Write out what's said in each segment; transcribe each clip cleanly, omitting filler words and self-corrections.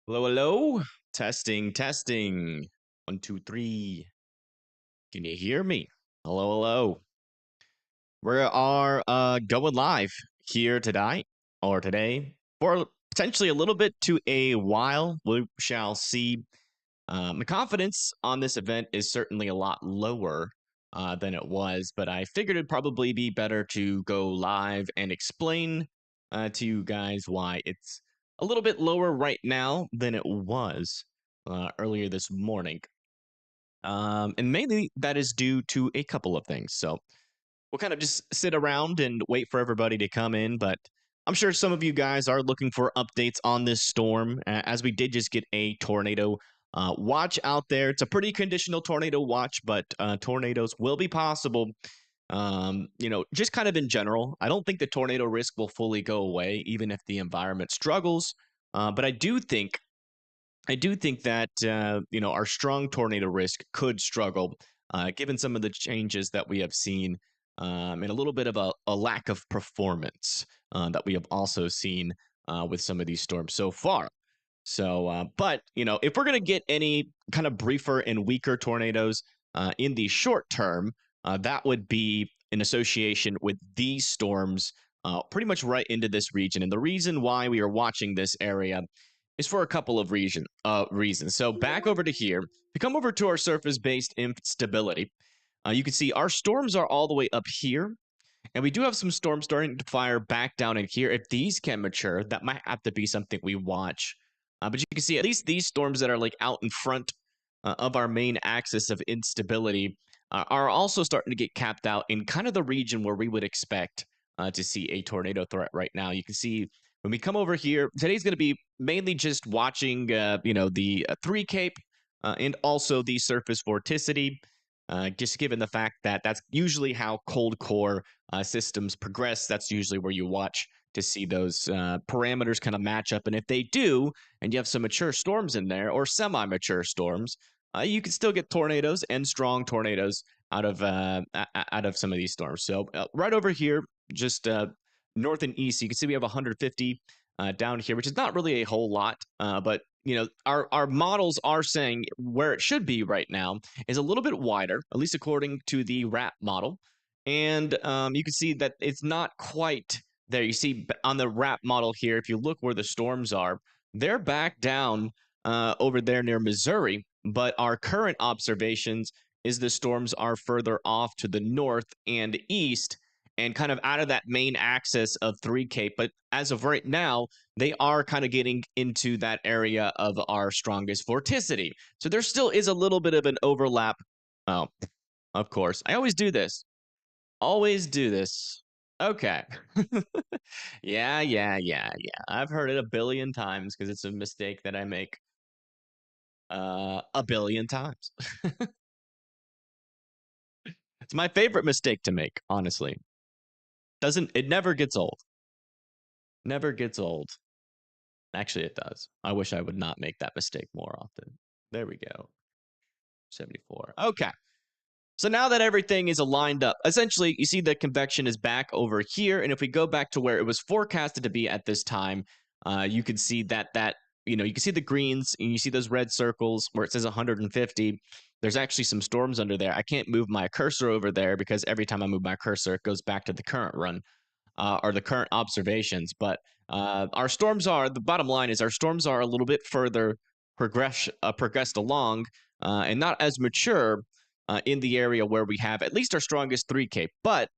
Hello, hello. Testing, testing. One, two, three. Can you hear me? Hello, hello. We are going live here tonight or today for potentially a little bit to a while. We shall see. My confidence on this event is certainly a lot lower than it was, but I figured it'd probably be better to go live and explain to you guys why it's a little bit lower right now than it was earlier this morning. And mainly that is due to a couple of things. So we'll kind of just sit around and wait for everybody to come in, but I'm sure some of you guys are looking for updates on this storm, as we did just get a tornado watch out there. It's a pretty conditional tornado watch, but tornadoes will be possible. Just kind of in general, I don't think the tornado risk will fully go away, even if the environment struggles. But I do think that our strong tornado risk could struggle, given some of the changes that we have seen, and a little bit of a lack of performance that we have also seen with some of these storms so far. So, but if we're gonna get any kind of briefer and weaker tornadoes in the short term, that would be in association with these storms, pretty much right into this region. And the reason why we are watching this area is for a couple of reasons. So back over to here, to come over to our surface-based instability, you can see our storms are all the way up here, and we do have some storms starting to fire back down in here. If these can mature, that might have to be something we watch. But you can see at least these storms that are like out in front of our main axis of instability are also starting to get capped out in kind of the region where we would expect to see a tornado threat right now. You can see when we come over here, today's going to be mainly just watching, the 3 Cape and also the surface vorticity. Just given the fact that that's usually how cold core systems progress, that's usually where you watch to see those parameters kind of match up. And if they do, and you have some mature storms in there or semi-mature storms, you can still get tornadoes and strong tornadoes out of some of these storms. So right over here, just north and east, you can see we have 150 down here, which is not really a whole lot, but our models are saying where it should be right now is a little bit wider, at least according to the RAP model. And you can see that it's not quite there. You see on the RAP model here, if you look where the storms are, they're back down over there near Missouri. But our current observations is the storms are further off to the north and east and kind of out of that main axis of 3 Cape. But as of right now, they are kind of getting into that area of our strongest vorticity. So there still is a little bit of an overlap. Oh, of course. I always do this. Always do this. Okay. Yeah. I've heard it a billion times because it's a mistake that I make a billion times. It's my favorite mistake to make, honestly. It never gets old. Never gets old. Actually, it does. I wish I would not make that mistake more often. There we go. 74. Okay. So now that everything is aligned up, essentially, you see the convection is back over here. And if we go back to where it was forecasted to be at this time, you can see you can see the greens and you see those red circles where it says 150. There's actually some storms under there. I can't move my cursor over there because every time I move my cursor, it goes back to the current run or the current observations. But our storms the bottom line is our storms are a little bit further progressed along and not as mature in the area where we have at least our strongest 3 Cape, but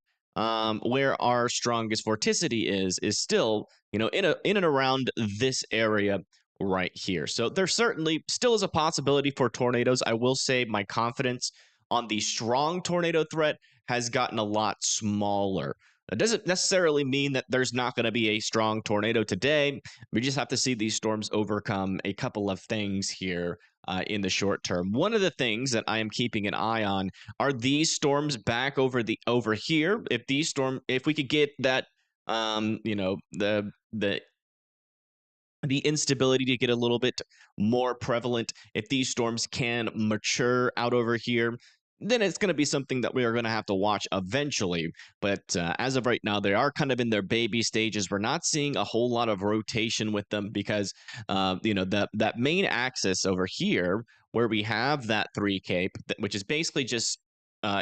where our strongest vorticity is still, in and around this area right here. So there certainly still is a possibility for tornadoes. I will say my confidence on the strong tornado threat has gotten a lot smaller. It doesn't necessarily mean that there's not going to be a strong tornado today. We just have to see these storms overcome a couple of things here in the short term. One of the things that I am keeping an eye on are these storms back over here. If we could get that, the instability to get a little bit more prevalent, if these storms can mature out over here, then it's going to be something that we are going to have to watch eventually. But as of right now, they are kind of in their baby stages. We're not seeing a whole lot of rotation with them because, that main axis over here where we have that 3 cape, which is basically just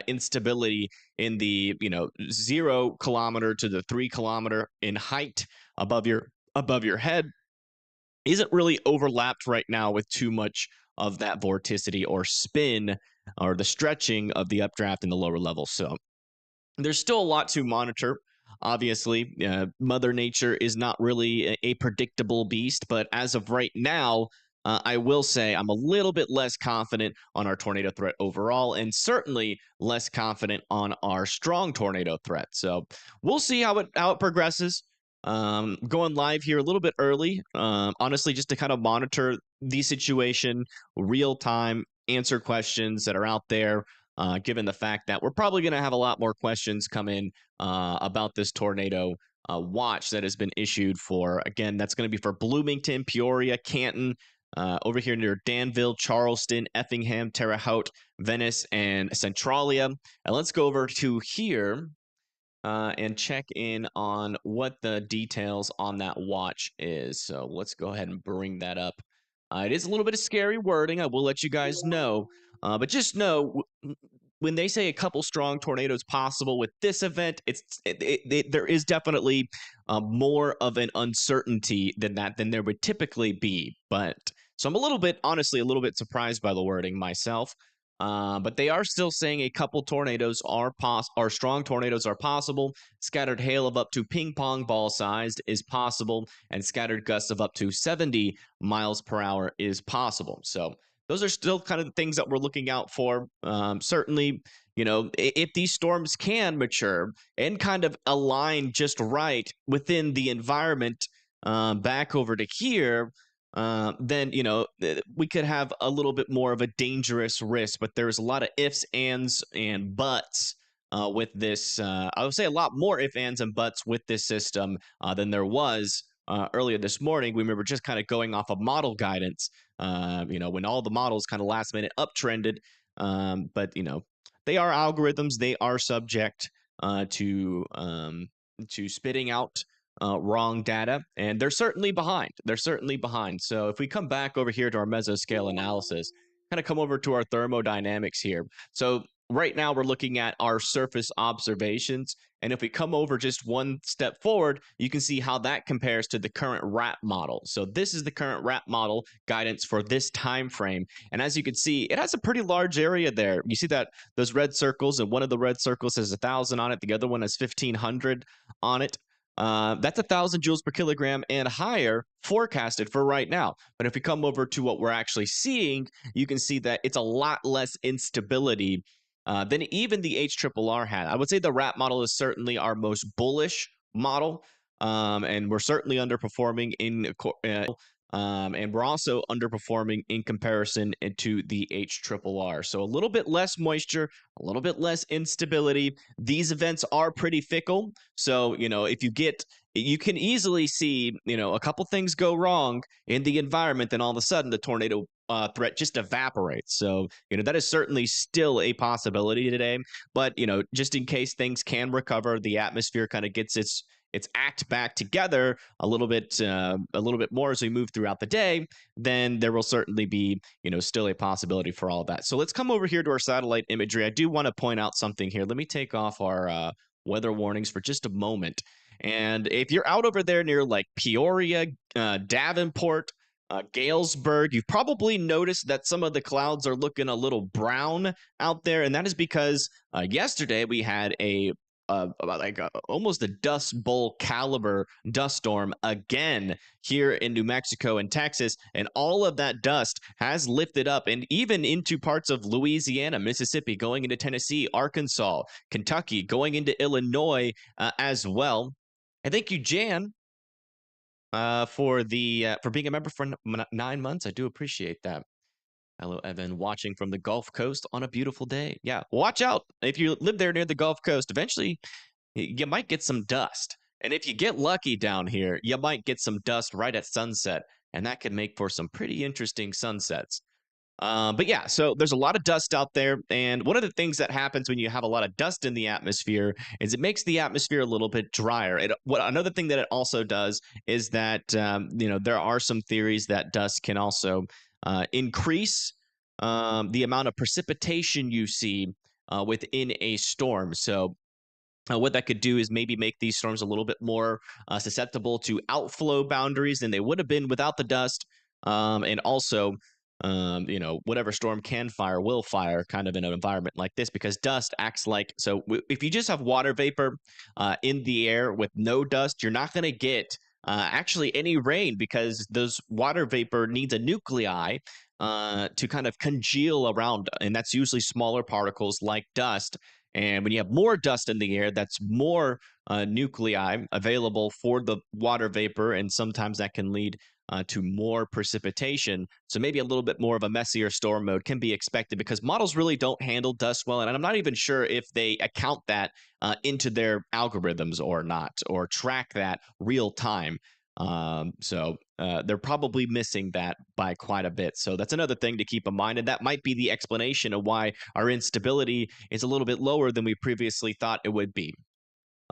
instability in the 0 kilometer to the 3 kilometer in height above your head, isn't really overlapped right now with too much of that vorticity or spin or the stretching of the updraft in the lower levels. So there's still a lot to monitor. Obviously, Mother Nature is not really a predictable beast, but as of right now, I will say I'm a little bit less confident on our tornado threat overall, and certainly less confident on our strong tornado threat. So we'll see how it progresses. Going live here a little bit early, honestly, just to kind of monitor the situation real time, answer questions that are out there. Given the fact that we're probably going to have a lot more questions come in about this tornado watch that has been issued for, again, that's going to be for Bloomington, Peoria, Canton, over here near Danville, Charleston, Effingham, Terre Haute, Venice, and Centralia. And let's go over to here and check in on what the details on that watch is. So let's go ahead and bring that up. It is a little bit of scary wording. I will let you guys know. But just know when they say a couple strong tornadoes possible with this event, there is definitely more of an uncertainty than there would typically be. But so I'm honestly, a little bit surprised by the wording myself. But they are still saying a couple tornadoes or strong tornadoes are possible. Scattered hail of up to ping pong ball sized is possible, and scattered gusts of up to 70 miles per hour is possible. So those are still kind of the things that we're looking out for. Certainly, if these storms can mature and kind of align just right within the environment back over to here, then we could have a little bit more of a dangerous risk. But there's a lot of ifs, ands, and buts with this. I would say a lot more ifs, ands, and buts with this system than there was earlier this morning. We remember just kind of going off of model guidance. When all the models kind of last minute uptrended. But they are algorithms. They are subject to spitting out wrong data, and they're certainly behind. So if we come back over here to our mesoscale analysis, kind of come over to our thermodynamics here. So right now we're looking at our surface observations, and if we come over just one step forward, you can see how that compares to the current RAP model. So this is the current RAP model guidance for this time frame, and as you can see, it has a pretty large area there. You see that those red circles, and one of the red circles has 1,000 on it, the other one has 1,500 on it. That's 1,000 joules per kilogram and higher forecasted for right now. But if we come over to what we're actually seeing, you can see that it's a lot less instability than even the HRRR had. I would say the RAP model is certainly our most bullish model, and we're certainly underperforming and we're also underperforming in comparison to the HRRR. So a little bit less moisture, a little bit less instability. These events are pretty fickle. So, you can easily see, a couple things go wrong in the environment, then all of a sudden the tornado threat just evaporates. So, that is certainly still a possibility today. But, just in case things can recover, the atmosphere kind of gets its act back together a little bit more as we move throughout the day, then there will certainly be, still a possibility for all of that. So let's come over here to our satellite imagery. I do want to point out something here. Let me take off our weather warnings for just a moment. And if you're out over there near like Peoria, Davenport, Galesburg, you've probably noticed that some of the clouds are looking a little brown out there. And that is because yesterday we had almost a Dust Bowl caliber dust storm again here in New Mexico and Texas, and all of that dust has lifted up and even into parts of Louisiana, Mississippi, going into Tennessee, Arkansas, Kentucky, going into Illinois as well. And thank you, Jan, for being a member for 9 months. I do appreciate that. Hello, Evan, watching from the Gulf Coast on a beautiful day. Yeah, watch out. If you live there near the Gulf Coast, eventually you might get some dust. And if you get lucky down here, you might get some dust right at sunset. And that could make for some pretty interesting sunsets. But yeah, so there's a lot of dust out there, and one of the things that happens when you have a lot of dust in the atmosphere is it makes the atmosphere a little bit drier. What another thing that it also does is that there are some theories that dust can also increase the amount of precipitation you see within a storm. So what that could do is maybe make these storms a little bit more susceptible to outflow boundaries than they would have been without the dust. And also, whatever storm can fire will fire kind of in an environment like this because dust acts like so. If you just have water vapor in the air with no dust, you're not going to get actually any rain because those water vapor needs a nuclei to kind of congeal around, and that's usually smaller particles like dust. And when you have more dust in the air, that's more nuclei available for the water vapor, and sometimes that can lead to more precipitation. So maybe a little bit more of a messier storm mode can be expected because models really don't handle dust well, and I'm not even sure if they account that into their algorithms or not, or track that real time. So they're probably missing that by quite a bit. So that's another thing to keep in mind. And that might be the explanation of why our instability is a little bit lower than we previously thought it would be.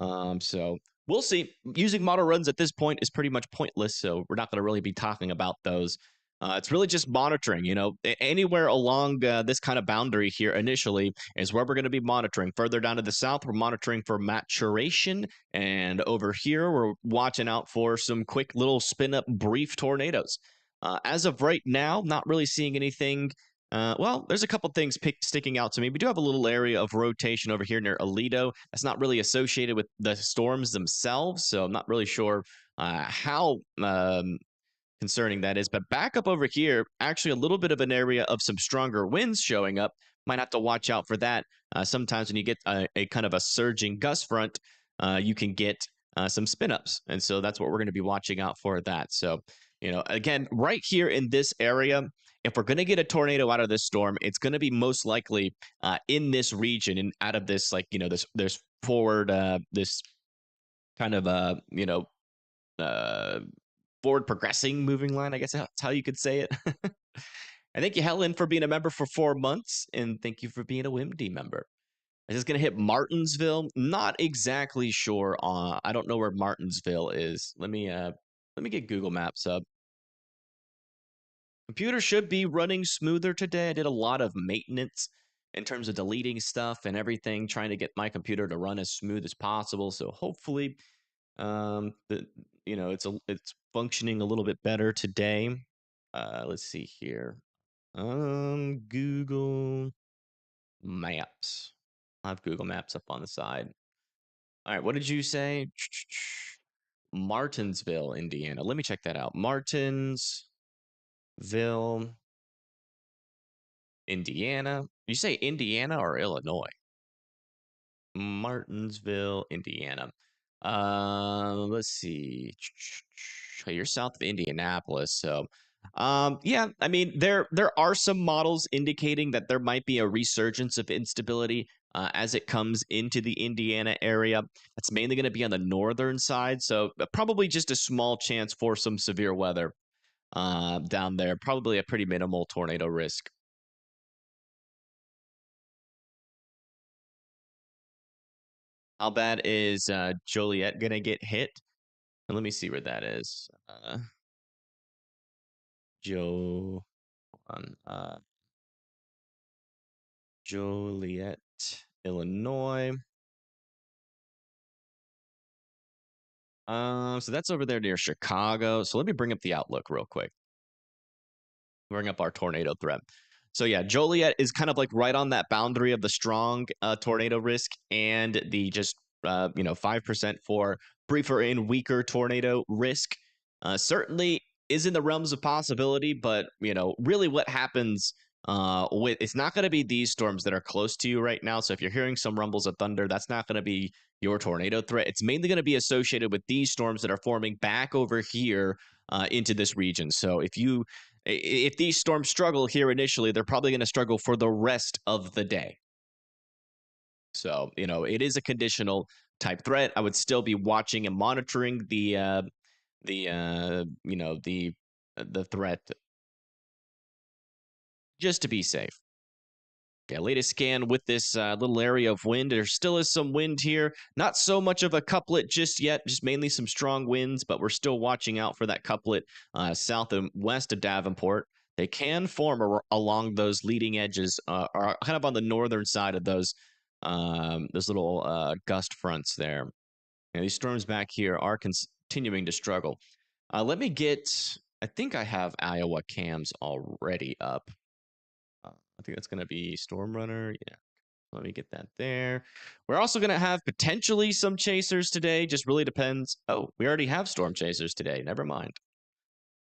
So we'll see. Using model runs at this point is pretty much pointless. So we're not going to really be talking about those. It's really just monitoring, anywhere along this kind of boundary here initially is where we're going to be monitoring. Further down to the south, we're monitoring for maturation. And over here, we're watching out for some quick little spin up brief tornadoes. As of right now, not really seeing anything. Well, there's a couple things sticking out to me. We do have a little area of rotation over here near Alito. That's not really associated with the storms themselves, so I'm not really sure how concerning that is. But back up over here, actually a little bit of an area of some stronger winds showing up. Might have to watch out for that. Sometimes when you get a kind of a surging gust front, you can get some spin ups. And so that's what we're going to be watching out for that. So, again, right here in this area, if we're going to get a tornado out of this storm, it's going to be most likely in this region and out of this, this forward, this kind of, uh, forward progressing moving line, I guess that's how you could say it. I thank you, Helen, for being a member for 4 months, and thank you for being a WIMD member. Is this going to hit Martinsville? Not exactly sure. I don't know where Martinsville is. Let me get Google Maps up. Computer should be running smoother today. I did a lot of maintenance in terms of deleting stuff and everything, trying to get my computer to run as smooth as possible. So hopefully, it's functioning a little bit better today. Let's see here. Google Maps. I have Google Maps up on the side. All right, what did you say? Martinsville, Indiana. Let me check that out. Martinsville, Indiana. You say Indiana or Illinois? Martinsville, Indiana. Let's see. You're south of Indianapolis, so yeah, I mean there are some models indicating that there might be a resurgence of instability as it comes into the Indiana area. That's mainly going to be on the northern side, so probably just a small chance for some severe weather down there. Probably a pretty minimal tornado risk. How bad is Joliet gonna get hit? Let me see where that is. Joe on Joliet, Illinois. So that's over there near Chicago. So let me bring up the outlook real quick. Bring up our tornado threat. So yeah, Joliet is kind of like right on that boundary of the strong tornado risk and the just 5% for briefer and weaker tornado risk. Certainly is in the realms of possibility, but really what happens with it's not going to be these storms that are close to you right now. So if you're hearing some rumbles of thunder, that's not going to be your tornado threat. It's mainly going to be associated with these storms that are forming back over here into this region. So if these storms struggle here initially, they're probably going to struggle for the rest of the day. So, it is a conditional type threat. I would still be watching and monitoring the threat. just to be safe. Okay, latest scan with this little area of wind. There still is some wind here. Not so much of a couplet just yet, just mainly some strong winds, but we're still watching out for that couplet south and west of Davenport. They can form along those leading edges, or kind of on the northern side of those little gust fronts there. And these storms back here are continuing to struggle. Let me get, I think I have Iowa cams already up. I think that's going to be Storm Runner. Yeah. Let me get that there. We're also going to have potentially some chasers today. Just really depends. Oh, we already have storm chasers today. Never mind.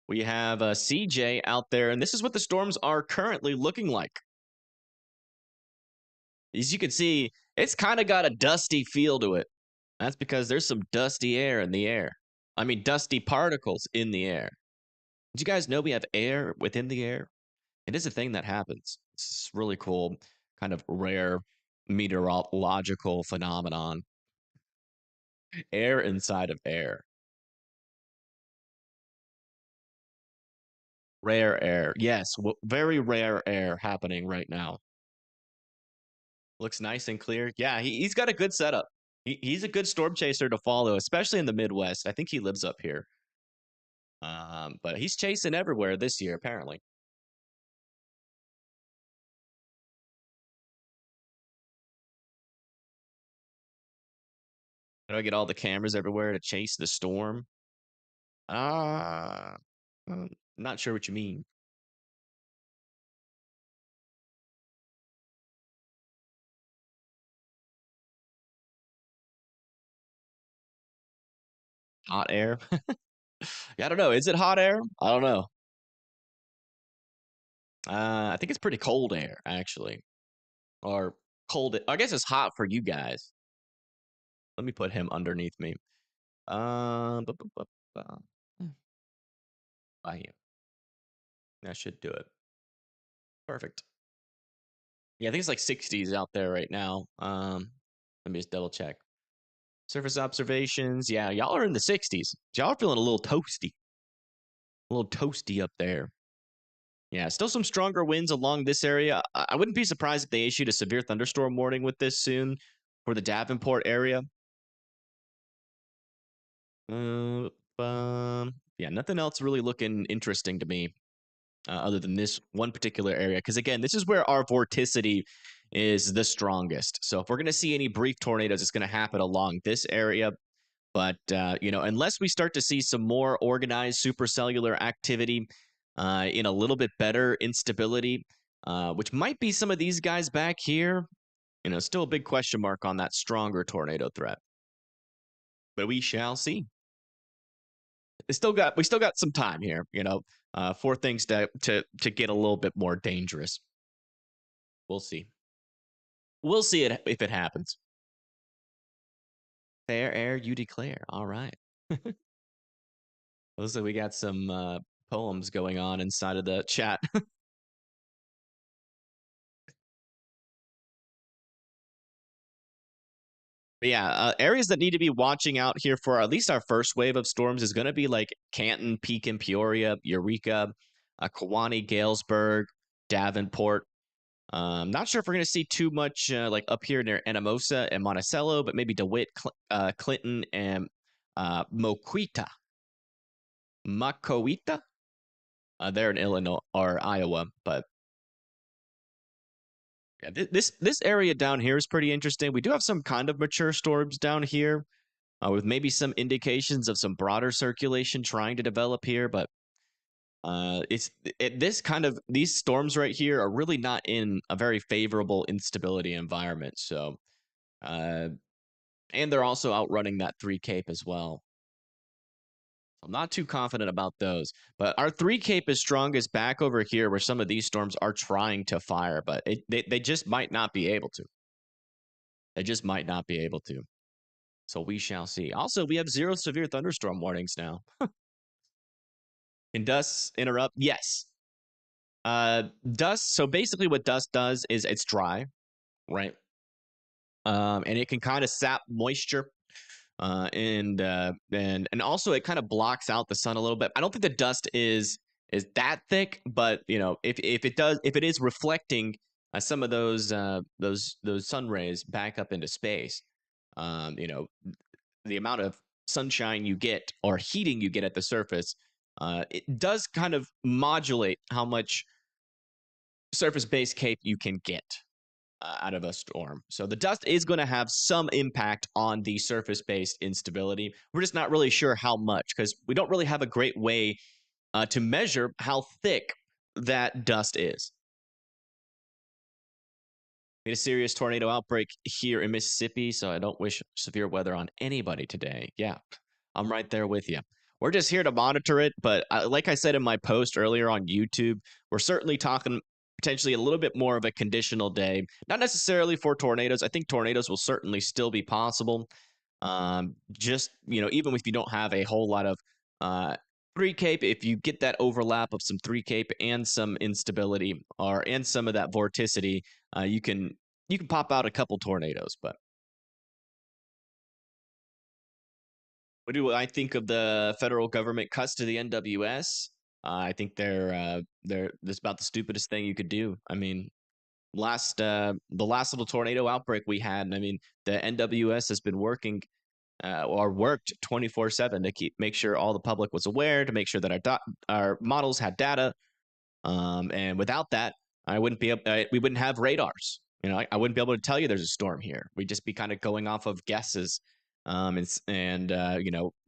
We have CJ out there, and this is what the storms are currently looking like. As you can see, it's kind of got a dusty feel to it. That's because there's some dusty air in the air. I mean, dusty particles in the air. Did you guys know we have air within the air? It is a thing that happens. It's really cool, kind of rare meteorological phenomenon. Air inside of air. Rare air. Yes, very rare air happening right now. Looks nice and clear. Yeah, he's got a good setup. He's a good storm chaser to follow, especially in the Midwest. I think he lives up here. But he's chasing everywhere this year, apparently. How do I get all the cameras everywhere to chase the storm? I'm not sure what you mean. Hot air? Yeah, I don't know. Is it hot air? I don't know. I think it's pretty cold air, actually. Or cold. I guess it's hot for you guys. Let me put him underneath me. By you. That should do it. Perfect. Yeah, I think it's like 60s out there right now. Let me just double check. Surface observations. Yeah, y'all are in the 60s. Y'all are feeling a little toasty. A little toasty up there. Yeah, still some stronger winds along this area. I wouldn't be surprised if they issued a severe thunderstorm warning with this soon for the Davenport area. Yeah, nothing else really looking interesting to me other than this one particular area. Because again, this is where our vorticity is the strongest. So if we're going to see any brief tornadoes, it's going to happen along this area. But, unless we start to see some more organized supercellular activity in a little bit better instability, which might be some of these guys back here, still a big question mark on that stronger tornado threat. But we shall see. We still got some time here, for things to get a little bit more dangerous. We'll see. We'll see it if it happens. Fair air, you declare. All right. Looks like we got some poems going on inside of the chat. But yeah, areas that need to be watching out here for at least our first wave of storms is going to be like Canton, Pekin, Peoria, Eureka, Kewanee, Galesburg, Davenport. Not sure if we're going to see too much like up here near Anamosa and Monticello, but maybe DeWitt, Clinton, and Moquita. They're in Illinois or Iowa, but yeah, this area down here is pretty interesting. We do have some kind of mature storms down here, with maybe some indications of some broader circulation trying to develop here, but these storms right here are really not in a very favorable instability environment. So, and they're also outrunning that 3 Cape as well. I'm not too confident about those, but our 3 Cape is strongest back over here where some of these storms are trying to fire, but they just might not be able to. They just might not be able to. So we shall see. Also, we have 0 severe thunderstorm warnings now. Can dust interrupt? Yes. Dust. So basically, what dust does is it's dry, right? And it can kind of sap moisture, and also it kind of blocks out the sun a little bit. I don't think the dust is is that thick, but if it is reflecting some of those sun rays back up into space, um, you know, the amount of sunshine you get or heating you get at the surface, it does kind of modulate how much surface-based cape you can get out of a storm. So the dust is going to have some impact on the surface-based instability. We're just not really sure how much because we don't really have a great way to measure how thick that dust is. We had a serious tornado outbreak here in Mississippi, so I don't wish severe weather on anybody today. Yeah, I'm right there with you. We're just here to monitor it, but like I said in my post earlier on YouTube, we're certainly talking potentially a little bit more of a conditional day. Not necessarily for tornadoes. I think tornadoes will certainly still be possible. Just even if you don't have a whole lot of uh, three cape, if you get that overlap of some three cape and some instability and some of that vorticity, you can pop out a couple tornadoes. But what do I think of the federal government cuts to the NWS? I think they're that's about the stupidest thing you could do. I mean, the last little tornado outbreak we had. I mean, the NWS has been working or worked 24/7 to make sure all the public was aware, to make sure that our models had data. And without that, we wouldn't have radars. I wouldn't be able to tell you there's a storm here. We'd just be kind of going off of guesses, and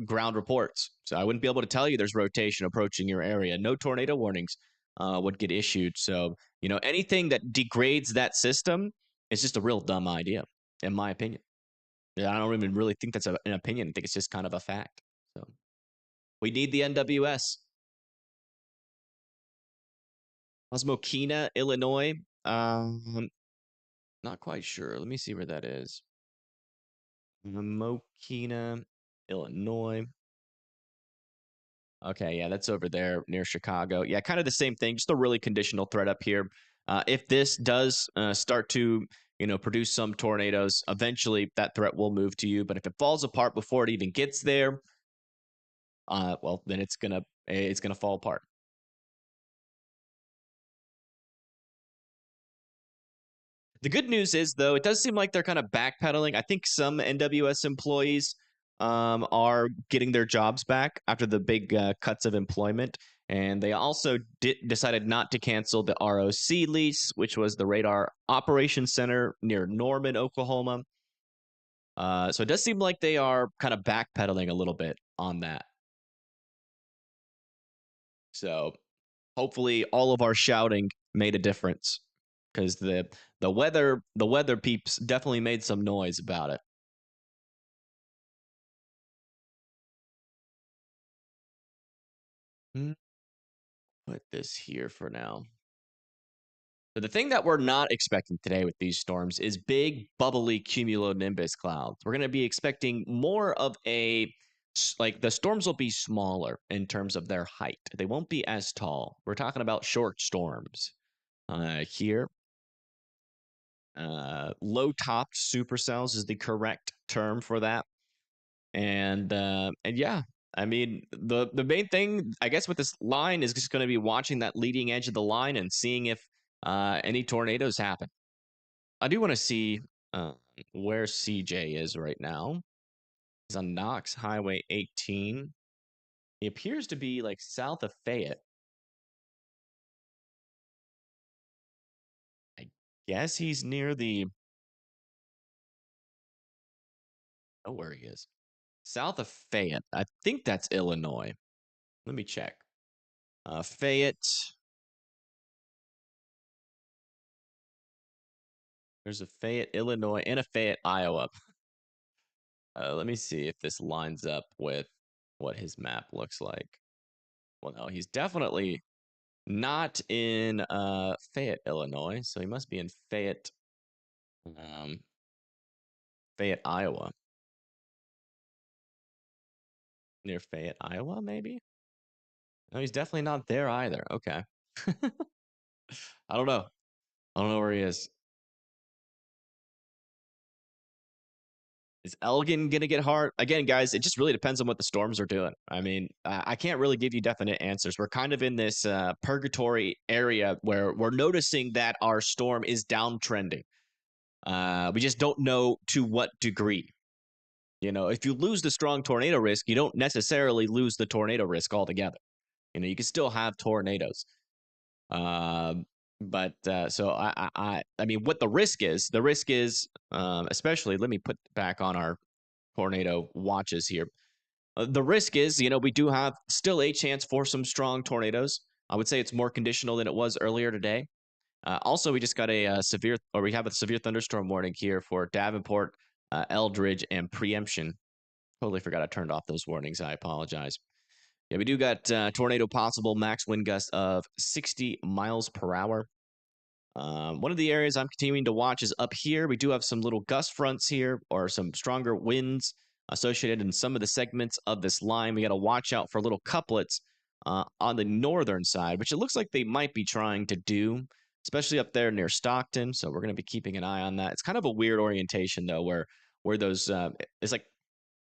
ground reports. So I wouldn't be able to tell you there's rotation approaching your area. No tornado warnings would get issued. So anything that degrades that system is just a real dumb idea, in my opinion. Yeah, I don't even really think that's an opinion. I think it's just kind of a fact. So we need the NWS. Osmokina, Illinois. Not quite sure. Let me see where that is. Mokina, Illinois. Okay, yeah, that's over there near Chicago. Yeah, kind of the same thing. Just a really conditional threat up here. If this does start to produce some tornadoes, eventually that threat will move to you. But if it falls apart before it even gets there, well, then it's gonna fall apart. The good news is, though, it does seem like they're kind of backpedaling. I think some NWS employees are getting their jobs back after the big cuts of employment. And they also decided not to cancel the ROC lease, which was the radar operations center near Norman, Oklahoma. So it does seem like they are kind of backpedaling a little bit on that. So hopefully all of our shouting made a difference because the weather peeps definitely made some noise about it. Hmm, Put this here for now. So the thing that we're not expecting today with these storms is big bubbly cumulonimbus clouds. We're going to be expecting more of like the storms will be smaller in terms of their height. They won't be as tall. We're talking about short storms here. Low topped supercells is the correct term for that. And yeah, I mean the main thing I guess with this line is just going to be watching that leading edge of the line and seeing if any tornadoes happen. I do want to see where CJ is right now. He's on Knox Highway 18. He appears to be like south of Fayette. I guess he's near the. Oh, where he is. South of Fayette. I think that's Illinois. Let me check. Fayette. There's a Fayette, Illinois, and a Fayette, Iowa. Let me see if this lines up with what his map looks like. Well, no, he's definitely not in Fayette, Illinois, so he must be in um, Fayette, Iowa. Near Fayette, Iowa, maybe? No, he's definitely not there either. Okay. I don't know. I don't know where he is. Is Elgin going to get hard? Again, guys, it just really depends on what the storms are doing. I mean, I can't really give you definite answers. We're kind of in this purgatory area where we're noticing that our storm is downtrending. We just don't know to what degree. You know, if you lose the strong tornado risk, you don't necessarily lose the tornado risk altogether. You know, you can still have tornadoes. Um, but so I mean, what the risk is, especially. Let me put back on our tornado watches here. The risk is, you know, we do have still a chance for some strong tornadoes. I would say it's more conditional than it was earlier today. Also, we just got we have a severe thunderstorm warning here for Davenport, Eldridge, and Preemption. Totally forgot I turned off those warnings. I apologize. Yeah, we do got tornado possible, max wind gust of 60 miles per hour. One of the areas I'm continuing to watch is up here. We do have some little gust fronts here, or some stronger winds associated in some of the segments of this line. We got to watch out for little couplets on the northern side, which it looks like they might be trying to do, especially up there near Stockton. So we're going to be keeping an eye on that. It's kind of a weird orientation though, where those it's like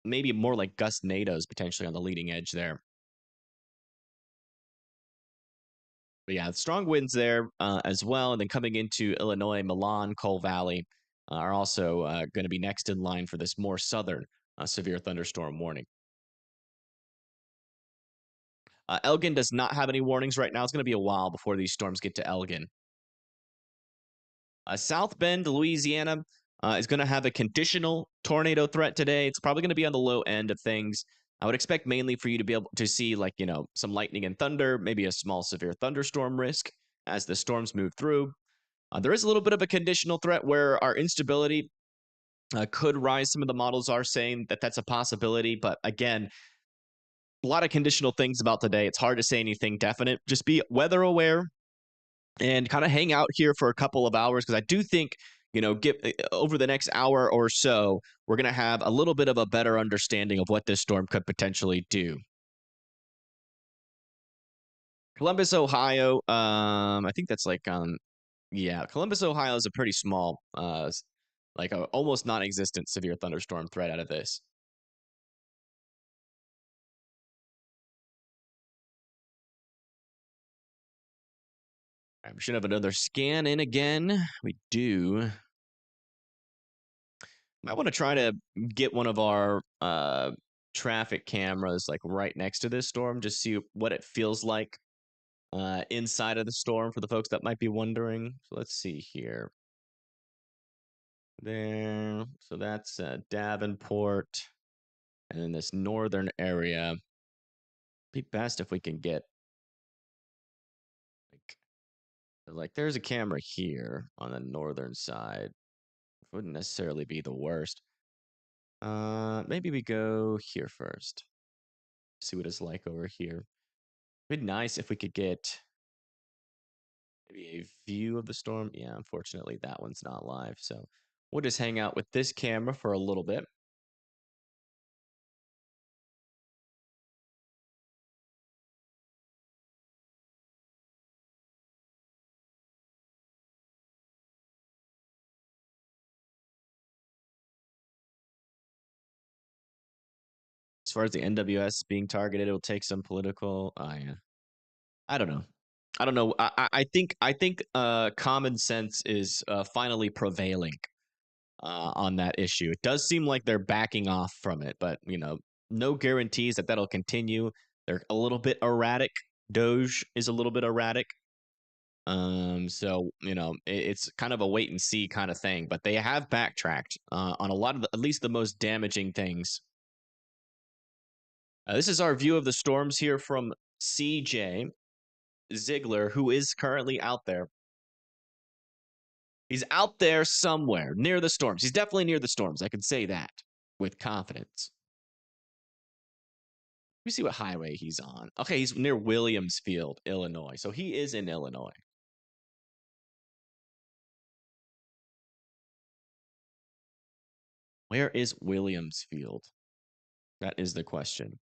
maybe more like GustNados potentially on the leading edge there. But yeah, strong winds there as well. And then coming into Illinois, Milan, Coal Valley are also going to be next in line for this more southern severe thunderstorm warning. Elgin does not have any warnings right now. It's going to be a while before these storms get to Elgin. South Bend, Louisiana is going to have a conditional tornado threat today. It's probably going to be on the low end of things. I would expect mainly for you to be able to see, like, you know, some lightning and thunder, maybe a small severe thunderstorm risk as the storms move through. There is a little bit of a conditional threat where our instability could rise. Some of the models are saying that that's a possibility, but again, a lot of conditional things about today. It's hard to say anything definite. Just be weather aware and kind of hang out here for a couple of hours because I do think, you know, over the next hour or so, we're going to have a little bit of a better understanding of what this storm could potentially do. Columbus, Ohio. I think that's like yeah, Columbus, Ohio is a pretty small, like a almost non-existent severe thunderstorm threat out of this. We should have another scan in again. We do. I want to try to get one of our traffic cameras like right next to this storm, just see what it feels like inside of the storm for the folks that might be wondering. So let's see here. There. So that's Davenport. And in this northern area, be best if we can get like there's a camera here on the northern side. Wouldn't necessarily be the worst. Maybe we go here first. See what it's like over here. It'd be nice if we could get maybe a view of the storm. Yeah, unfortunately that one's not live. So we'll just hang out with this camera for a little bit. As far as the NWS being targeted, it'll take some political. Yeah. I don't know. I don't know. I think common sense is finally prevailing on that issue. It does seem like they're backing off from it, but you know, no guarantees that that'll continue. They're a little bit erratic. Doge is a little bit erratic. So you know, it's kind of a wait and see kind of thing. But they have backtracked on a lot of at least the most damaging things. This is our view of the storms here from CJ Ziegler, who is currently out there. He's out there somewhere near the storms. He's definitely near the storms. I can say that with confidence. Let me see what highway he's on. Okay, he's near Williamsfield, Illinois. So he is in Illinois. Where is Williamsfield? That is the question.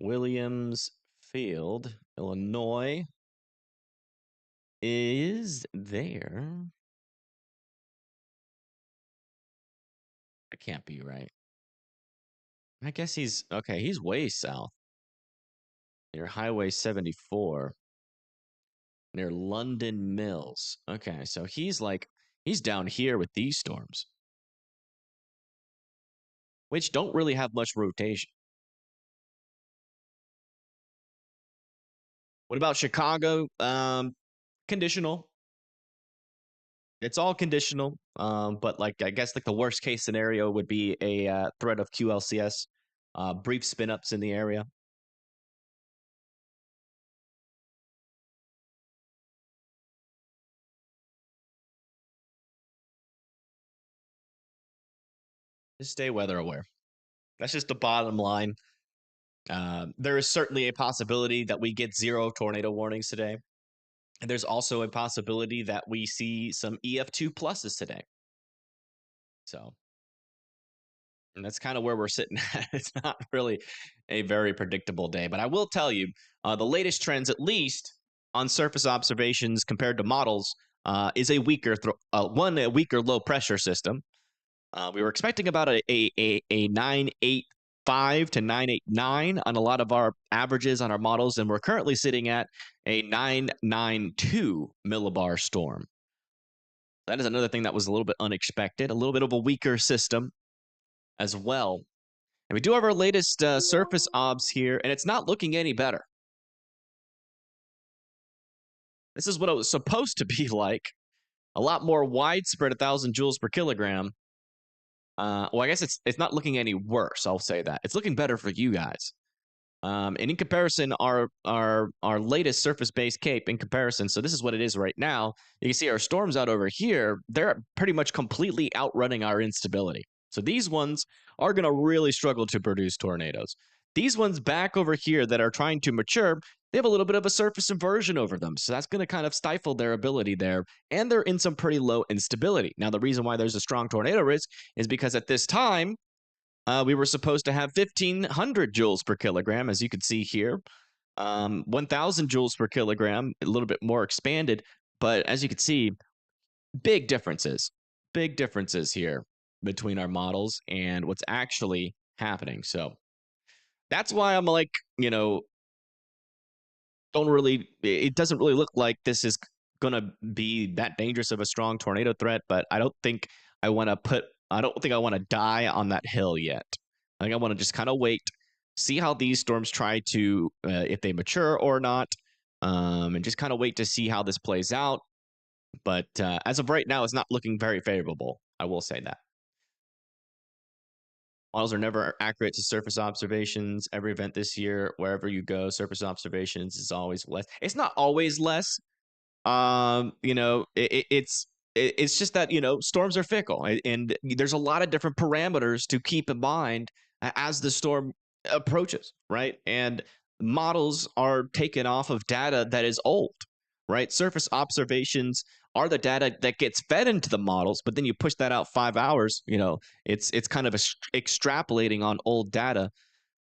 Williamsfield, Illinois is there. That can't be right. I guess he's okay. He's way south near Highway 74 near London Mills. Okay, so he's down here with these storms, which don't really have much rotation. What about Chicago? Conditional. It's all conditional. But like I guess like the worst case scenario would be a threat of QLCS, brief spin ups in the area. Just stay weather aware. That's just the bottom line. There is certainly a possibility that we get 0 tornado warnings today. And there's also a possibility that we see some EF2 pluses today. So, and that's kind of where we're sitting at. It's not really a very predictable day. But I will tell you, the latest trends, at least on surface observations compared to models, is a weaker a weaker low pressure system. We were expecting about a 985 to 989 on a lot of our averages on our models, and we're currently sitting at a 992 millibar storm. That is another thing that was a little bit unexpected, a little bit of a weaker system as well. And we do have our latest surface obs here, and it's not looking any better. This is what it was supposed to be like. A lot more widespread, 1,000 joules per kilogram. Well, I guess it's not looking any worse. I'll say that it's looking better for you guys. And in comparison, our latest surface-based cape in comparison. So this is what it is right now. You can see our storms out over here. They're pretty much completely outrunning our instability. So these ones are going to really struggle to produce tornadoes. These ones back over here that are trying to mature, they have a little bit of a surface inversion over them. So that's going to kind of stifle their ability there. And they're in some pretty low instability. Now, the reason why there's a strong tornado risk is because at this time, we were supposed to have 1,500 joules per kilogram, as you can see here. 1,000 joules per kilogram, a little bit more expanded. But as you can see, big differences here between our models and what's actually happening. So that's why I'm like, it doesn't really look like this is going to be that dangerous of a strong tornado threat, but I don't think I want to die on that hill yet. I think I want to just kind of wait, see how these storms try to, if they mature or not, and just kind of wait to see how this plays out. But as of right now, it's not looking very favorable. I will say that. Models are never accurate to surface observations. Every event this year, wherever you go, surface observations is always less. It's not always less. It's just that storms are fickle, and there's a lot of different parameters to keep in mind as the storm approaches, right? And models are taken off of data that is old, right? Surface observations are the data that gets fed into the models, but then you push that out 5 hours, it's kind of extrapolating on old data.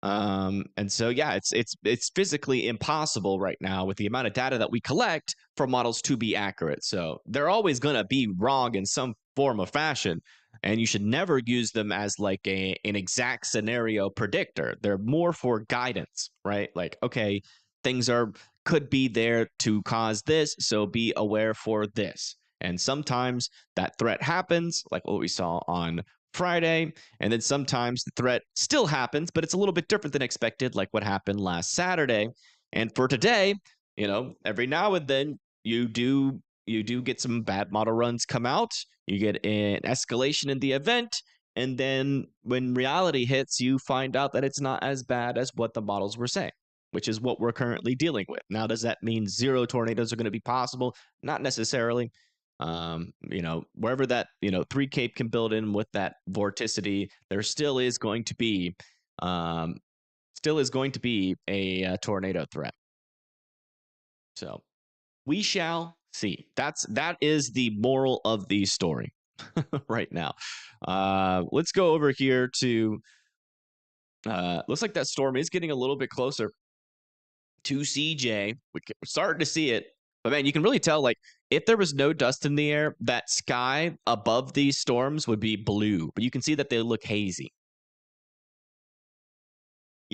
And so, yeah, it's physically impossible right now with the amount of data that we collect for models to be accurate. So they're always going to be wrong in some form or fashion, and you should never use them as like an exact scenario predictor. They're more for guidance, right? Like, okay, things could be there to cause this, so be aware for this. And sometimes that threat happens, like what we saw on Friday, and then sometimes the threat still happens, but it's a little bit different than expected, like what happened last Saturday. And for today, every now and then you do get some bad model runs come out, you get an escalation in the event, and then when reality hits, you find out that it's not as bad as what the models were saying, which is what we're currently dealing with. Now, does that mean 0 tornadoes are going to be possible? Not necessarily. Wherever that 3 cape can build in with that vorticity, there still is going to be a tornado threat. So we shall see. That is the moral of the story right now. Let's go over here to looks like that storm is getting a little bit closer to CJ. We're starting to see it. But man, you can really tell, like, if there was no dust in the air, that sky above these storms would be blue. But you can see that they look hazy.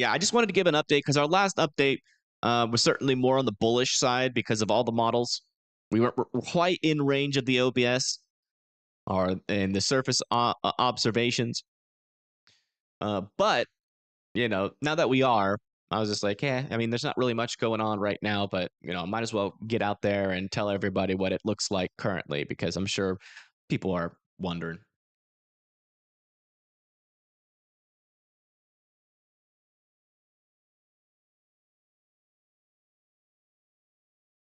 Yeah, I just wanted to give an update because our last update was certainly more on the bullish side because of all the models. We weren't quite in range of the OBS or in the surface observations. But, now that we are, I was just like, I mean, there's not really much going on right now, but, might as well get out there and tell everybody what it looks like currently because I'm sure people are wondering.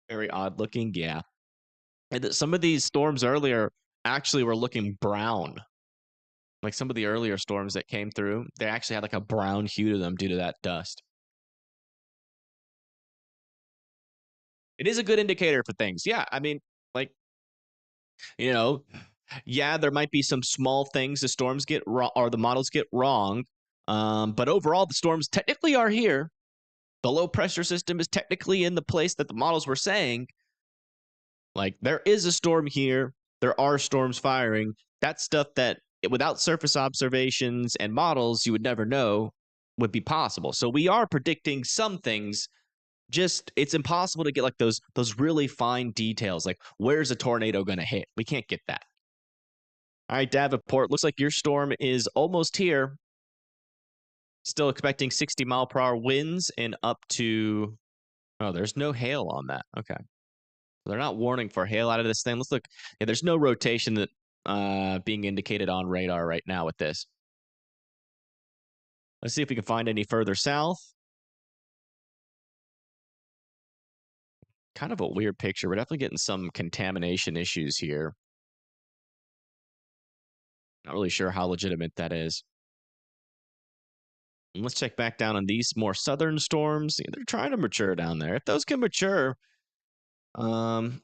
Very odd looking, yeah. And some of these storms earlier actually were looking brown. Like some of the earlier storms that came through, they actually had like a brown hue to them due to that dust. It is a good indicator for things. Yeah, I mean, like, you know, yeah, there might be some small things the storms get wrong or the models get wrong. But overall, the storms technically are here. The low pressure system is technically in the place that the models were saying. Like, there is a storm here. There are storms firing. That's stuff that without surface observations and models, you would never know would be possible. So we are predicting some things. Just it's impossible to get like those really fine details. Like, where's a tornado going to hit? We can't get that. All right, Davenport, looks like your storm is almost here. Still expecting 60-mile-per-hour winds and up to. Oh, there's no hail on that. Okay. They're not warning for hail out of this thing. Let's look. Yeah, there's no rotation that being indicated on radar right now with this. Let's see if we can find any further south. Kind of a weird picture. We're definitely getting some contamination issues here. Not really sure how legitimate that is. And let's check back down on these more southern storms. They're trying to mature down there. If those can mature, but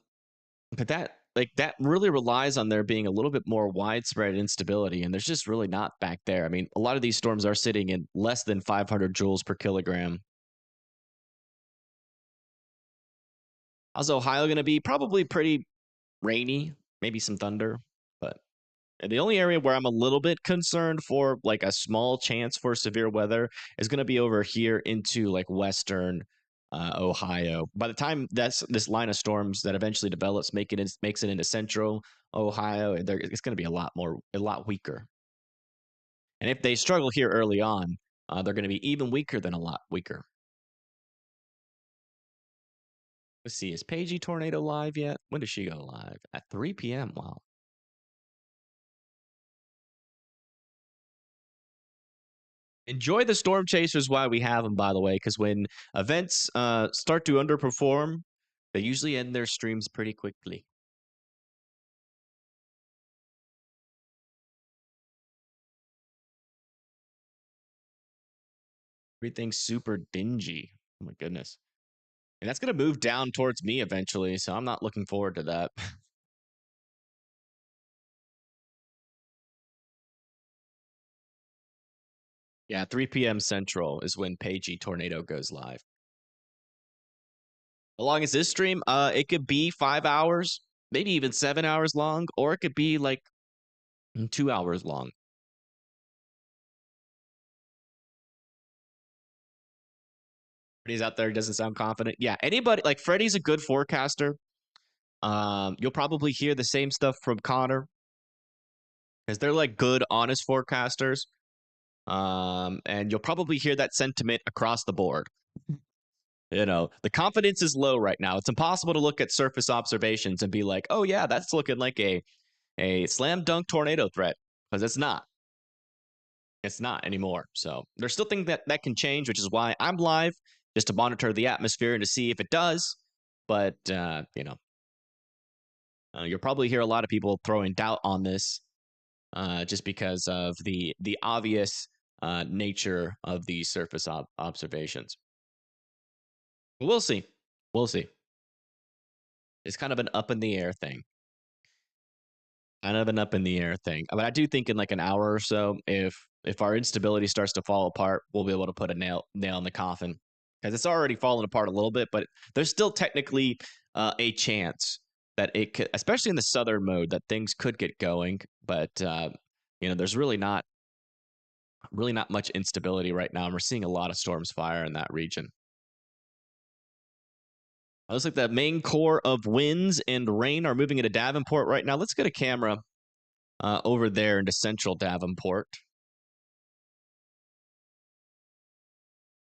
that really relies on there being a little bit more widespread instability, and there's just really not back there. I mean, a lot of these storms are sitting in less than 500 joules per kilogram. How's Ohio going to be? Probably pretty rainy, maybe some thunder, but the only area where I'm a little bit concerned for like a small chance for severe weather is going to be over here into like western Ohio. By the time this line of storms that eventually develops makes it into central Ohio, it's going to be a lot weaker. And if they struggle here early on, they're going to be even weaker than a lot weaker. Let's see, is Paigey Tornado live yet? When does she go live? At 3 p.m. Wow. Enjoy the storm chasers while we have them, by the way, because when events start to underperform, they usually end their streams pretty quickly. Everything's super dingy. Oh my goodness. And that's going to move down towards me eventually, so I'm not looking forward to that. Yeah, 3 p.m. Central is when Paigey Tornado goes live. How long is this stream? It could be 5 hours, maybe even 7 hours long, or it could be like 2 hours long. Freddie's out there, doesn't sound confident. Yeah, anybody like Freddie's a good forecaster. You'll probably hear the same stuff from Connor because they're like good, honest forecasters. And you'll probably hear that sentiment across the board. The confidence is low right now. It's impossible to look at surface observations and be like, oh yeah, that's looking like a slam dunk tornado threat, because it's not. It's not anymore. So there's still things that can change, which is why I'm live, just to monitor the atmosphere and to see if it does. But you'll probably hear a lot of people throwing doubt on this, just because of the obvious nature of the surface observations. We'll see. We'll see. It's kind of an up in the air thing. Kind of an up in the air thing. But I do think in like an hour or so, if our instability starts to fall apart, we'll be able to put a nail in the coffin, because it's already fallen apart a little bit, but there's still technically a chance that it could, especially in the southern mode, that things could get going. But there's really not Really not much instability right now. And we're seeing a lot of storms fire in that region. It looks like the main core of winds and rain are moving into Davenport right now. Let's get a camera over there into central Davenport,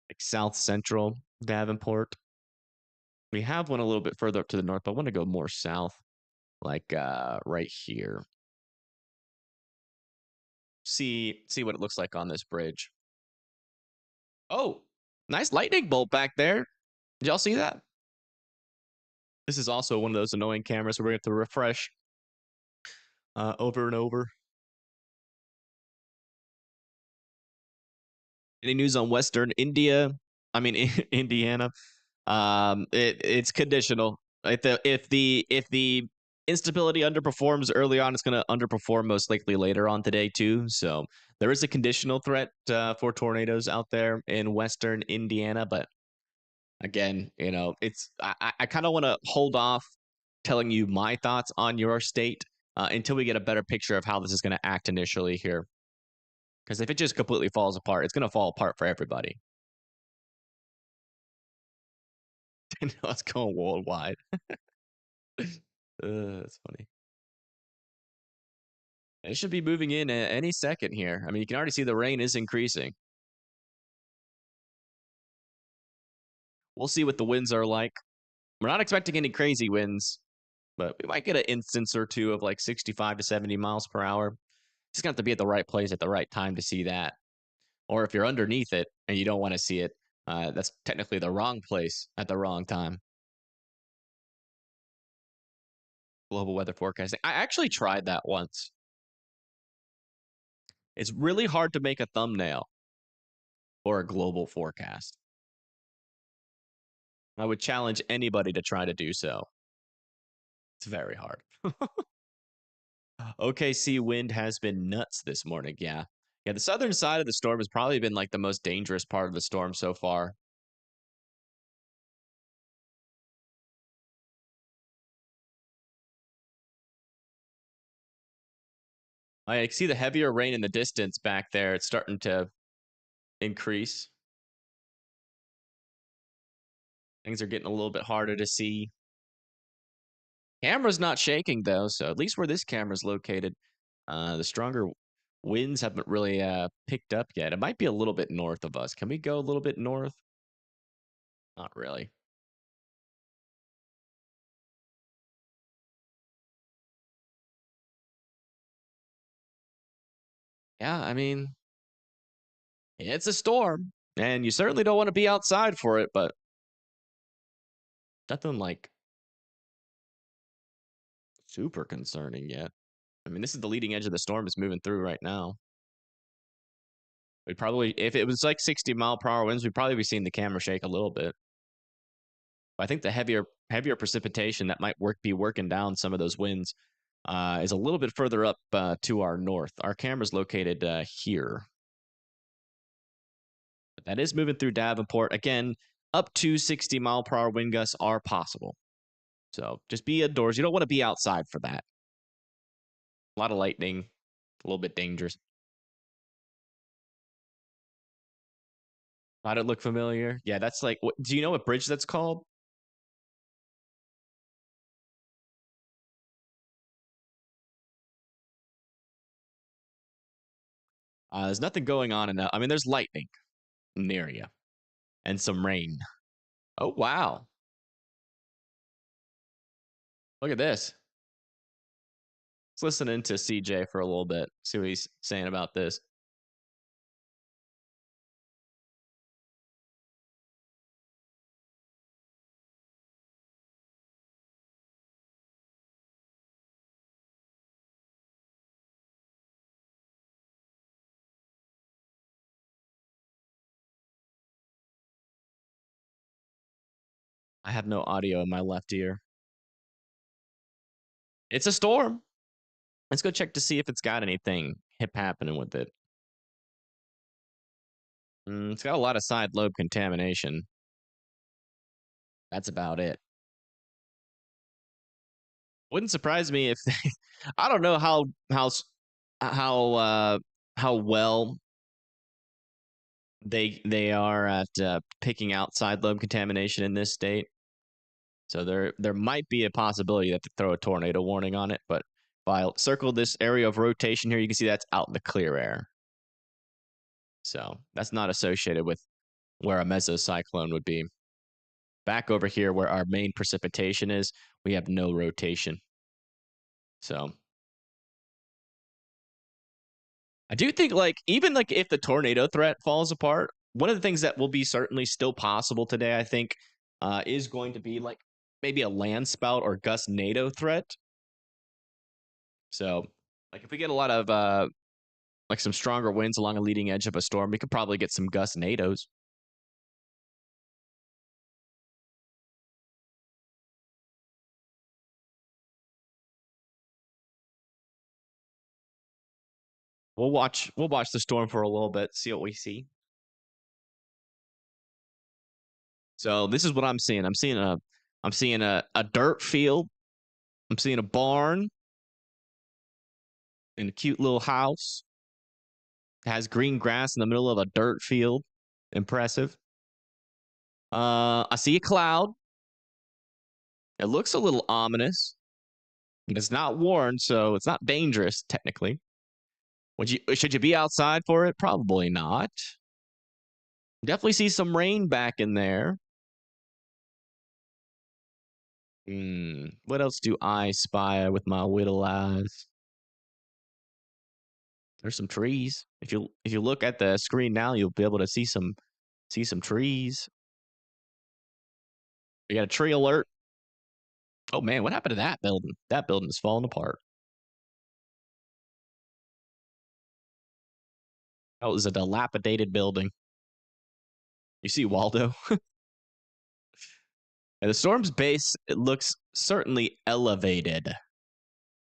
like south central Davenport. We have one a little bit further up to the north, but I want to go more south, like right here. See what it looks like on this bridge. Oh, nice lightning bolt back there. Did y'all see that? This is also one of those annoying cameras where we have to refresh over and over. Any news on Western India? I mean Indiana. It's conditional. If the instability underperforms early on, it's going to underperform most likely later on today too. So there is a conditional threat for tornadoes out there in Western Indiana, but again, it's I kind of want to hold off telling you my thoughts on your state until we get a better picture of how this is going to act initially here. Because if it just completely falls apart, it's going to fall apart for everybody. I know it's going worldwide. That's funny. It should be moving in any second here. I mean, you can already see the rain is increasing. We'll see what the winds are like. We're not expecting any crazy winds, but we might get an instance or two of like 65 to 70 miles per hour. Just gonna have to be at the right place at the right time to see that. Or if you're underneath it and you don't want to see it, that's technically the wrong place at the wrong time. Global weather forecasting. I actually tried that once. It's really hard to make a thumbnail for a global forecast. I would challenge anybody to try to do so. It's very hard. OKC wind has been nuts this morning. Yeah. Yeah. The southern side of the storm has probably been like the most dangerous part of the storm so far. I see the heavier rain in the distance back there. It's starting to increase. Things are getting a little bit harder to see. Camera's not shaking though, so at least where this camera's located, the stronger winds haven't really picked up yet. It might be a little bit north of us. Can we go a little bit north? Not really. Yeah, I mean, it's a storm, and you certainly don't want to be outside for it, but nothing like super concerning yet. I mean, this is the leading edge of the storm is moving through right now. We'd probably, if it was like 60-mile-per-hour winds, we'd probably be seeing the camera shake a little bit. But I think the heavier precipitation that might be working down some of those winds is a little bit further up to our north. Our camera's located here. But that is moving through Davenport. Again, up to 60-mile-per-hour wind gusts are possible. So just be indoors. You don't want to be outside for that. A lot of lightning, a little bit dangerous. Thought it looked familiar. Yeah, that's like, what, do you know what bridge that's called? There's nothing going on in that. I mean, there's lightning in the area and some rain. Oh, wow. Look at this. Let's listen into CJ for a little bit, see what he's saying about this. I have no audio in my left ear. It's a storm. Let's go check to see if it's got anything hip happening with it. It's got a lot of side lobe contamination. That's about it. Wouldn't surprise me if they, I don't know how well They are at picking out side lobe contamination in this state. So there might be a possibility that they throw a tornado warning on it, but if I circle this area of rotation here, you can see that's out in the clear air. So that's not associated with where a mesocyclone would be. Back over here where our main precipitation is, we have no rotation. So I do think even if the tornado threat falls apart, one of the things that will be certainly still possible today, I think, is going to be maybe a land spout or GustNado threat. So if we get a lot of some stronger winds along a leading edge of a storm, we could probably get some GustNados. We'll watch the storm for a little bit, see what we see. So this is what I'm seeing. I'm seeing a dirt field. I'm seeing a barn and a cute little house. It has green grass in the middle of a dirt field. Impressive. I see a cloud. It looks a little ominous. It's not warned, so it's not dangerous technically. Should you be outside for it? Probably not. Definitely see some rain back in there. What else do I spy with my whittle eyes? There's some trees. If you look at the screen now, you'll be able to see some trees. We got a tree alert. Oh man, what happened to that building? That building is falling apart. That was a dilapidated building. You see Waldo? And the storm's base, it looks certainly elevated.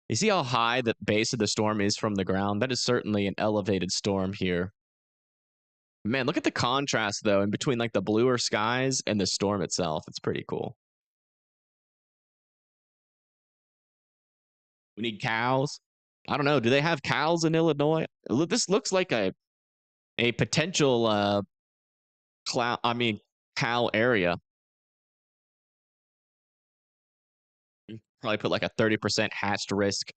You see how high the base of the storm is from the ground? That is certainly an elevated storm here. Man, look at the contrast, though, in between the bluer skies and the storm itself. It's pretty cool. We need cows. I don't know. Do they have cows in Illinois? This looks like a potential cow area. Probably put a 30% hatched risk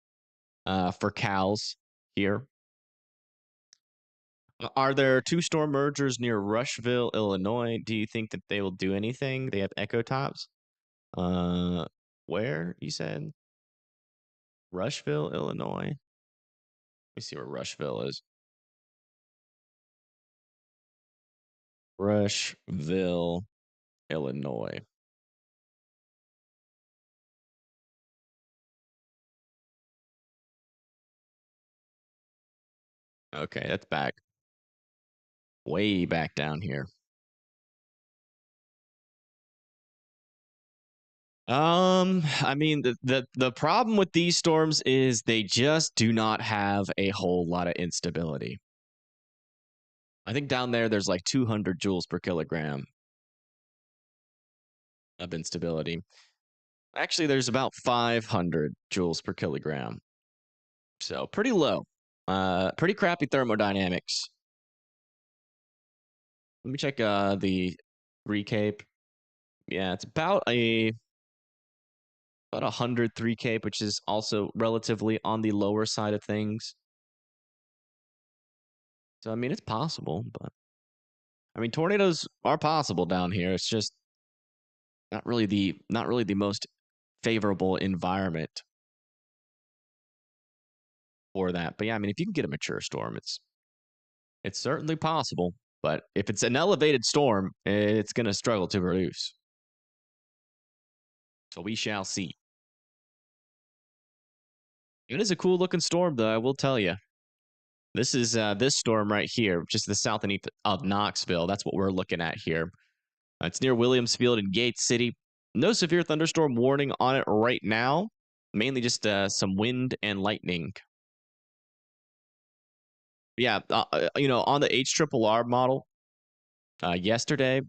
for cows here. Are there two storm mergers near Rushville, Illinois? Do you think that they will do anything? They have echo tops. Where you said? Rushville, Illinois. Let me see where Rushville is. Rushville, Illinois. Okay, that's back. Way back down here. I mean, the problem with these storms is they just do not have a whole lot of instability. I think down there's 200 joules per kilogram of instability. Actually, there's about 500 joules per kilogram. So pretty low. Pretty crappy thermodynamics. Let me check the three-cape. Yeah, it's about 100 3-cape, which is also relatively on the lower side of things. So I mean, it's possible, but I mean, tornadoes are possible down here. It's just not really the most favorable environment for that. But yeah, I mean, if you can get a mature storm, it's certainly possible. But if it's an elevated storm, it's going to struggle to produce. So we shall see. It is a cool looking storm, though, I will tell you. This is this storm right here, just the south and east of Knoxville. That's what we're looking at here. It's near Williams Field in Gates City. No severe thunderstorm warning on it right now. Mainly just some wind and lightning. Yeah, on the HRRR model yesterday,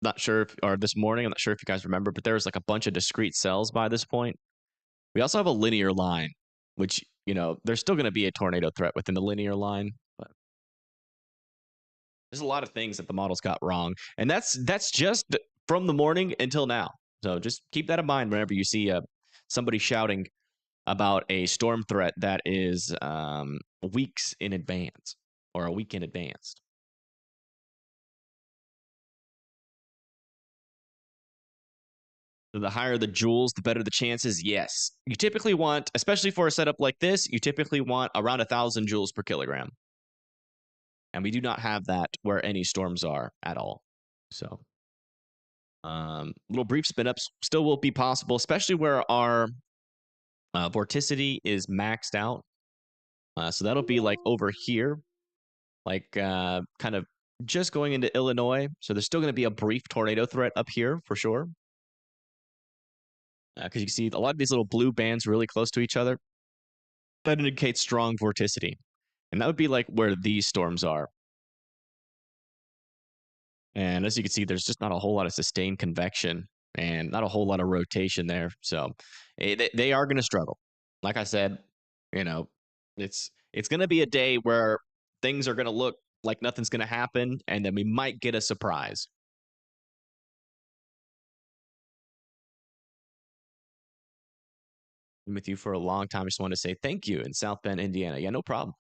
not sure or this morning, I'm not sure if you guys remember, but there was a bunch of discrete cells by this point. We also have a linear line, which, there's still going to be a tornado threat within the linear line. But There's a lot of things that the models got wrong, and that's just from the morning until now. So just keep that in mind whenever you see somebody shouting about a storm threat that is weeks in advance or a week in advance. So the higher the joules, the better the chances. Yes, you typically want, especially for a setup like this, you typically want around 1,000 joules per kilogram, and we do not have that where any storms are at all. So little brief spin ups still will be possible, especially where our vorticity is maxed out. So that'll be like over here, like kind of just going into Illinois. So there's still going to be a brief tornado threat up here for sure. Because you can see a lot of these little blue bands really close to each other. That indicates strong vorticity. And that would be like where these storms are. And as you can see, there's just not a whole lot of sustained convection and not a whole lot of rotation there. So they are going to struggle. Like I said, you know, it's going to be a day where things are going to look like nothing's going to happen, and then we might get a surprise. Been with you for a long time. I just want to say thank you in South Bend, Indiana. Yeah, no problem.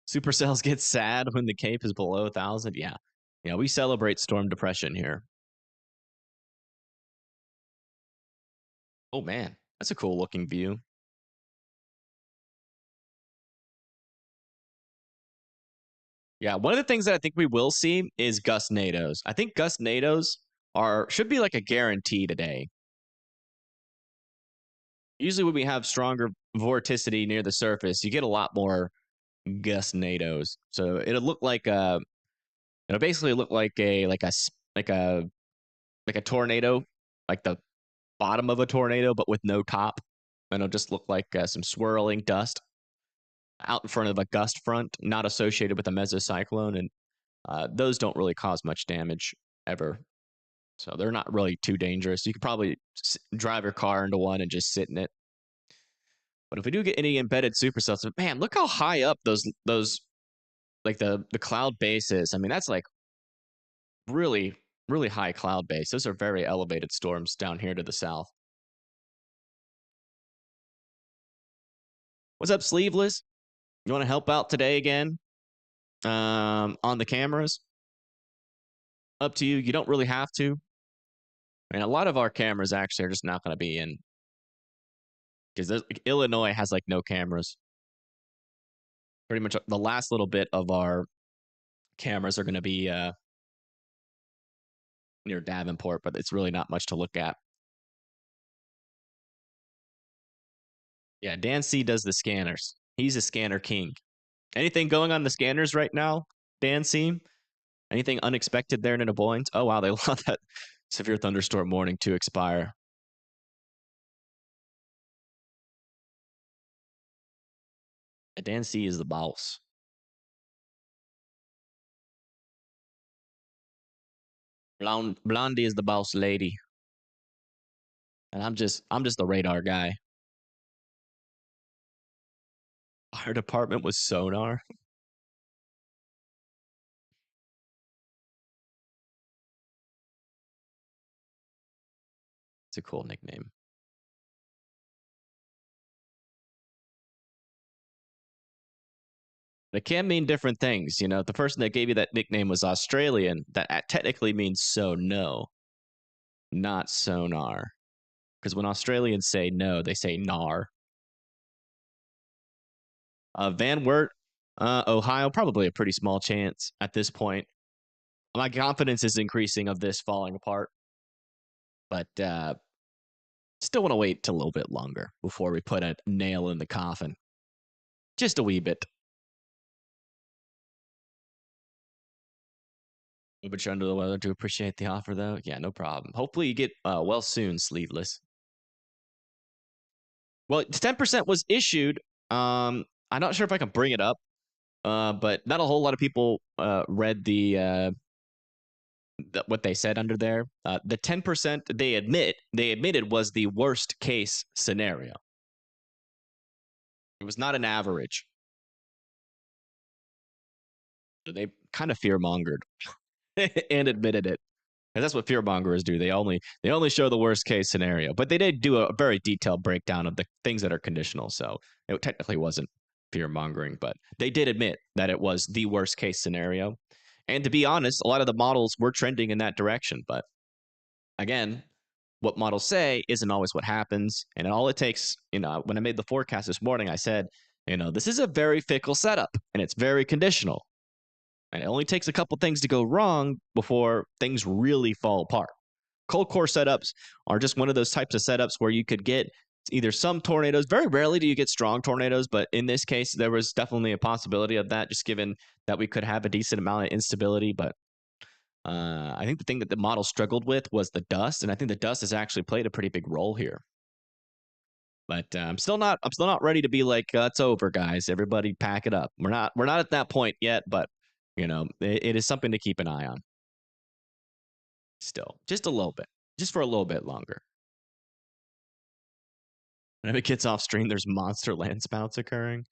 Supercells get sad when the Cape is below 1,000. Yeah. Yeah, we celebrate storm depression here. Oh, man. That's a cool looking view. Yeah, one of the things that I think we will see is GustNados. I think GustNados should be like a guarantee today. Usually when we have stronger vorticity near the surface, you get a lot more GustNados. So it'll look like it'll basically look like like a tornado, like the bottom of a tornado, but with no top. And it'll just look like some swirling dust out in front of a gust front, not associated with a mesocyclone. And those don't really cause much damage ever. So they're not really too dangerous. You could probably drive your car into one and just sit in it. But if we do get any embedded supercells, man, look how high up those like the cloud base is. I mean, that's like really, really high cloud base. Those are very elevated storms down here to the south. What's up, Sleeveless? You want to help out today again on the cameras? Up to you. You don't really have to. I mean, a lot of our cameras actually are just not going to be in because Illinois has like no cameras. Pretty much the last little bit of our cameras are going to be near Davenport, but it's really not much to look at. Yeah, Dan C does the scanners. He's a scanner king. Anything going on the scanners right now, Dan C? Anything unexpected there in Aboynes? Oh, wow, they allowed that severe thunderstorm warning to expire. Dan C is the boss. Blondie is the boss lady. And I'm just the radar guy. Our department was sonar. It's a cool nickname. It can mean different things. You know, the person that gave you that nickname was Australian. That technically means so no, not sonar. Because when Australians say no, they say nar. Van Wert, Ohio, probably a pretty small chance at this point. My confidence is increasing of this falling apart. But still want to wait till a little bit longer before we put a nail in the coffin. Just a wee bit. But you're under the weather. To appreciate the offer, though. Yeah, no problem. Hopefully you get well soon, Sleeveless. Well, 10% was issued. I'm not sure if I can bring it up, but not a whole lot of people read what they said under there. The 10% they admitted was the worst case scenario. It was not an average. So kind of fear mongered and admitted it. And that's what fear mongers do. They only show the worst case scenario, but they did do a very detailed breakdown of the things that are conditional. So it technically wasn't fear mongering, but they did admit that it was the worst case scenario. And to be honest, a lot of the models were trending in that direction. But again, what models say isn't always what happens. And all it takes, when I made the forecast this morning, I said, this is a very fickle setup and it's very conditional. And it only takes a couple things to go wrong before things really fall apart. Cold core setups are just one of those types of setups where you could get either some tornadoes. Very rarely do you get strong tornadoes, but in this case, there was definitely a possibility of that, just given that we could have a decent amount of instability. But I think the thing that the model struggled with was the dust, and I think the dust has actually played a pretty big role here. But I'm still not ready to be like, it's over, guys. Everybody pack it up. We're not at that point yet, but it is something to keep an eye on. Still, just a little bit, just for a little bit longer. And if it gets off stream, there's monster landspouts occurring.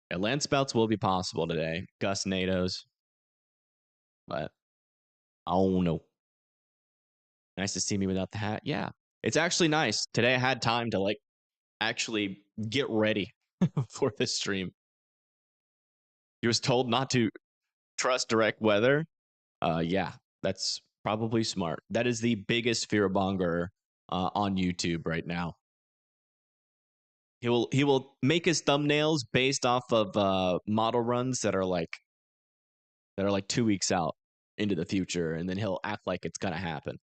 Yeah, landspouts will be possible today. GustNados. But oh no. Nice to see me without the hat. Yeah. It's actually nice. Today I had time to actually get ready for this stream. He was told not to trust direct weather. Yeah, that's probably smart. That is the biggest fear monger on YouTube right now. He will make his thumbnails based off of model runs that are like 2 weeks out into the future, and then he'll act like it's gonna happen.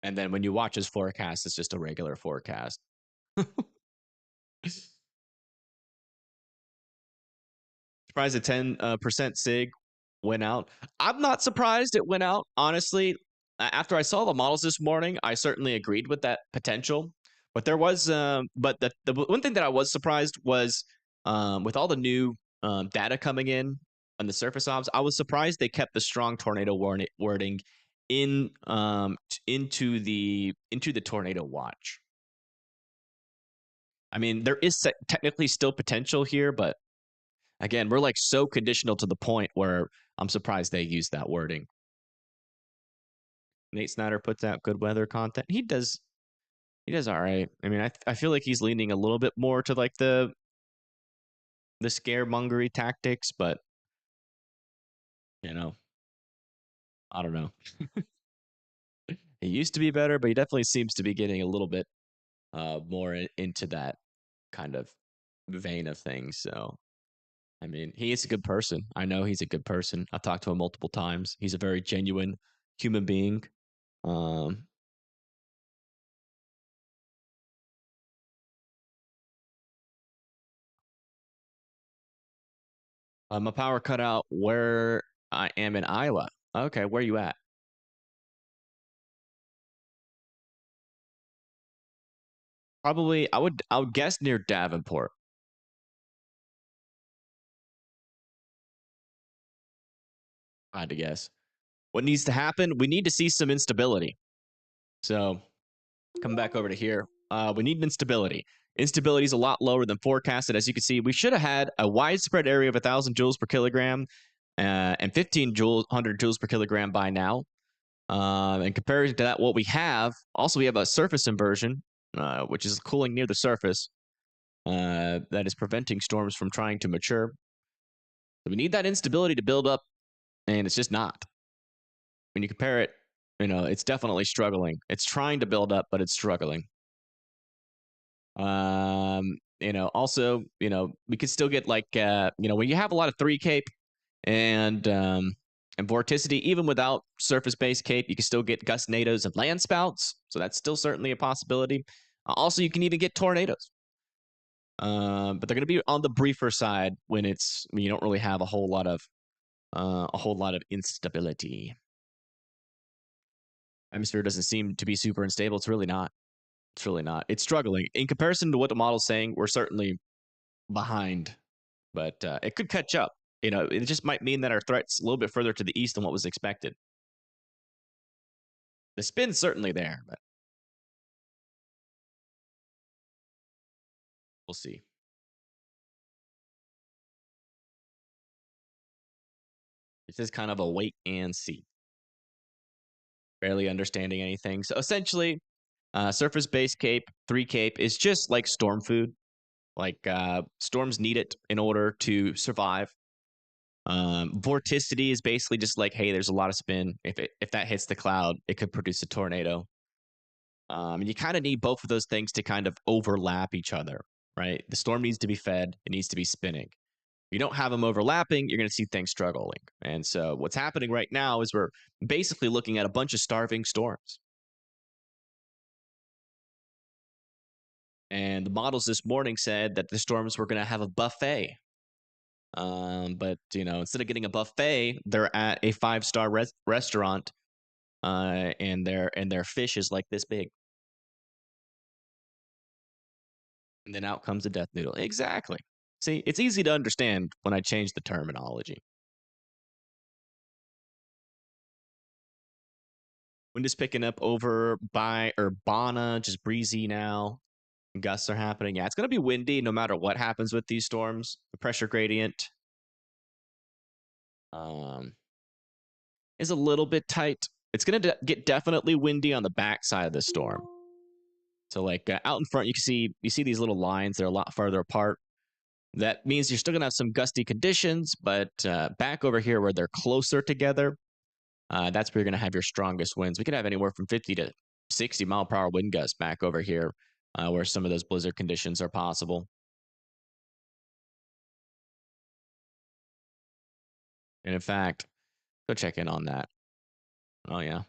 And then when you watch his forecast, it's just a regular forecast. Surprised the 10% SIG went out. I'm not surprised it went out, honestly. After I saw the models this morning, I certainly agreed with that potential. But there was, but the one thing that I was surprised was with all the new data coming in on the surface obs, I was surprised they kept the strong tornado wording into the tornado watch. I mean, there is technically still potential here, but again, we're so conditional to the point where I'm surprised they used that wording. Nate Snyder puts out good weather content. He does all right. I mean, I feel like he's leaning a little bit more to the scaremongery tactics, but I don't know. He used to be better, but he definitely seems to be getting a little bit more into that kind of vein of things. So, I mean, he is a good person. I know he's a good person. I've talked to him multiple times. He's a very genuine human being. My power cut out where I am in Iowa. Okay, where are you at? Probably, I would guess near Davenport. I had to guess. What needs to happen? We need to see some instability. So, coming back over to here, we need instability. Instability is a lot lower than forecasted. As you can see, we should have had a widespread area of 1,000 joules per kilogram and 1,500 joules per kilogram by now. And compared to that, what we have, also we have a surface inversion, which is cooling near the surface, that is preventing storms from trying to mature. So we need that instability to build up, and it's just not. When you compare it, it's definitely struggling. It's trying to build up, but it's struggling. Also, we could still get when you have a lot of 3 cape and vorticity, even without surface-based cape, you can still get GustNados and landspouts. So that's still certainly a possibility. Also, you can even get tornadoes. But they're going to be on the briefer side when you don't really have a whole lot of instability. Atmosphere doesn't seem to be super unstable. It's really not. It's struggling. In comparison to what the model's saying, we're certainly behind, but it could catch up. It just might mean that our threat's a little bit further to the east than what was expected. The spin's certainly there, but we'll see. This is kind of a wait and see, barely understanding anything. So essentially, surface based cape, 3 cape is just like storm food. Like storms need it in order to survive. Vorticity is basically just like, hey, there's a lot of spin. If that hits the cloud, it could produce a tornado. And you kind of need both of those things to kind of overlap each other, right? The storm needs to be fed, it needs to be spinning. If you don't have them overlapping, you're going to see things struggling. And so what's happening right now is we're basically looking at a bunch of starving storms. And the models this morning said that the storms were going to have a buffet. But instead of getting a buffet, they're at a 5-star restaurant, and their fish is like this big. And then out comes a death noodle. Exactly. See, it's easy to understand when I change the terminology. Wind is picking up over by Urbana, just breezy now. Gusts are happening. Yeah, it's going to be windy no matter what happens with these storms. The pressure gradient is a little bit tight. It's going to get definitely windy on the backside of the storm. So like out in front, you see these little lines. They're a lot farther apart. That means you're still going to have some gusty conditions, but back over here where they're closer together, that's where you're going to have your strongest winds. We could have anywhere from 50 to 60 mile per hour wind gusts back over here, where some of those blizzard conditions are possible. And in fact, go check in on that. Oh yeah,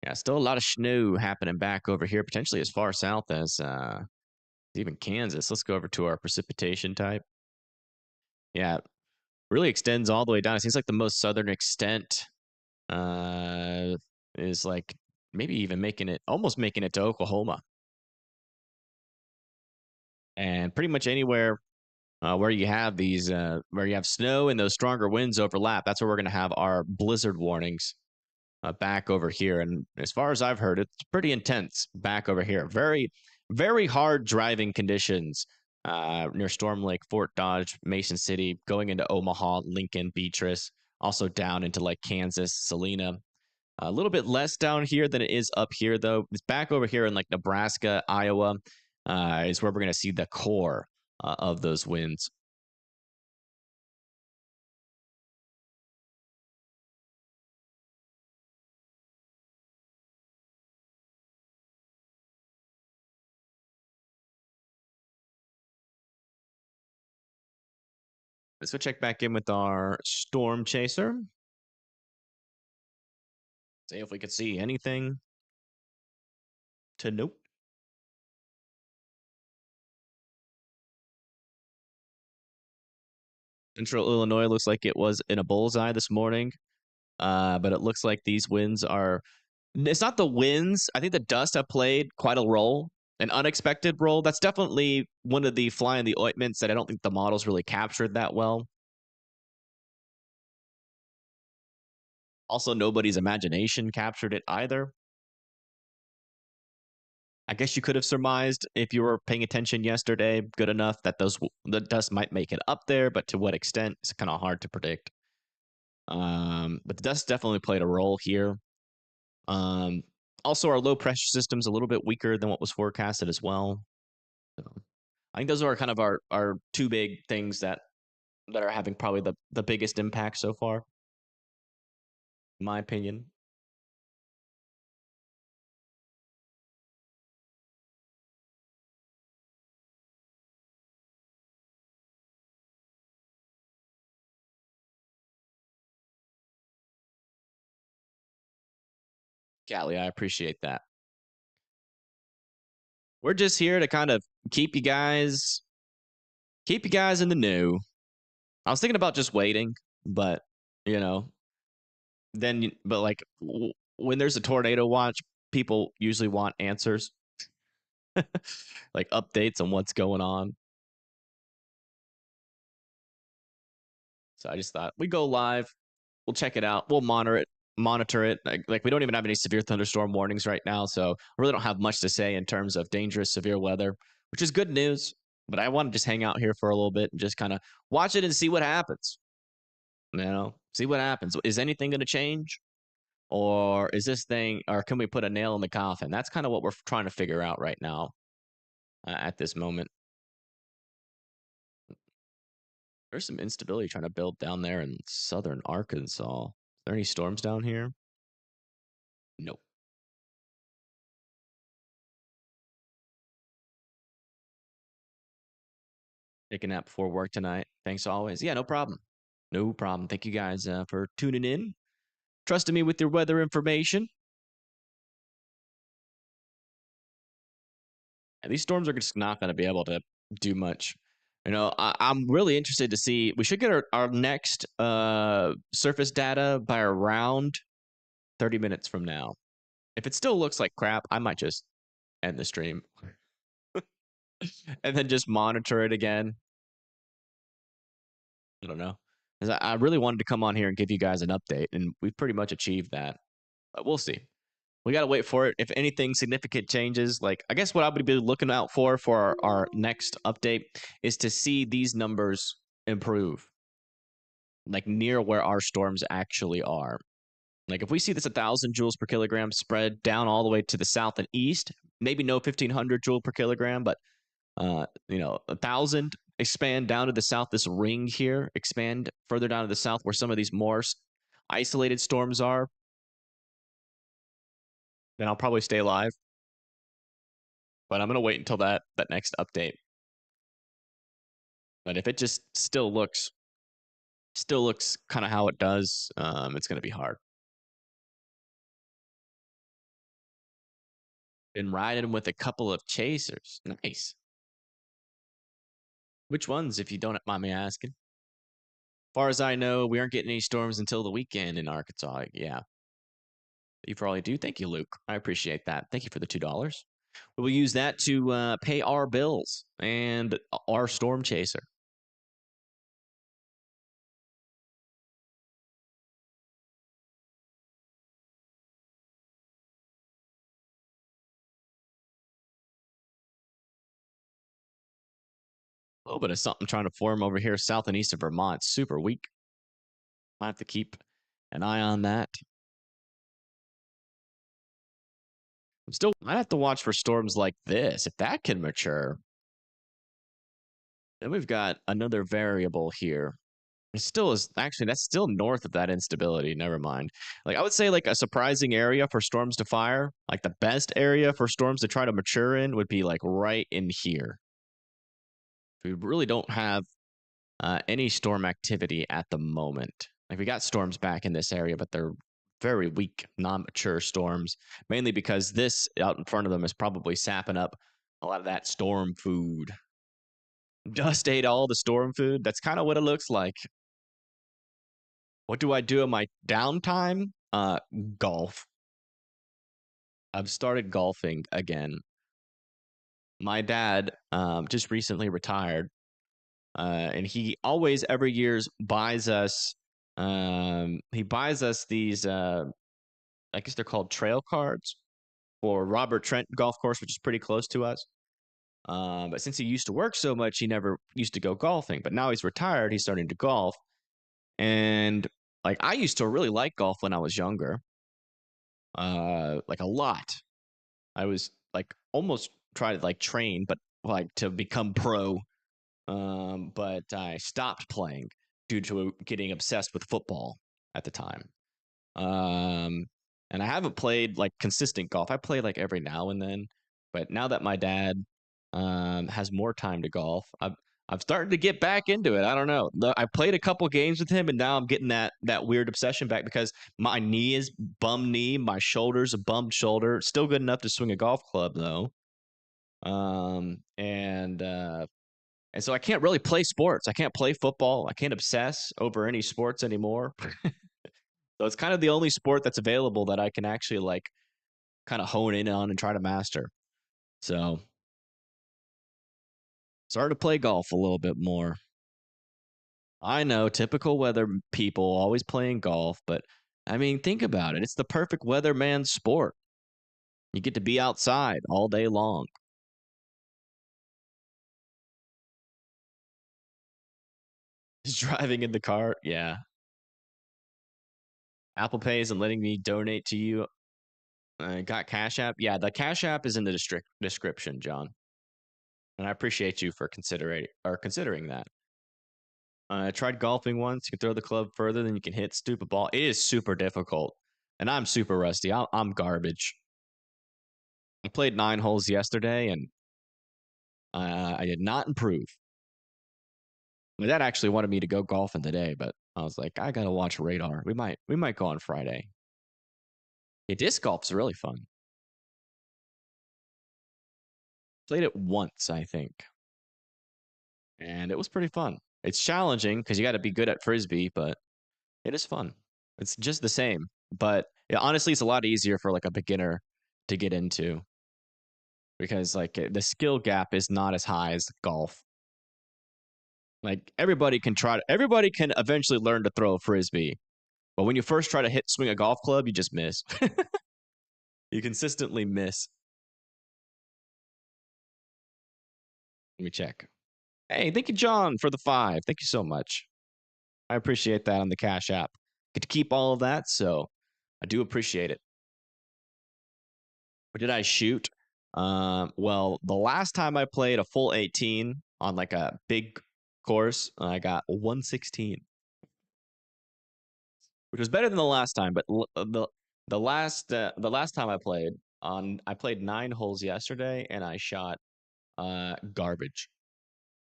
yeah, still a lot of snow happening back over here, potentially as far south as even Kansas. Let's go over to our precipitation type. Yeah, really extends all the way down. It seems like the most southern extent is like maybe even almost making it to Oklahoma. And pretty much anywhere where you have where you have snow and those stronger winds overlap, that's where we're going to have our blizzard warnings back over here. And as far as I've heard, it's pretty intense back over here. Very, very hard driving conditions near Storm Lake, Fort Dodge, Mason City, going into Omaha, Lincoln, Beatrice, also down into like Kansas, Salina. A little bit less down here than it is up here, though. It's back over here in like Nebraska, Iowa, is where we're going to see the core of those winds. Let's go check back in with our storm chaser. See if we could see anything to note. Central Illinois looks like it was in a bullseye this morning, but it looks like these winds are. It's not the winds. I think the dust have played quite a role, an unexpected role. That's definitely one of the fly in the ointments that I don't think the models really captured that well. Also, nobody's imagination captured it either. I guess you could have surmised if you were paying attention yesterday good enough that the dust might make it up there, but to what extent is kind of hard to predict. But the dust definitely played a role here. Also, our low pressure system's a little bit weaker than what was forecasted as well. So I think those are kind of our two big things that are having probably the biggest impact so far, in my opinion. Callie, I appreciate that. We're just here to kind of keep you guys in the know. I was thinking about just waiting, but you know, but like when there's a tornado watch, people usually want answers, like updates on what's going on. So I just thought we go live, we'll check it out, we'll monitor it. Like we don't even have any severe thunderstorm warnings right now, so I really don't have much to say in terms of dangerous severe weather, which is good news. But I want to just hang out here for a little bit and just kind of watch it and see what happens. You know, See what happens. Is anything going to change? Or is this thing, or can we put a nail in the coffin? That's kind of what we're trying to figure out right now at this moment. There's some instability trying to build down there in southern Arkansas. Is there any storms down here? Nope. Take a nap before work tonight. Thanks always. Yeah, no problem. No problem. Thank you guys for tuning in, trusting me with your weather information. And these storms are just not going to be able to do much. I'm really interested to see. We should get our next surface data by around 30 minutes from now. If it still looks like crap, I might just end the stream and then just monitor it again. I don't know. 'Cause I really wanted to come on here and give you guys an update, and we've pretty much achieved that. But we'll see. We got to wait for it. If anything significant changes, like I guess what I would be looking out for our next update is to see these numbers improve, like near where our storms actually are. Like if we see this 1,000 joules per kilogram spread down all the way to the south and east, maybe no 1,500 joule per kilogram, but 1,000 expand down to the south. This ring here expand further down to the south where some of these more isolated storms are. Then I'll probably stay alive. But I'm gonna wait until that next update. But if it just still looks kind of how it does, it's gonna be hard. Been riding with a couple of chasers. Nice. Which ones, if you don't mind me asking? Far as I know, we aren't getting any storms until the weekend in Arkansas. Yeah. You probably do. Thank you, Luke. I appreciate that. Thank you for the $2. We will use that to pay our bills and our storm chaser. A little bit of something trying to form over here south and east of Vermont. Super weak. Might have to keep an eye on that. Might have to watch for storms like this. If that can mature, then we've got another variable here. It still is actually that's still north of that instability. Never mind. Like I would say, like a surprising area for storms to fire, like the best area for storms to try to mature in would be like right in here. We really don't have any storm activity at the moment. Like we got storms back in this area, but they're very weak, non-mature storms, mainly because this out in front of them is probably sapping up a lot of that storm food. Just ate all the storm food. That's kind of what it looks like. What do I do in my downtime? Golf. I've started golfing again. My dad just recently retired, and he always every year buys us. He buys us these. I guess they're called trail cards for Robert Trent Golf Course, which is pretty close to us. But since he used to work so much, he never used to go golfing. But now he's retired, he's starting to golf. And like I used to really like golf when I was younger. Like a lot. I was like almost try to like train, but like to become pro. But I stopped playing due to getting obsessed with football at the time. And I haven't played like consistent golf. I play like every now and then, but now that my dad has more time to golf, I've started to get back into it. I don't know. I played a couple games with him, and now I'm getting that weird obsession back because my knee is bum knee, my shoulder's a bummed shoulder. Still good enough to swing a golf club though. And so I can't really play sports. I can't play football. I can't obsess over any sports anymore. So it's kind of the only sport that's available that I can actually like kind of hone in on and try to master. So started to play golf a little bit more. I know typical weather people always playing golf, but I mean, think about it. It's the perfect weatherman sport. You get to be outside all day long. Just driving in the car. Yeah. Apple Pay isn't letting me donate to you. Got Cash App. Yeah, the Cash App is in the description, John. And I appreciate you for considering that. I tried golfing once. You can throw the club further than you can hit. Stupid ball. It is super difficult, and I'm super rusty. I'm garbage. I played 9 holes yesterday, and I did not improve. My dad actually wanted me to go golfing today, but I was like, I gotta watch radar. We might go on Friday. Yeah, disc golf's really fun. Played it once, I think, and it was pretty fun. It's challenging because you got to be good at frisbee, but it is fun. It's just the same, but yeah, honestly, it's a lot easier for like a beginner to get into because like the skill gap is not as high as golf. Like everybody can eventually learn to throw a frisbee, but when you first try to swing a golf club, you just miss. You consistently miss. Let me check. Hey, thank you, John, for the 5. Thank you so much. I appreciate that on the Cash App. Get to keep all of that, so I do appreciate it. What did I shoot? Well, the last time I played a full 18 on like a big course, I got 116, which was better than the last time. But the last time I played 9 holes yesterday, and I shot garbage.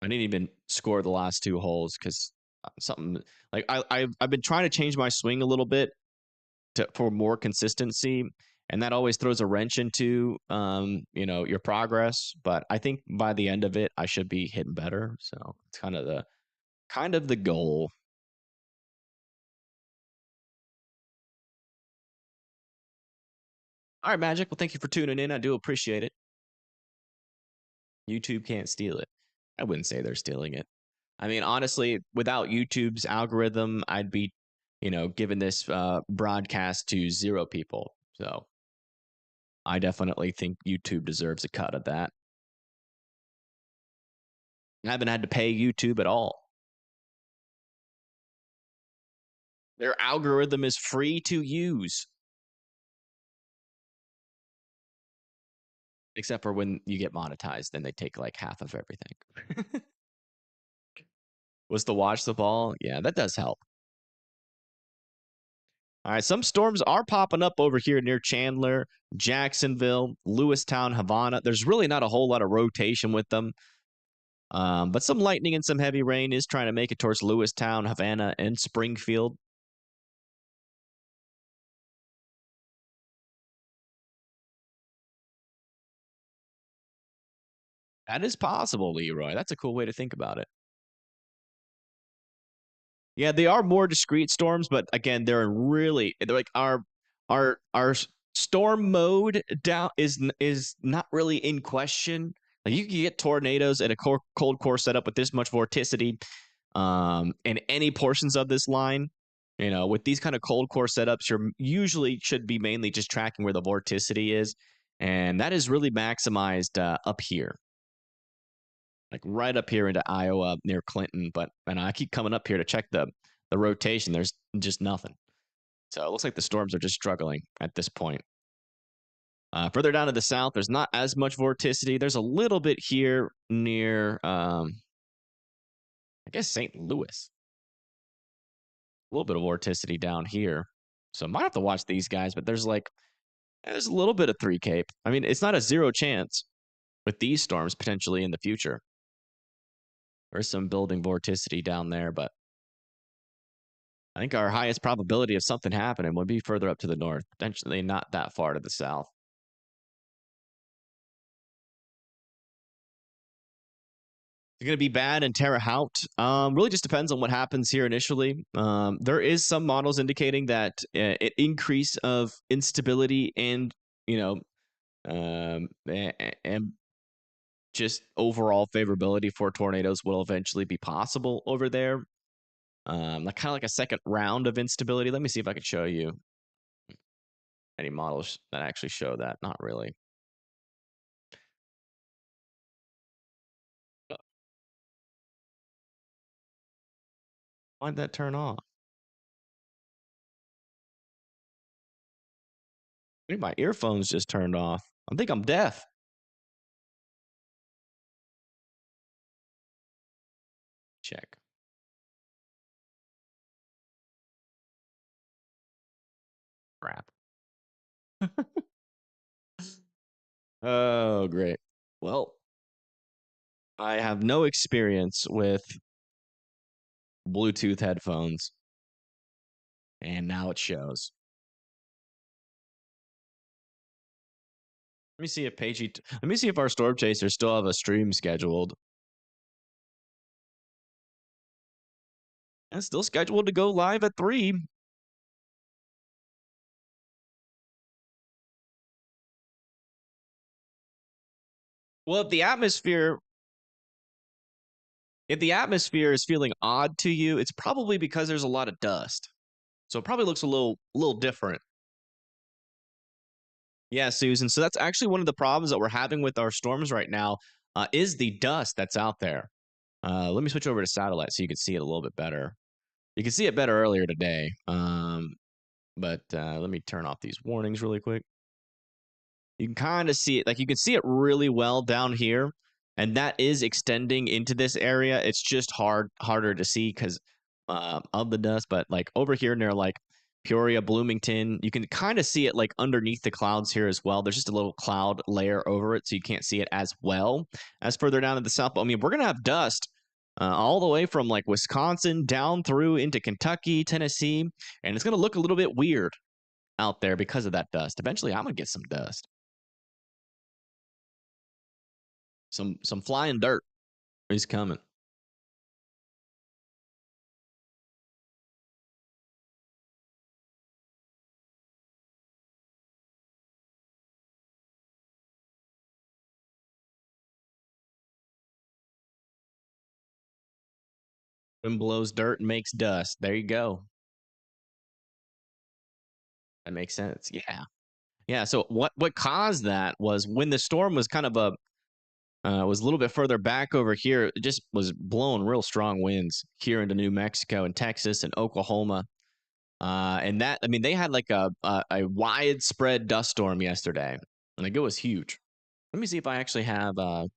I didn't even score the last 2 holes because something like I've been trying to change my swing a little bit for more consistency, and that always throws a wrench into your progress. But I think by the end of it, I should be hitting better. So it's kind of the goal. All right, Magic. Well, thank you for tuning in. I do appreciate it. YouTube can't steal it. I wouldn't say they're stealing it. I mean, honestly, without YouTube's algorithm, I'd be, giving this broadcast to 0 people. So I definitely think YouTube deserves a cut of that. I haven't had to pay YouTube at all. Their algorithm is free to use, except for when you get monetized, then they take like half of everything. Was to watch the ball? Yeah, that does help. All right, some storms are popping up over here near Chandler, Jacksonville, Lewistown, Havana. There's really not a whole lot of rotation with them, but some lightning and some heavy rain is trying to make it towards Lewistown, Havana, and Springfield. That is possible, Leroy. That's a cool way to think about it. Yeah, they are more discrete storms, but again, they're like our storm mode down is not really in question. Like you can get tornadoes at a cold core setup with this much vorticity, in any portions of this line. With these kind of cold core setups, you're usually should be mainly just tracking where the vorticity is, and that is really maximized up here, like right up here into Iowa near Clinton. But and I keep coming up here to check the rotation. There's just nothing. So it looks like the storms are just struggling at this point. Further down to the south, there's not as much vorticity. There's a little bit here near, I guess, St. Louis. A little bit of vorticity down here. So I might have to watch these guys, but there's a little bit of 3 Cape. I mean, it's not a 0 chance with these storms potentially in the future. There's some building vorticity down there, but I think our highest probability of something happening would be further up to the north, potentially not that far to the south. It's going to be bad and Terre Haute. Really just depends on what happens here initially. There is some models indicating that an increase of instability and, and just overall favorability for tornadoes will eventually be possible over there. Like kind of like a second round of instability. Let me see if I can show you any models that actually show that. Not really. Why'd that turn off? I think my earphones just turned off. I think I'm deaf. Check. Crap. Oh, great. Well, I have no experience with Bluetooth headphones, and now it shows. Let me see if let me see if our storm chasers still have a stream scheduled. And still scheduled to go live at 3. Well, if the atmosphere is feeling odd to you, it's probably because there's a lot of dust. So it probably looks a little different. Yeah, Susan. So that's actually one of the problems that we're having with our storms right now, is the dust that's out there. Let me switch over to satellite so you can see it a little bit better. You can see it better earlier today. But let me turn off these warnings really quick. You can kind of see it, like you can see it really well down here, and that is extending into this area. It's just harder to see because of the dust. But like over here near like Peoria, Bloomington, you can kind of see it like underneath the clouds here as well. There's just a little cloud layer over it, so you can't see it as well as further down in the south. But I mean, we're gonna have dust all the way from like Wisconsin down through into Kentucky, Tennessee, and it's gonna look a little bit weird out there because of that dust. Eventually, I'm gonna get some dust. Some flying dirt is coming. Wind blows dirt and makes dust. There you go. That makes sense. Yeah. Yeah. So what caused that was when the storm was kind of a was a little bit further back over here. It just was blowing real strong winds here into New Mexico and Texas and Oklahoma. And that, I mean, they had like a widespread dust storm yesterday. Like it was huge. Let me see if I actually have like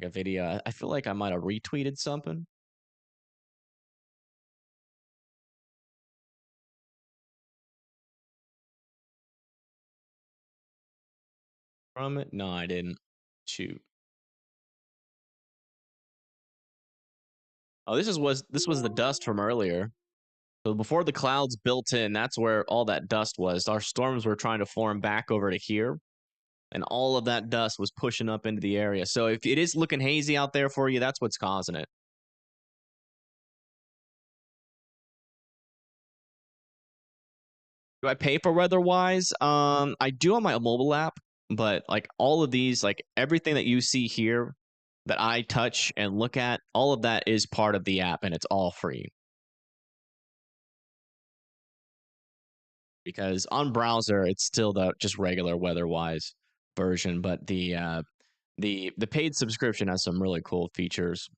a video. I feel like I might have retweeted something from it. No, I didn't. Shoot. Oh, this was the dust from earlier. So before the clouds built in, that's where all that dust was. Our storms were trying to form back over to here, and all of that dust was pushing up into the area. So if it is looking hazy out there for you, that's what's causing it. Do I pay for weather-wise? I do on my mobile app, but like all of these, like everything that you see here that I touch and look at, all of that is part of the app, and it's all free. Because on browser it's still the just regular weather-wise version, but the paid subscription has some really cool features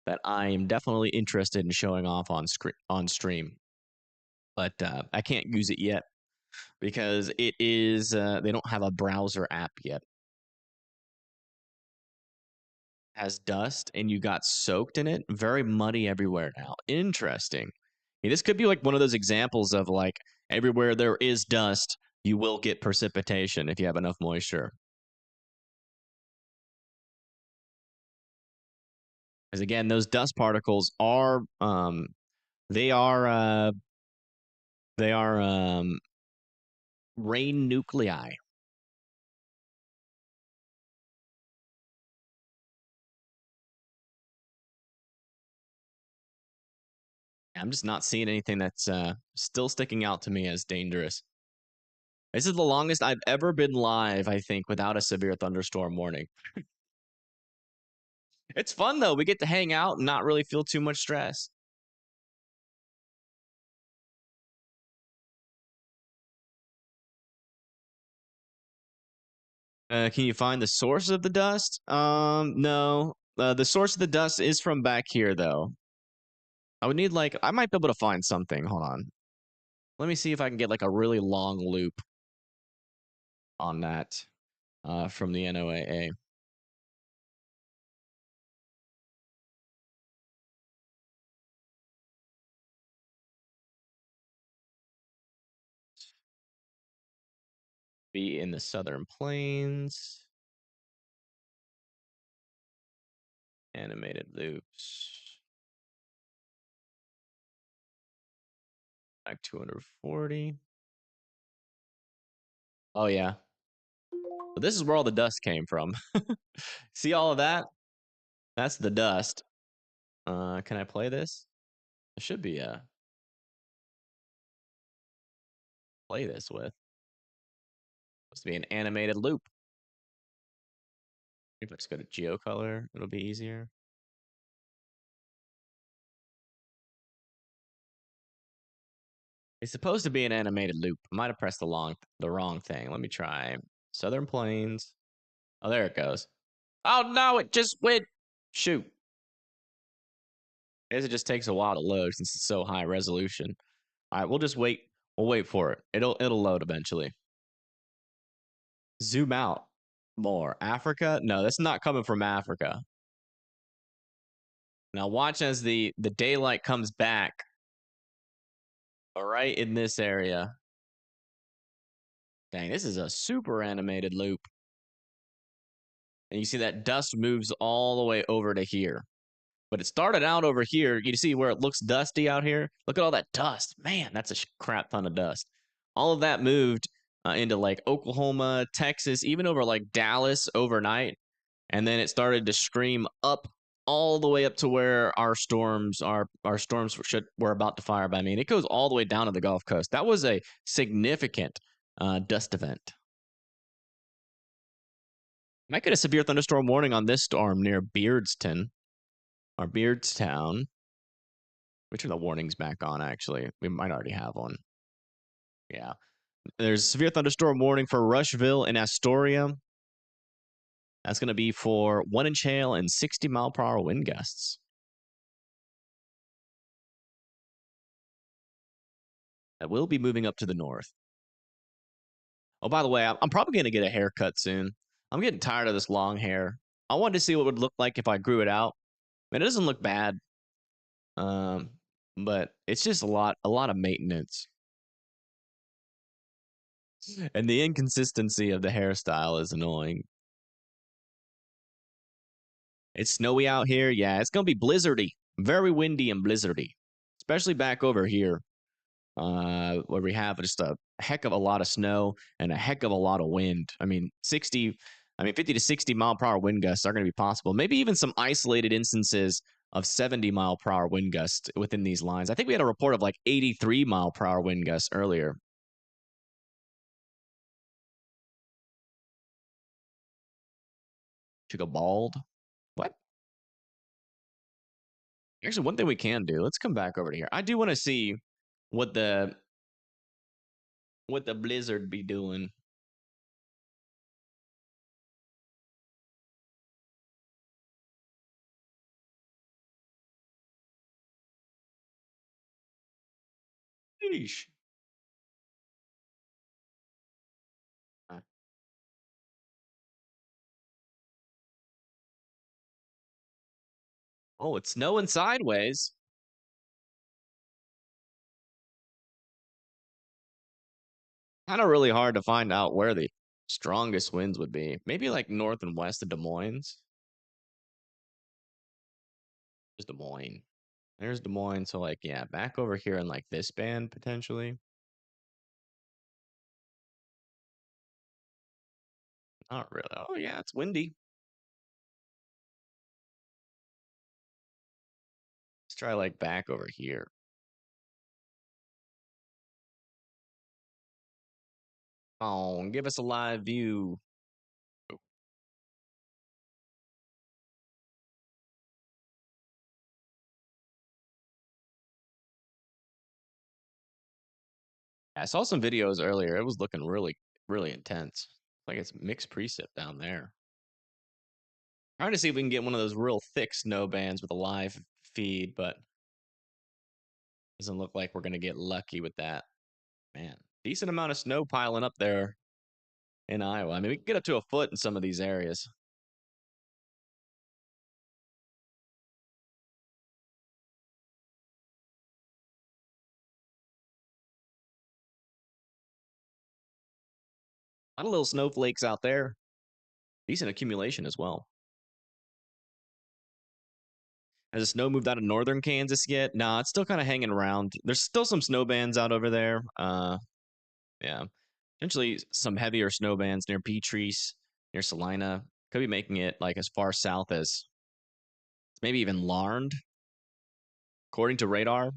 that I am definitely interested in showing off on stream. But I can't use it yet because it is they don't have a browser app yet. It has dust and you got soaked in it, very muddy everywhere now. Interesting. This could be like one of those examples of like everywhere there is dust, you will get precipitation if you have enough moisture. Because again, those dust particles are they are uh, they are rain nuclei. I'm just not seeing anything that's still sticking out to me as dangerous. This is the longest I've ever been live, I think, without a severe thunderstorm warning. It's fun though. We get to hang out and not really feel too much stress. Can you find the source of the dust? No. The source of the dust is from back here, though. I would need like I might be able to find something. Hold on. Let me see if I can get like a really long loop on that from the NOAA. Be in the southern plains. Animated loops. Back 240. Oh yeah. But this is where all the dust came from. See all of that? That's the dust. Can I play this? There should be a play this with. Supposed to be an animated loop. If I just go to GeoColor, it'll be easier. It's supposed to be an animated loop. I might have pressed the wrong thing. Let me try. Southern Plains. Oh, there it goes. Oh no, it just went. Shoot. I guess it just takes a while to load since it's so high resolution. All right, we'll just wait. We'll wait for it. It'll load eventually. Zoom out more. Africa? No, that's not coming from Africa. Now watch as the daylight comes back. All right, in this area. Dang, this is a super animated loop. And you see that dust moves all the way over to here. But it started out over here. You see where it looks dusty out here? Look at all that dust. Man, that's a crap ton of dust. All of that moved into like Oklahoma, Texas, even over like Dallas overnight. And then it started to stream up all the way up to where our storms were about to fire by me. And it goes all the way down to the Gulf Coast. That was a significant dust event. Might get a severe thunderstorm warning on this storm near Beardstown or Beardstown. We turn the warnings back on, actually. We might already have one. Yeah. There's a severe thunderstorm warning for Rushville and Astoria. That's going to be for 1-inch hail and 60-mile-per-hour wind gusts. That will be moving up to the north. Oh, by the way, I'm probably going to get a haircut soon. I'm getting tired of this long hair. I wanted to see what it would look like if I grew it out. I mean, it doesn't look bad. But it's just a lot of maintenance. And the inconsistency of the hairstyle is annoying. It's snowy out here. Yeah, it's going to be blizzardy. Very windy and blizzardy. Especially back over here. Where we have just a heck of a lot of snow and a heck of a lot of wind. I mean, 50 to 60 mile per hour wind gusts are going to be possible. Maybe even some isolated instances of 70 mile per hour wind gusts within these lines. I think we had a report of like 83 mile per hour wind gusts earlier. Should go bald. What? Actually, one thing we can do. Let's come back over to here. I do want to see what the blizzard be doing. Sheesh. Oh, it's snowing sideways. Kind of really hard to find out where the strongest winds would be. Maybe like north and west of Des Moines. There's Des Moines. There's Des Moines. So like, yeah, back over here in like this band potentially. Not really. Oh yeah, it's windy. Let's try like back over here. Oh, give us a live view. I saw some videos earlier. It was looking really, really intense. Like it's mixed precip down there. Trying to see if we can get one of those real thick snow bands with a live feed, but doesn't look like we're gonna get lucky with that. Man, decent amount of snow piling up there in Iowa. I mean, we can get up to a foot in some of these areas. A lot of little snowflakes out there. Decent accumulation as well. Has the snow moved out of northern Kansas yet? Nah, it's still kind of hanging around. There's still some snow bands out over there. Yeah. Potentially some heavier snow bands near Peatrice, near Salina. Could be making it like as far south as maybe even Larned, according to radar.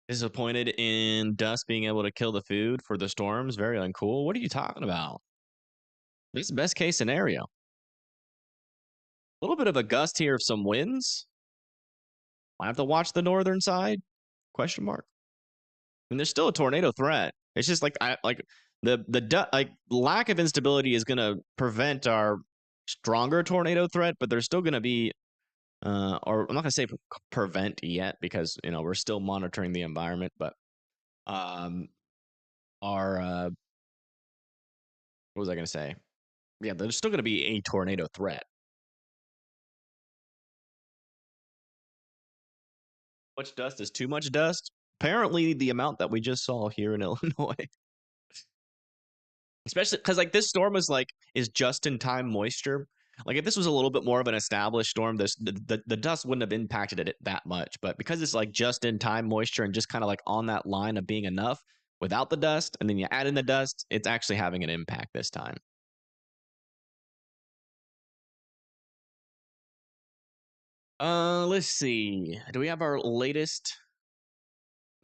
Disappointed in dust being able to kill the food for the storms. Very uncool. What are you talking about? This is best case scenario. A little bit of a gust here of some winds. I have to watch the northern side? Question mark. I mean, there's still a tornado threat. It's just like the lack of instability is going to prevent our stronger tornado threat, but there's still going to be, or I'm not going to say prevent yet because we're still monitoring the environment, but our what was I going to say? Yeah, there's still going to be a tornado threat. Much dust is too much dust. Apparently, the amount that we just saw here in Illinois, especially because like this storm is just in time moisture. Like if this was a little bit more of an established storm, the dust wouldn't have impacted it that much. But because it's like just in time moisture and just kind of like on that line of being enough without the dust, and then you add in the dust, it's actually having an impact this time. Let's see. Do we have our latest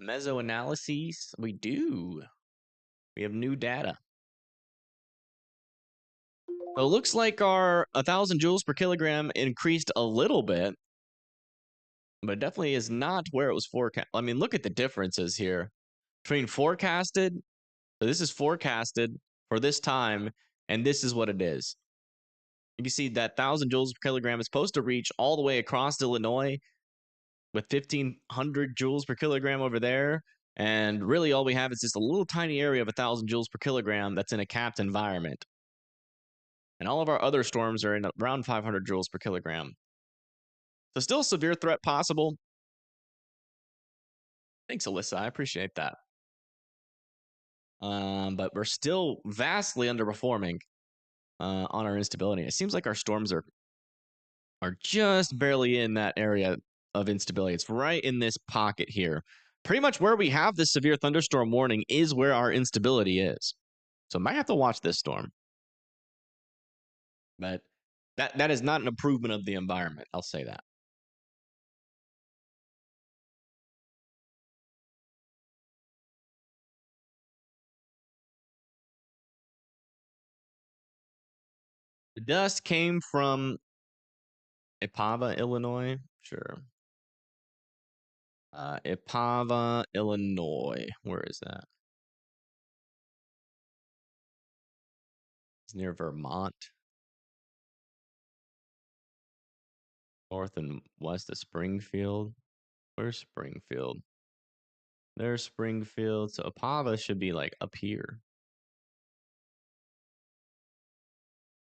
meso analyses? We do. We have new data. So it looks like our 1,000 joules per kilogram increased a little bit, but it definitely is not where it was forecast. I mean, look at the differences here between forecasted. So this is forecasted for this time, and this is what it is. You can see that 1,000 joules per kilogram is supposed to reach all the way across Illinois with 1,500 joules per kilogram over there. And really all we have is just a little tiny area of 1,000 joules per kilogram that's in a capped environment. And all of our other storms are in around 500 joules per kilogram. So still severe threat possible. Thanks, Alyssa. I appreciate that. But we're still vastly underperforming on our instability. It seems like our storms are just barely in that area of instability. It's right in this pocket here. Pretty much where we have this severe thunderstorm warning is where our instability is. So I might have to watch this storm. But that is not an improvement of the environment. I'll say that. The dust came from Ipava, Illinois. Sure. Ipava, Illinois. Where is that? It's near Vermont. North and west of Springfield. Where's Springfield? There's Springfield. So Ipava should be like up here.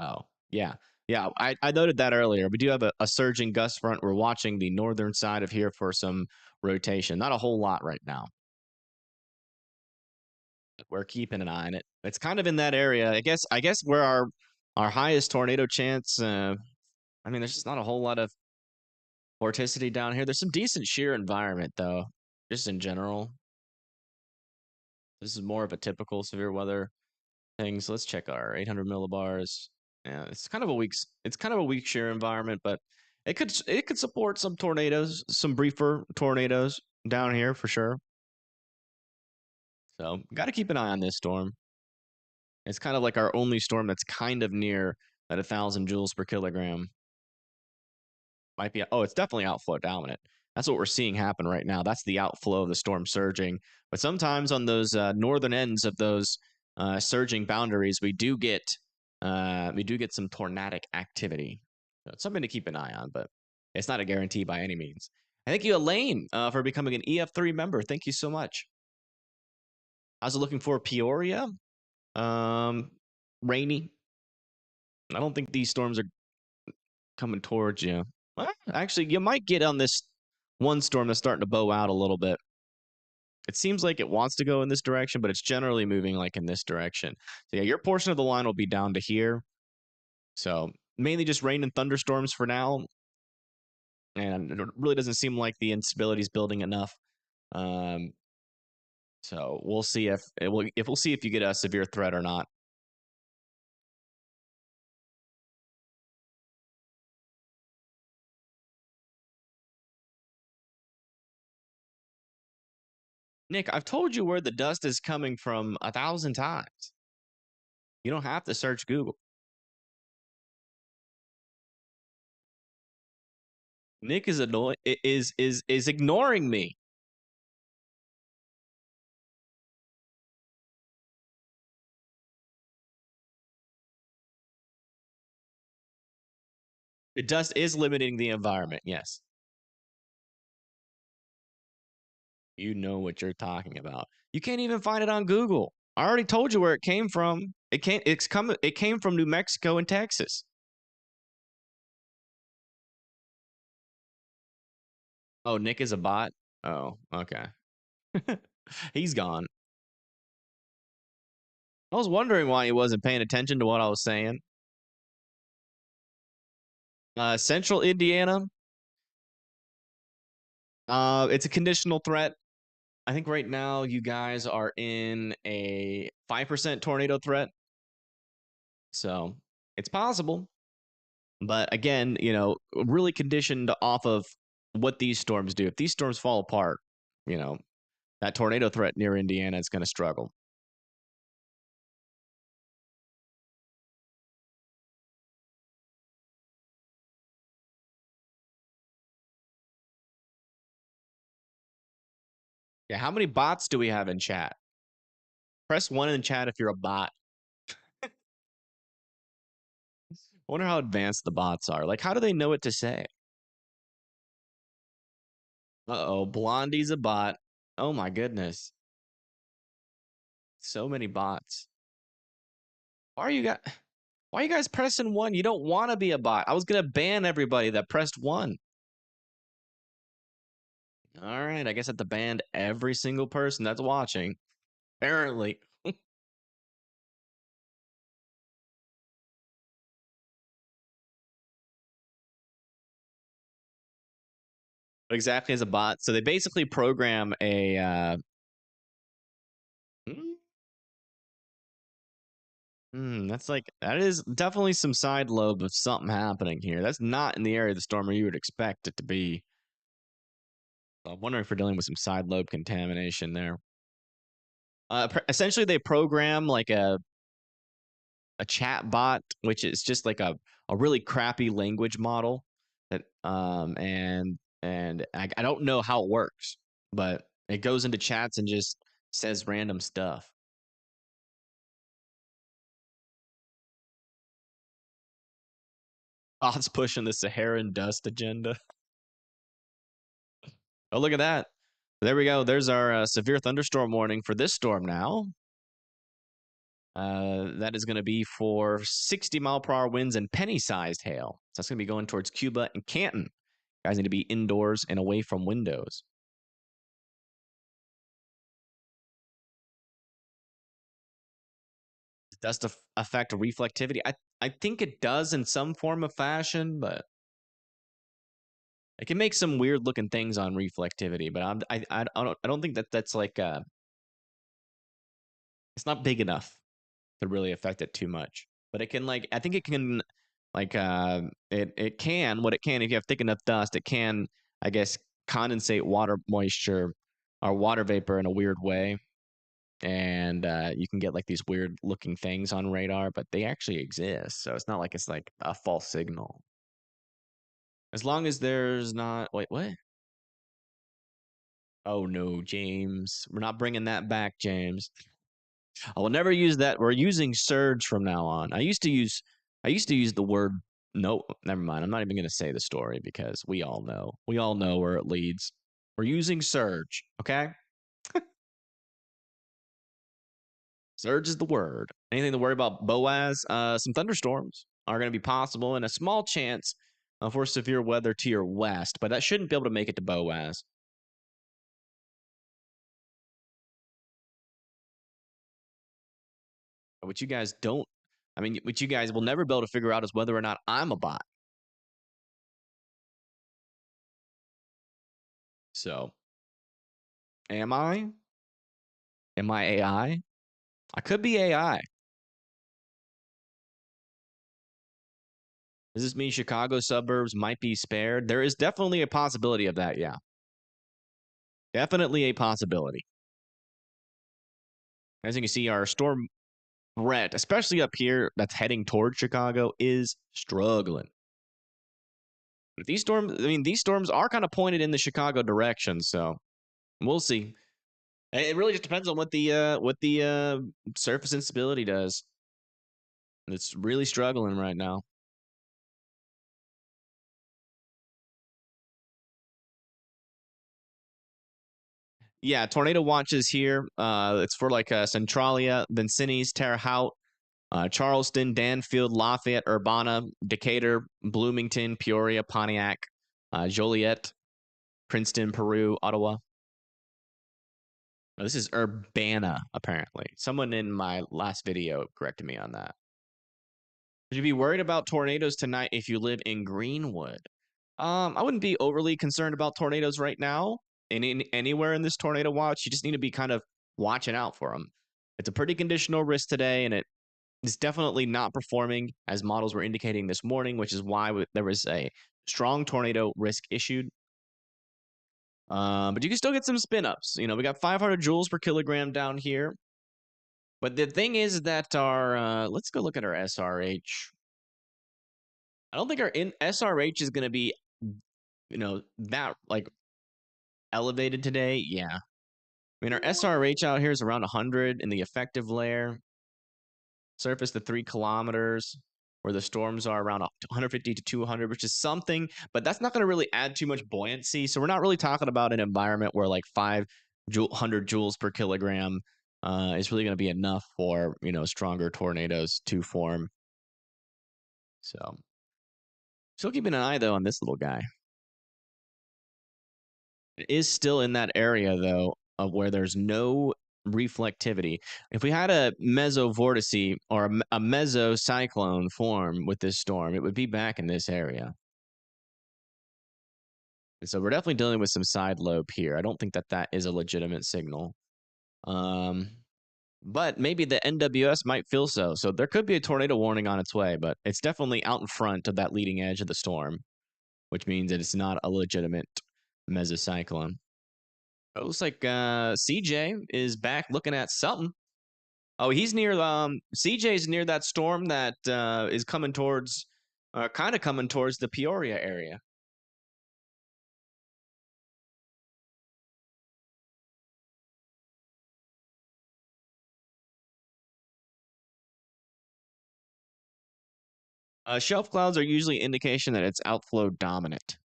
Oh, yeah. Yeah, I noted that earlier. We do have a surging gust front. We're watching the northern side of here for some rotation. Not a whole lot right now. We're keeping an eye on it. It's kind of in that area. I guess where our highest tornado chance. I mean, there's just not a whole lot of vorticity down here. There's some decent shear environment though, just in general. This is more of a typical severe weather thing. So let's check our 800 millibars. Yeah, it's kind of a weak shear environment, but it could support some tornadoes, some briefer tornadoes down here for sure. So got to keep an eye on this storm. It's kind of like our only storm that's kind of near at 1,000 joules per kilogram. Might be. Oh, it's definitely outflow dominant. That's what we're seeing happen right now. That's the outflow of the storm surging. But sometimes on those northern ends of those surging boundaries, we do get we do get some tornadic activity. So it's something to keep an eye on, but it's not a guarantee by any means. And thank you, Elaine, for becoming an EF3 member. Thank you so much. I was looking for Peoria. Rainy. I don't think these storms are coming towards you. Well, actually, you might get on this one storm that's starting to bow out a little bit. It seems like it wants to go in this direction, but it's generally moving like in this direction. So yeah, your portion of the line will be down to here. So mainly just rain and thunderstorms for now. And it really doesn't seem like the instability is building enough. So we'll see if we'll see if you get a severe threat or not. Nick, I've told you where the dust is coming from 1,000 times. You don't have to search Google. Nick is is ignoring me. The dust is limiting the environment. Yes. You know what you're talking about. You can't even find it on Google. I already told you where it came from. It came from New Mexico and Texas. Oh, Nick is a bot? Oh, okay. He's gone. I was wondering why he wasn't paying attention to what I was saying. Central Indiana. It's a conditional threat. I think right now you guys are in a 5% tornado threat. So it's possible. But again, really conditioned off of what these storms do. If these storms fall apart, that tornado threat near Indiana is going to struggle. Yeah, how many bots do we have in chat? Press 1 in chat if you're a bot. I wonder how advanced the bots are. Like, how do they know what to say? Uh-oh, Blondie's a bot. Oh my goodness. So many bots. Why are you guys pressing 1? You don't want to be a bot. I was going to ban everybody that pressed 1. All right, I guess I have to ban every single person that's watching. Apparently. Exactly as a bot. So they basically program a that is definitely some side lobe of something happening here. That's not in the area of the storm where you would expect it to be. I'm wondering if we're dealing with some side lobe contamination there. Essentially, they program like a chat bot, which is just like a really crappy language model that and I don't know how it works, but it goes into chats and just says random stuff. Bots pushing the Saharan dust agenda. Oh, look at that. There we go. There's our severe thunderstorm warning for this storm now. That is going to be for 60-mile-per-hour winds and penny-sized hail. So that's going to be going towards Cuba and Canton. Guys need to be indoors and away from windows. Does dust affect reflectivity? I think it does in some form of fashion, but it can make some weird looking things on reflectivity. But I don't think that's like it's not big enough to really affect it too much. But it can I think it can it can what it can if you have thick enough dust, it can I guess condensate water moisture or water vapor in a weird way. And you can get like these weird looking things on radar, but they actually exist. So it's not like it's like a false signal. As long as there's not wait, what? Oh no, James. We're not bringing that back, James. I will never use that. We're using surge from now on. I used to use the word no, never mind. I'm not even going to say the story because we all know. We all know where it leads. We're using surge, okay? Surge is the word. Anything to worry about, Boaz? Some thunderstorms are going to be possible and a small chance for severe weather to your west, but that shouldn't be able to make it to Boaz. What you guys don't, I mean, what you guys will never be able to figure out is whether or not I'm a bot. So, am I? Am I AI? I could be AI. Does this mean Chicago suburbs might be spared? There is definitely a possibility of that, yeah. Definitely a possibility. As you can see, our storm threat, especially up here that's heading towards Chicago, is struggling. But these storms, I mean, these storms are kind of pointed in the Chicago direction, so we'll see. It really just depends on what the surface instability does. It's really struggling right now. Yeah, tornado watches here. It's for like Centralia, Vincennes, Terre Haute, Charleston, Danfield, Lafayette, Urbana, Decatur, Bloomington, Peoria, Pontiac, Joliet, Princeton, Peru, Ottawa. This is Urbana, apparently. Someone in my last video corrected me on that. Would you be worried about tornadoes tonight if you live in Greenwood? I wouldn't be overly concerned about tornadoes right now. Anywhere in this tornado watch, you just need to be kind of watching out for them. It's a pretty conditional risk today, and it is definitely not performing as models were indicating this morning, which is why there was a strong tornado risk issued. But you can still get some spin ups. You know, we got 500 joules per kilogram down here. But the thing is that our let's go look at our SRH. I don't think our SRH is going to be, that like elevated today. Yeah. I mean, our SRH out here is around 100 in the effective layer. Surface to 3 kilometers, where the storms are around 150 to 200, which is something, but that's not going to really add too much buoyancy. So we're not really talking about an environment where like 500 joules per kilogram is really going to be enough for, stronger tornadoes to form. So still keeping an eye, though, on this little guy. It is still in that area, though, of where there's no reflectivity. If we had a mesovortice or a mesocyclone form with this storm, it would be back in this area. And so we're definitely dealing with some side lobe here. I don't think that is a legitimate signal. But maybe the NWS might feel so. So there could be a tornado warning on its way, but it's definitely out in front of that leading edge of the storm, which means that it's not a legitimate mesocyclone. It looks like CJ is back looking at something. Oh, he's near CJ's near that storm that is coming towards kind of coming towards the Peoria area. Shelf clouds are usually indication that it's outflow dominant.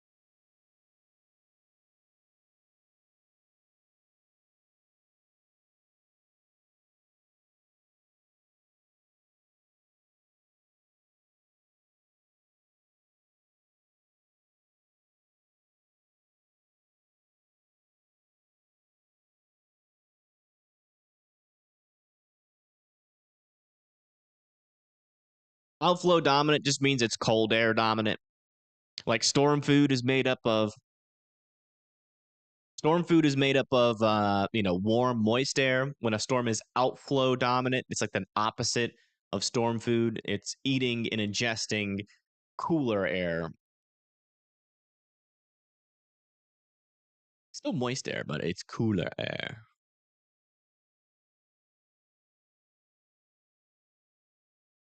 Outflow dominant just means it's cold air dominant. Like storm food is made up of warm, moist air. When a storm is outflow dominant, it's like the opposite of storm food. It's eating and ingesting cooler air. Still moist air, but it's cooler air.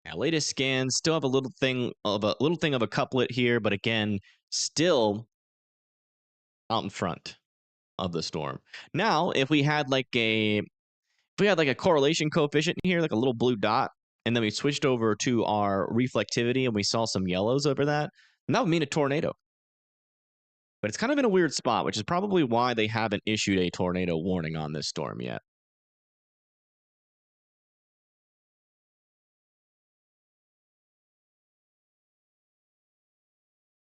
Yeah, latest scans still have a little thing of a couplet here, but again, still out in front of the storm. Now, if we had we had like a correlation coefficient here, like a little blue dot, and then we switched over to our reflectivity and we saw some yellows over that, and that would mean a tornado. But it's kind of in a weird spot, which is probably why they haven't issued a tornado warning on this storm yet.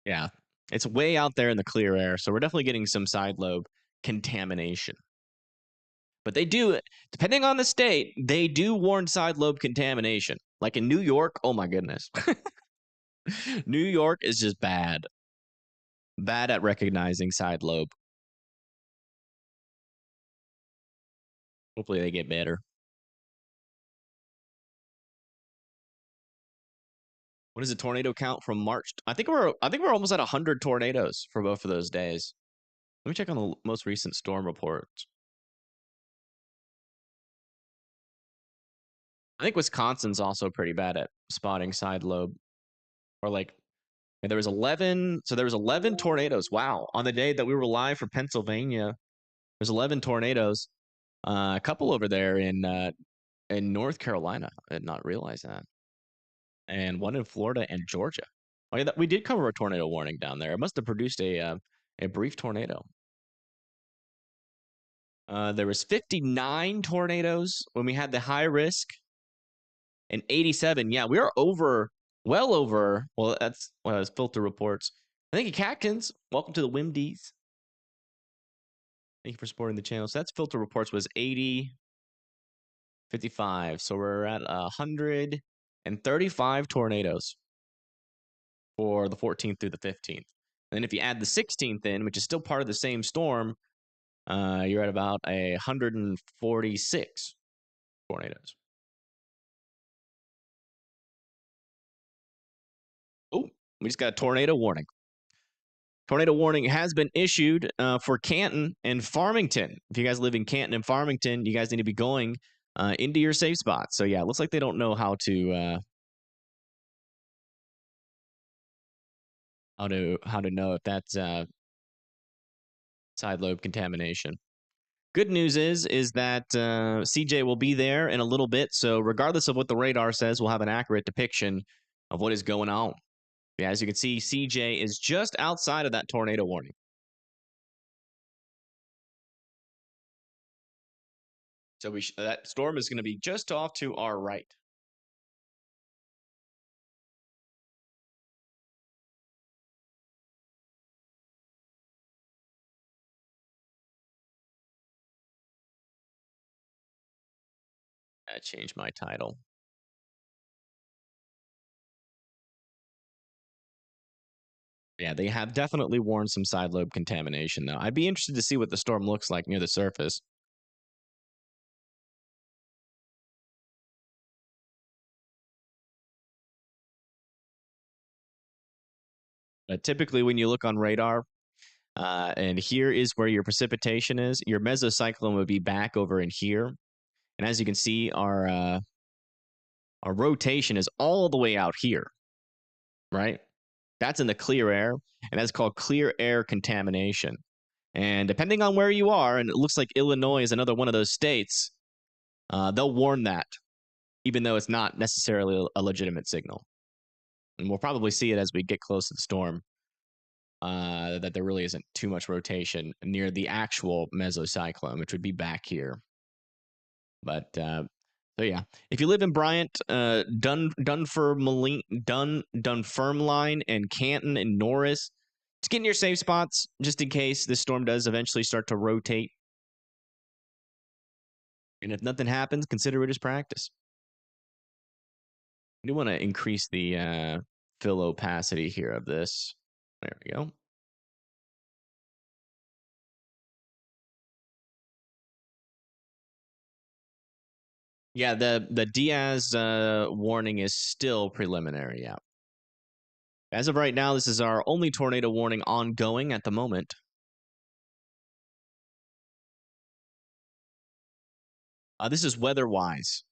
Yeah, it's way out there in the clear air, so we're definitely getting some side lobe contamination. But they do, depending on the state, they do warn side lobe contamination. Like in New York, oh my goodness. New York is just bad. Bad at recognizing side lobe. Hopefully they get better. What is the tornado count from March? I think we're almost at 100 tornadoes for both of those days. Let me check on the most recent storm reports. I think Wisconsin's also pretty bad at spotting side lobe. Or like, and there was 11. So there was 11 tornadoes. Wow. On the day that we were live for Pennsylvania, there's 11 tornadoes. A couple over there in North Carolina. I did not realize that. And one in Florida and Georgia. Oh yeah, we did cover a tornado warning down there. It must have produced a brief tornado. There was 59 tornadoes when we had the high risk, and 87. Yeah, we are well over. Well, that's filter reports. Thank you, Catkins. Welcome to the Wimdies. Thank you for supporting the channel. So that's filter reports was 80, 55. So we're at 135 tornadoes for the 14th through the 15th. And then if you add the 16th in, which is still part of the same storm, you're at about 146 tornadoes. Oh, we just got a tornado warning. Tornado warning has been issued for Canton and Farmington. If you guys live in Canton and Farmington, you guys need to be going into your safe spots. So yeah, it looks like they don't know how to know if that's side lobe contamination. Good news is that CJ will be there in a little bit. So regardless of what the radar says, we'll have an accurate depiction of what is going on. Yeah, as you can see, CJ is just outside of that tornado warning. So that storm is going to be just off to our right. I changed my title. Yeah, they have definitely warned some side lobe contamination, though. I'd be interested to see what the storm looks like near the surface. But typically, when you look on radar, and here is where your precipitation is, your mesocyclone would be back over in here. And as you can see, our rotation is all the way out here, right? That's in the clear air, and that's called clear air contamination. And depending on where you are, and it looks like Illinois is another one of those states, they'll warn that, even though it's not necessarily a legitimate signal. And we'll probably see it as we get close to the storm, that there really isn't too much rotation near the actual mesocyclone, which would be back here. But so yeah, if you live in Bryant, Dunfermline, and Canton and Norris, just get in your safe spots just in case this storm does eventually start to rotate. And if nothing happens, consider it as practice. I do want to increase the fill opacity here of this. There we go. Yeah, the Diaz warning is still preliminary. Yeah. As of right now, this is our only tornado warning ongoing at the moment. This is weather-wise.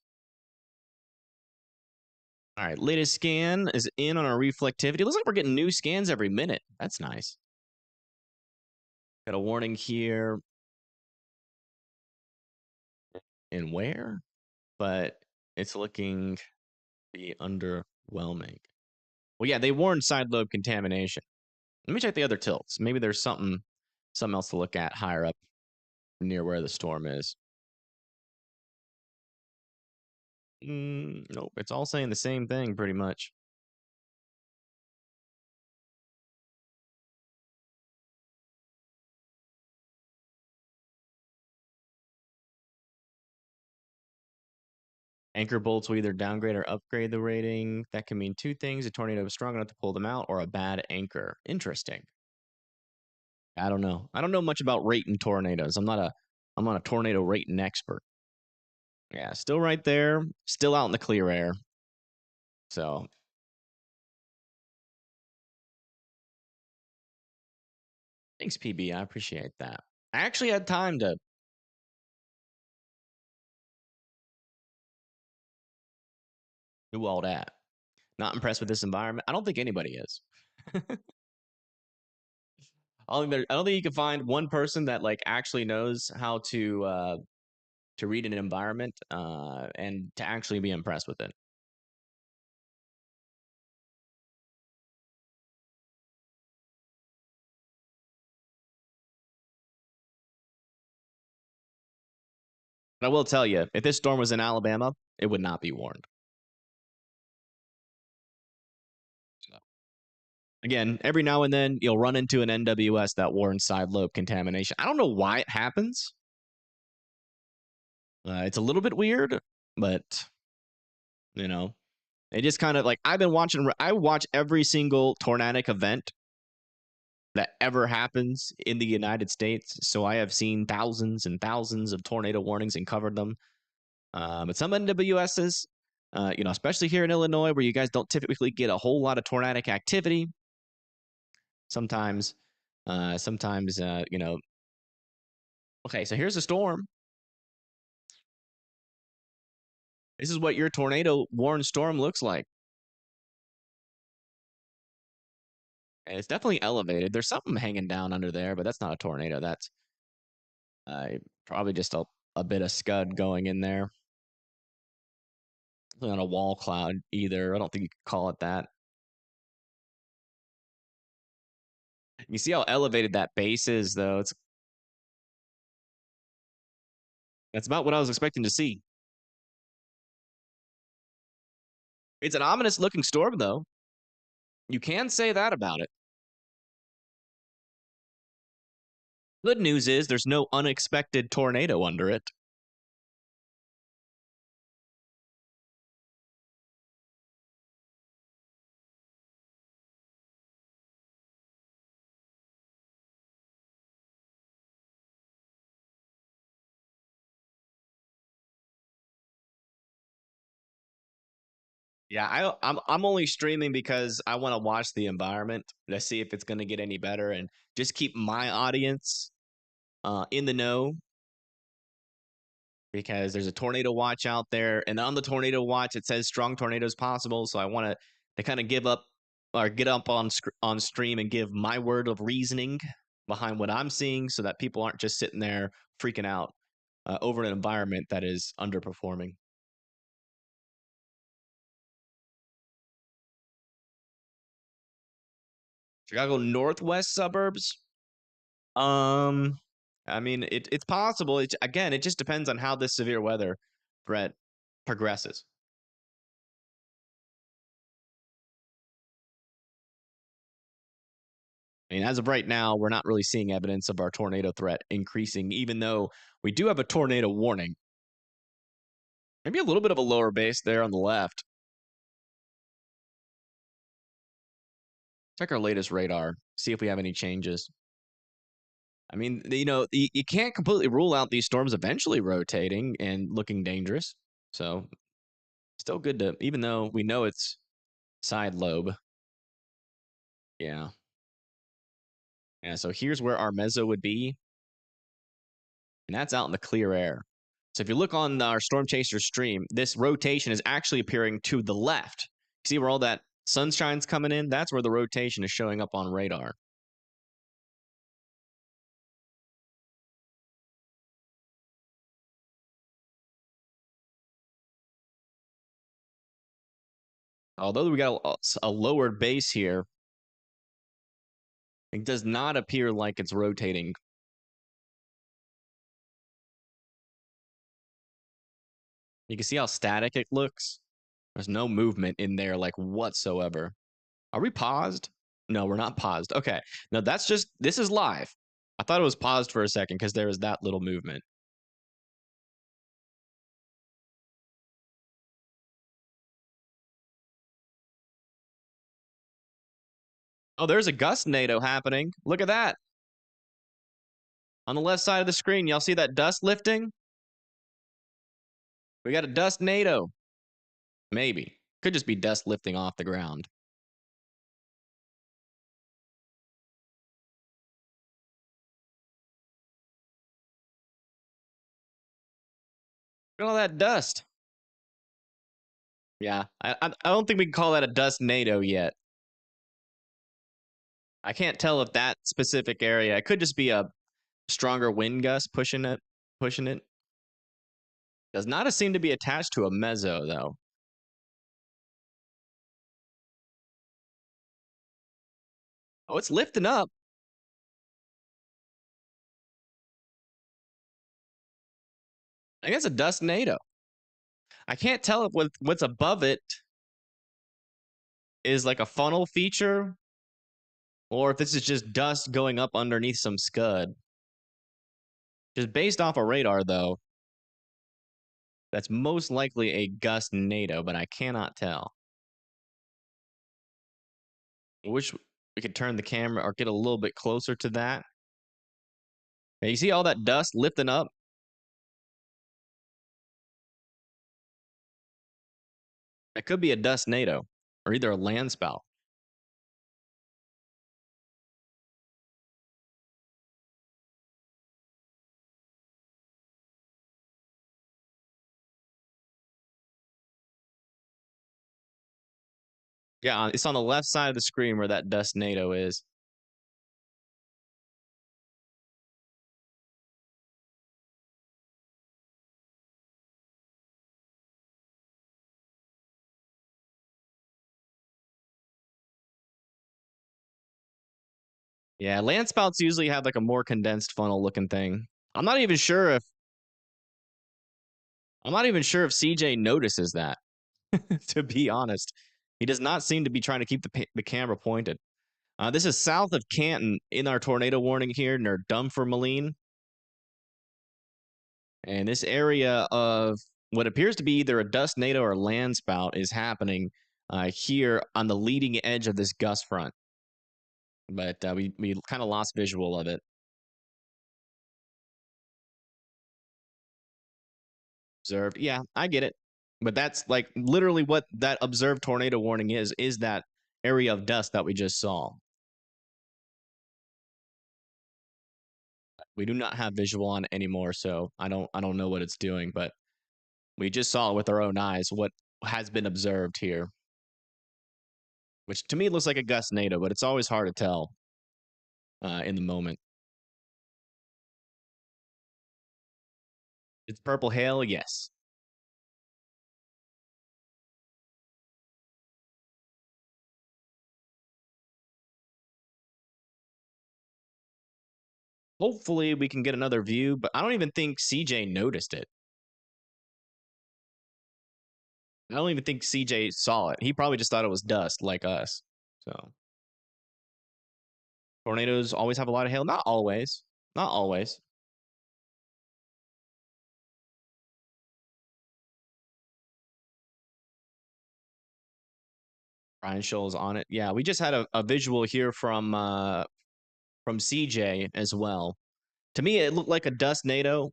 All right, latest scan is in on our reflectivity. It looks like we're getting new scans every minute. That's nice. Got a warning here and where, but it's looking to be underwhelming. Well, yeah, they warned side lobe contamination. Let me check the other tilts. Maybe there's something else to look at higher up near where the storm is. Nope, it's all saying the same thing pretty much. Anchor bolts will either downgrade or upgrade the rating. That can mean two things: a tornado is strong enough to pull them out, or a bad anchor. Interesting. I don't know. I don't know much about rating tornadoes. I'm not a tornado rating expert. Yeah, still right there, still out in the clear air. So thanks, PB. I appreciate that. I actually had time to do all that. Not impressed with this environment. I don't think anybody is. I don't think you can find one person that like actually knows how to read an environment and to actually be impressed with it. But I will tell you, if this storm was in Alabama, it would not be warned. So, again, every now and then you'll run into an NWS that warns side lobe contamination. I don't know why it happens. It's a little bit weird, but you know, it just kind of like I've been watching. I watch every single tornadic event that ever happens in the United States. So I have seen thousands and thousands of tornado warnings and covered them. But some NWSs, especially here in Illinois, where you guys don't typically get a whole lot of tornadic activity. Sometimes, okay, so here's a storm. This is what your tornado warned storm looks like. And it's definitely elevated. There's something hanging down under there, but that's not a tornado. That's probably just a bit of scud going in there. It's not a wall cloud either. I don't think you could call it that. You see how elevated that base is, though. That's about what I was expecting to see. It's an ominous looking storm, though. You can say that about it. Good news is there's no unexpected tornado under it. Yeah, I'm only streaming because I want to watch the environment to see if it's going to get any better and just keep my audience in the know, because there's a tornado watch out there, and on the tornado watch it says strong tornadoes possible. So I want to kind of give up or get up on stream and give my word of reasoning behind what I'm seeing, so that people aren't just sitting there freaking out over an environment that is underperforming. Chicago northwest suburbs. Um, I mean, it's possible. Again, it just depends on how this severe weather threat progresses. I mean, as of right now, we're not really seeing evidence of our tornado threat increasing, even though we do have a tornado warning. Maybe a little bit of a lower base there on the left. Check our latest radar, see if we have any changes. I mean, you can't completely rule out these storms eventually rotating and looking dangerous. So, still good to, even though we know it's side lobe. Yeah. Yeah, so here's where our meso would be, and that's out in the clear air. So if you look on our Storm Chaser stream, this rotation is actually appearing to the left. See where all that sunshine's coming in? That's where the rotation is showing up on radar. Although we got a lowered base here, it does not appear like it's rotating. You can see how static it looks. There's no movement in there like whatsoever. Are we paused? No, we're not paused. Okay. No, that's just, this is live. I thought it was paused for a second because there was that little movement. Oh, there's a GustNado happening. Look at that. On the left side of the screen, y'all see that dust lifting? We got a GustNado. Maybe. Could just be dust lifting off the ground. Look at all that dust. Yeah, I don't think we can call that a GustNado yet. I can't tell if that specific area, it could just be a stronger wind gust pushing it. Does not seem to be attached to a meso, though. Oh, it's lifting up. I guess a GustNado. I can't tell if what's above it is like a funnel feature or if this is just dust going up underneath some scud. Just based off a radar, though, that's most likely a GustNado, but I cannot tell. I wish we could turn the camera or get a little bit closer to that. Now, you see all that dust lifting up? It could be a GustNado or either a land spout. Yeah, it's on the left side of the screen where that GustNado is. Yeah, land spouts usually have like a more condensed funnel looking thing. I'm not even sure if CJ notices that. To be honest, he does not seem to be trying to keep the camera pointed. This is south of Canton in our tornado warning here near Dunfermline. And this area of what appears to be either a GustNado or land spout is happening here on the leading edge of this gust front. But we kind of lost visual of it. Observed. Yeah, I get it. But that's like literally what that observed tornado warning is that area of dust that we just saw. We do not have visual on it anymore, so I don't know what it's doing, but we just saw with our own eyes what has been observed here. Which to me looks like a GustNado, but it's always hard to tell in the moment. It's purple hail, yes. Hopefully we can get another view, but I don't even think CJ noticed it. I don't even think CJ saw it. He probably just thought it was dust like us. So tornadoes always have a lot of hail. Not always. Not always. Brian Scholl's on it. Yeah, we just had a visual here from CJ as well. To me, it looked like a GustNado,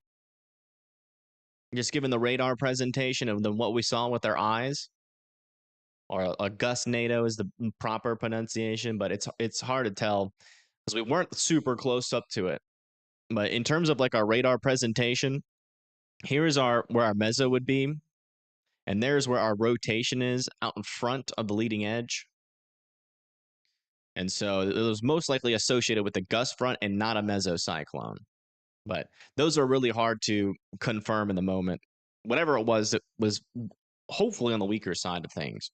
just given the radar presentation of what we saw with our eyes. Or a GustNado is the proper pronunciation, but it's hard to tell because we weren't super close up to it. But in terms of like our radar presentation, here's where our meso would be, and there's where our rotation is out in front of the leading edge. And so it was most likely associated with the gust front and not a mesocyclone. But those are really hard to confirm in the moment. Whatever it was hopefully on the weaker side of things.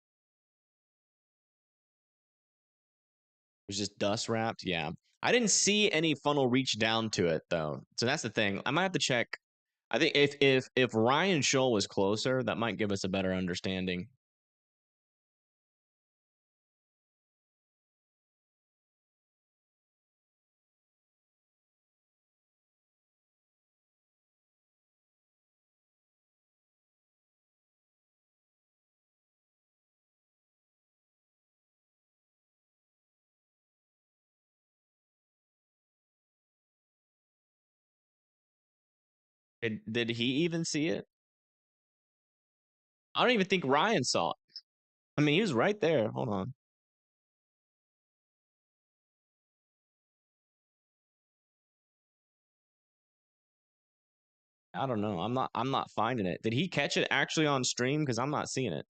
was just dust wrapped. Yeah. I didn't see any funnel reach down to it though. So that's the thing. I might have to check. I think if Ryan Scholl was closer, that might give us a better understanding. Did he even see it? I don't even think Ryan saw it. I mean, he was right there. Hold on. I don't know. I'm not finding it. Did he catch it actually on stream? Because I'm not seeing it.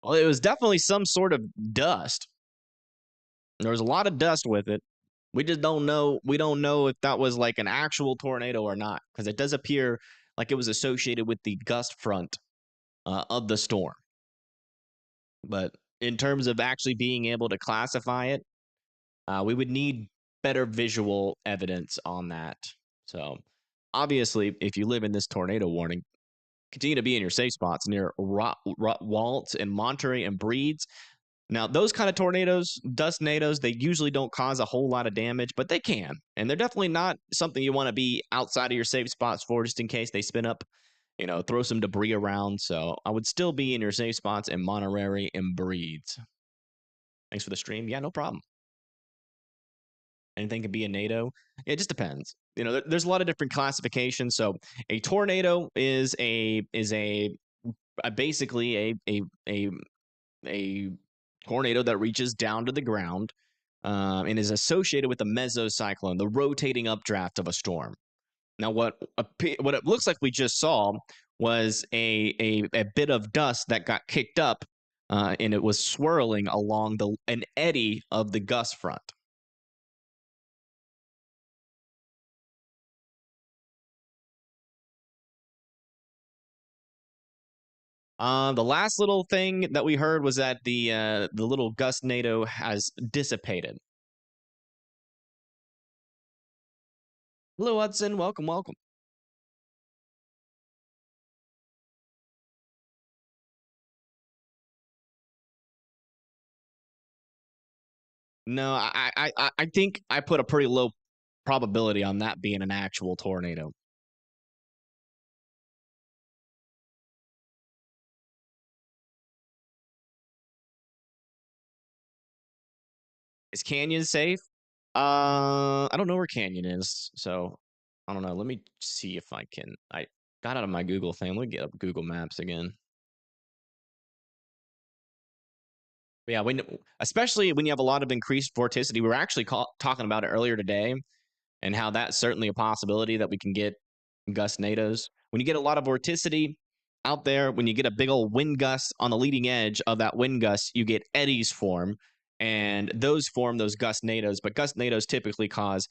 Well, it was definitely some sort of dust. There was a lot of dust with it. We just don't know. We don't know if that was like an actual tornado or not, because it does appear like it was associated with the gust front of the storm. But in terms of actually being able to classify it, we would need better visual evidence on that. So, obviously, if you live in this tornado warning, continue to be in your safe spots near Waltz and Monterey and Breeds. Now, those kind of tornadoes, GustNados, they usually don't cause a whole lot of damage, but they can. And they're definitely not something you want to be outside of your safe spots for, just in case they spin up, throw some debris around. So I would still be in your safe spots in Monterey and Breeds. Thanks for the stream. Yeah, no problem. Anything can be a NATO. It just depends. There's a lot of different classifications. So a tornado is basically a tornado that reaches down to the ground and is associated with the mesocyclone, the rotating updraft of a storm. Now, what it looks like we just saw was a bit of dust that got kicked up, and it was swirling along an eddy of the gust front. The last little thing that we heard was that the little GustNado has dissipated. Hello, Hudson. Welcome, welcome. No, I think I put a pretty low probability on that being an actual tornado. Is Canyon safe? I don't know where Canyon is, so I don't know. Let me see if I can. I got out of my Google thing. Let me get up Google Maps again. But yeah, especially when you have a lot of increased vorticity, we were actually talking about it earlier today, and how that's certainly a possibility that we can get GustNados. When you get a lot of vorticity out there, when you get a big old wind gust on the leading edge of that wind gust, you get eddies form, and those form those GustNados. But GustNados typically cause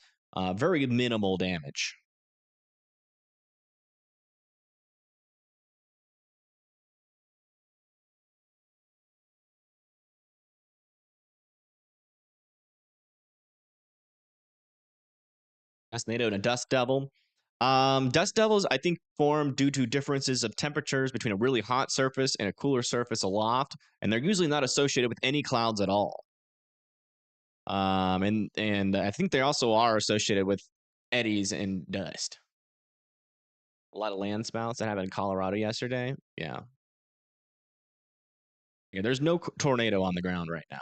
very minimal damage. GustNado and a dust devil. Dust devils, I think, form due to differences of temperatures between a really hot surface and a cooler surface aloft, and they're usually not associated with any clouds at all. And I think they also are associated with eddies and dust. A lot of land spouts that happened in Colorado yesterday. Yeah. Yeah, there's no tornado on the ground right now.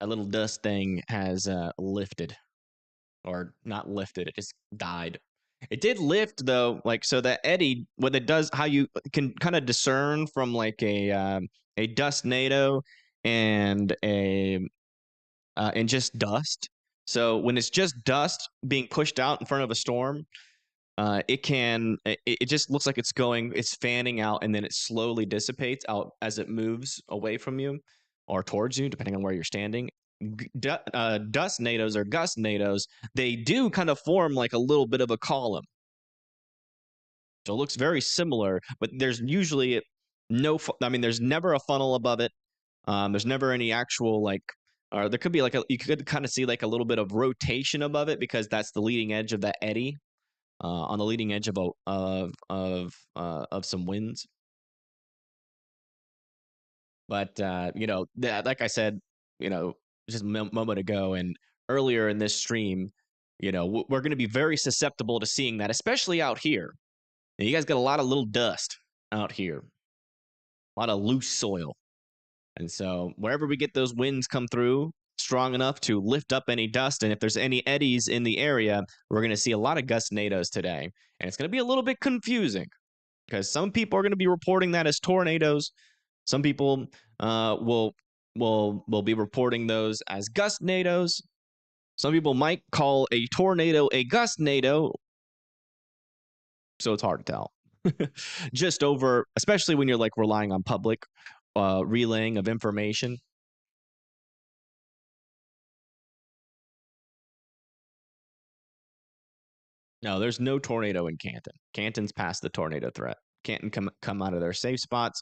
That little dust thing has lifted, or not lifted. It just died. It did lift though, like so that eddy. What it does, how you can kind of discern from like a GustNado and and just dust. So when it's just dust being pushed out in front of a storm, it just looks like it's fanning out, and then it slowly dissipates out as it moves away from you or towards you, depending on where you're standing. GustNados or GustNados, they do kind of form like a little bit of a column. So it looks very similar, but there's usually I mean, there's never a funnel above it. There's never any actual like, or there could be like you could kind of see like a little bit of rotation above it because that's the leading edge of that eddy on the leading edge of of some winds. But like I said, just a moment ago and earlier in this stream, we're going to be very susceptible to seeing that, especially out here. And you guys got a lot of little dust out here, a lot of loose soil. And so wherever we get those winds come through strong enough to lift up any dust, and if there's any eddies in the area, we're going to see a lot of GustNados today. And it's going to be a little bit confusing because some people are going to be reporting that as tornadoes. Some people will be reporting those as GustNados. Some people might call a tornado a GustNado, so it's hard to tell. Just over, especially when you're like relying on public relaying of information. No, there's no tornado in Canton. Canton's past the tornado threat. Canton come out of their safe spots.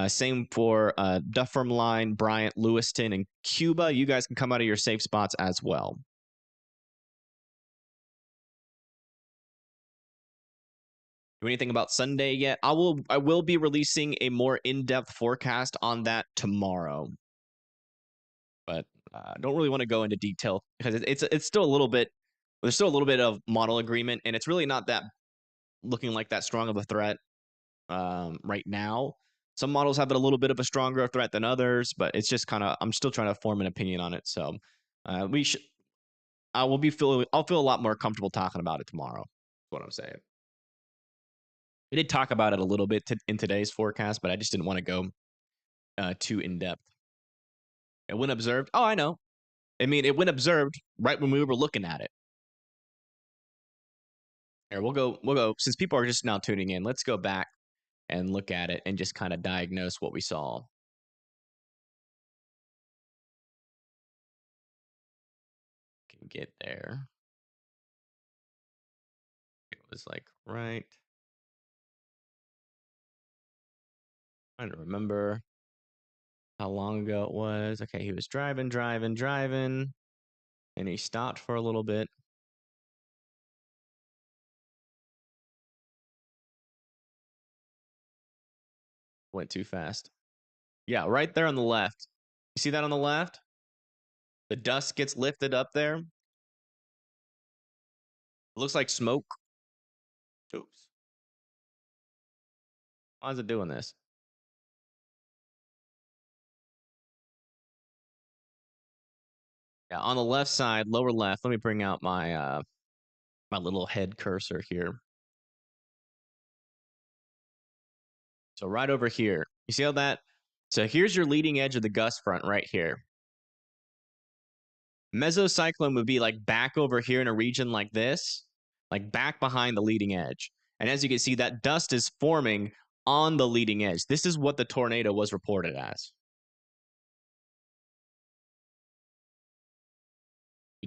Same for Dunfermline, Bryant, Lewiston, and Cuba. You guys can come out of your safe spots as well. Do anything about Sunday yet? I will be releasing a more in-depth forecast on that tomorrow. But I don't really want to go into detail because it's still a little bit. There's still a little bit of model agreement, and it's really not that looking like that strong of a threat right now. Some models have it a little bit of a stronger threat than others, but it's just kind of I'm still trying to form an opinion on it. So we should. I'll feel a lot more comfortable talking about it tomorrow. That's what I'm saying. We did talk about it a little bit in today's forecast, but I just didn't want to go too in depth. It went observed. Oh, I know. I mean, it went observed right when we were looking at it. Here, we'll go. Since people are just now tuning in, let's go back and look at it and just kind of diagnose what we saw. Can get there. It was like right. Trying to remember how long ago it was. Okay, he was driving, and he stopped for a little bit. Went too fast. Yeah, right there on the left. You see that on the left? The dust gets lifted up there. It looks like smoke. Oops. Why is it doing this? Yeah, on the left side, lower left. Let me bring out my my little head cursor here. So right over here. You see how that? So here's your leading edge of the gust front right here. Mesocyclone would be like back over here in a region like this, like back behind the leading edge. And as you can see, that dust is forming on the leading edge. This is what the tornado was reported as.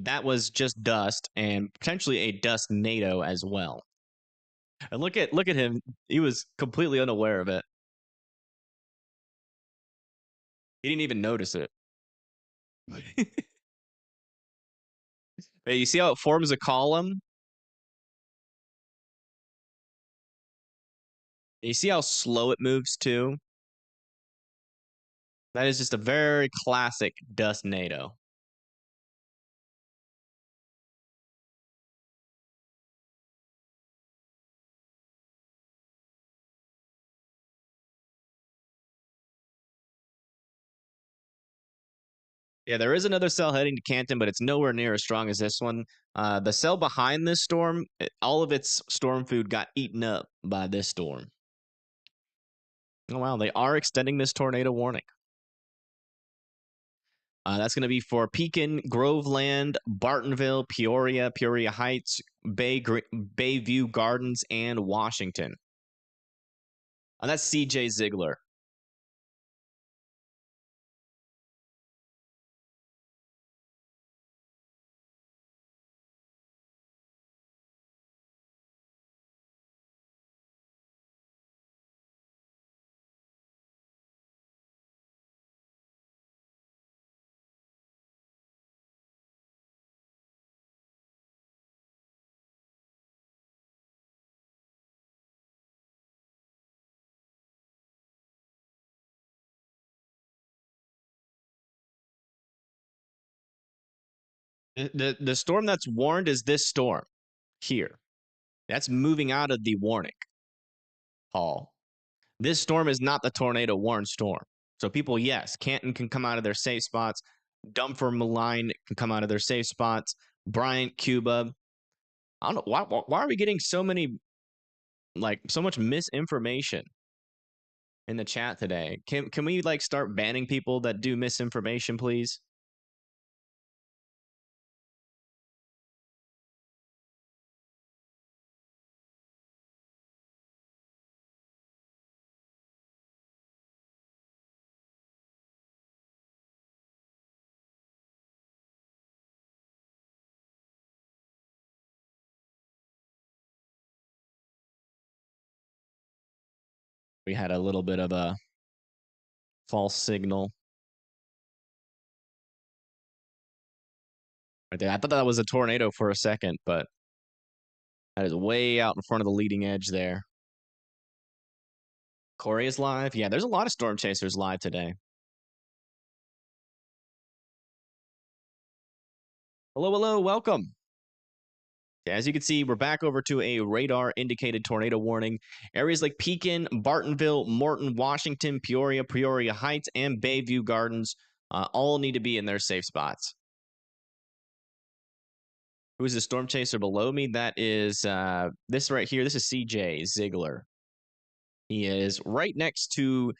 That was just dust and potentially a GustNado as well. And look at him. He was completely unaware of it. He didn't even notice it. But you see how it forms a column? You see how slow it moves too? That is just a very classic GustNado. Yeah, there is another cell heading to Canton, but it's nowhere near as strong as this one. The cell behind this storm, all of its storm food got eaten up by this storm. Oh, wow. They are extending this tornado warning. That's going to be for Pekin, Groveland, Bartonville, Peoria, Peoria Heights, Bayview Gardens, and Washington. That's CJ Ziegler. The storm that's warned is this storm here. That's moving out of the warning, Paul. This storm is not the tornado warned storm. So people, yes, Canton can come out of their safe spots. Dumfries, Malign can come out of their safe spots. Bryant, Cuba. I don't know why are we getting so many, like, so much misinformation in the chat today. Can we like start banning people that do misinformation, please? We had a little bit of a false signal right there. I thought that was a tornado for a second, but that is way out in front of the leading edge there. Corey is live. Yeah, there's a lot of storm chasers live today. Hello, hello, welcome. As you can see, we're back over to a radar indicated tornado warning. Areas like Pekin, Bartonville, Morton, Washington, Peoria Heights, and Bayview Gardens all need to be in their safe spots. Who is the storm chaser below me? That is this right here. This is CJ Ziegler. He is right next to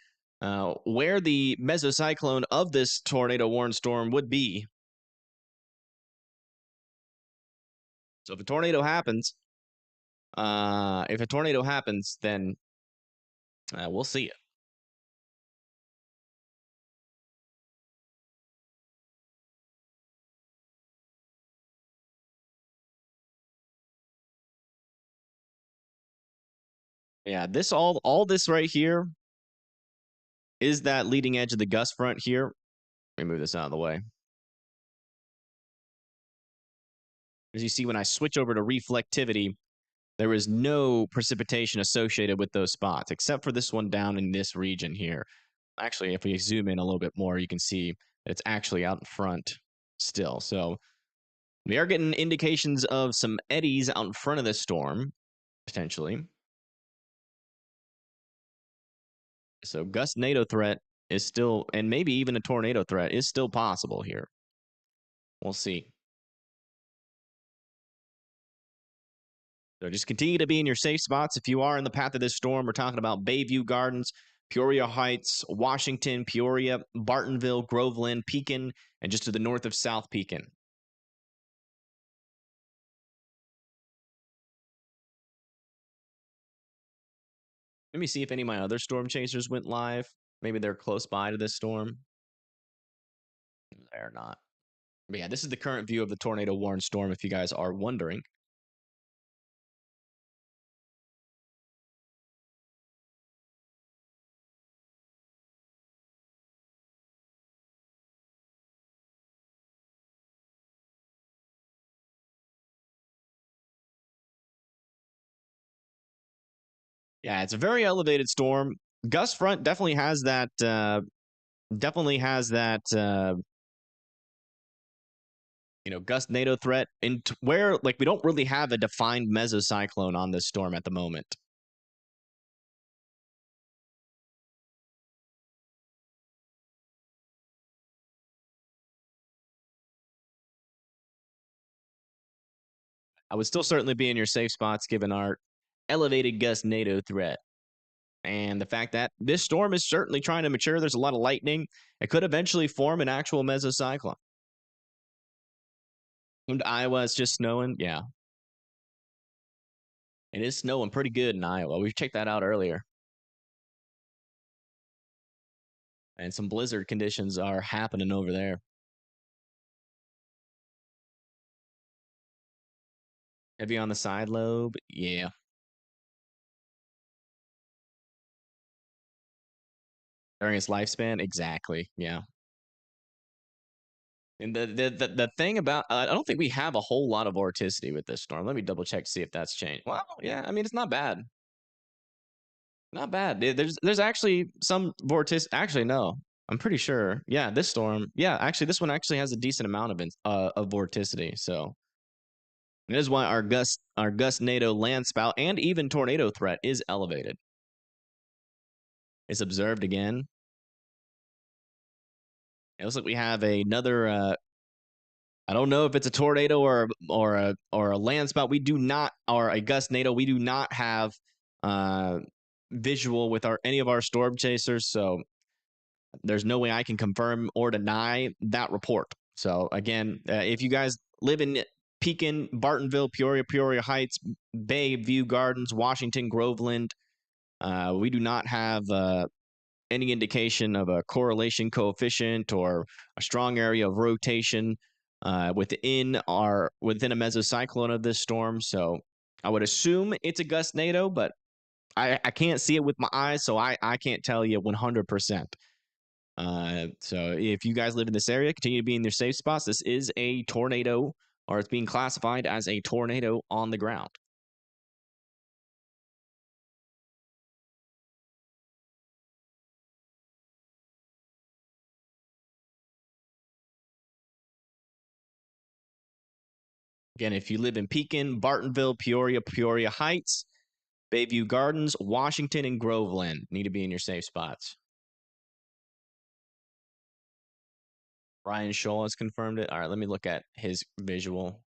where the mesocyclone of this tornado warned storm would be. So if a tornado happens, then we'll see it. Yeah, this all this right here is that leading edge of the gust front here. Let me move this out of the way. As you see, when I switch over to reflectivity, there is no precipitation associated with those spots, except for this one down in this region here. Actually, if we zoom in a little bit more, you can see that it's actually out in front still. So we are getting indications of some eddies out in front of this storm, potentially. So GustNado threat is still, and maybe even a tornado threat is still possible here. We'll see. So just continue to be in your safe spots. If you are in the path of this storm, we're talking about Bayview Gardens, Peoria Heights, Washington, Peoria, Bartonville, Groveland, Pekin, and just to the north of South Pekin. Let me see if any of my other storm chasers went live. Maybe they're close by to this storm. They're not. But yeah, this is the current view of the tornado warned storm, if you guys are wondering. Yeah, it's a very elevated storm. Gust front definitely has that. GustNado threat, and where like we don't really have a defined mesocyclone on this storm at the moment. I would still certainly be in your safe spots given our elevated GustNado threat. And the fact that this storm is certainly trying to mature. There's a lot of lightning. It could eventually form an actual mesocyclone. And Iowa, it's just snowing. Yeah. It is snowing pretty good in Iowa. We checked that out earlier. And some blizzard conditions are happening over there. Heavy on the side lobe. Yeah. During its lifespan. Exactly. Yeah. And the thing about I don't think we have a whole lot of vorticity with this storm. Let me double check to see if that's changed. Well, yeah, I mean it's not bad. Not bad. There's actually some vorticity. Actually, no. I'm pretty sure. Yeah, this storm. Yeah, actually, this one actually has a decent amount of vorticity. So it is why our GustNado land spout and even tornado threat is elevated. It's observed again. It looks like we have another. I don't know if it's a tornado or a land spout. We do not, or a GustNado. We do not have uh, visual with our any of our storm chasers. So there's no way I can confirm or deny that report. So again, if you guys live in Pekin, Bartonville, Peoria Heights, Bay, View Gardens, Washington, Groveland, we do not have any indication of a correlation coefficient or a strong area of rotation within a mesocyclone of this storm. So I would assume it's a GustNado, but I can't see it with my eyes, so I can't tell you 100%. So if you guys live in this area, continue to be in your safe spots. This is a tornado, or it's being classified as a tornado on the ground. Again, if you live in Pekin, Bartonville, Peoria Heights, Bayview Gardens, Washington, and Groveland, need to be in your safe spots. Ryan Scholl has confirmed it. All right, let me look at his visual.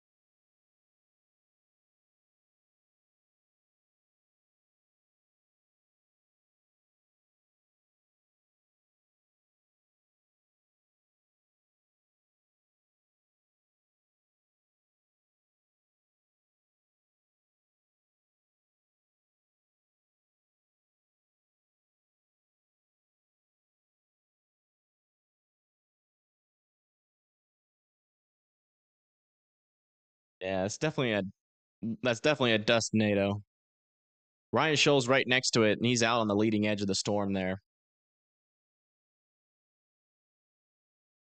Yeah, that's definitely a dust NATO. Ryan Scholl's right next to it, and he's out on the leading edge of the storm there.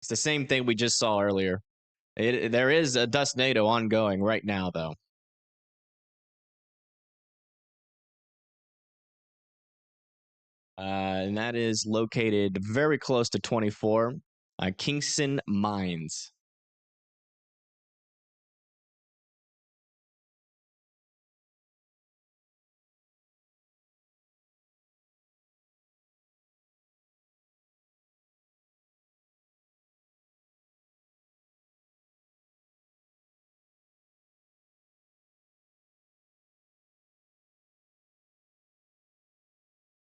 It's the same thing we just saw earlier. There is a dust NATO ongoing right now, though. And that is located very close to 24, Kingston Mines.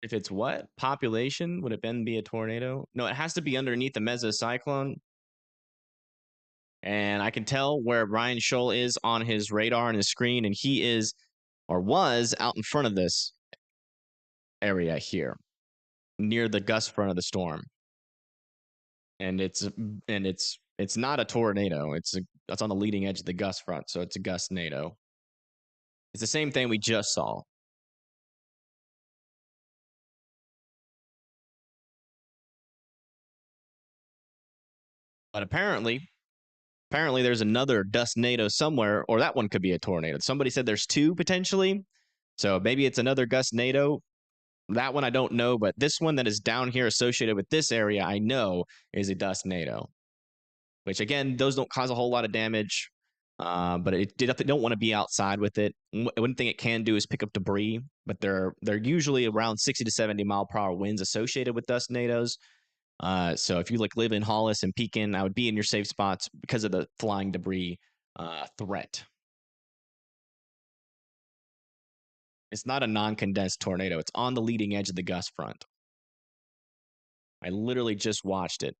If it's what? Population? Would it then be a tornado? No, it has to be underneath the mesocyclone. And I can tell where Ryan Scholl is on his radar and his screen, and he is or was out in front of this area here, near the gust front of the storm. And it's not a tornado. It's on the leading edge of the gust front, so it's a GustNado. It's the same thing we just saw. But apparently there's another GustNado somewhere, or that one could be a tornado. Somebody said there's two potentially, so maybe it's another GustNado. That one I don't know, but this one that is down here associated with this area, I know is a GustNado. Which again, those don't cause a whole lot of damage, but it don't want to be outside with it. One thing it can do is pick up debris, but they're usually around 60 to 70 mile per hour winds associated with GustNados. So if you live in Hollis and Pekin, I would be in your safe spots because of the flying debris threat. It's not a non-condensed tornado. It's on the leading edge of the gust front. I literally just watched it.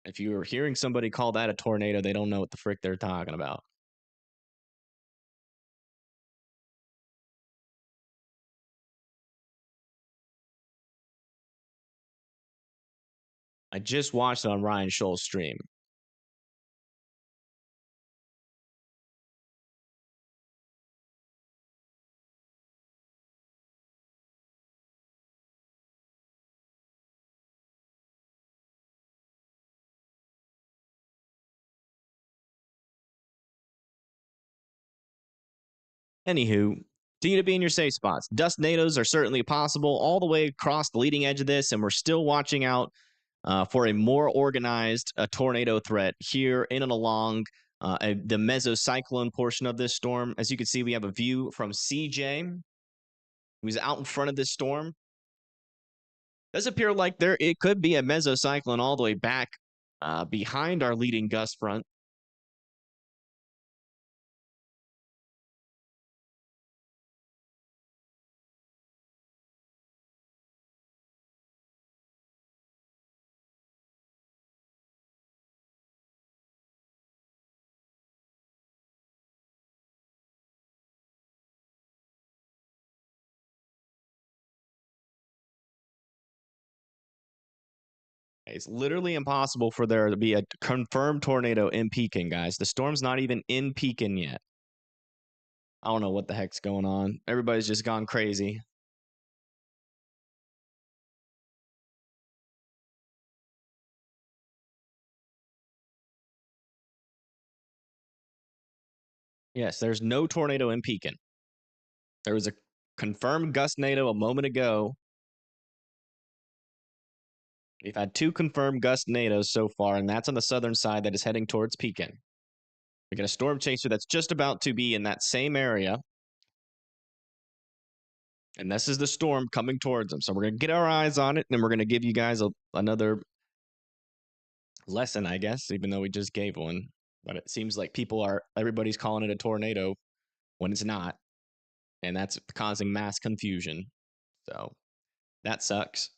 If you're hearing somebody call that a tornado, they don't know what the frick they're talking about. I just watched it on Ryan Scholl's stream. Anywho, Continue to be in your safe spots. Dust nados are certainly possible all the way across the leading edge of this, and we're still watching out for a more organized tornado threat here in and along the mesocyclone portion of this storm. As you can see, we have a view from CJ, who's out in front of this storm. Does appear like it could be a mesocyclone all the way back behind our leading gust front. It's literally impossible for there to be a confirmed tornado in Pekin, guys. The storm's not even in Pekin yet. I don't know what the heck's going on. Everybody's just gone crazy. Yes, there's no tornado in Pekin. There was a confirmed GustNado a moment ago. We've had 2 confirmed GustNados so far, and that's on the southern side that is heading towards Pekin. We got a storm chaser that's just about to be in that same area. And this is the storm coming towards them. So we're going to get our eyes on it, and we're going to give you guys another lesson, I guess, even though we just gave one. But it seems like everybody's calling it a tornado when it's not. And that's causing mass confusion. So that sucks.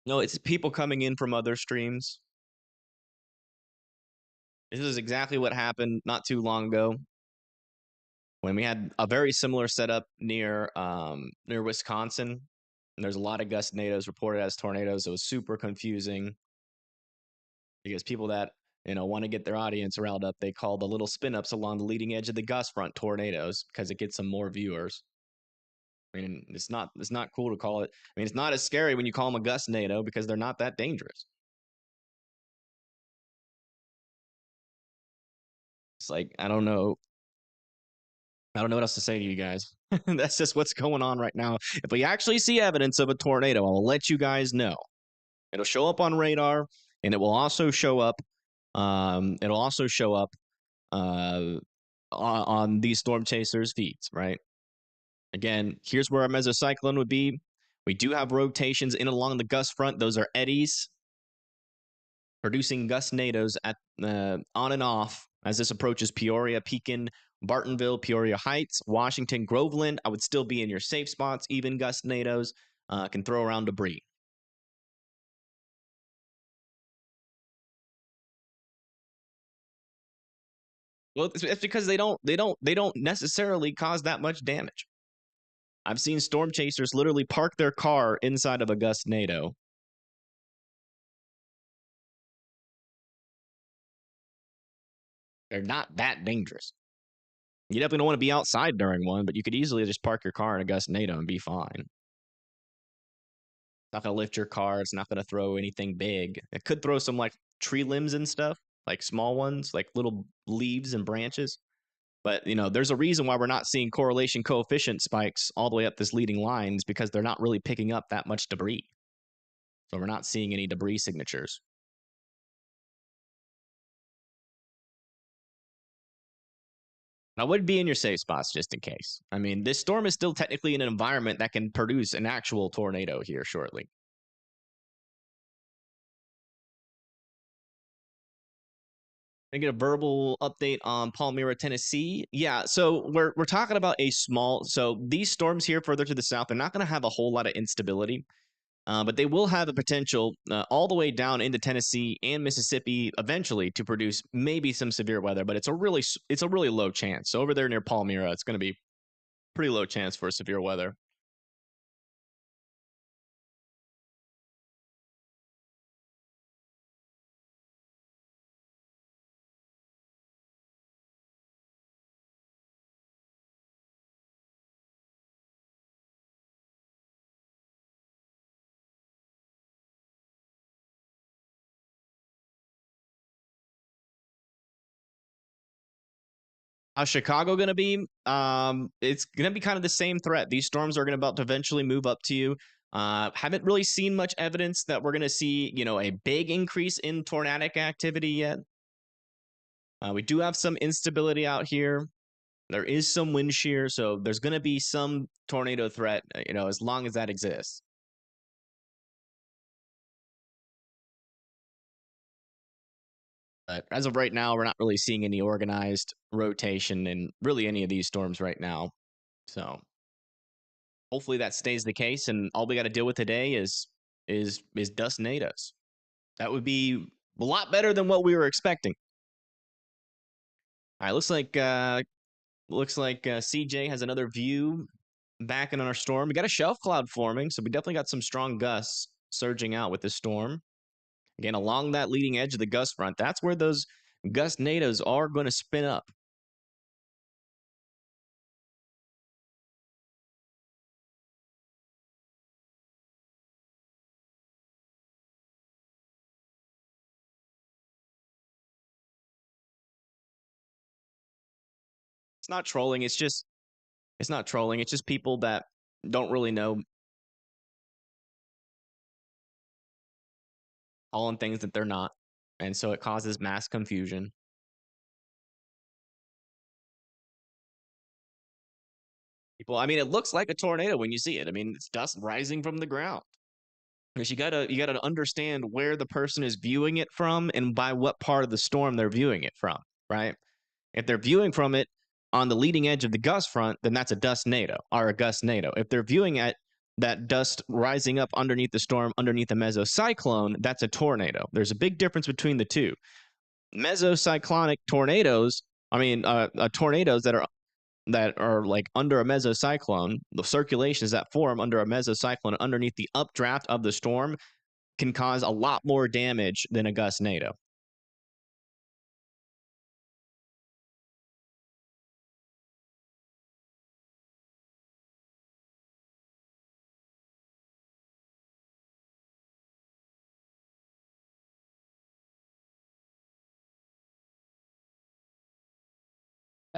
No, it's people coming in from other streams. This is exactly what happened not too long ago when we had a very similar setup near Wisconsin. And there's a lot of GustNados reported as tornadoes. It was super confusing because people that want to get their audience riled up, they call the little spin ups along the leading edge of the gust front tornadoes because it gets some more viewers. I mean, it's not cool to call it. I mean, it's not as scary when you call them a GustNado because they're not that dangerous. It's like I don't know what else to say to you guys. That's just what's going on right now. If we actually see evidence of a tornado, I'll let you guys know. It'll show up on radar, and it will also show up. It'll also show up on these storm chasers' feeds, right? Again, here's where our mesocyclone would be. We do have rotations in and along the gust front. Those are eddies producing GustNados at on and off as this approaches Peoria, Pekin, Bartonville, Peoria Heights, Washington, Groveland. I would still be in your safe spots. Even GustNados can throw around debris. Well, it's because they don't necessarily cause that much damage. I've seen storm chasers literally park their car inside of a GustNado. They're not that dangerous. You definitely don't want to be outside during one, but you could easily just park your car in a GustNado and be fine. It's not going to lift your car. It's not going to throw anything big. It could throw some like tree limbs and stuff, like small ones, like little leaves and branches. But, there's a reason why we're not seeing correlation coefficient spikes all the way up this leading line is because they're not really picking up that much debris. So we're not seeing any debris signatures. I would be in your safe spots just in case. I mean, this storm is still technically in an environment that can produce an actual tornado here shortly. I get a verbal update on Palmyra, Tennessee. Yeah, so we're talking about so these storms here further to the south, they're not going to have a whole lot of instability. But they will have the potential all the way down into Tennessee and Mississippi eventually to produce maybe some severe weather, but it's a really low chance. So over there near Palmyra, it's going to be pretty low chance for severe weather. How's Chicago going to be? It's going to be kind of the same threat. These storms are going to about to eventually move up to you. Haven't really seen much evidence that we're going to see, a big increase in tornadic activity yet. We do have some instability out here. There is some wind shear, so there's going to be some tornado threat, as long as that exists. But as of right now, we're not really seeing any organized rotation in really any of these storms right now. So hopefully that stays the case, and all we got to deal with today is GustNados. That would be a lot better than what we were expecting. All right, looks like CJ has another view back in on our storm. We got a shelf cloud forming, so we definitely got some strong gusts surging out with this storm. Again, along that leading edge of the gust front, that's where those GustNados are going to spin up. It's not trolling. It's not trolling. It's just people that don't really know, calling things that they're not, and so it causes mass confusion. People, I mean, it looks like a tornado when you see it. I mean, it's dust rising from the ground. Because you gotta understand where the person is viewing it from and by what part of the storm they're viewing it from, right? If they're viewing from it on the leading edge of the gust front, then that's a GustNado or a GustNado. If they're viewing at that dust rising up underneath the storm, underneath the mesocyclone, that's a tornado. There's a big difference between the two. Mesocyclonic tornadoes, tornadoes that are like under a mesocyclone, the circulations that form under a mesocyclone underneath the updraft of the storm can cause a lot more damage than a GustNado.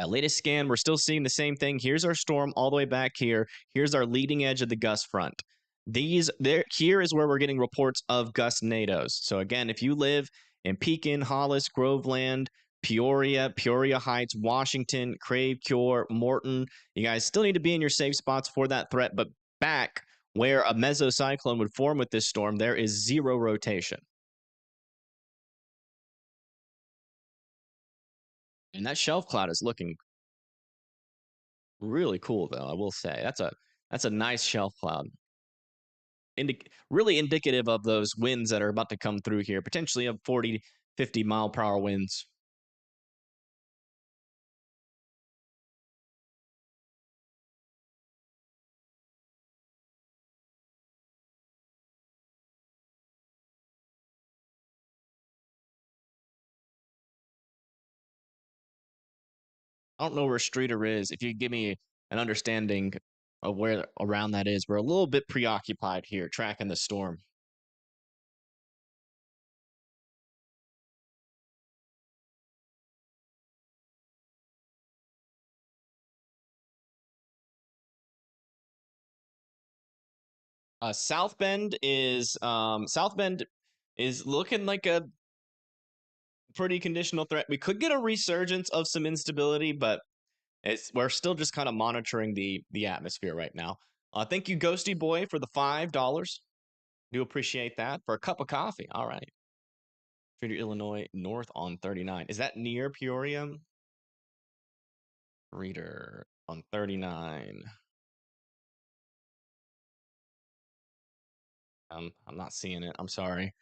Latest scan, we're still seeing the same thing. Here's our storm all the way back here. Here's our leading edge of the gust front. Here is where we're getting reports of GustNados. So again, if you live in Pekin, Hollis, Groveland, Peoria Heights, Washington, Crave, Cure, Morton, you guys still need to be in your safe spots for that threat. But back where a mesocyclone would form with this storm, there is zero rotation. And that shelf cloud is looking really cool, though. I will say that's a nice shelf cloud. Really indicative of those winds that are about to come through here, potentially of 40, 50 mile per hour winds. I don't know where Streeter is. If you give me an understanding of where around that is, we're a little bit preoccupied here tracking the storm. South Bend is looking like a pretty conditional threat. We could get a resurgence of some instability, but we're still just kind of monitoring the atmosphere right now. Thank you, Ghosty Boy, for the $5. Do appreciate that. For a cup of coffee. All right. Streeter, Illinois, north on 39. Is that near Peoria? Reader on 39. I'm not seeing it. I'm sorry.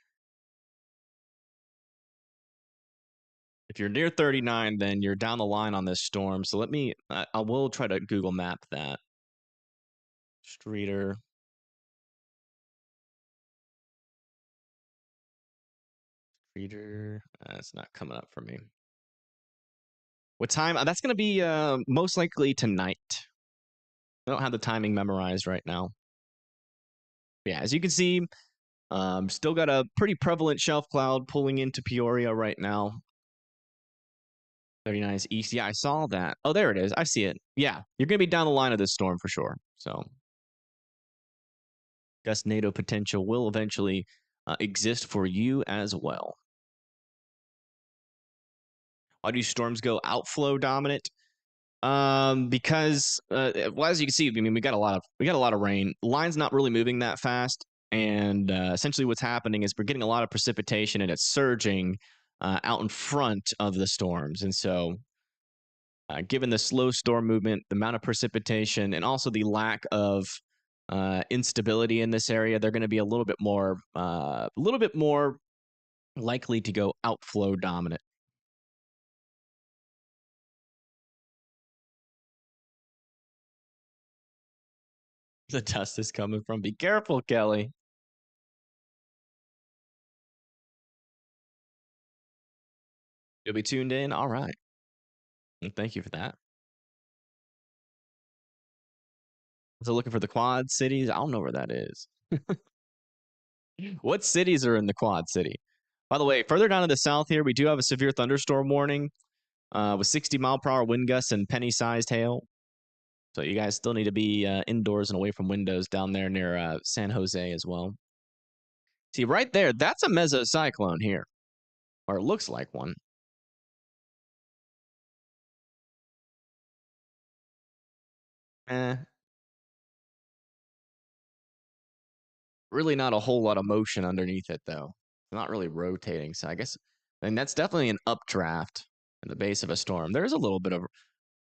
If you're near 39, then you're down the line on this storm. So I will try to Google map that. Streeter. Streeter. It's not coming up for me. What time? That's going to be most likely tonight. I don't have the timing memorized right now. Yeah, as you can see, still got a pretty prevalent shelf cloud pulling into Peoria right now. 39 is east. Yeah, I saw that. Oh, there it is. I see it. Yeah, you're going to be down the line of this storm for sure. So, GustNado potential will eventually exist for you as well. Why do storms go outflow dominant? Because well, as you can see, I mean, we got a lot of rain. Line's not really moving that fast, and essentially what's happening is we're getting a lot of precipitation, and it's surging out in front of the storms. And so, given the slow storm movement, the amount of precipitation, and also the lack of instability in this area, they're going to be a little bit more likely to go outflow dominant. The dust is coming from. Be careful, Kelly. You'll be tuned in. All right. Well, thank you for that. So looking for the Quad Cities. I don't know where that is. What cities are in the Quad City? By the way, further down in the south here, we do have a severe thunderstorm warning with 60-mile-per-hour wind gusts and penny-sized hail. So you guys still need to be indoors and away from windows down there near San Jose as well. See, right there, that's a mesocyclone here. Or it looks like one. Eh, really not a whole lot of motion underneath it, though. It's not really rotating. So I guess, and that's definitely an updraft at the base of a storm. There's a little bit of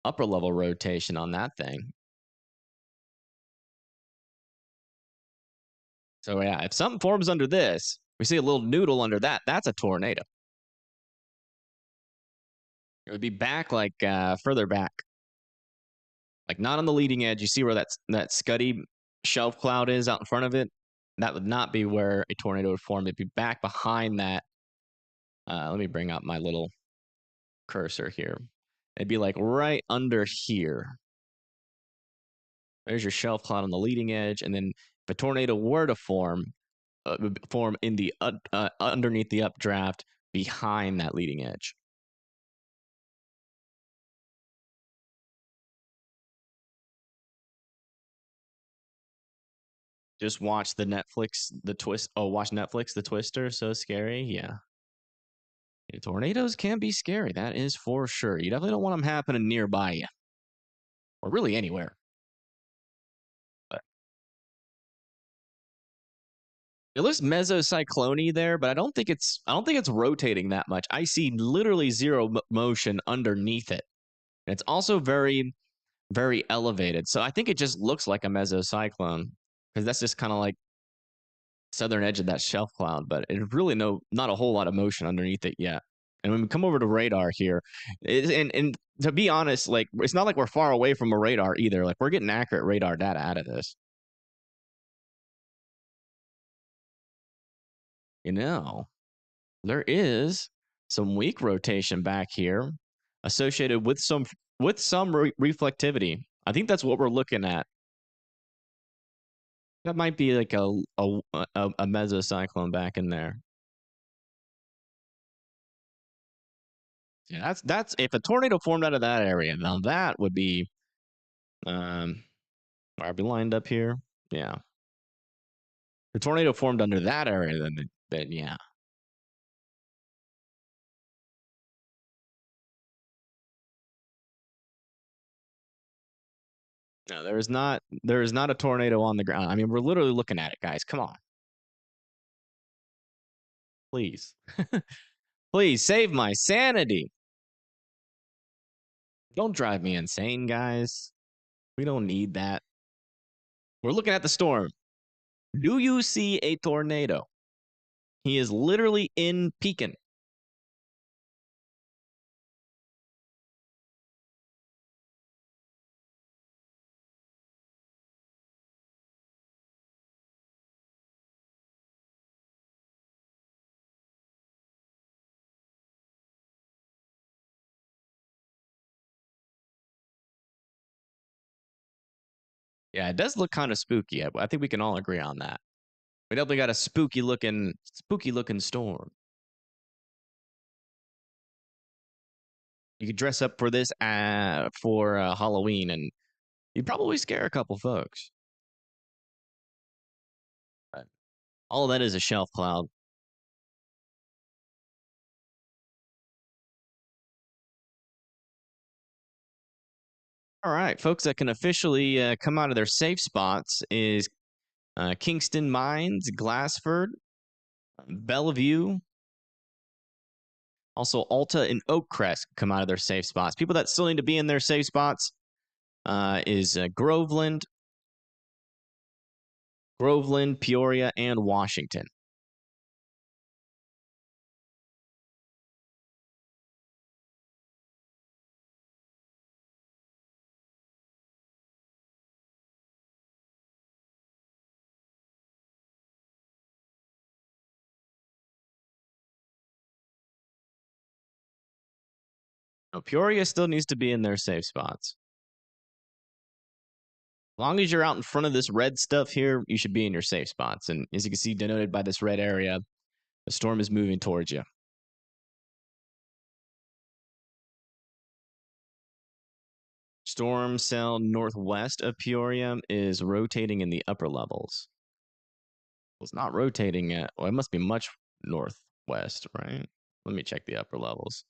upper level rotation on that thing. So yeah, if something forms under this, we see a little noodle under that, that's a tornado. It would be back like further back. Like not on the leading edge. You see where that scuddy shelf cloud is out in front of it? That would not be where a tornado would form. It'd be back behind that. Let me bring up my little cursor here. It'd be like right under here. There's your shelf cloud on the leading edge, and then if a tornado were to form, would form in the underneath the updraft behind that leading edge. Just watch the Netflix, the twist. Oh, watch Netflix, the Twister. So scary. Yeah. Tornadoes can be scary. That is for sure. You definitely don't want them happening nearby you, or really anywhere. But it looks mesocyclone there, but I don't think it's rotating that much. I see literally zero motion underneath it. And it's also very, very elevated. So I think it just looks like a mesocyclone because that's just kind of like southern edge of that shelf cloud, but it's really not a whole lot of motion underneath it yet. And when we come over to radar here, and to be honest, like it's not like we're far away from a radar either. Like we're getting accurate radar data out of this. There is some weak rotation back here associated with some reflectivity. I think that's what we're looking at. That might be like a mesocyclone back in there. Yeah, that's if a tornado formed out of that area, now that would be are we lined up here? Yeah. The tornado formed under that area, then yeah. No, there is not a tornado on the ground. I mean, we're literally looking at it, guys. Come on. Please. Please save my sanity. Don't drive me insane, guys. We don't need that. We're looking at the storm. Do you see a tornado? He is literally in Pekin. Yeah, it does look kind of spooky. I think we can all agree on that. We definitely got a spooky looking storm. You could dress up for this for Halloween, and you'd probably scare a couple folks. But all of that is a shelf cloud. All right, folks that can officially come out of their safe spots is Kingston Mines, Glassford, Bellevue, also Alta and Oakcrest come out of their safe spots. People that still need to be in their safe spots is Groveland, Peoria, and Washington. No, Peoria still needs to be in their safe spots. As long as you're out in front of this red stuff here, you should be in your safe spots. And as you can see, denoted by this red area, the storm is moving towards you. Storm cell northwest of Peoria is rotating in the upper levels. Well, it's not rotating at, well, it must be much northwest, right? Let me check the upper levels.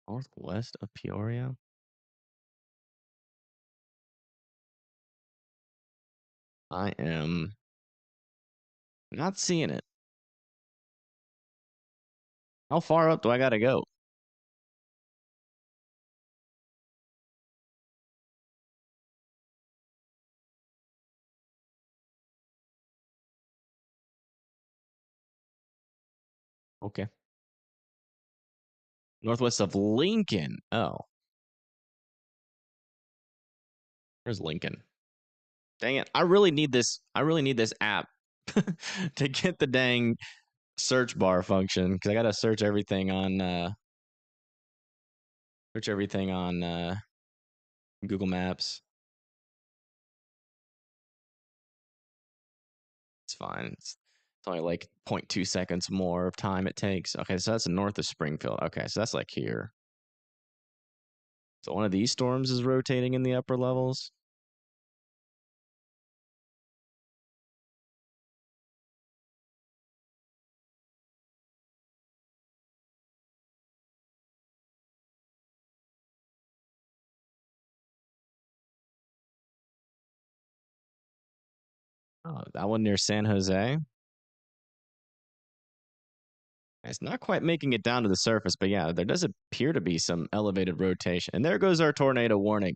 Northwest of Peoria? I am not seeing it. How far up do I got to go? Okay. Northwest of Lincoln. Oh, where's Lincoln? Dang it. I really need this. I really need this app to get the dang search bar function because I got to search everything on Google Maps. It's fine. It's only like 0.2 seconds more of time it takes. Okay, so that's north of Springfield. Okay, so that's like here. So one of these storms is rotating in the upper levels. Oh, that one near San Jose. It's not quite making it down to the surface, but yeah, there does appear to be some elevated rotation. And there goes our tornado warning.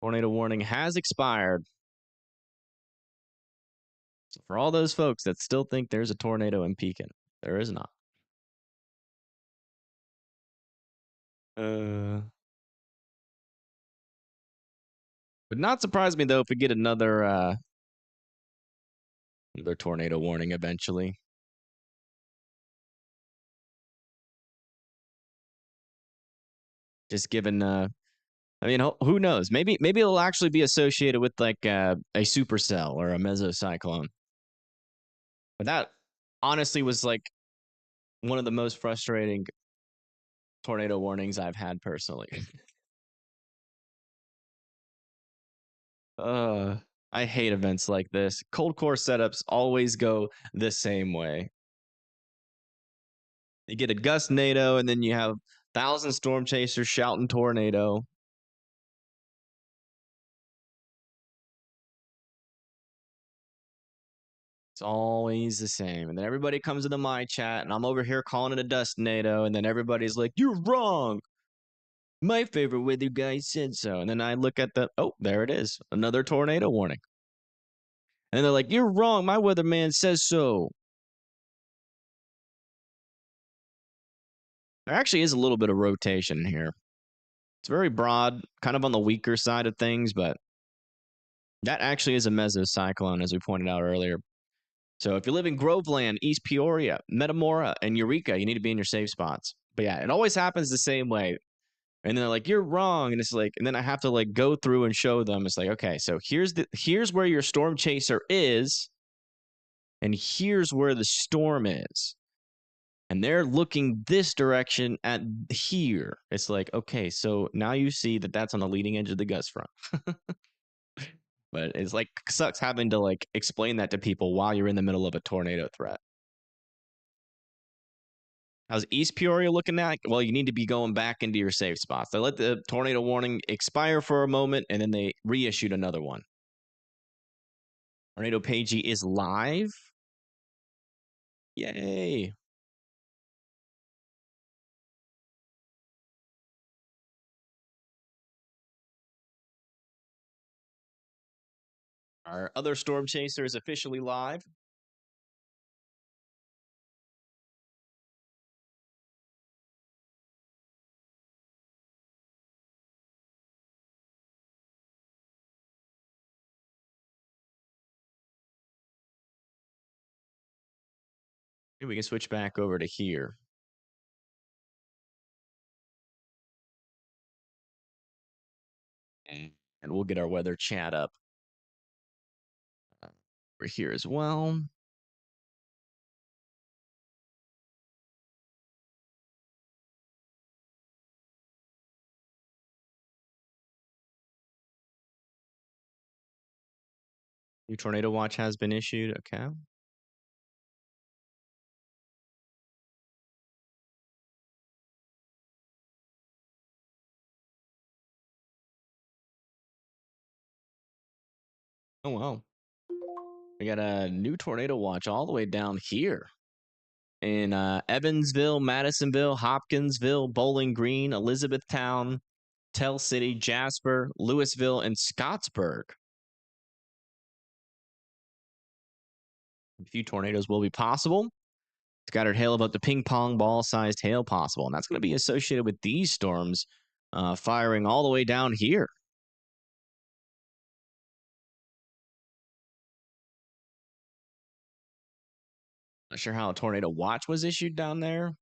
Tornado warning has expired. So for all those folks that still think there's a tornado in Pekin, there is not. Would not surprise me though if we get another tornado warning eventually. Just given I mean, who knows? Maybe it'll actually be associated with like a supercell or a mesocyclone. But that honestly was like one of the most frustrating tornado warnings I've had personally. I hate events like this. Cold core setups always go the same way. You get a GustNado, and then you have 1,000 storm chasers shouting tornado. It's always the same. And then everybody comes into my chat, and I'm over here calling it a GustNado, and then everybody's like, "You're wrong. My favorite weather guy said so." And then I look at oh, there it is. Another tornado warning. And they're like, "You're wrong. My weatherman says so." There actually is a little bit of rotation here. It's very broad, kind of on the weaker side of things, but that actually is a mesocyclone, as we pointed out earlier. So if you live in Groveland, East Peoria, Metamora, and Eureka, you need to be in your safe spots. But yeah, it always happens the same way. And they're like, you're wrong. And it's like, and then I have to like go through and show them. It's like, okay, so here's where your storm chaser is, and here's where the storm is. And they're looking this direction at here. It's like, okay, so now you see that that's on the leading edge of the gust front. But it's like sucks having to like explain that to people while you're in the middle of a tornado threat. How's East Peoria looking at? Well, you need to be going back into your safe spots. They let the tornado warning expire for a moment, and then they reissued another one. Tornado Pagey is live. Yay. Our other storm chaser is officially live. Maybe we can switch back over to here. And we'll get our weather chat up over here as well. New tornado watch has been issued. Okay. Oh, wow. We got a new tornado watch all the way down here in Evansville, Madisonville, Hopkinsville, Bowling Green, Elizabethtown, Tell City, Jasper, Louisville, and Scottsburg. A few tornadoes will be possible. Scattered hail about the ping pong ball sized hail possible. And that's going to be associated with these storms firing all the way down here. Not sure how a tornado watch was issued down there.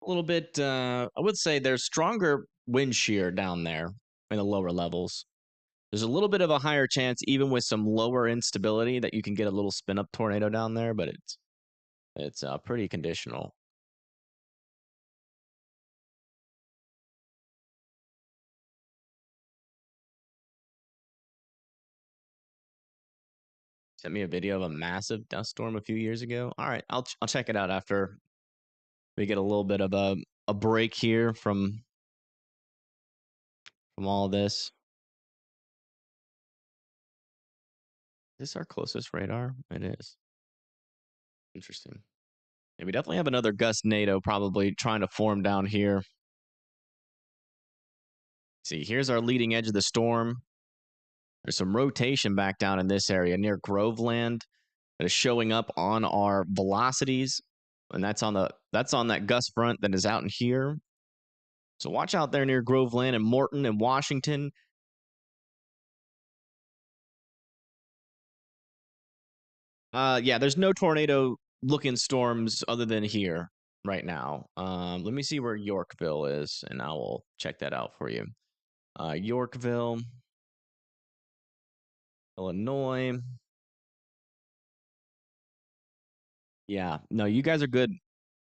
A little bit, I would say there's stronger wind shear down there in the lower levels. There's a little bit of a higher chance, even with some lower instability, that you can get a little spin up tornado down there, but it's pretty conditional. Sent me a video of a massive dust storm a few years ago. All right, I'll check it out after we get a little bit of a break here from all this. Is this our closest radar? It is. Interesting. Yeah, we definitely have another GustNado probably trying to form down here. See, here's our leading edge of the storm. There's some rotation back down in this area near Groveland that is showing up on our velocities, and that's on that gust front that is out in here. So watch out there near Groveland and Morton and Washington. Yeah, there's no tornado looking storms other than here right now. Let me see where Yorkville is, and I will check that out for you. Yorkville, Illinois. Yeah, no, you guys are good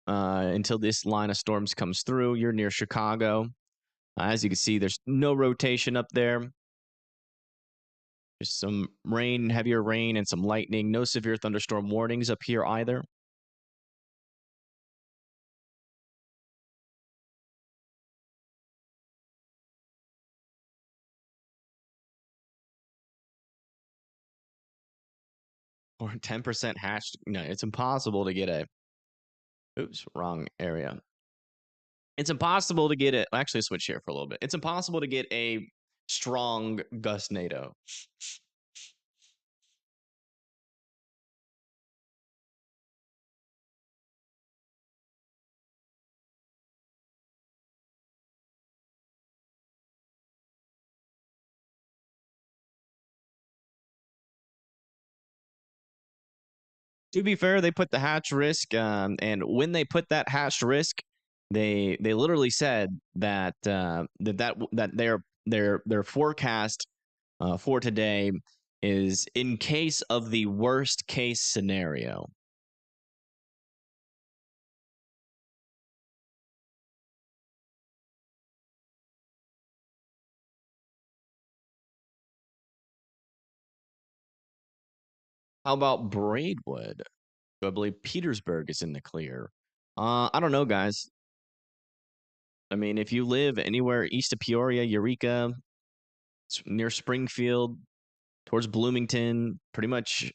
until this line of storms comes through. You're near Chicago. As you can see, there's no rotation up there. There's some rain, heavier rain, and some lightning. No severe thunderstorm warnings up here either. Or 10% hatched. No, it's impossible to get a. Oops, wrong area. It's impossible to get it. Actually, switch here for a little bit. It's impossible to get a strong GustNado. To be fair, they put the hatch risk, and when they put that hatched risk, they literally said that that their forecast for today is in case of the worst case scenario. How about Braidwood? I believe Petersburg is in the clear. I don't know, guys. I mean, if you live anywhere east of Peoria, Eureka, near Springfield, towards Bloomington, pretty much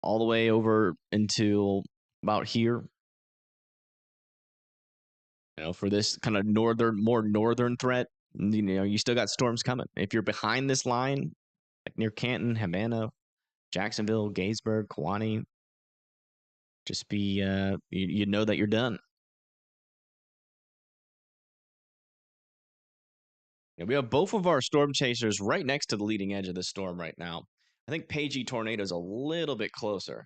all the way over into about here, for this kind of more northern threat, you still got storms coming. If you're behind this line, like near Canton, Havana, Jacksonville, Gettysburg, Kewanee, just be, you know that you're done. We have both of our storm chasers right next to the leading edge of the storm right now. I think Pagey Tornado is a little bit closer.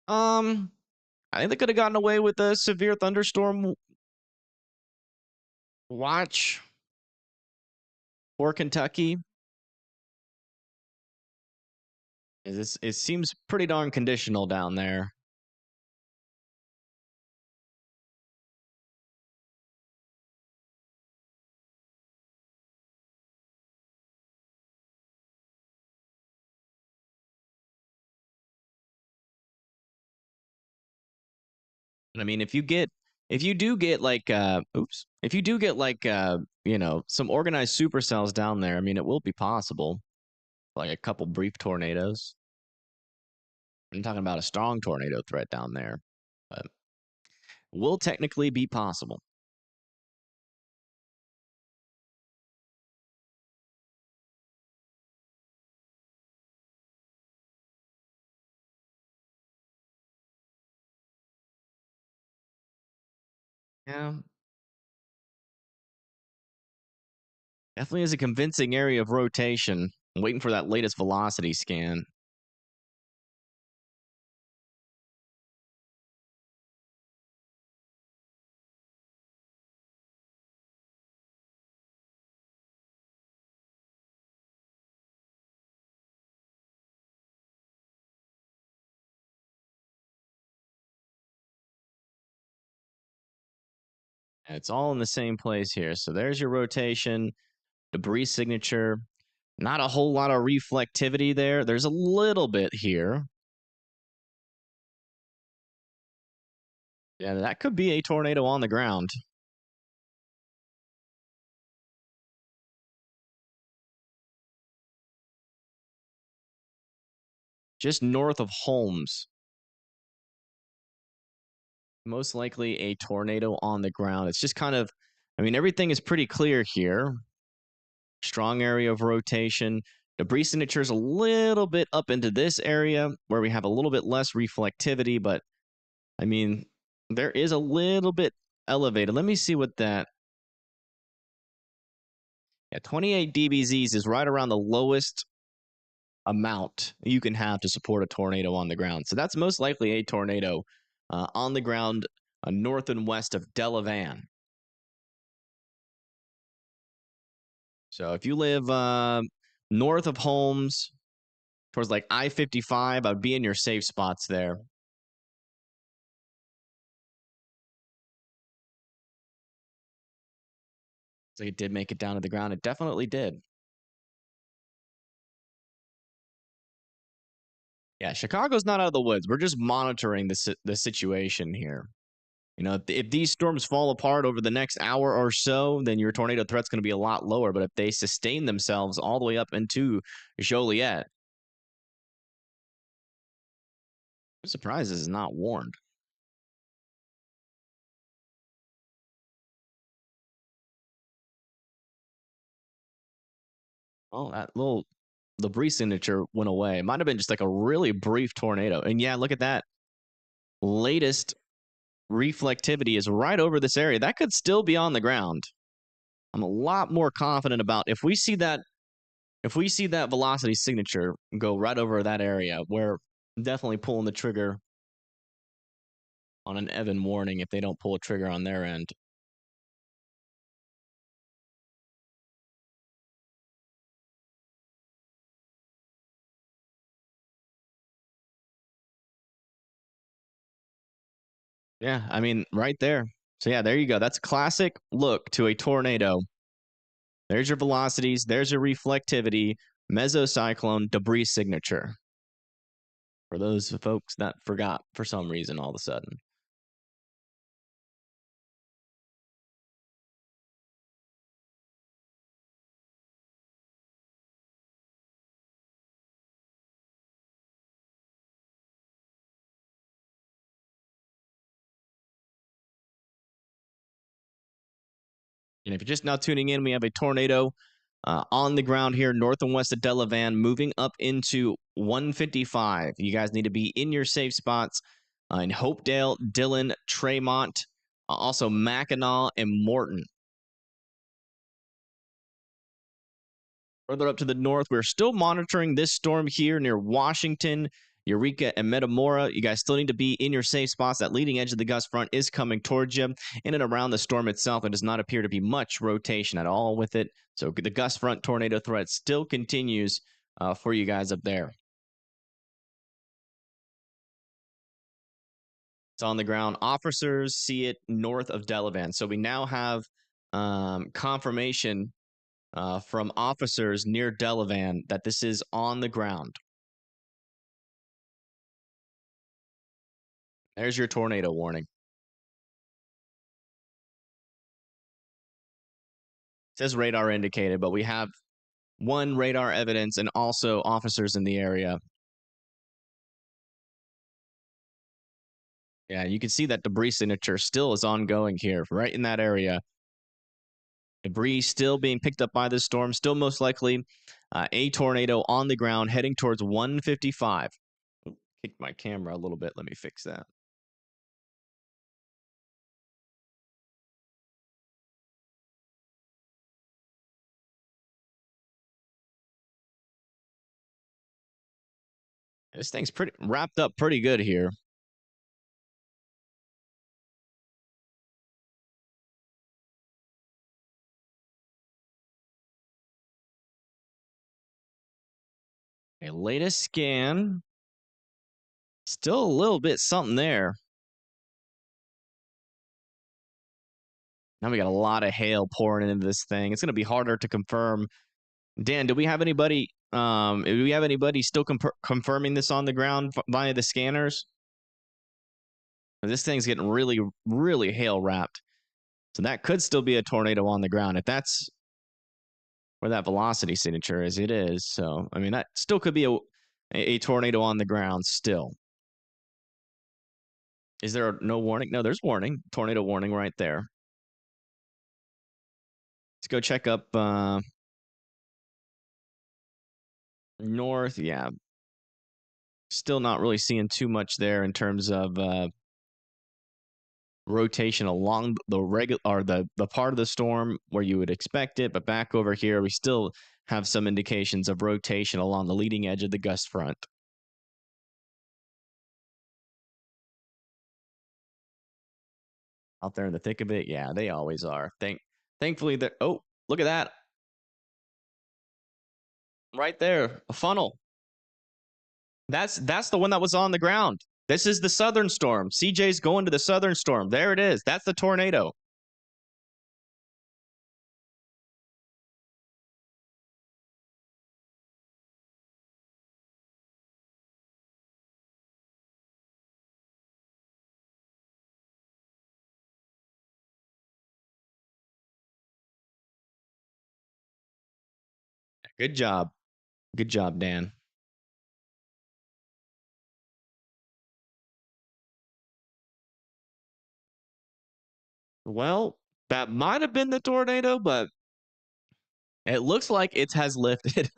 I think they could have gotten away with a severe thunderstorm watch for Kentucky. It seems pretty darn conditional down there. I mean, if you do get like if you do get like some organized supercells down there, I mean, it will be possible. Like a couple brief tornadoes. I'm talking about a strong tornado threat down there, but will technically be possible. Yeah, definitely is a convincing area of rotation. I'm waiting for that latest velocity scan. It's all in the same place here. So there's your rotation, debris signature. Not a whole lot of reflectivity there. There's a little bit here. Yeah, that could be a tornado on the ground. Just north of Holmes. Most likely a tornado on the ground. It's just kind of, I mean, everything is pretty clear here. Strong area of rotation. Debris signature is a little bit up into this area where we have a little bit less reflectivity, but I mean, there is a little bit elevated. Let me see what that. Yeah, 28 dBZs is right around the lowest amount you can have to support a tornado on the ground. So that's most likely a tornado on the ground north and west of Delavan. So if you live north of Holmes, towards like I-55, I'd be in your safe spots there. So it did make it down to the ground. It definitely did. Yeah, Chicago's not out of the woods. We're just monitoring the situation here. If these storms fall apart over the next hour or so, then your tornado threat's going to be a lot lower. But if they sustain themselves all the way up into Joliet, I'm surprised this is not warned. Oh, that little debris signature went away. It might have been just like a really brief tornado. And yeah, look at that. Latest reflectivity is right over this area. That could still be on the ground. I'm a lot more confident about if we see that velocity signature go right over that area, we're definitely pulling the trigger on an Evan warning if they don't pull a trigger on their end. Yeah, I mean, right there. So yeah, there you go. That's a classic look to a tornado. There's your velocities, there's your reflectivity, mesocyclone debris signature. For those folks that forgot for some reason all of a sudden. And if you're just now tuning in, we have a tornado on the ground here, north and west of Delavan, moving up into 155. You guys need to be in your safe spots in Hopedale, Dillon, Tremont, also Mackinac and Morton. Further up to the north, we're still monitoring this storm here near Washington, Eureka, and Metamora. You guys still need to be in your safe spots. That leading edge of the gust front is coming towards you. In and around the storm itself, it does not appear to be much rotation at all with it. So the gust front tornado threat still continues for you guys up there. It's on the ground. Officers see it north of Delavan. So we now have confirmation from officers near Delavan that this is on the ground. There's your tornado warning. It says radar indicated, but we have one radar evidence and also officers in the area. Yeah, you can see that debris signature still is ongoing here, right in that area. Debris still being picked up by this storm, still most likely a tornado on the ground heading towards 155. Kicked my camera a little bit. Let me fix that. This thing's pretty wrapped up pretty good here. A latest scan. Still a little bit something there. Now we got a lot of hail pouring into this thing. It's going to be harder to confirm. Dan, do we have anybody? Do we have anybody still confirming this on the ground via the scanners? This thing's getting really, really hail wrapped. So that could still be a tornado on the ground. If that's where that velocity signature is, it is. So, I mean, that still could be a tornado on the ground still. Is there no warning? No, there's warning. Tornado warning right there. Let's go check up north. Yeah. Still not really seeing too much there in terms of rotation along the regular or the part of the storm where you would expect it, but back over here we still have some indications of rotation along the leading edge of the gust front. Out there in the thick of it, yeah, they always are. Thankfully they're oh, look at that. Right there, a funnel. That's the one that was on the ground. This is the southern storm. CJ's going to the southern storm. There it is. That's the tornado. Good job. Good job, Dan. Well, that might have been the tornado, but it looks like it has lifted.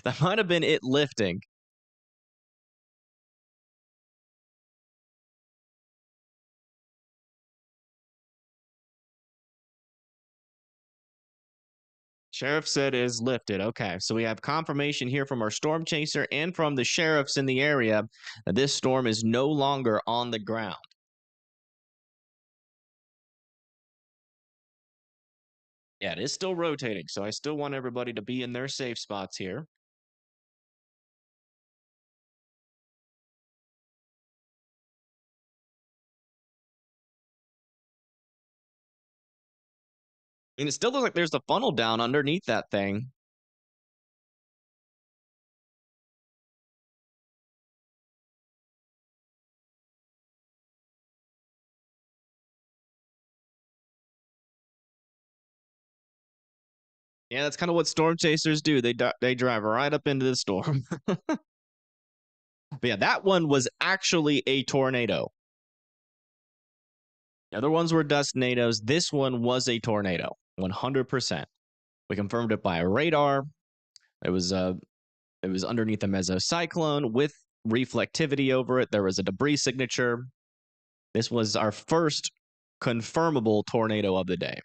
That might have been it lifting. Sheriff said is lifted. Okay, so we have confirmation here from our storm chaser and from the sheriffs in the area that this storm is no longer on the ground. Yeah, it is still rotating, so I still want everybody to be in their safe spots here. And it still looks like there's the funnel down underneath that thing. Yeah, that's kind of what storm chasers do. They drive right up into the storm. But yeah, that one was actually a tornado. The other ones were dustnados. This one was a tornado, 100%. We confirmed it by radar. It was underneath a mesocyclone with reflectivity over it. There was a debris signature. This was our first confirmable tornado of the day.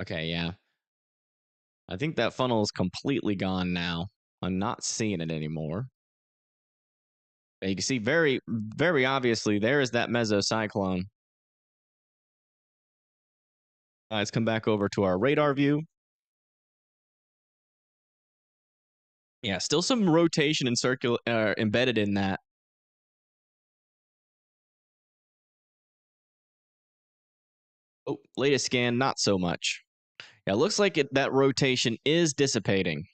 Okay, yeah. I think that funnel is completely gone now. I'm not seeing it anymore. You can see very, very obviously there is that mesocyclone. Let's come back over to our radar view. Yeah, still some rotation and circular embedded in that. Oh, latest scan, not so much. Yeah, it looks like that rotation is dissipating.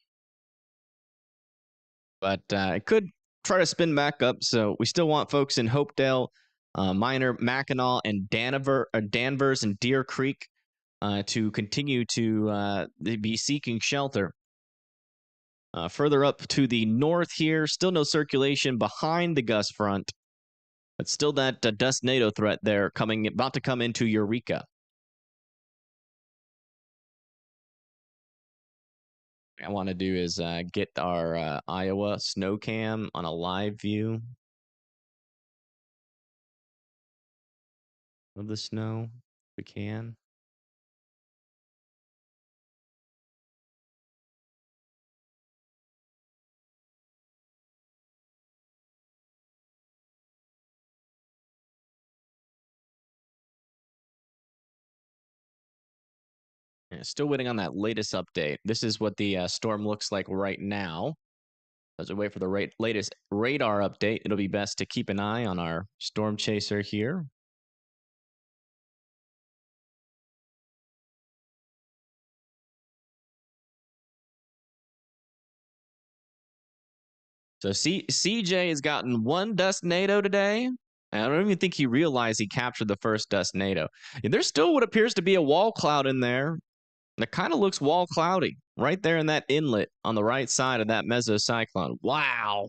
But it could try to spin back up. So we still want folks in Hopedale, Minor, Mackinac, and Danvers and Deer Creek to continue to be seeking shelter. Further up to the north here, still no circulation behind the gust front, but still that dustnado threat there about to come into Eureka. What I want to do is get our Iowa snow cam on a live view of the snow if we can. Yeah, still waiting on that latest update. This is what the storm looks like right now. As we wait for the latest radar update, it'll be best to keep an eye on our storm chaser here. So CJ has gotten one dustnado today. I don't even think he realized he captured the first dustnado. There's still what appears to be a wall cloud in there. That kind of looks wall cloudy right there in that inlet on the right side of that mesocyclone. Wow.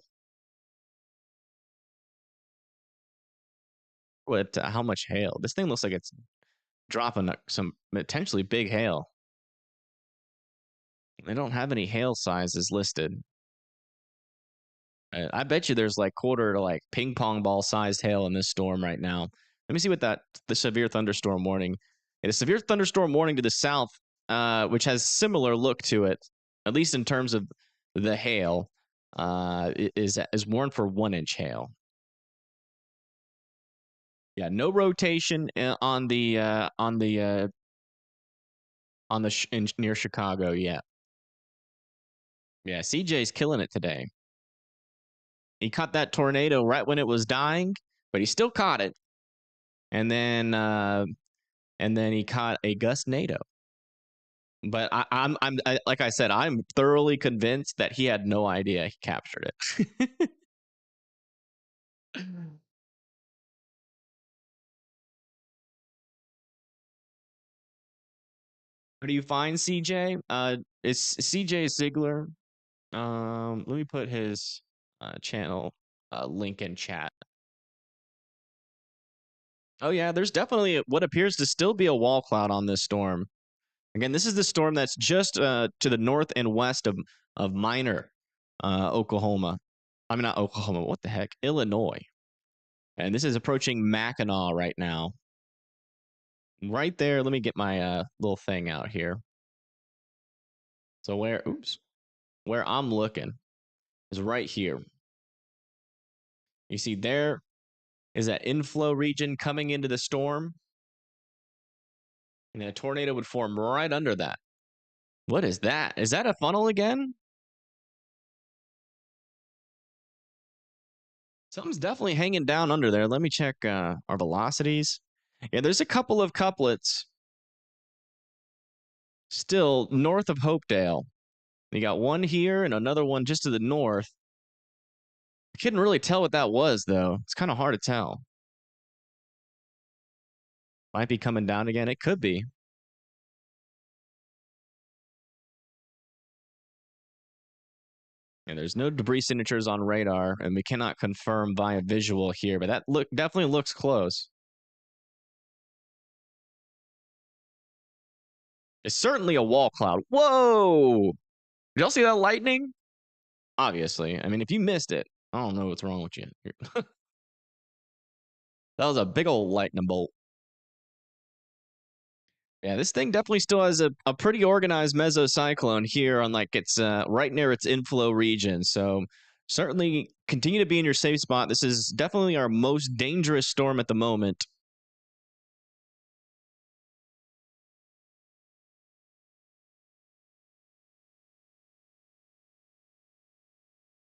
What? How much hail? This thing looks like it's dropping some potentially big hail. They don't have any hail sizes listed. I bet you there's like quarter to like ping pong ball sized hail in this storm right now. Let me see what the severe thunderstorm warning. A severe thunderstorm warning to the south, which has similar look to it, at least in terms of the hail, is warned for 1-inch hail. Yeah, no rotation on the near Chicago yet. Yeah, CJ's killing it today. He caught that tornado right when it was dying, but he still caught it. And then he caught a GustNado. But I'm like I said, I'm thoroughly convinced that he had no idea he captured it. Where do you find CJ? It's CJ Ziegler. Let me put his channel link in chat. Oh yeah, there's definitely what appears to still be a wall cloud on this storm. Again, this is the storm that's just to the north and west of Minor, Oklahoma. I mean, not Oklahoma. What the heck? Illinois. And this is approaching Mackinac right now. Right there, let me get my little thing out here. So where I'm looking is right here. You see there is that inflow region coming into the storm, and a tornado would form right under that. What is that? Is that a funnel again? Something's definitely hanging down under there. Let me check our velocities. Yeah, there's a couple of couplets still north of Hopedale. You got one here and another one just to the north. I couldn't really tell what that was, though. It's kind of hard to tell. Might be coming down again. It could be. And there's no debris signatures on radar, and we cannot confirm via visual here, but that definitely looks close. It's certainly a wall cloud. Whoa! Did y'all see that lightning? Obviously. I mean, if you missed it, I don't know what's wrong with you. That was a big old lightning bolt. Yeah, this thing definitely still has a pretty organized mesocyclone here on like it's right near its inflow region. So certainly continue to be in your safe spot. This is definitely our most dangerous storm at the moment.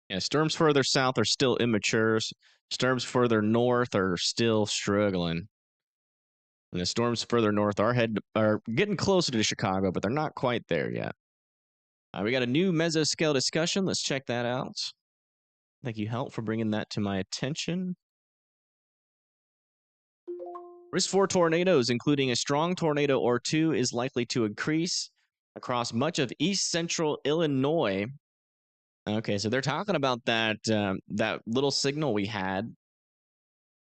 Yeah, storms further south are still immature. Storms further north are still struggling. And the storms further north are getting closer to Chicago, but they're not quite there yet. We got a new mesoscale discussion. Let's check that out. Thank you, Help, for bringing that to my attention. Risk for tornadoes, including a strong tornado or two, is likely to increase across much of east central Illinois. Okay, so they're talking about that little signal we had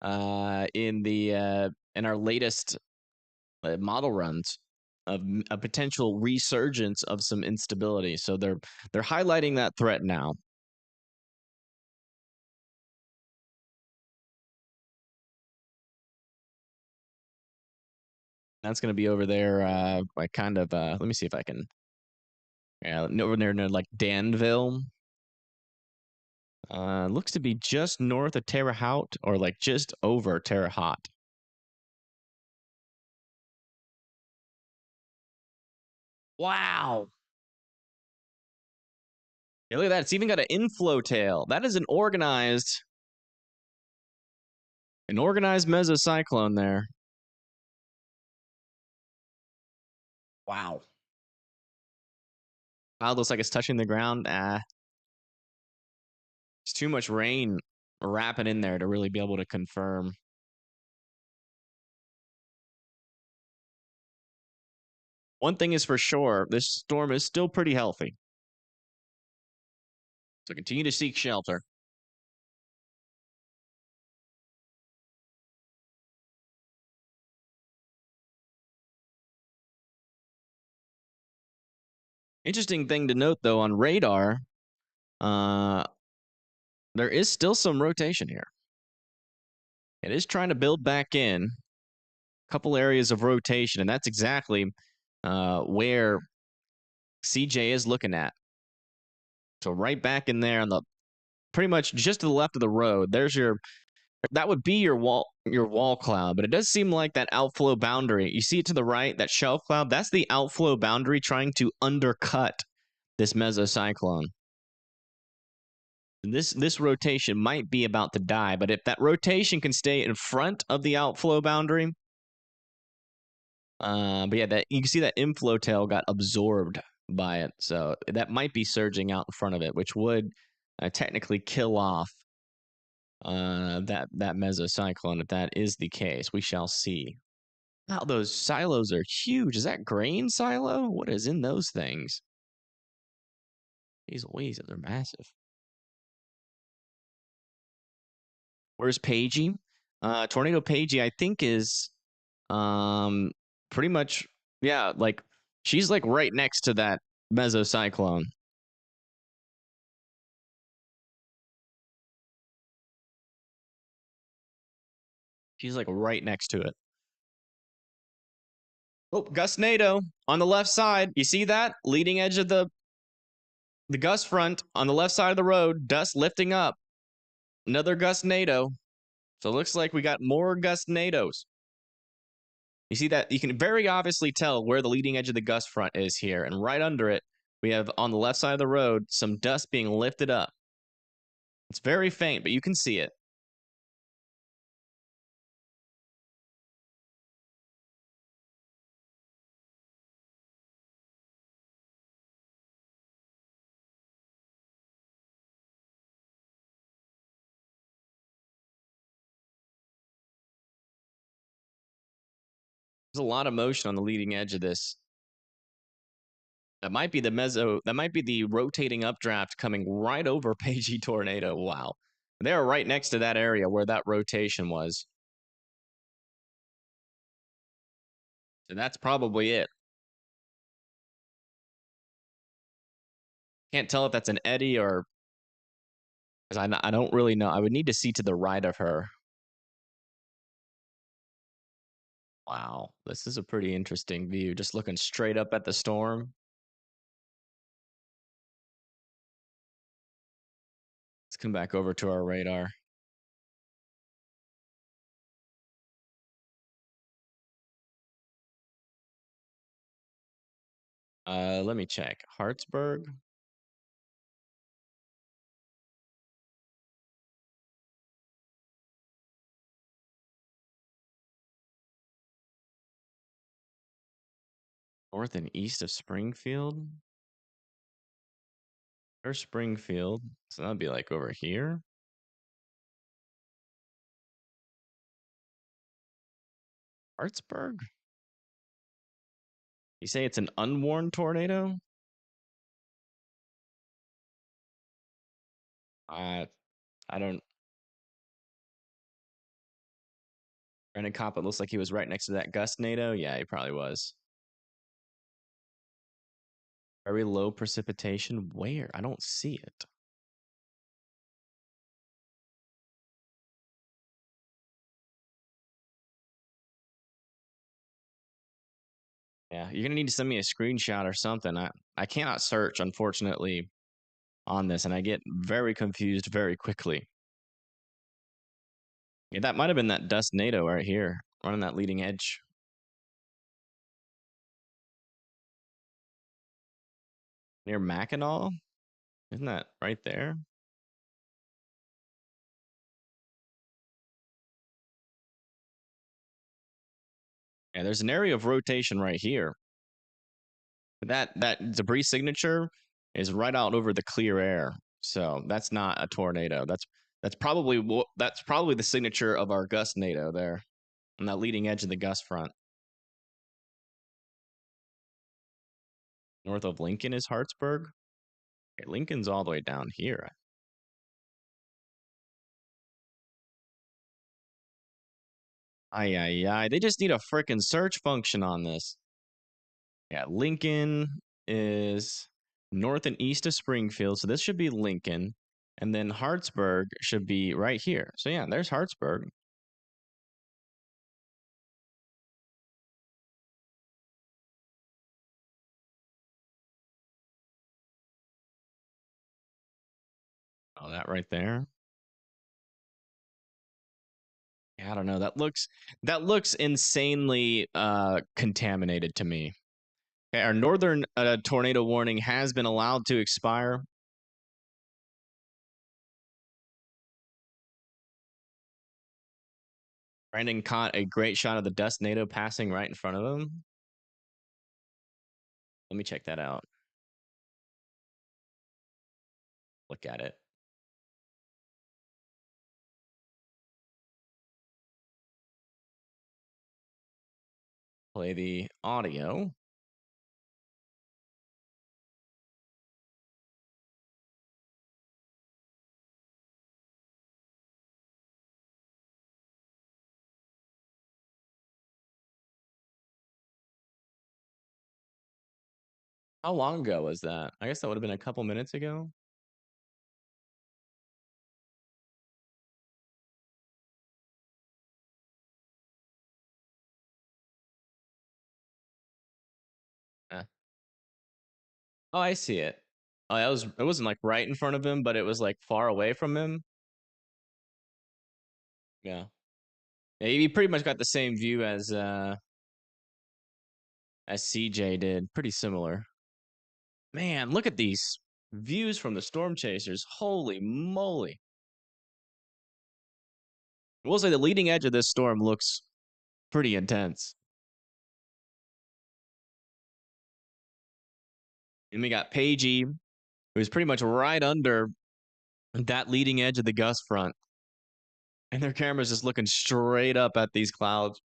in our latest model runs of a potential resurgence of some instability. So they're highlighting that threat now. That's going to be over there, like kind of. Let me see if I can. Yeah, over there near like Danville. Looks to be just north of Terre Haute, or like just over Terre Haute. Wow. Yeah, look at that. It's even got an inflow tail. That is an organized mesocyclone there. Wow. Cloud looks like it's touching the ground. It's too much rain wrapping in there to really be able to confirm. One thing is for sure, this storm is still pretty healthy. So continue to seek shelter. Interesting thing to note, though, on radar, there is still some rotation here. It is trying to build back in a couple areas of rotation, and that's exactly where CJ is looking at. So right back in there on the pretty much just to the left of the road, that would be your wall cloud, but it does seem like that outflow boundary. You see it to the right, that shelf cloud, that's the outflow boundary trying to undercut this mesocyclone. This rotation might be about to die, but if that rotation can stay in front of the outflow boundary, but yeah, that you can see that inflow tail got absorbed by it, so that might be surging out in front of it, which would technically kill off that mesocyclone. If that is the case, we shall see. Wow, those silos are huge. Is that grain silo? What is in those things? These ways, they're massive. Where's Pagey? Tornado Pagey, I think, is pretty much, yeah, like she's like right next to that mesocyclone. She's like right next to it. Oh, GustNado on the left side. You see that? Leading edge of the gust front on the left side of the road. Dust lifting up. Another GustNado. So it looks like we got more GustNados. You see that? You can very obviously tell where the leading edge of the gust front is here. And right under it, we have on the left side of the road some dust being lifted up. It's very faint, but you can see it. There's a lot of motion on the leading edge of this. That might be the rotating updraft coming right over Pagey Tornado. Wow. They're right next to that area where that rotation was. So that's probably it. Can't tell if that's an eddy or, because I don't really know. I would need to see to the right of her. Wow, this is a pretty interesting view. Just looking straight up at the storm. Let's come back over to our radar. Let me check. Hartsburg. North and east of Springfield. Or Springfield. So that'd be like over here. Hartsburg? You say it's an unwarned tornado? I don't. Brendan Coppett looks like he was right next to that GustNado. Yeah, he probably was. Very low precipitation. Where? I don't see it. Yeah, you're gonna need to send me a screenshot or something. I cannot search, unfortunately, on this, and I get very confused very quickly. Yeah, that might have been that GustNado right here, running that leading edge. Near Mackinac? Isn't that right there? Yeah, there's an area of rotation right here. That debris signature is right out over the clear air. So that's not a tornado. That's probably the signature of our GustNado there on that leading edge of the gust front. North of Lincoln is Hartsburg. Okay, Lincoln's all the way down here. Ay. They just need a freaking search function on this. Yeah, Lincoln is north and east of Springfield. So this should be Lincoln. And then Hartsburg should be right here. So yeah, there's Hartsburg. Oh, that right there. Yeah, I don't know. That looks insanely contaminated to me. Okay, our northern tornado warning has been allowed to expire. Brandon caught a great shot of the GustNado passing right in front of him. Let me check that out. Look at it. Play the audio. How long ago was that? I guess that would have been a couple minutes ago. Oh, I see it. Oh, it wasn't like right in front of him, but it was like far away from him. Yeah. Yeah, he pretty much got the same view as CJ did. Pretty similar. Man, look at these views from the storm chasers. Holy moly. I will say the leading edge of this storm looks pretty intense. And we got Pagey, who's pretty much right under that leading edge of the gust front. And their camera's just looking straight up at these clouds.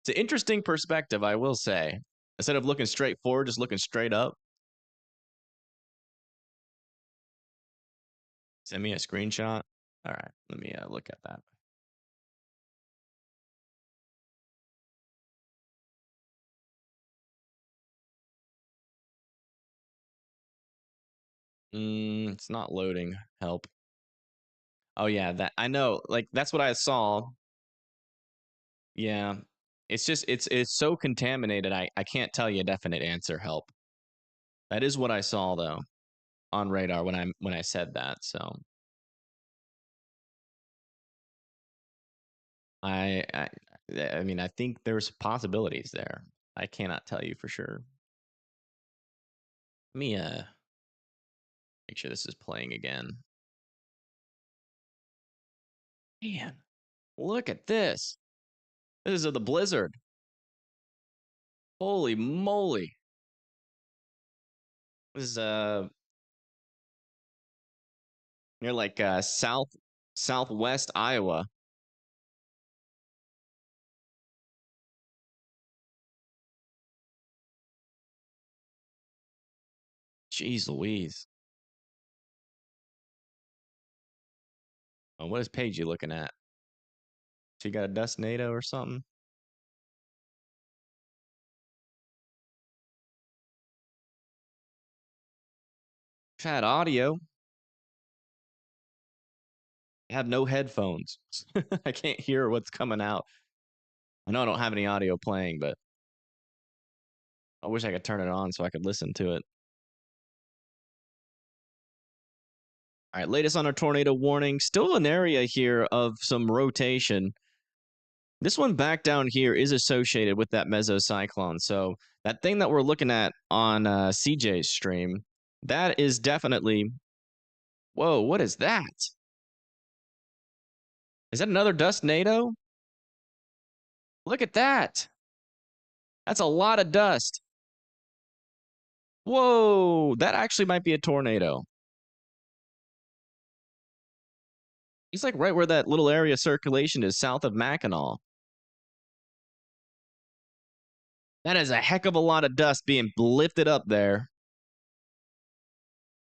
It's an interesting perspective, I will say. Instead of looking straight forward, just looking straight up. Send me a screenshot. All right, let me look at that. It's not loading. Help. Oh yeah, that I know. Like that's what I saw. Yeah. It's just it's so contaminated. I can't tell you a definite answer. Help. That is what I saw though on radar when I said that. So I I I mean I think there's possibilities there. I cannot tell you for sure. Let me make sure this is playing again. Man, look at this. This is of the blizzard. Holy moly. This is near like southwest Iowa. Jeez Louise. Oh, what is Paige you looking at? She got a GustNado or something? Had audio. I have no headphones. I can't hear what's coming out. I know I don't have any audio playing, but I wish I could turn it on so I could listen to it. All right, latest on our tornado warning. Still an area here of some rotation. This one back down here is associated with that mesocyclone. So that thing that we're looking at on CJ's stream, that is definitely. Whoa, what is that? Is that another GustNado? Look at that. That's a lot of dust. Whoa, that actually might be a tornado. He's like right where that little area of circulation is south of Mackinac. That is a heck of a lot of dust being lifted up there.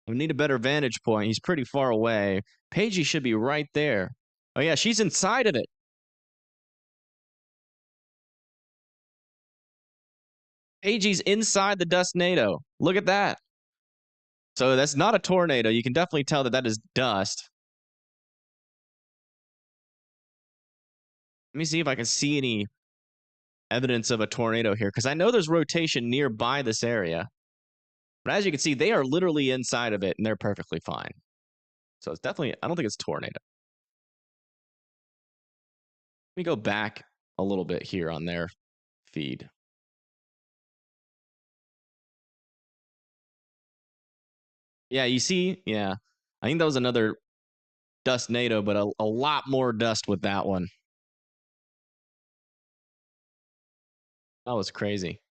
We need a better vantage point. He's pretty far away. Paigey should be right there. Oh, yeah, she's inside of it. Paigey's inside the GustNado. Look at that. So that's not a tornado. You can definitely tell that that is dust. Let me see if I can see any evidence of a tornado here, because I know there's rotation nearby this area. But as you can see, they are literally inside of it, and they're perfectly fine. So it's definitely, I don't think it's tornado. Let me go back a little bit here on their feed. Yeah, you see? Yeah. I think that was another GustNado, but a lot more dust with that one. That was crazy.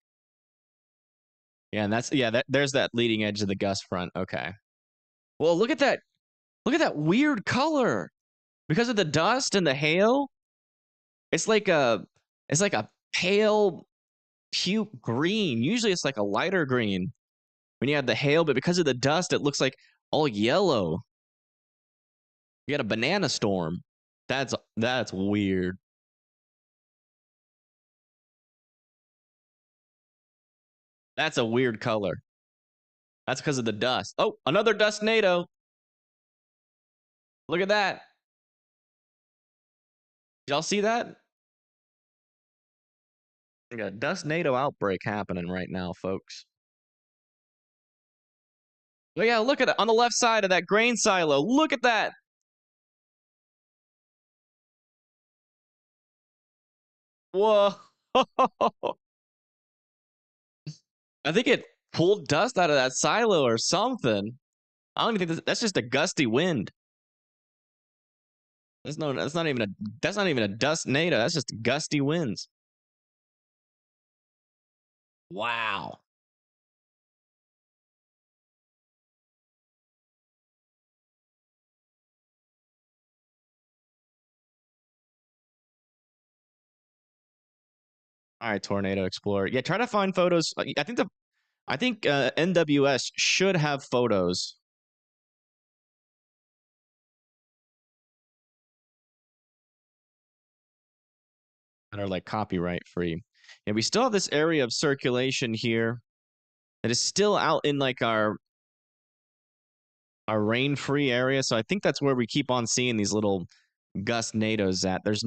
Yeah, and that's there's that leading edge of the gust front. Okay. Well, look at that. Look at that weird color. Because of the dust and the hail, it's like a pale puke green. Usually it's like a lighter green when you have the hail, but because of the dust, it looks like all yellow. You got a banana storm. That's weird. That's a weird color. That's because of the dust. Oh, another GustNado. Look at that. Y'all see that? We got a GustNado outbreak happening right now, folks. Oh yeah, look at it on the left side of that grain silo. Look at that. Whoa. I think it pulled dust out of that silo or something. I don't even think that's just a gusty wind. That's not even a GustNado. That's just gusty winds. Wow. All right, Tornado Explorer. Yeah, try to find photos. I think NWS should have photos that are like copyright free. Yeah, we still have this area of circulation here that is still out in like our rain free area. So I think that's where we keep on seeing these little GustNados at. There's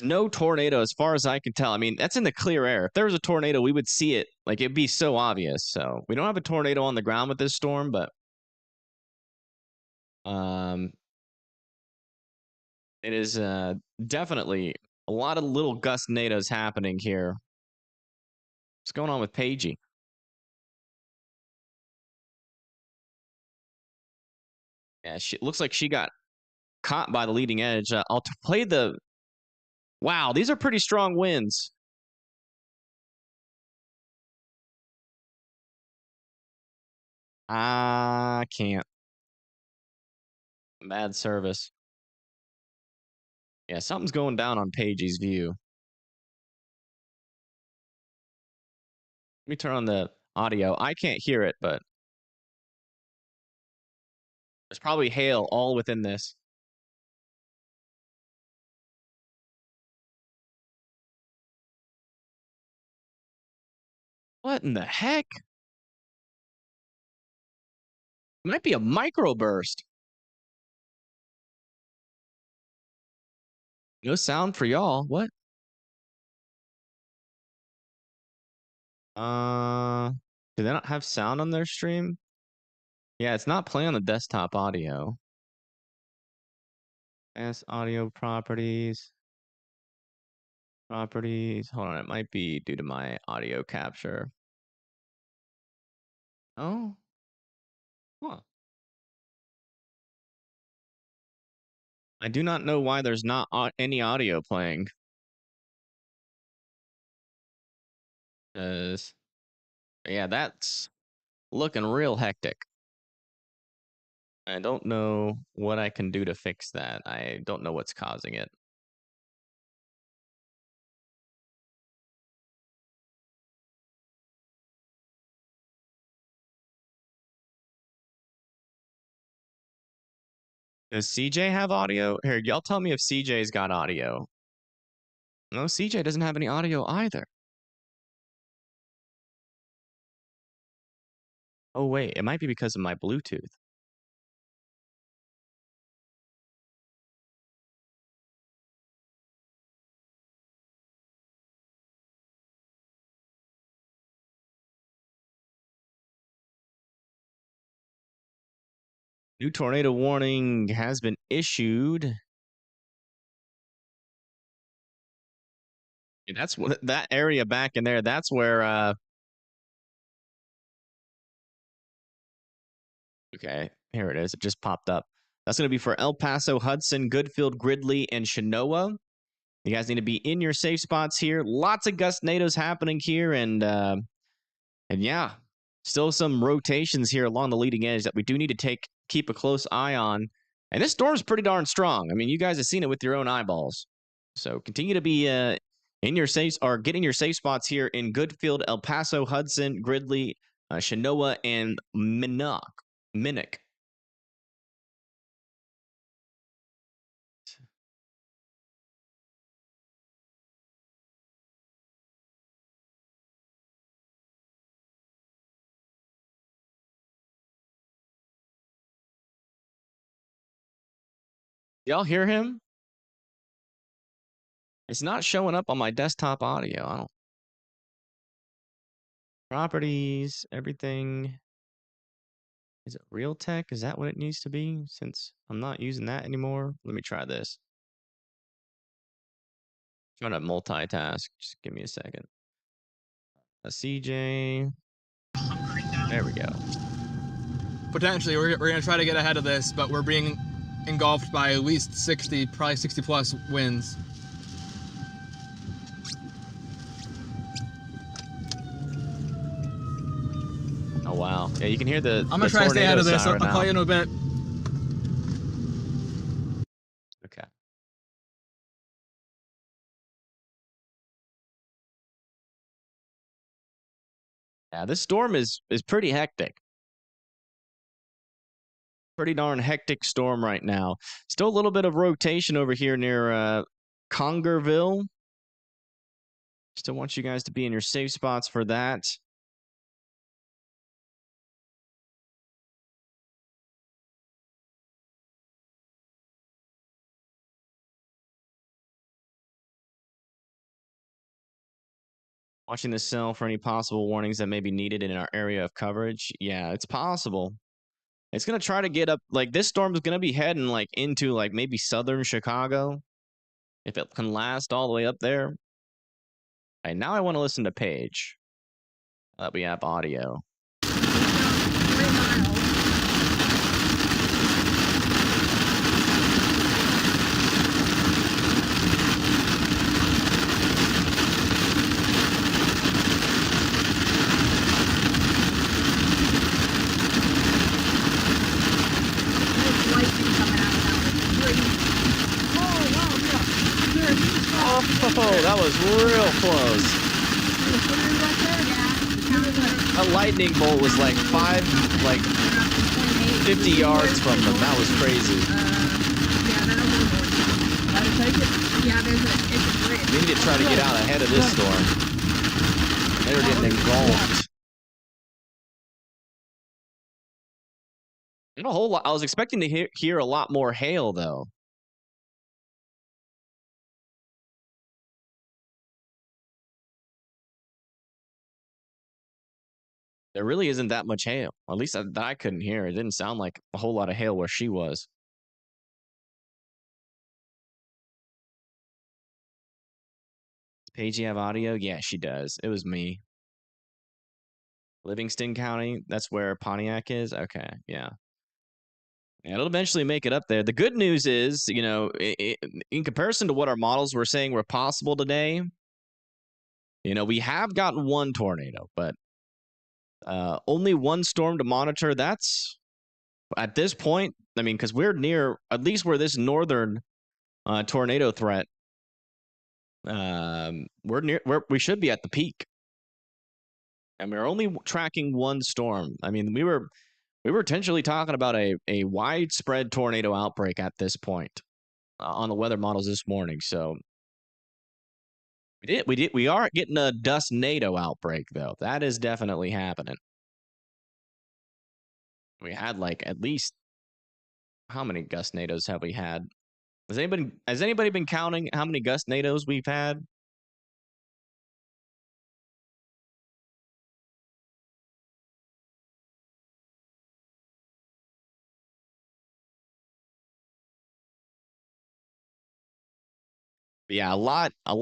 no tornado as far as I can tell. I mean, that's in the clear air. If there was a tornado, we would see it. Like it'd be so obvious. So we don't have a tornado on the ground with this storm, but um it is definitely a lot of little GustNados happening here. What's going on with Pagey? Yeah, she looks like she got caught by the leading edge. I'll play the. Wow, these are pretty strong winds. I can't. Bad service. Yeah, something's going down on Pagey's view. Let me turn on the audio. I can't hear it, but there's probably hail all within this. What in the heck? It might be a microburst. No sound for y'all. What? Uh, do they not have sound on their stream? Yeah, it's not playing on the desktop audio. S audio properties. Properties. Hold on, it might be due to my audio capture. Oh. Huh. I do not know why there's not any audio playing. Because, yeah, that's looking real hectic. I don't know what I can do to fix that. I don't know what's causing it. Does CJ have audio? Here, y'all tell me if CJ's got audio. No, CJ doesn't have any audio either. Oh, wait, it might be because of my Bluetooth. New tornado warning has been issued. That's what that area back in there. That's where. Okay, here it is. It just popped up. That's going to be for El Paso, Hudson, Goodfield, Gridley, and Chenoa. You guys need to be in your safe spots here. Lots of GustNados happening here, and yeah, still some rotations here along the leading edge that we do need to keep a close eye on. And this storm's pretty darn strong. I mean, you guys have seen it with your own eyeballs. So continue to be in your safe or get in your safe spots here in Goodfield, El Paso, Hudson, Gridley, Chenoa, and Minnock. Y'all hear him? It's not showing up on my desktop audio. I don't. Properties, everything. Is it Realtek? Is that what it needs to be? Since I'm not using that anymore. Let me try this. I'm trying to multitask. Just give me a second. A CJ. There we go. Potentially, we're going to try to get ahead of this, but we're being engulfed by at least 60, probably 60 plus winds. Oh wow! Yeah, you can hear the. I'm gonna try to stay ahead of this. I'll call you in a bit. Okay. Yeah, this storm is pretty hectic. Pretty darn hectic storm right now. Still a little bit of rotation over here near Congerville. Still want you guys to be in your safe spots for that. Watching the cell for any possible warnings that may be needed in our area of coverage. Yeah, it's possible. It's going to try to get up. Like, this storm is going to be heading, like, into, like, maybe southern Chicago. If it can last all the way up there. And now I want to listen to Paige. We have audio. Oh, that was real close. A lightning bolt was like 50 yards from them. That was crazy. We need to try to get out ahead of this storm. They're getting engulfed. Not a whole lot. I was expecting to hear a lot more hail, though. There really isn't that much hail. At least that I couldn't hear. It didn't sound like a whole lot of hail where she was. Does Paige have audio? Yeah, she does. It was me. Livingston County, that's where Pontiac is? Okay, yeah. And it'll eventually make it up there. The good news is, you know, in comparison to what our models were saying were possible today, you know, we have gotten one tornado, but only one storm to monitor. That's at this point, I mean, because we're near, at least where this northern tornado threat, we should be at the peak. And we're only tracking one storm. I mean, we were potentially talking about a widespread tornado outbreak at this point on the weather models this morning. So we are getting a GustNado outbreak, though. That is definitely happening. We had like at least, how many GustNados have we had? Has anybody been counting how many GustNados we've had? Yeah, a lot. I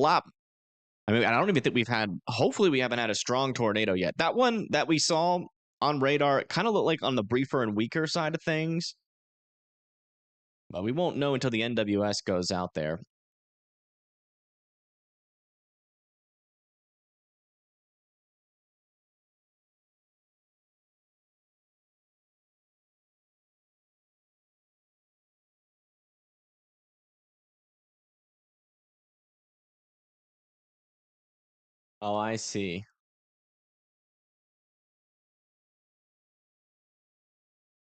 mean, I don't even think we've had, hopefully we haven't had a strong tornado yet. That one that we saw on radar, it kind of looked like on the briefer and weaker side of things. But we won't know until the NWS goes out there. Oh, I see.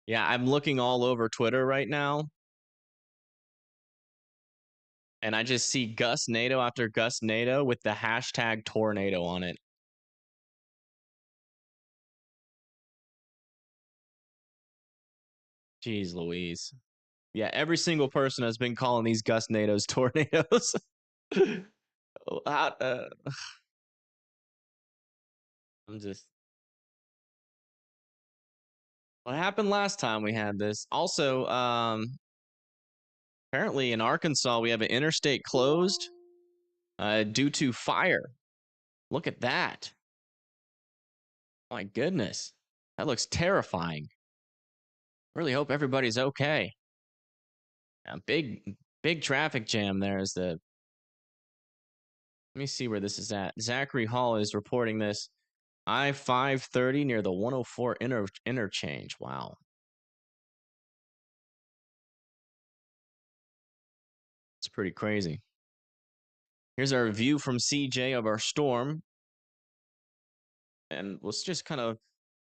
Yeah, I'm looking all over Twitter right now. And I just see GustNado after GustNado with the hashtag tornado on it. Jeez Louise. Yeah, every single person has been calling these GustNados tornadoes. I'm just, What happened last time we had this? Also, apparently in Arkansas, we have an interstate closed due to fire. Look at that. My goodness. That looks terrifying. Really hope everybody's okay. Yeah, big traffic jam there is the. Let me see where this is at. Zachary Hall is reporting this. I-530 near the 104 interchange. Wow. It's pretty crazy. Here's our view from CJ of our storm. And let's just kind of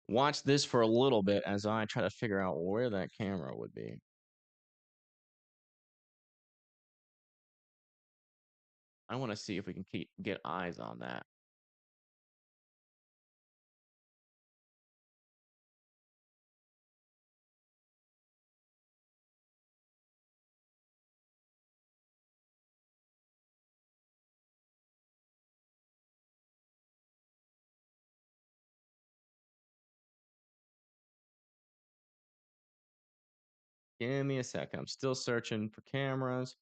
watch this for a little bit as I try to figure out where that camera would be. I want to see if we can get eyes on that. Give me a second. I'm still searching for cameras.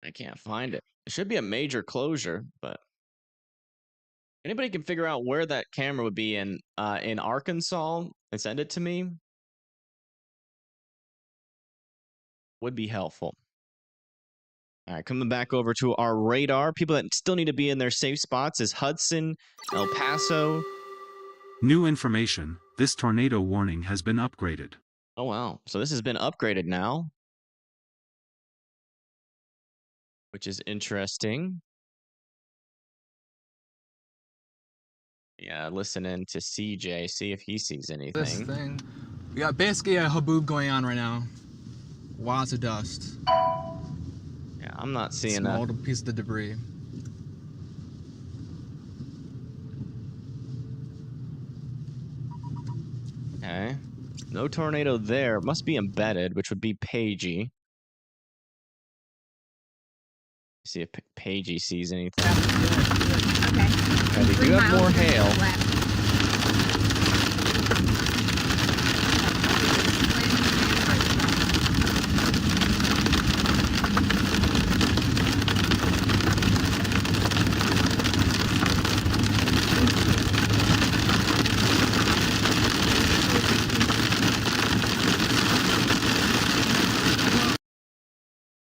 I can't find it. It should be a major closure, but anybody can figure out where that camera would be in Arkansas and send it to me would be helpful. All right, coming back over to our radar. People that still need to be in their safe spots is Hudson, El Paso. New information. This tornado warning has been upgraded. Oh, wow. So this has been upgraded now, which is interesting. Yeah, listening to CJ, see if he sees anything. This thing. We got basically a haboob going on right now. Lots of dust. Yeah, I'm not seeing Small that. piece of the debris. Okay. No tornado there. It must be embedded, which would be Pagey. See if Pagey sees anything. Okay. Okay, we do have more hail.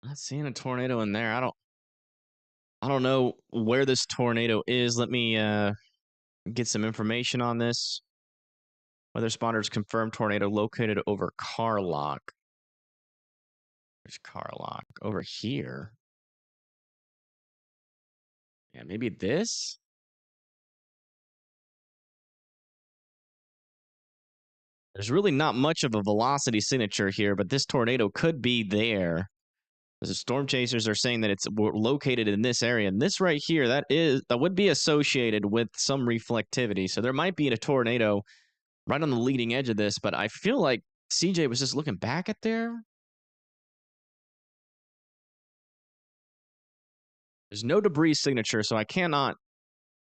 Not seeing a tornado in there. I don't know where this tornado is. Let me get some information on this. Weather spotters confirm tornado located over Carlock. There's Carlock over here. Yeah, maybe this. There's really not much of a velocity signature here, but this tornado could be there. The storm chasers are saying that it's located in this area, and this right here, that would be associated with some reflectivity. So there might be a tornado right on the leading edge of this, but I feel like CJ was just looking back at there. There's no debris signature, so I cannot.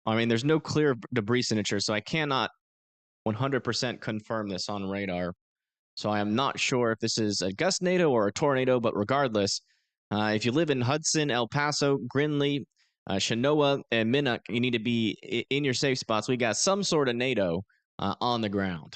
I mean, there's no clear debris signature, so I cannot 100% confirm this on radar. So I am not sure if this is a GustNado or a tornado, but regardless, if you live in Hudson, El Paso, Grinley, Chenoa, and Minnock, you need to be in your safe spots. We got some sort of NATO on the ground.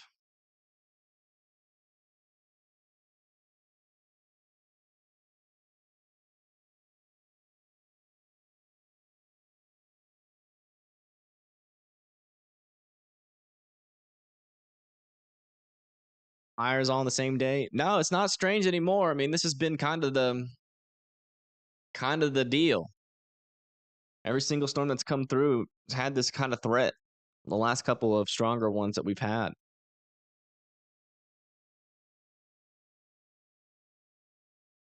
Fires all on the same day. No, it's not strange anymore. I mean, this has been kind of the deal. Every single storm that's come through has had this kind of threat. The last couple of stronger ones that we've had.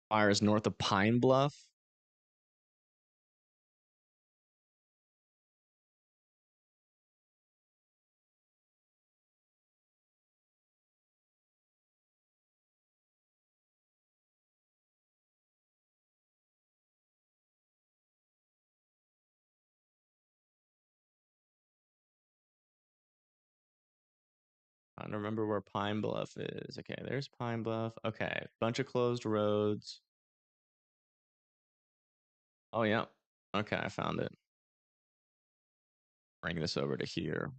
Fires north of Pine Bluff. I don't remember where Pine Bluff is. Okay, there's Pine Bluff. Okay, bunch of closed roads. Oh, yeah. Okay, I found it. Bring this over to here.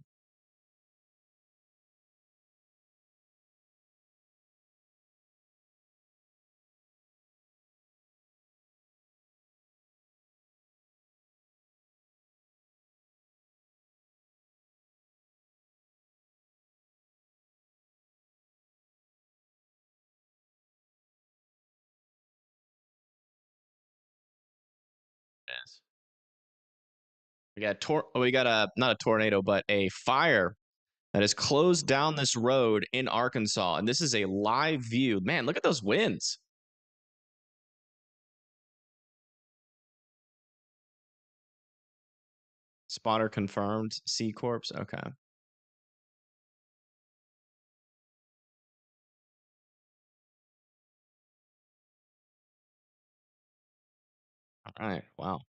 Yes. We got a not a tornado, but a fire that has closed down this road in Arkansas, and this is a live view. Man, look at those winds. Spotter confirmed. C Corps. Okay. All right. Wow.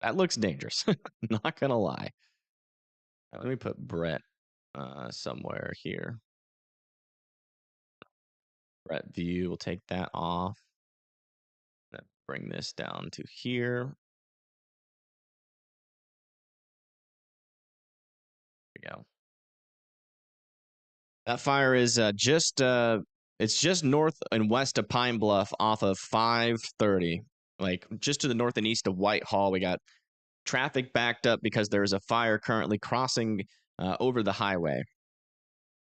That looks dangerous. Not gonna lie. Let me put Brett somewhere here. Brett view. We'll take that off. Bring this down to here. There we go. That fire is it's just north and west of Pine Bluff off of 530. Like just to the north and east of Whitehall, we got traffic backed up because there's a fire currently crossing over the highway.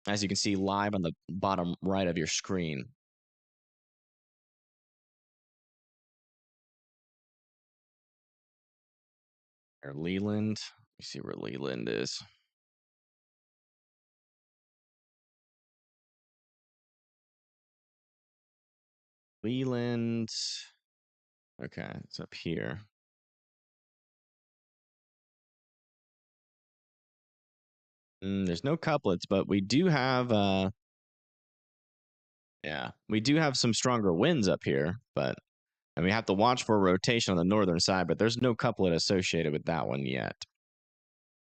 As you can see live on the bottom right of your screen. Or Leland. Let me see where Leland is. Leland. Okay, it's up here. There's no couplets, but we do have yeah, we do have some stronger winds up here, but and we have to watch for rotation on the northern side, but there's no couplet associated with that one yet.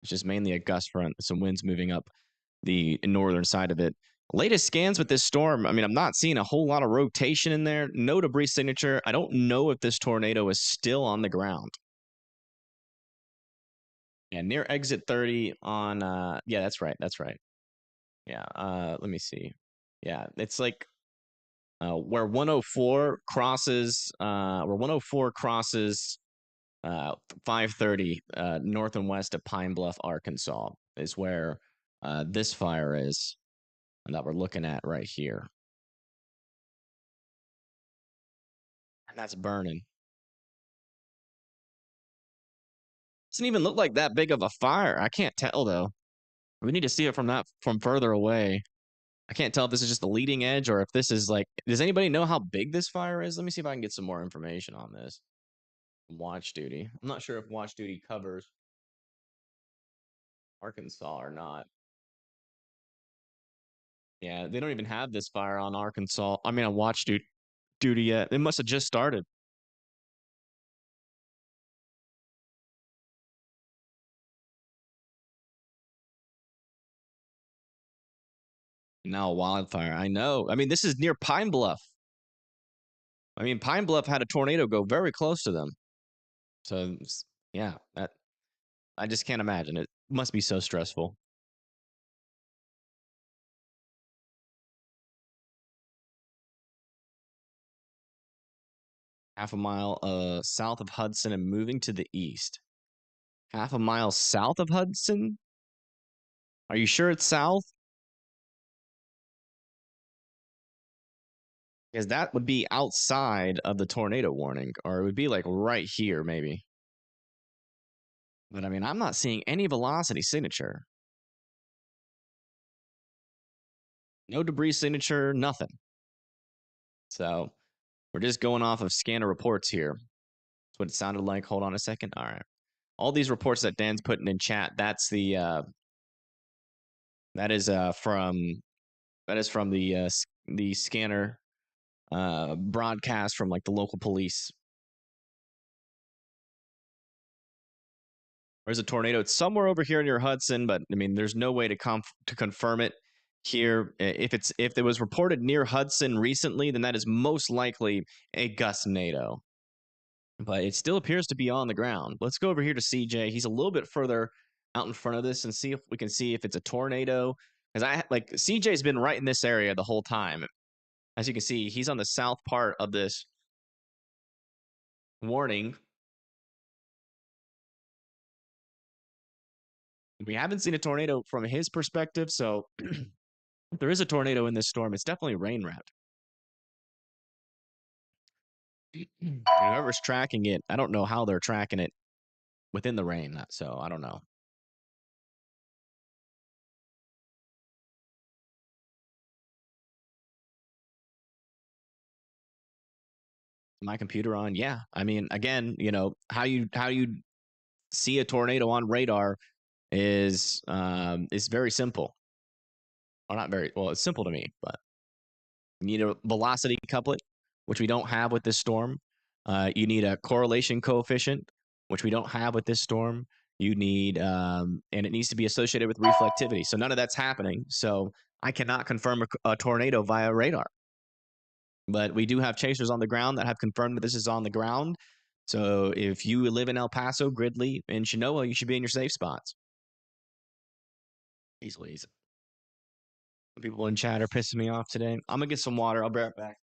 It's just mainly a gust front, some winds moving up the northern side of it. Latest scans with this storm, I mean, I'm not seeing a whole lot of rotation in there. No debris signature. I don't know if this tornado is still on the ground. Yeah, near exit 30 on yeah, that's right. That's right. Yeah, let me see. Yeah, it's like where 104 crosses 530 north and west of Pine Bluff, Arkansas is where this fire is that we're looking at right here. And that's burning. Doesn't even look like that big of a fire. I can't tell though. We need to see it from further away. I can't tell if this is just the leading edge or if this is like, does anybody know how big this fire is? Let me see if I can get some more information on this. Watch duty. I'm not sure if watch duty covers Arkansas or not. Yeah, they don't even have this fire on Arkansas. I mean, on watch duty yet. It must have just started. Now a wildfire. I know. I mean, this is near Pine Bluff. I mean, Pine Bluff had a tornado go very close to them. So yeah, that I just can't imagine. It must be so stressful. Half a mile south of Hudson and moving to the east. Half a mile south of Hudson? Are you sure it's south? Because that would be outside of the tornado warning, or it would be like right here, maybe. But I mean, I'm not seeing any velocity signature. No debris signature, nothing. So we're just going off of scanner reports here. That's what it sounded like. Hold on a second. All right. All these reports that Dan's putting in chat, that's the that is from the scanner broadcast from like the local police. There's a tornado. It's somewhere over here near Hudson, but I mean, there's no way to confirm it here. If it was reported near Hudson recently, then that is most likely a GustNado. But it still appears to be on the ground. Let's go over here to CJ. He's a little bit further out in front of this and see if we can see if it's a tornado. Because CJ's been right in this area the whole time. As you can see, he's on the south part of this warning. We haven't seen a tornado from his perspective, so if there is a tornado in this storm, it's definitely rain wrapped. Whoever's tracking it, I don't know how they're tracking it within the rain, so I don't know. My computer on? Yeah. I mean, again, how you see a tornado on radar is very simple. Or not very well, it's simple to me, but you need a velocity couplet, which we don't have with this storm. You need a correlation coefficient, which we don't have with this storm. You need, and it needs to be associated with reflectivity. So none of that's happening. So I cannot confirm a tornado via radar. But we do have chasers on the ground that have confirmed that this is on the ground. So if you live in El Paso, Gridley, and Chinoa, you should be in your safe spots. Easily. People in chat are pissing me off today. I'm going to get some water. I'll be right back.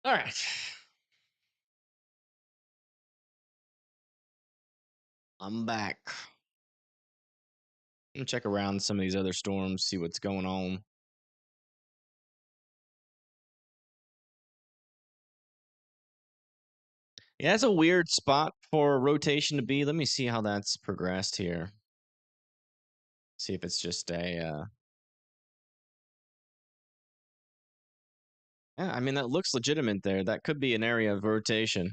All right. I'm back. I'm gonna check around some of these other storms, see what's going on. Yeah, that's a weird spot for rotation to be. Let me see how that's progressed here. See if it's just a yeah, I mean that looks legitimate there. That could be an area of rotation.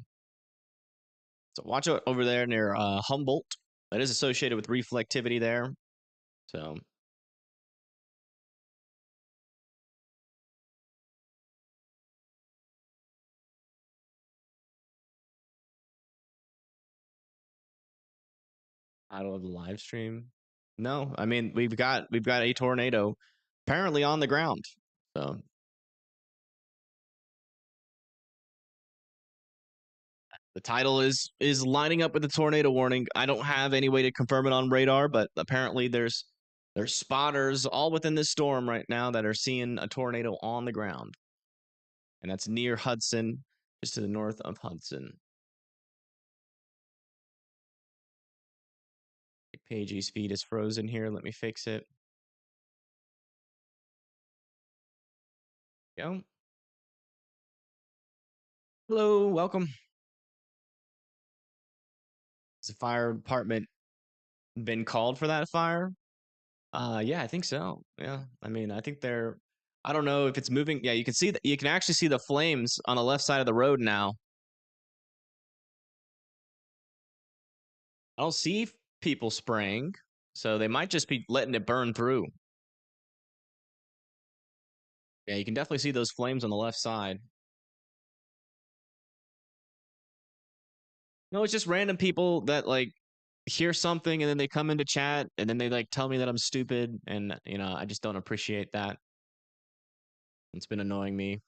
So watch out over there near Humboldt. That is associated with reflectivity there. So out of the live stream. No, I mean we've got a tornado apparently on the ground. So the title is lining up with the tornado warning. I don't have any way to confirm it on radar, but apparently there's spotters all within this storm right now that are seeing a tornado on the ground. And that's near Hudson, just to the north of Hudson. Pagey's feed is frozen here. Let me fix it. Go. Hello, welcome. Has the fire department been called for that fire? Yeah, I think so. Yeah, I mean, I think they're. I don't know if it's moving. Yeah, you can see that. You can actually see the flames on the left side of the road now. I don't see people spraying, so they might just be letting it burn through. Yeah, you can definitely see those flames on the left side. No, it's just random people that hear something and then they come into chat and then they tell me that I'm stupid, and I just don't appreciate that. It's been annoying me.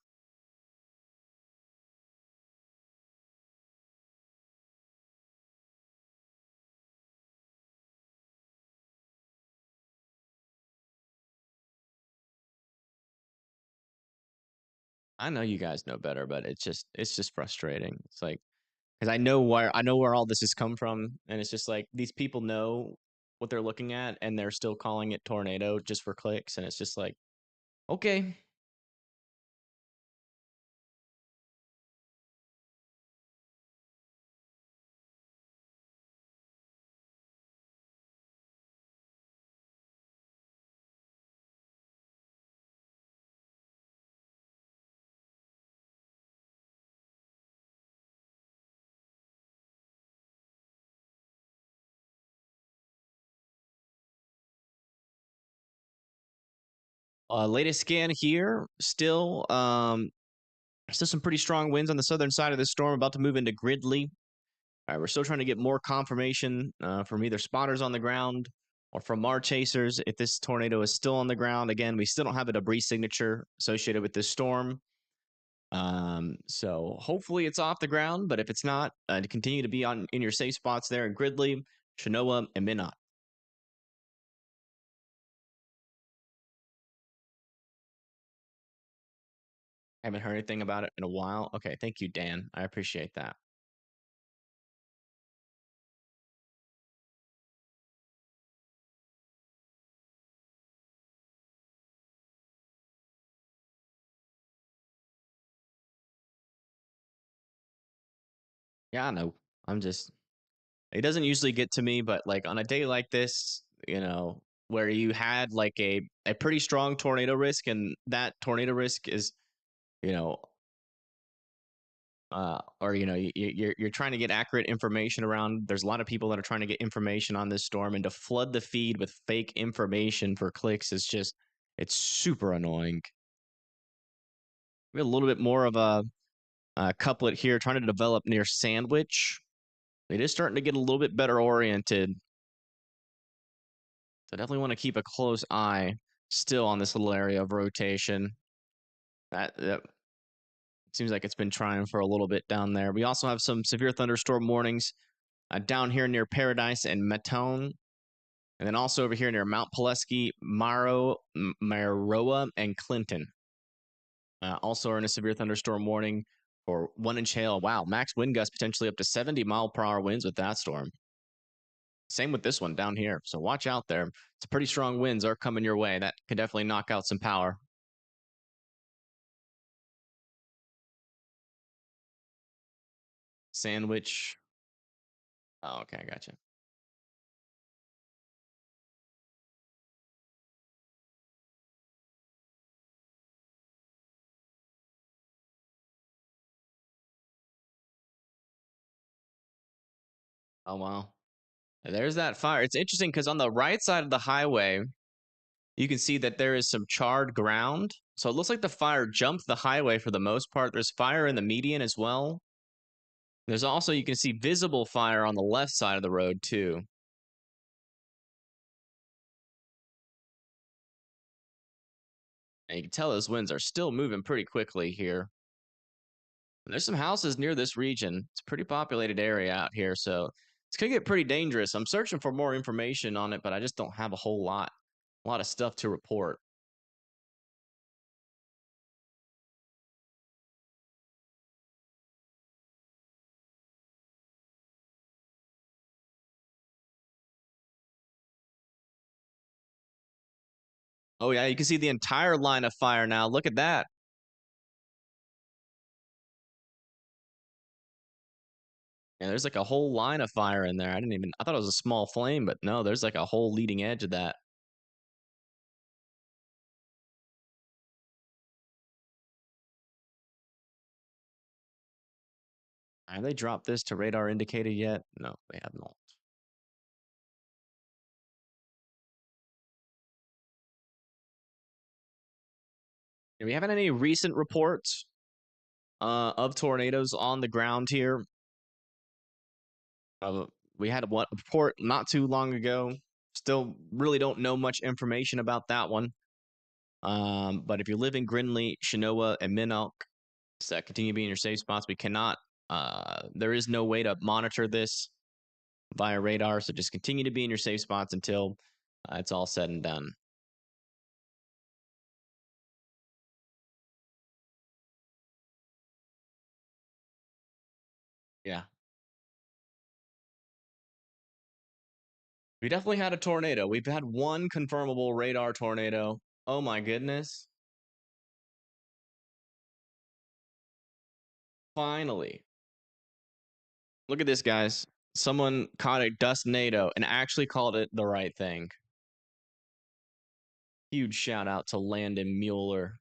I know you guys know better, but it's just frustrating. It's like because I know where all this has come from, and it's just like these people know what they're looking at, and they're still calling it tornado just for clicks, and it's just like, okay. Latest scan here, still some pretty strong winds on the southern side of this storm, about to move into Gridley. All right, we're still trying to get more confirmation from either spotters on the ground or from our chasers if this tornado is still on the ground. Again, we still don't have a debris signature associated with this storm. So hopefully it's off the ground, but if it's not, continue to be in your safe spots there in Gridley, Chenoa, and Minot. Haven't heard anything about it in a while. Okay, thank you, Dan. I appreciate that. Yeah, I know. It doesn't usually get to me, but like on a day like this, where you had like a pretty strong tornado risk, and that tornado risk is, you know, or you're trying to get accurate information around. There's a lot of people that are trying to get information on this storm, and to flood the feed with fake information for clicks is just, it's super annoying. We have a little bit more of a couplet here trying to develop near Sandwich. It is starting to get a little bit better oriented. So definitely want to keep a close eye still on this little area of rotation. That seems like it's been trying for a little bit down there. We also have some severe thunderstorm warnings down here near Paradise and Matone. And then also over here near Mount Pulaski, Maroa, and Clinton. Also are in a severe thunderstorm warning for 1-inch hail. Wow, max wind gusts potentially up to 70-mile-per-hour winds with that storm. Same with this one down here. So watch out there. It's pretty strong winds are coming your way. That could definitely knock out some power. Sandwich. Oh, okay, I gotcha. Oh, wow. There's that fire. It's interesting because on the right side of the highway, you can see that there is some charred ground. So it looks like the fire jumped the highway for the most part. There's fire in the median as well. There's also, you can see visible fire on the left side of the road too. And you can tell those winds are still moving pretty quickly here. And there's some houses near this region. It's a pretty populated area out here, so it's gonna get pretty dangerous. I'm searching for more information on it, but I just don't have a lot of stuff to report. Oh yeah, you can see the entire line of fire now. Look at that. Yeah, there's like a whole line of fire in there. I thought it was a small flame, but no, there's like a whole leading edge of that. Have they dropped this to radar indicated yet? No, they have not. We haven't any recent reports of tornadoes on the ground here. We had a report not too long ago. Still really don't know much information about that one. But if you live in Grinley, Chenoa, and Minnock, continue to be in your safe spots. We cannot. There is no way to monitor this via radar, so just continue to be in your safe spots until it's all said and done. Yeah. We definitely had a tornado. We've had one confirmable radar tornado. Oh my goodness. Finally. Look at this, guys. Someone caught a GustNado and actually called it the right thing. Huge shout out to Landon Mueller.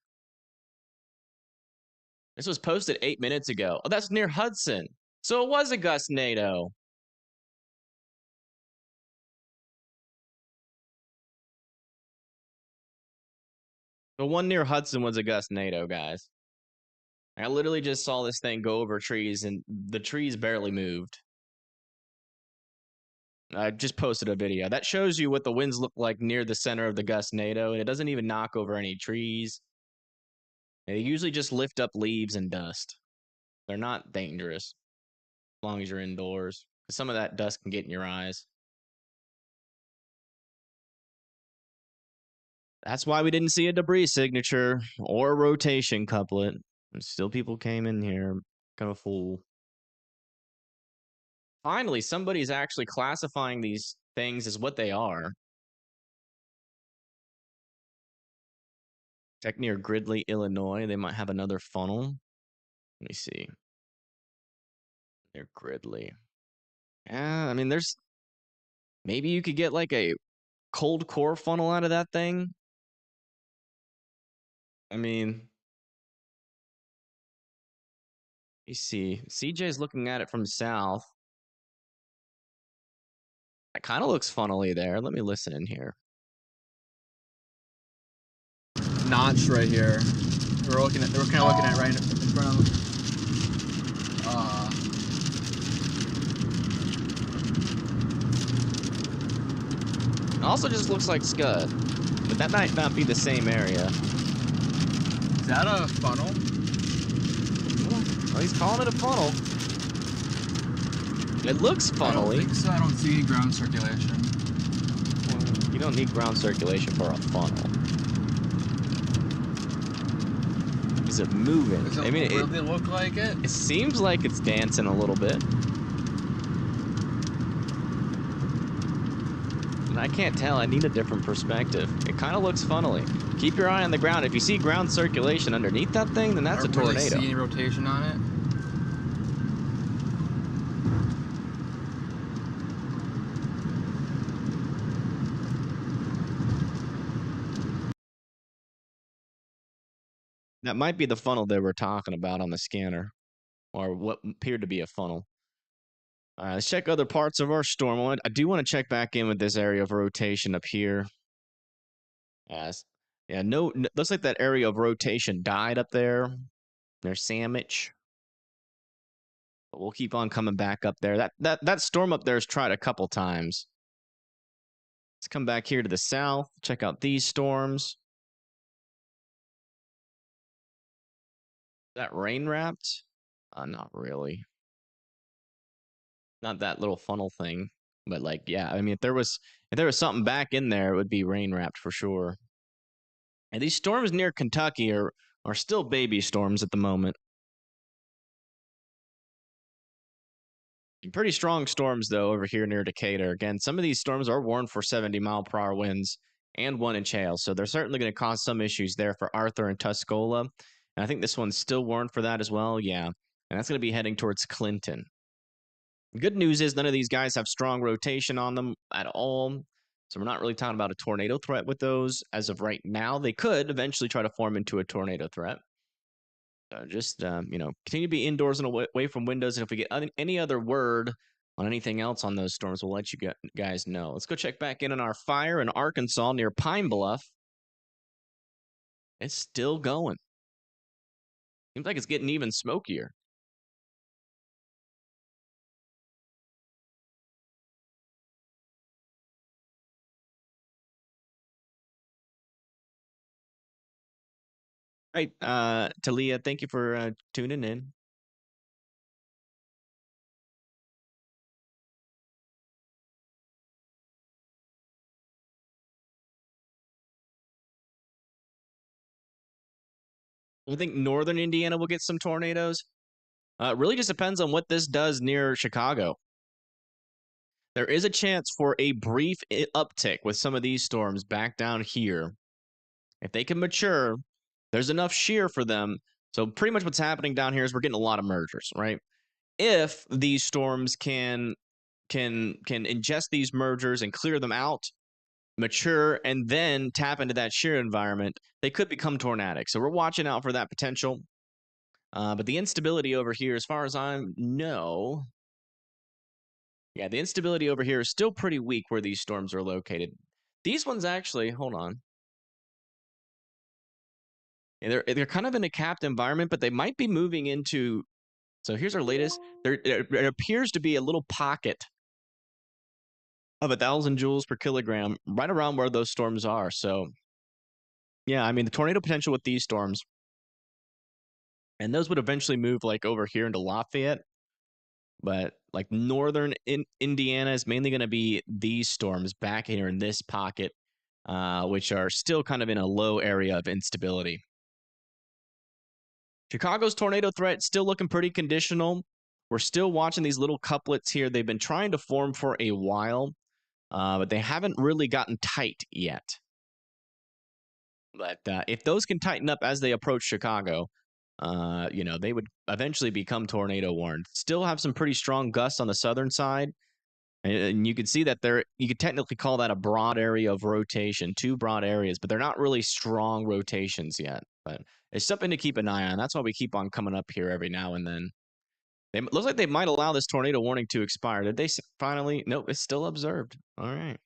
This was posted 8 minutes ago. Oh, that's near Hudson. So it was a GustNado. The one near Hudson was a GustNado, guys. I literally just saw this thing go over trees, and the trees barely moved. I just posted a video. That shows you what the winds look like near the center of the GustNado, and it doesn't even knock over any trees. They usually just lift up leaves and dust. They're not dangerous as long as you're indoors. Some of that dust can get in your eyes. That's why we didn't see a debris signature or a rotation couplet. Still people came in here. Kind of a fool. Finally, somebody's actually classifying these things as what they are. Check near Gridley, Illinois. They might have another funnel. Let me see. Near Gridley. Yeah, I mean, there's... Maybe you could get like a cold core funnel out of that thing. I mean... You see. CJ's looking at it from south. It kind of looks funnely there. Let me listen in here. Notch right here. We're kind of looking at right in front of. It also just looks like Scud, but that might not be the same area. Is that a funnel? Well, he's calling it a funnel. It looks funnely. I don't think so. I don't see any ground circulation. Well, you don't need ground circulation for a funnel. Is it moving? Does it really look like it? It seems like it's dancing a little bit. And I can't tell. I need a different perspective. It kind of looks funnily. Keep your eye on the ground. If you see ground circulation underneath that thing, then that's a tornado. I don't really see any rotation on it. That might be the funnel they were talking about on the scanner, or what appeared to be a funnel. All right, let's check other parts of our storm. I do want to check back in with this area of rotation up here. Yes. Yeah, no, looks like that area of rotation died up there. There's Sandwich. But we'll keep on coming back up there. That storm up there has tried a couple times. Let's come back here to the south. Check out these storms. Is that rain wrapped? Not really. Not that little funnel thing, but like, yeah. I mean, if there was something back in there, it would be rain wrapped for sure. And these storms near Kentucky are still baby storms at the moment. Pretty strong storms though over here near Decatur. Again, some of these storms are warned for 70-mile-per-hour winds and 1-inch hail, so they're certainly going to cause some issues there for Arthur and Tuscola. And I think this one's still warned for that as well. Yeah, and that's going to be heading towards Clinton. Good news is none of these guys have strong rotation on them at all. So we're not really talking about a tornado threat with those as of right now. They could eventually try to form into a tornado threat. Just, continue to be indoors and away from windows. And if we get any other word on anything else on those storms, we'll let you guys know. Let's go check back in on our fire in Arkansas near Pine Bluff. It's still going. Seems like it's getting even smokier. Right, Talia, thank you for tuning in. I think northern Indiana will get some tornadoes. It really just depends on what this does near Chicago. There is a chance for a brief uptick with some of these storms back down here. If they can mature, there's enough shear for them. So pretty much what's happening down here is we're getting a lot of mergers, right? If these storms can ingest these mergers and clear them out, mature, and then tap into that shear environment, they could become tornadic. So we're watching out for that potential. But the instability over here, as far as I know, yeah, the instability over here is still pretty weak where these storms are located. These ones actually, hold on. Yeah, they're kind of in a capped environment, but they might be moving into. So here's our latest. It appears to be a little pocket of 1,000 joules per kilogram right around where those storms are. So yeah, I mean the tornado potential with these storms, and those would eventually move like over here into Lafayette. But like northern Indiana is mainly going to be these storms back here in this pocket, which are still kind of in a low area of instability. Chicago's tornado threat still looking pretty conditional. We're still watching these little couplets here. They've been trying to form for a while, but they haven't really gotten tight yet. But if those can tighten up as they approach Chicago, they would eventually become tornado warned. Still have some pretty strong gusts on the southern side. And you can see that you could technically call that a broad area of rotation, 2 broad areas, but they're not really strong rotations yet. But it's something to keep an eye on. That's why we keep on coming up here every now and then. It looks like they might allow this tornado warning to expire. Did they finally? Nope, it's still observed. All right.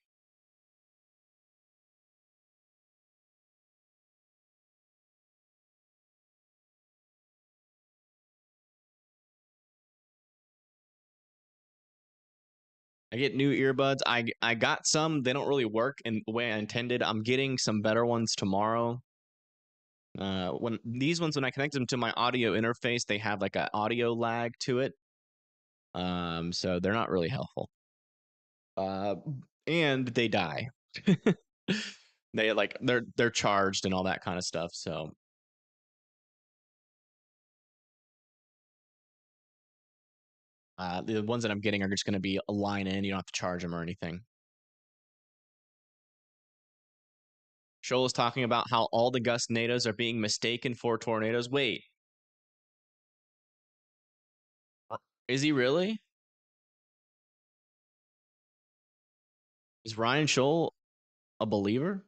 I get new earbuds. I got some. They don't really work in the way I intended. I'm getting some better ones tomorrow. When I connect them to my audio interface, they have like an audio lag to it. So they're not really helpful. And they die. They're charged and all that kind of stuff. So the ones that I'm getting are just going to be a line in. You don't have to charge them or anything. Shoal is talking about how all the GustNados are being mistaken for tornadoes. Wait. Is he really? Is Ryan Shoal a believer?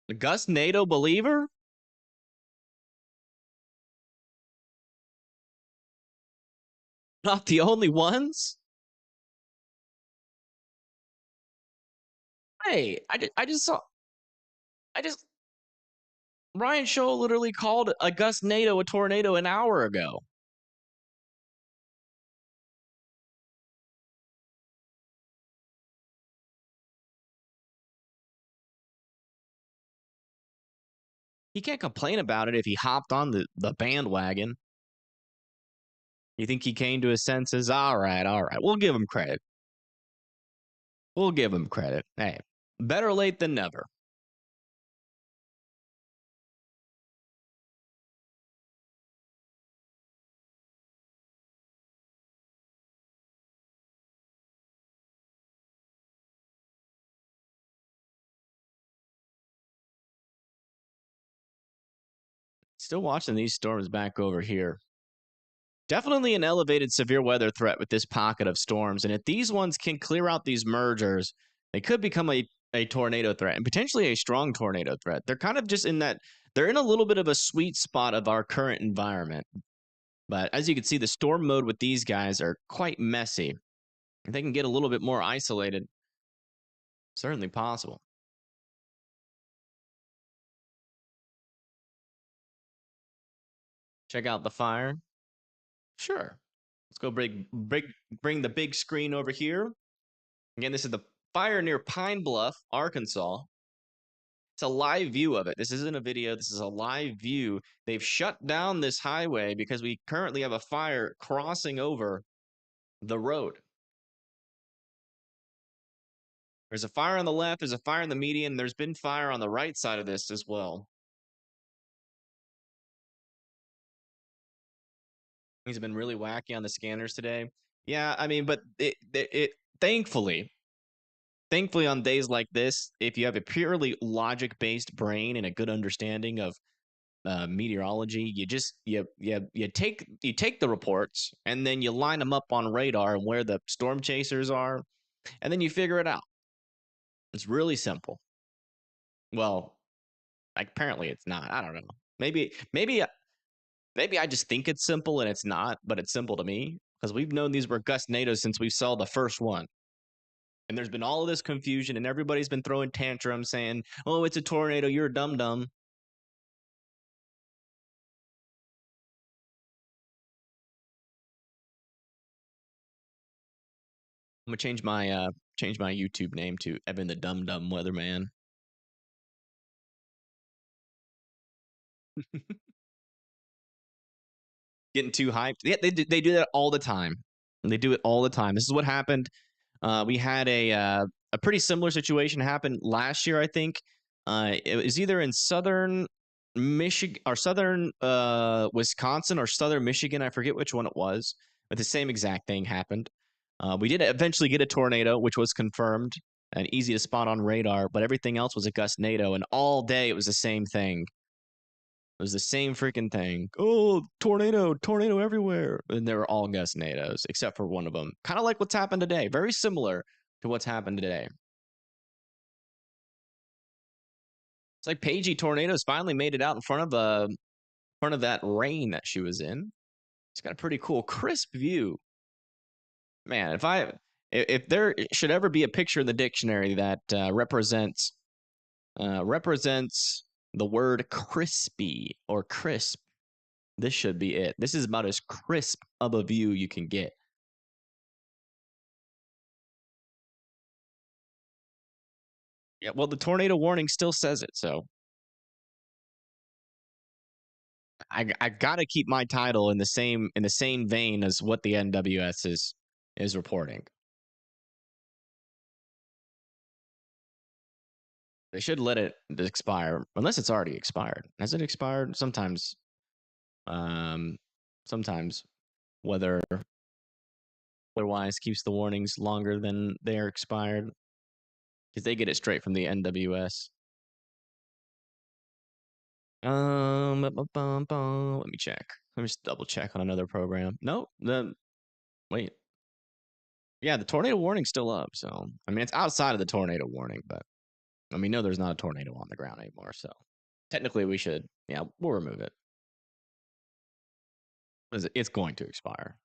A GustNado believer? Not the only ones? Hey, I just saw. Ryan Shoal literally called a GustNado a tornado an hour ago. He can't complain about it if he hopped on the bandwagon. You think he came to his senses? All right. We'll give him credit. Hey, better late than never. Still watching these storms back over here. Definitely an elevated severe weather threat with this pocket of storms. And if these ones can clear out these mergers, they could become a tornado threat and potentially a strong tornado threat. They're kind of just they're in a little bit of a sweet spot of our current environment. But as you can see, the storm mode with these guys are quite messy. If they can get a little bit more isolated, certainly possible. Check out the fire. Sure. Let's go bring the big screen over here. Again, this is the fire near Pine Bluff, Arkansas. It's a live view of it. This isn't a video. This is a live view. They've shut down this highway because we currently have a fire crossing over the road. There's a fire on the left. There's a fire in the median. There's been fire on the right side of this as well. Things have been really wacky on the scanners today. Yeah, I mean, but thankfully, on days like this, if you have a purely logic-based brain and a good understanding of meteorology, you take the reports and then you line them up on radar and where the storm chasers are, and then you figure it out. It's really simple. Well, apparently it's not. I don't know. Maybe I just think it's simple and it's not, but it's simple to me because we've known these were GustNados since we saw the first one. And there's been all of this confusion, and everybody's been throwing tantrums saying, "Oh, it's a tornado. You're a dum dum." I'm gonna change my YouTube name to Evan the Dum Dum Weatherman. Getting too hyped. Yeah, they do that all the time. They do it all the time. This is what happened. We had a pretty similar situation happen last year, I think. It was either in southern Michigan or southern Wisconsin or southern Michigan. I forget which one it was, but the same exact thing happened. We did eventually get a tornado, which was confirmed and easy to spot on radar, but everything else was a GustNado, and all day it was the same thing. It was the same freaking thing. Oh, tornado everywhere. And they were all GustNados, except for one of them. Kind of like what's happened today. Very similar to what's happened today. It's like Paigey tornadoes finally made it out in front of that rain that she was in. It's got a pretty cool, crisp view. Man, if there should ever be a picture in the dictionary that represents the word crispy or crisp, this should be it. This is about as crisp of a view you can get. Yeah, well, the tornado warning still says it, so I gotta keep my title in the same vein as what the NWS is reporting. They should let it expire unless it's already expired. Has it expired? Sometimes weather otherwise keeps the warnings longer than they're expired because they get it straight from the NWS. Let me check. Let me just double check on another program. Nope. Wait. Yeah, the tornado warning's still up. So I mean, it's outside of the tornado warning, but I mean, no, there's not a tornado on the ground anymore. So technically, we should. Yeah, we'll remove it. It's going to expire.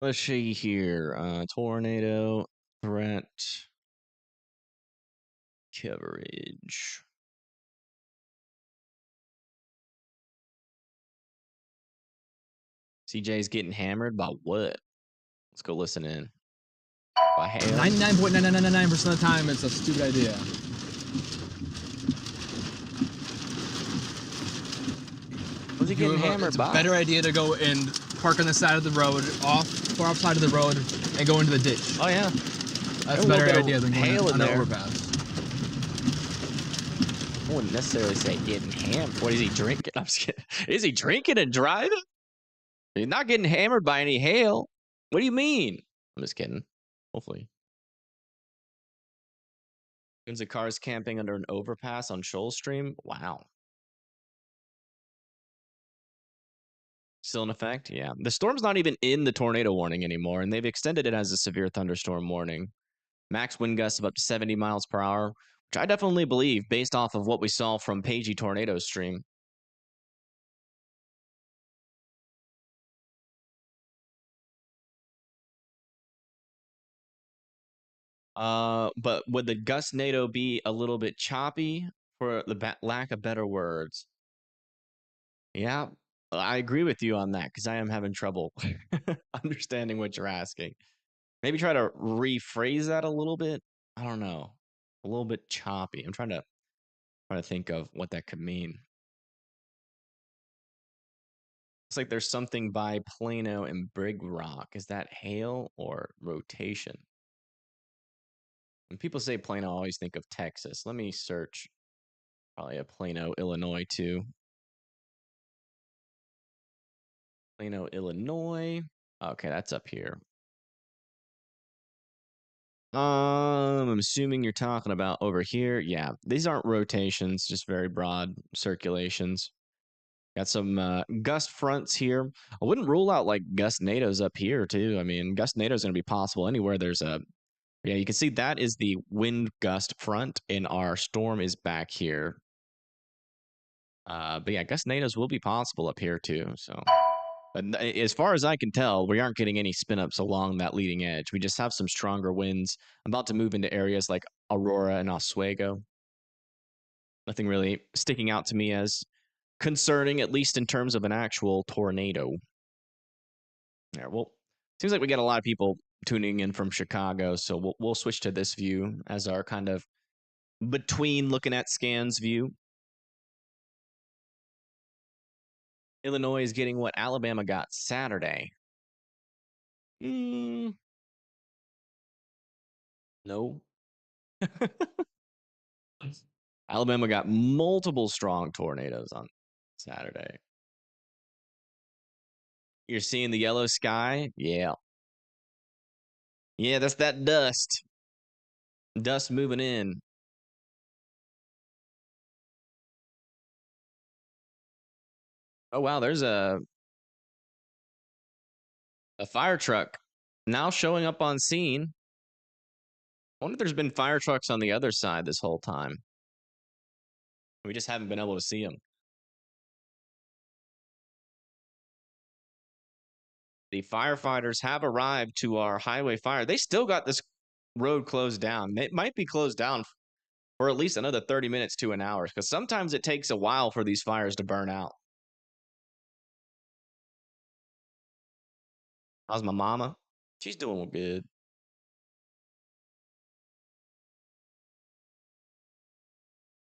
Let's see here. Tornado threat coverage. CJ's getting hammered by what? Let's go listen in. By hail. 99.9999% of the time, it's a stupid idea. What's he getting hammered by? It's a better idea to go and park on the side of the road, far off side of the road, and go into the ditch. Oh yeah, that's a better idea than going on an overpass. I wouldn't necessarily say getting hammered. What is he drinking? I'm just kidding. Is he drinking and driving? He's not getting hammered by any hail. What do you mean? I'm just kidding. Hopefully. Tons of cars camping under an overpass on Shoal Stream. Wow. Still in effect? Yeah. The storm's not even in the tornado warning anymore, and they've extended it as a severe thunderstorm warning. Max wind gusts of up to 70 miles per hour, which I definitely believe based off of what we saw from Paigey tornado stream. But would the GustNado be a little bit choppy for the lack of better words? Yeah, I agree with you on that because I am having trouble understanding what you're asking. Maybe try to rephrase that a little bit. I don't know. A little bit choppy. I'm trying to think of what that could mean. It's like there's something by Plano and Big Rock. Is that hail or rotation? When people say Plano, I always think of Texas. Let me search. Probably a Plano, Illinois too. Plano, Illinois. Okay, that's up here. I'm assuming you're talking about over here. Yeah, these aren't rotations, just very broad circulations. Got some gust fronts here. I wouldn't rule out like GustNado's up here too. I mean, GustNado's going to be possible anywhere there's a. Yeah, you can see that is the wind gust front, and our storm is back here. But yeah, GustNado's will be possible up here too. So, but as far as I can tell, we aren't getting any spin ups along that leading edge. We just have some stronger winds. I'm about to move into areas like Aurora and Oswego. Nothing really sticking out to me as concerning, at least in terms of an actual tornado. Yeah, well, seems like we got a lot of people tuning in from Chicago, so we'll switch to this view as our kind of between looking at scans view. Illinois is getting what Alabama got Saturday. No. Alabama got multiple strong tornadoes on Saturday. You're seeing the yellow sky? Yeah. Yeah, that's that dust. Dust moving in. Oh wow, there's a fire truck now showing up on scene. I wonder if there's been fire trucks on the other side this whole time. We just haven't been able to see them. The firefighters have arrived to our highway fire. They still got this road closed down. It might be closed down for at least another 30 minutes to an hour, because sometimes it takes a while for these fires to burn out. How's my mama? She's doing good.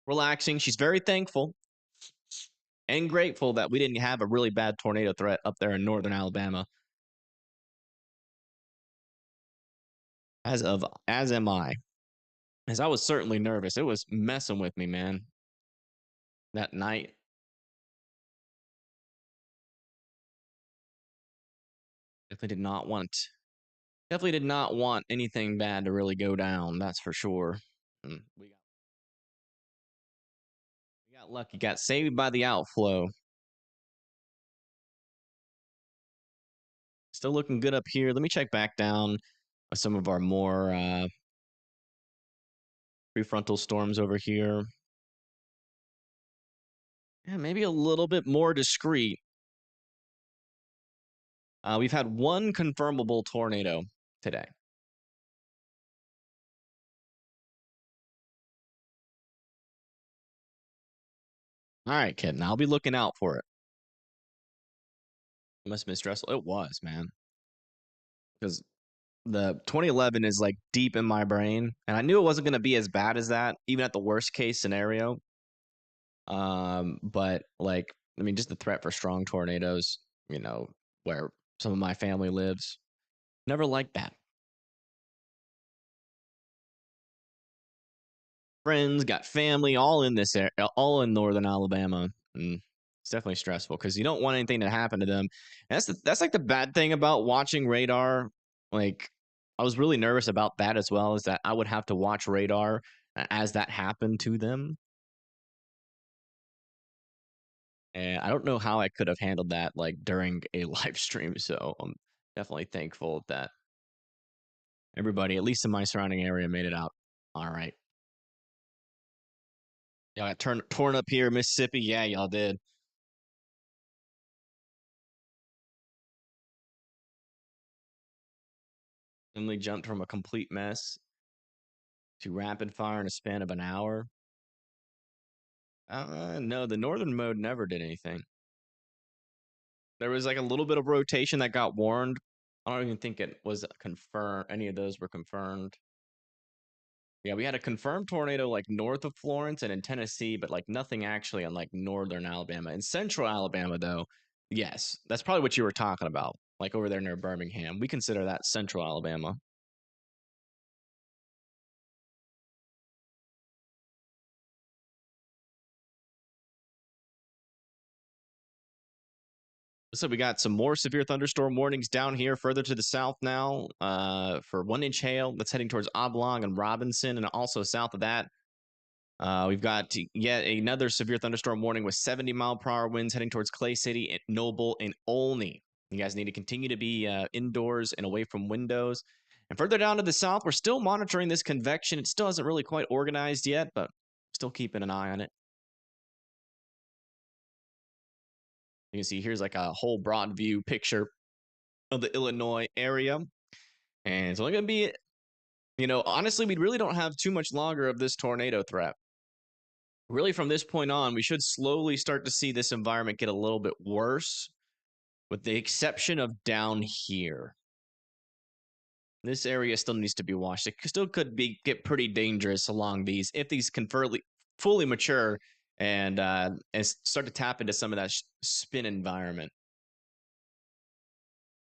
Relaxing. She's very thankful and grateful that we didn't have a really bad tornado threat up there in northern Alabama. As am I. As I was certainly nervous. It was messing with me, man. That night. Definitely did not want anything bad to really go down, that's for sure. We got lucky, got saved by the outflow. Still looking good up here. Let me check back down with some of our more prefrontal storms over here. Yeah, maybe a little bit more discreet. We've had one confirmable tornado today. All right, kid. Now I'll be looking out for it. It must have been stressful. It was, man. Because the 2011 is like deep in my brain, and I knew it wasn't going to be as bad as that, even at the worst case scenario. But like, I mean, just the threat for strong tornadoes, where some of my family lives, never liked that. Friends, got family, all in this area, all in northern Alabama. And it's definitely stressful because you don't want anything to happen to them. And that's like the bad thing about watching radar. Like, I was really nervous about that as well, is that I would have to watch radar as that happened to them. And I don't know how I could have handled that like during a live stream. So I'm definitely thankful that everybody, at least in my surrounding area, made it out all right. Y'all got torn up here, Mississippi. Yeah, y'all did. Emily jumped from a complete mess to rapid fire in a span of an hour. No, the northern mode never did anything. There was like a little bit of rotation that got warned. I don't even think it was confirmed. Any of those were confirmed. Yeah, we had a confirmed tornado like north of Florence and in Tennessee, but like nothing actually on like northern Alabama. In central Alabama, though, yes, that's probably what you were talking about. Like over there near Birmingham. We consider that central Alabama. So we got some more severe thunderstorm warnings down here further to the south now for 1-inch hail that's heading towards Oblong and Robinson, and also south of that. We've got yet another severe thunderstorm warning with 70-mile-per-hour winds heading towards Clay City, Noble, and Olney. You guys need to continue to be indoors and away from windows. And further down to the south, we're still monitoring this convection. It still hasn't really quite organized yet, but still keeping an eye on it. You can see here's like a whole broad view picture of the Illinois area. And it's only going to be, honestly, we really don't have too much longer of this tornado threat. Really, from this point on, we should slowly start to see this environment get a little bit worse, with the exception of down here. This area still needs to be watched. It still could get pretty dangerous along these if these can fully mature and start to tap into some of that spin environment.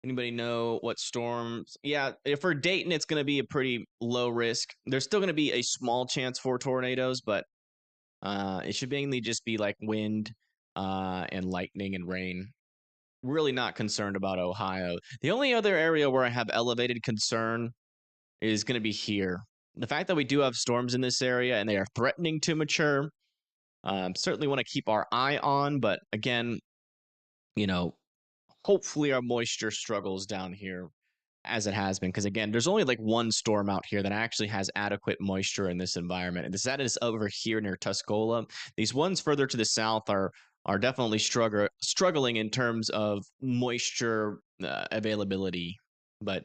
Anybody know what storms? Yeah, for Dayton, it's going to be a pretty low risk. There's still going to be a small chance for tornadoes, but it should mainly just be like wind and lightning and rain. Really not concerned about Ohio. The only other area where I have elevated concern is going to be here. The fact that we do have storms in this area and they are threatening to mature, certainly want to keep our eye on. But again, hopefully our moisture struggles down here as it has been. Because again, there's only like one storm out here that actually has adequate moisture in this environment. And that is over here near Tuscola. These ones further to the south are definitely struggling in terms of moisture availability. But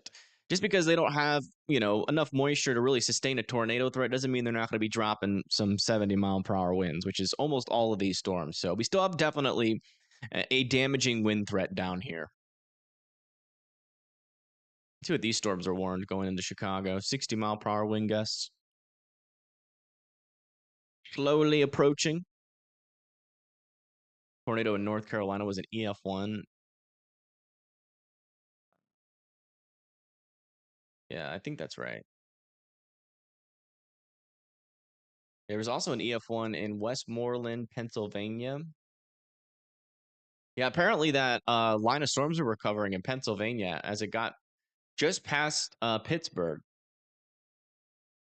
just because they don't have, enough moisture to really sustain a tornado threat doesn't mean they're not going to be dropping some 70-mile-per-hour winds, which is almost all of these storms. So we still have definitely a damaging wind threat down here. Let's see what these storms are warned going into Chicago. 60-mile-per-hour wind gusts. Slowly approaching. Tornado in North Carolina was an EF1. Yeah, I think that's right. There was also an EF1 in Westmoreland, Pennsylvania. Yeah, apparently that line of storms are recovering in Pennsylvania as it got just past Pittsburgh.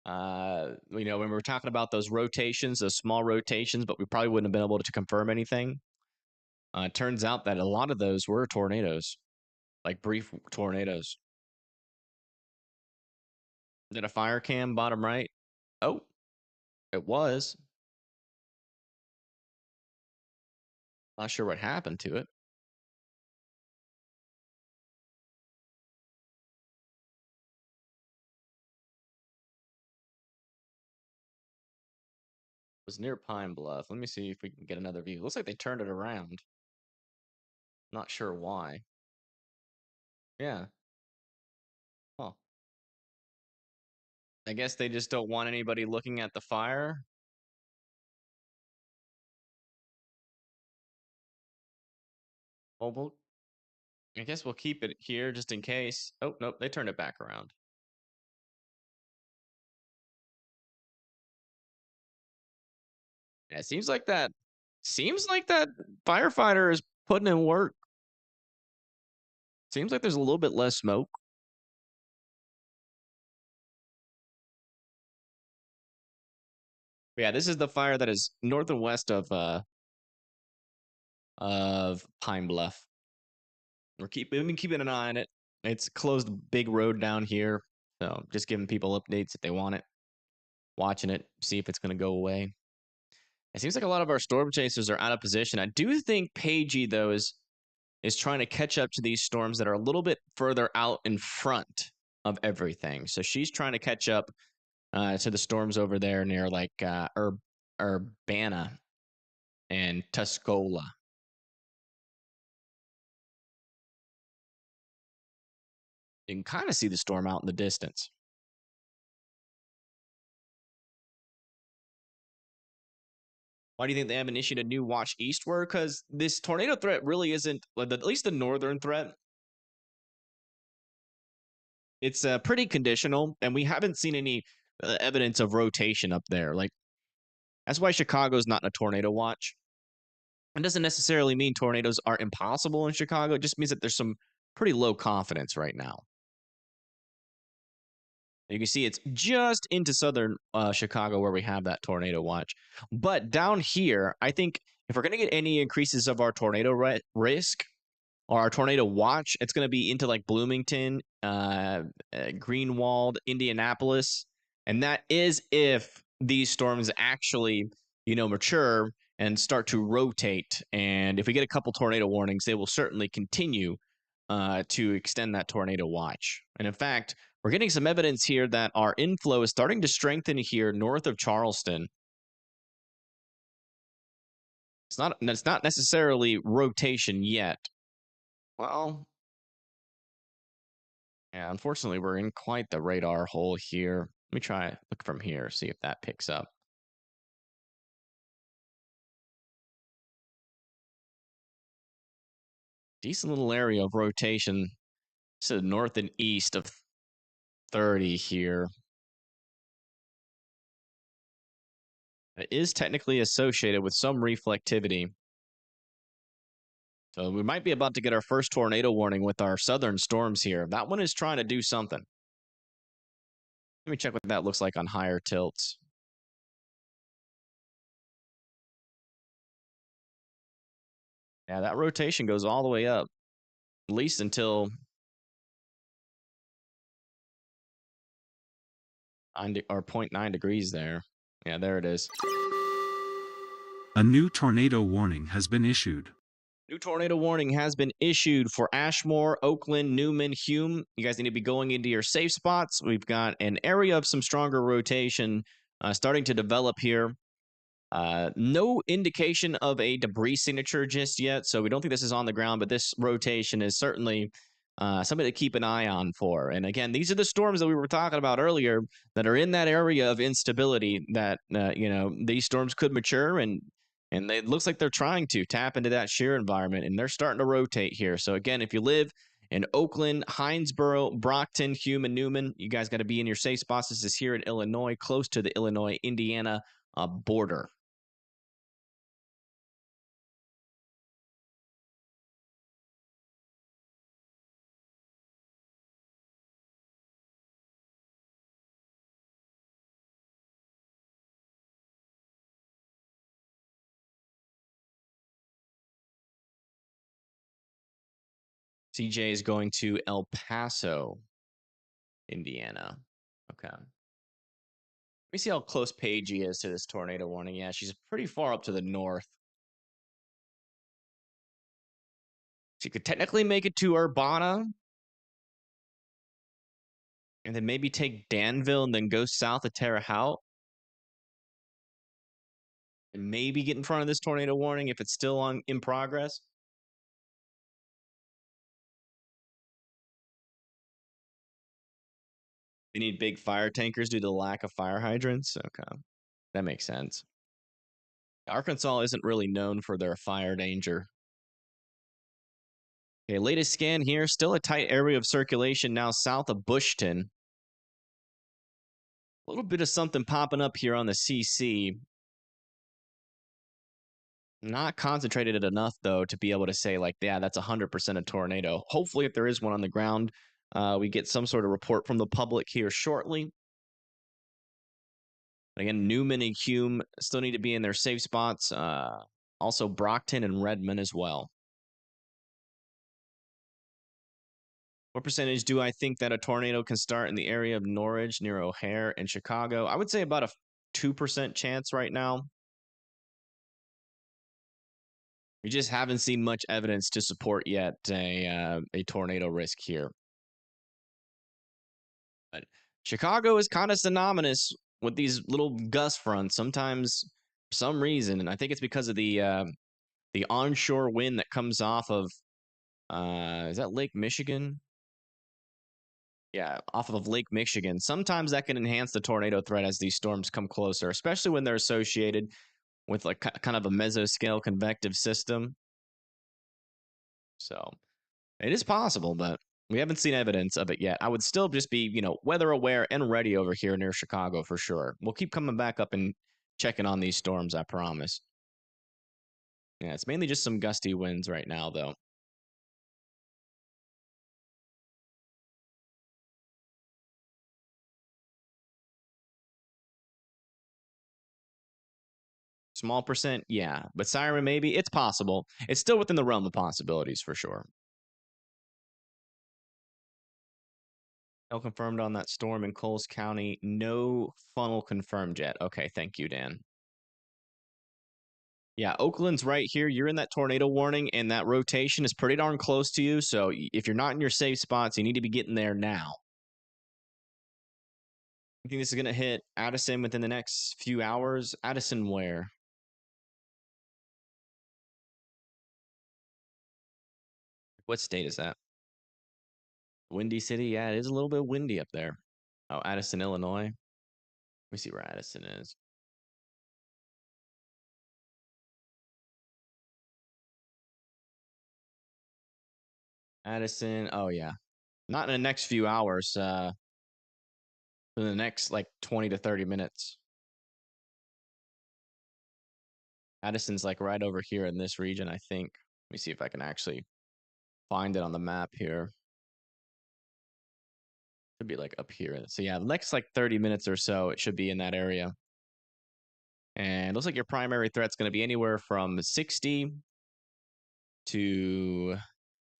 When we were talking about those rotations, those small rotations, but we probably wouldn't have been able to confirm anything. It turns out that a lot of those were tornadoes, like brief tornadoes. Did a fire cam bottom right? Oh, it was. Not sure what happened to it. It was near Pine Bluff. Let me see if we can get another view. Looks like they turned it around. Not sure why. Yeah. Huh. I guess they just don't want anybody looking at the fire. Well, I guess we'll keep it here just in case. Oh, nope, they turned it back around. Yeah, it seems like that firefighter is putting in work. Seems like there's a little bit less smoke. Yeah, this is the fire that is north and west of Pine Bluff. We've been keeping an eye on it. It's closed big road down here, so just giving people updates if they want it. Watching it, see if it's going to go away. It seems like a lot of our storm chasers are out of position. I do think Pagey though is trying to catch up to these storms that are a little bit further out in front of everything. So she's trying to catch up to the storms over there near like Urbana and Tuscola. You can kind of see the storm out in the distance. Why do you think they haven't issued a new watch eastward? Because this tornado threat really isn't, at least the northern threat. It's pretty conditional, and we haven't seen any evidence of rotation up there. Like, that's why Chicago's not in a tornado watch. It doesn't necessarily mean tornadoes are impossible in Chicago. It just means that there's some pretty low confidence right now. You can see it's just into southern Chicago where we have that tornado watch. But down here, I think if we're going to get any increases of our tornado risk or our tornado watch, it's going to be into like Bloomington, Greenwald, Indianapolis. And that is if these storms actually, mature and start to rotate. And if we get a couple tornado warnings, they will certainly continue to extend that tornado watch. And in fact, we're getting some evidence here that our inflow is starting to strengthen here north of Charleston. It's not necessarily rotation yet. Well, yeah, unfortunately, we're in quite the radar hole here. Let me try look from here, see if that picks up. Decent little area of rotation. So north and east of 30 here. It is technically associated with some reflectivity. So we might be about to get our first tornado warning with our southern storms here. That one is trying to do something. Let me check what that looks like on higher tilts. Yeah, that rotation goes all the way up, at least until 0.9 degrees there. Yeah, there it is. A new tornado warning has been issued. New tornado warning has been issued for Ashmore, Oakland, Newman, Hume. You guys need to be going into your safe spots. We've got an area of some stronger rotation starting to develop here. No indication of a debris signature just yet, so we don't think this is on the ground, but this rotation is certainly something to keep an eye on for. And again, these are the storms that we were talking about earlier that are in that area of instability that, these storms could mature and it looks like they're trying to tap into that shear environment, and they're starting to rotate here. So again, if you live in Oakland, Hinesboro, Brockton, Hume, and Newman, you guys got to be in your safe spots. This is here in Illinois, close to the Illinois-Indiana border. CJ is going to El Paso, Indiana. Okay. Let me see how close Paige is to this tornado warning. Yeah, she's pretty far up to the north. She could technically make it to Urbana. And then maybe take Danville and then go south of Terre Haute. And maybe get in front of this tornado warning if it's still in progress. They need big fire tankers due to the lack of fire hydrants. Okay, that makes sense. Arkansas isn't really known for their fire danger. Okay, latest scan here. Still a tight area of circulation now south of Bushton. A little bit of something popping up here on the CC. Not concentrated enough, though, to be able to say, like, yeah, that's 100% a tornado. Hopefully, if there is one on the ground, we get some sort of report from the public here shortly. Again, Newman and Hume still need to be in their safe spots. Also, Brockton and Redmond as well. What percentage do I think that a tornado can start in the area of Norridge, near O'Hare, and Chicago? I would say about a 2% chance right now. We just haven't seen much evidence to support yet a tornado risk here. But Chicago is kind of synonymous with these little gust fronts. Sometimes, for some reason, and I think it's because of the onshore wind that comes off of is that Lake Michigan? Yeah, off of Lake Michigan. Sometimes that can enhance the tornado threat as these storms come closer, especially when they're associated with like kind of a mesoscale convective system. So it is possible, but we haven't seen evidence of it yet. I would still just be, weather aware and ready over here near Chicago for sure. We'll keep coming back up and checking on these storms, I promise. Yeah, it's mainly just some gusty winds right now, though. Small percent, yeah. But siren, maybe. It's possible. It's still within the realm of possibilities for sure. No confirmed on that storm in Coles County. No funnel confirmed yet. Okay, thank you, Dan. Yeah, Oakland's right here. You're in that tornado warning, and that rotation is pretty darn close to you. So if you're not in your safe spots, you need to be getting there now. I think this is going to hit Addison within the next few hours. Addison where? What state is that? Windy City? Yeah, it is a little bit windy up there. Oh, Addison, Illinois. Let me see where Addison is. Addison. Oh, yeah. Not in the next few hours. In the next like 20 to 30 minutes. Addison's like right over here in this region, I think. Let me see if I can actually find it on the map here. Should be like up here. So yeah, the next like 30 minutes or so, it should be in that area. And it looks like your primary threat's going to be anywhere from 60 to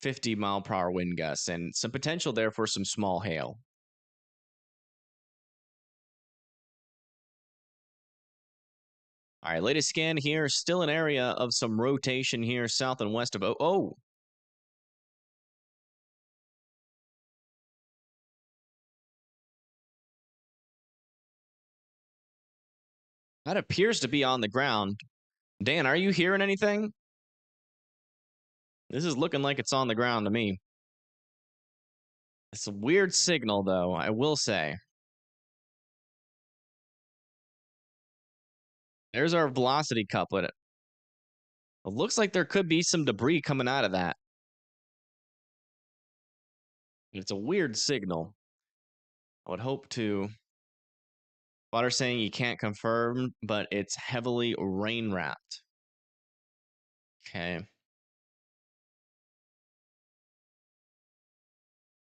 50 mile per hour wind gusts and some potential there for some small hail. All right, latest scan here. Still an area of some rotation here south and west of. Oh. That appears to be on the ground. Dan, are you hearing anything? This is looking like it's on the ground to me. It's a weird signal, though, I will say. There's our velocity couplet. It looks like there could be some debris coming out of that. It's a weird signal. I would hope to. Water saying you can't confirm, but it's heavily rain wrapped. Okay.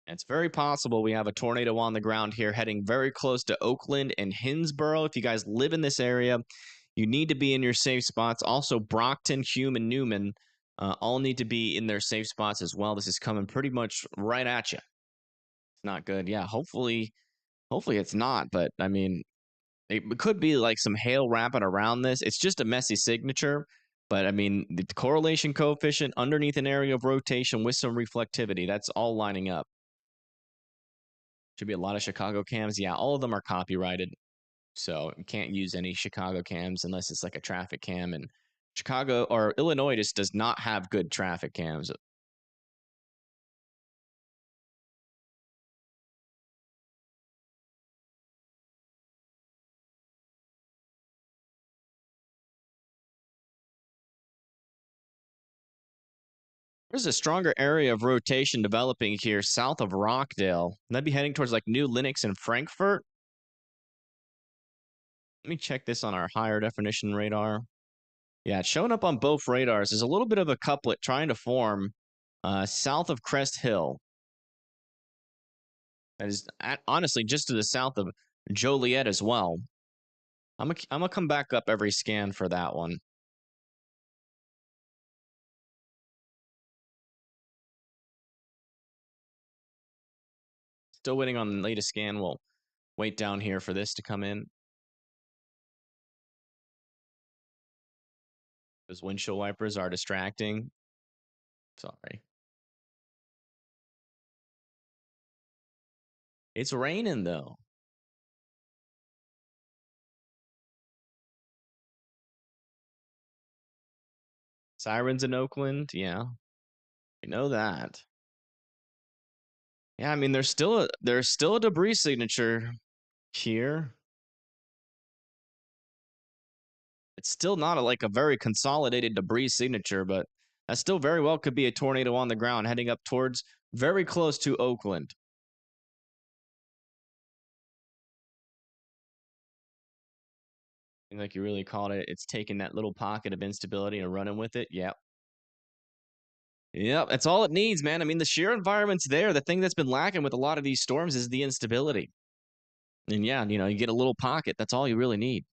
It's very possible we have a tornado on the ground here heading very close to Oakland and Hinsboro. If you guys live in this area, you need to be in your safe spots. Also, Brockton, Hume, and Newman all need to be in their safe spots as well. This is coming pretty much right at you. It's not good. Yeah, hopefully it's not. But I mean, it could be like some hail wrapping around this. It's just a messy signature. But I mean, the correlation coefficient underneath an area of rotation with some reflectivity, that's all lining up. Should be a lot of Chicago cams. Yeah, all of them are copyrighted. So you can't use any Chicago cams unless it's like a traffic cam. And Chicago or Illinois just does not have good traffic cams. There's a stronger area of rotation developing here south of Rockdale. That'd be heading towards like New Lenox and Frankfurt. Let me check this on our higher definition radar. Yeah, it's showing up on both radars. There's a little bit of a couplet trying to form south of Crest Hill. That is honestly just to the south of Joliet as well. I'm gonna come back up every scan for that one. Still waiting on the latest scan. We'll wait down here for this to come in. Those windshield wipers are distracting. Sorry. It's raining though. Sirens in Oakland, yeah. You know that. Yeah, I mean there's still a debris signature here. It's still not like a very consolidated debris signature, but that still very well could be a tornado on the ground heading up towards very close to Oakland. Like you really called it. It's taking that little pocket of instability and running with it. Yep. Yep. That's all it needs, man. I mean, the shear environment's there. The thing that's been lacking with a lot of these storms is the instability. And yeah, you get a little pocket. That's all you really need.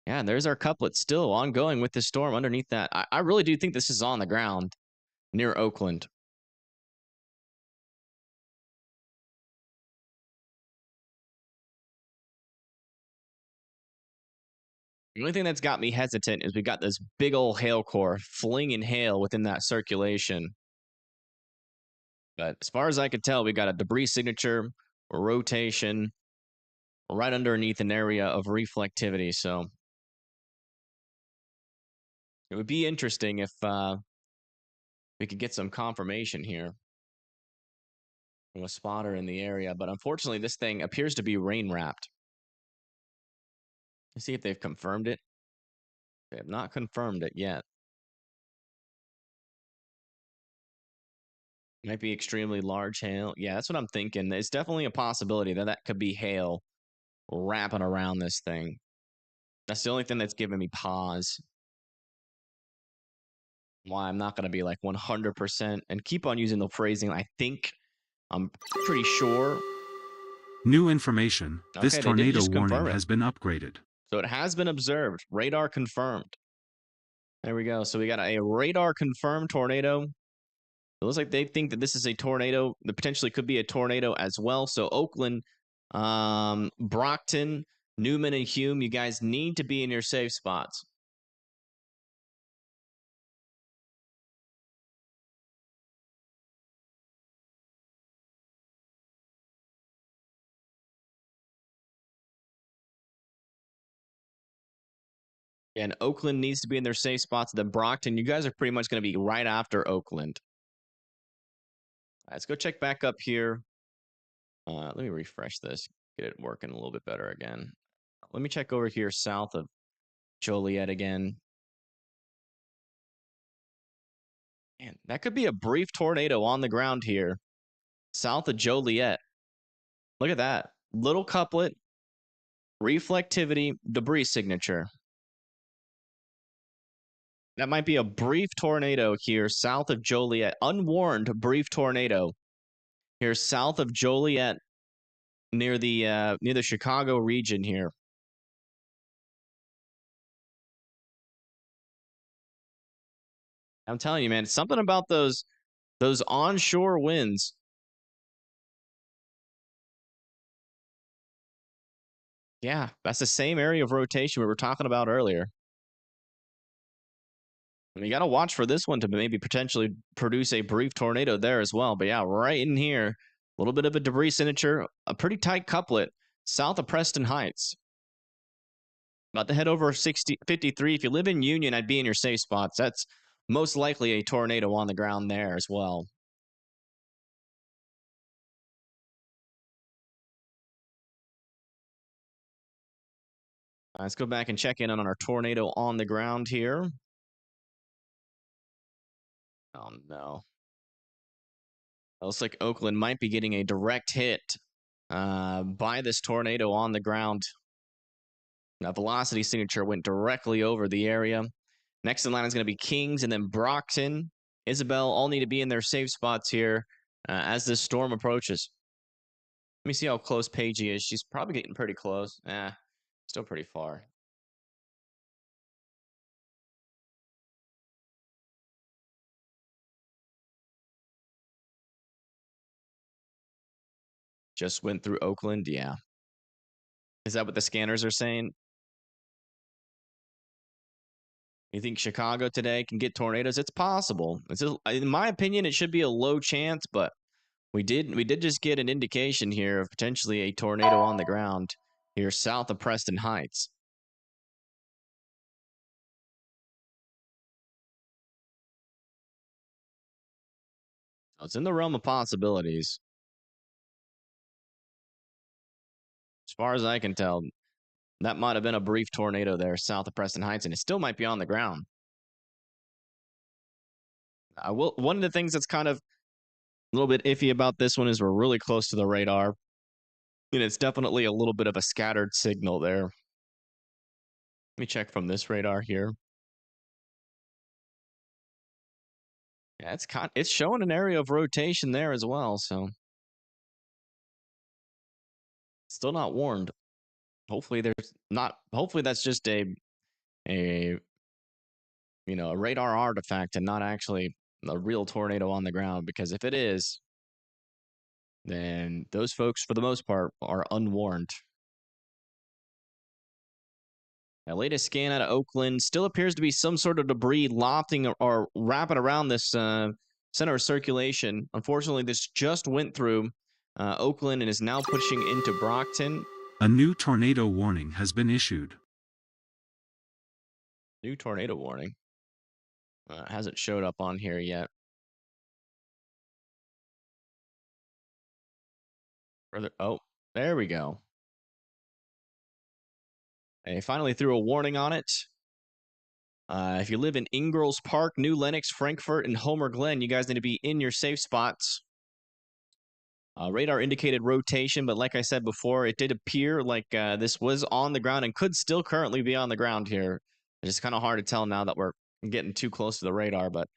Yeah, and there's our couplet still ongoing with this storm underneath that. I really do think this is on the ground near Oakland. The only thing that's got me hesitant is we got this big old hail core flinging hail within that circulation. But as far as I could tell, we got a debris signature, a rotation, right underneath an area of reflectivity. So it would be interesting if we could get some confirmation here from a spotter in the area. But unfortunately, this thing appears to be rain wrapped. Let's see if they've confirmed it. They have not confirmed it yet. Might be extremely large hail. Yeah, that's what I'm thinking. It's definitely a possibility that that could be hail wrapping around this thing. That's the only thing that's giving me pause. Why I'm not going to be like 100% and keep on using the phrasing. I'm pretty sure. New information, this Okay, they did tornado just warning confirm it. has been upgraded. So it has been observed. Radar confirmed. There we go. So we got a radar confirmed tornado. It looks like they think that this is a tornado. That potentially could be a tornado as well. So Oakland, Brockton, Newman, and Hume, you guys need to be in your safe spots. And Oakland needs to be in their safe spots. Then Brockton, you guys are pretty much going to be right after Oakland. Let's go check back up here. Let me refresh this, get it working a little bit better again. Let me check over here south of Joliet again. Man, that could be a brief tornado on the ground here, south of Joliet. Look at that. Little couplet, reflectivity, debris signature. That might be a brief tornado here south of Joliet. Unwarned brief tornado here south of Joliet near the Chicago region here. I'm telling you, man, something about those onshore winds. Yeah, that's the same area of rotation we were talking about earlier. And you got to watch for this one to maybe potentially produce a brief tornado there as well. But yeah, right in here, a little bit of a debris signature, a pretty tight couplet south of Preston Heights. About to head over 53. If you live in Union, I'd be in your safe spots. That's most likely a tornado on the ground there as well. Let's go back and check in on our tornado on the ground here. Oh, no. It looks like Oakland might be getting a direct hit by this tornado on the ground. That velocity signature went directly over the area. Next in line is going to be Kings and then Brockton. Isabel all need to be in their safe spots here as this storm approaches. Let me see how close Paigey is. She's probably getting pretty close. Still pretty far. Just went through Oakland. Yeah. Is that what the scanners are saying? You think Chicago today can get tornadoes? It's possible. In my opinion, it should be a low chance, but we did just get an indication here of potentially a tornado on the ground here south of Preston Heights. So it's in the realm of possibilities. As far as I can tell, that might have been a brief tornado there south of Preston Heights, and it still might be on the ground. One of the things that's kind of a little bit iffy about this one is we're really close to the radar. And it's definitely a little bit of a scattered signal there. Let me check from this radar here. Yeah, it's showing an area of rotation there as well, so still not warned. Hopefully there's not. Hopefully that's just a a radar artifact and not actually a real tornado on the ground. Because if it is, then those folks, for the most part, are unwarned. The latest scan out of Oakland still appears to be some sort of debris lofting or wrapping around this center of circulation. Unfortunately, this just went through Oakland and is now pushing into Brockton. A new tornado warning has been issued. New tornado warning. Hasn't showed up on here yet. Oh, there we go. They finally threw a warning on it. If you live in Ingalls Park, New Lenox, Frankfurt, and Homer Glen, you guys need to be in your safe spots. Radar indicated rotation, but like I said before, it did appear like this was on the ground and could still currently be on the ground here. It's just kind of hard to tell now that we're getting too close to the radar, but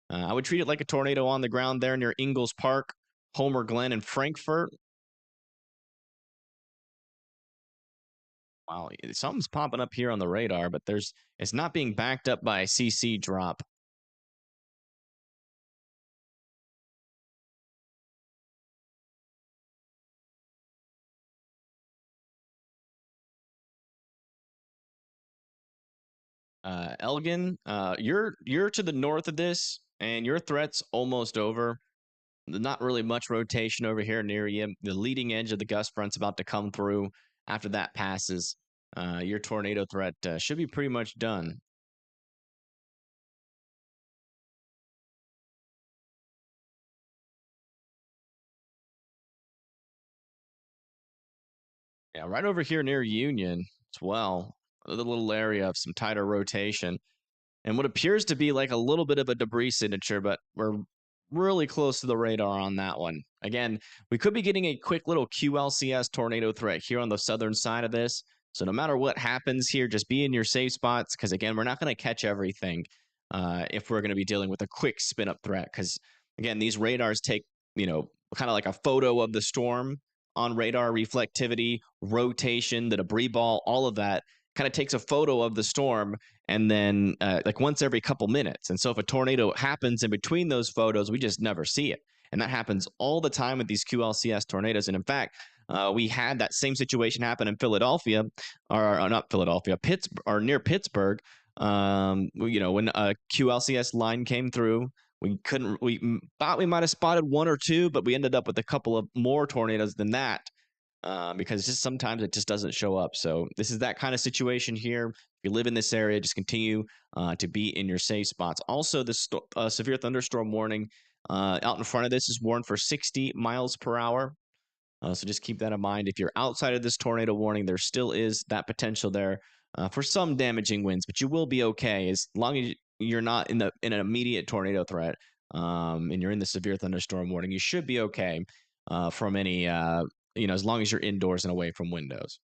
I would treat it like a tornado on the ground there near Ingalls Park, Homer Glen, and Frankfurt. Wow, something's popping up here on the radar, but it's not being backed up by a CC drop. Elgin, you're to the north of this, and your threat's almost over. Not really much rotation over here near you. The leading edge of the gust front's about to come through. After that passes, your tornado threat should be pretty much done. Yeah, right over here near Union as well. A little area of some tighter rotation. And what appears to be like a little bit of a debris signature, but we're really close to the radar on that one. Again, we could be getting a quick little QLCS tornado threat here on the southern side of this. So no matter what happens here, just be in your safe spots, because again, we're not going to catch everything if we're going to be dealing with a quick spin up threat. Because again, these radars take, kind of like a photo of the storm on radar, reflectivity, rotation, the debris ball, all of that kind of takes a photo of the storm, and then like once every couple minutes. And so if a tornado happens in between those photos, we just never see it. And that happens all the time with these QLCS tornadoes. And in fact, we had that same situation happen in Philadelphia, or not Philadelphia, Pittsburgh, or near Pittsburgh. When a QLCS line came through, we thought we might have spotted one or two, but we ended up with a couple of more tornadoes than that. Because just sometimes it just doesn't show up. So this is that kind of situation here. If you live in this area, just continue to be in your safe spots. Also, this severe thunderstorm warning out in front of this is warned for 60 miles per hour. So just keep that in mind. If you're outside of this tornado warning, there still is that potential there for some damaging winds, but you will be okay as long as you're not in an immediate tornado threat and you're in the severe thunderstorm warning. You should be okay from any as long as you're indoors and away from windows.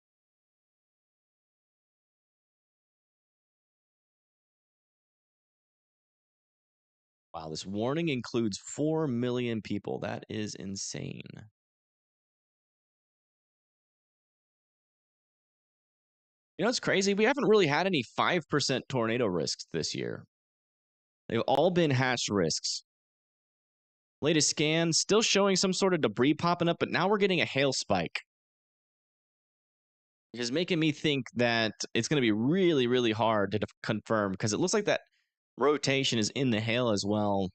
Wow, this warning includes 4 million people. That is insane. It's crazy. We haven't really had any 5% tornado risks this year. They've all been hatched risks. Latest scan, still showing some sort of debris popping up, but now we're getting a hail spike. Which is making me think that it's going to be really, really hard to confirm, because it looks like that rotation is in the hail as well.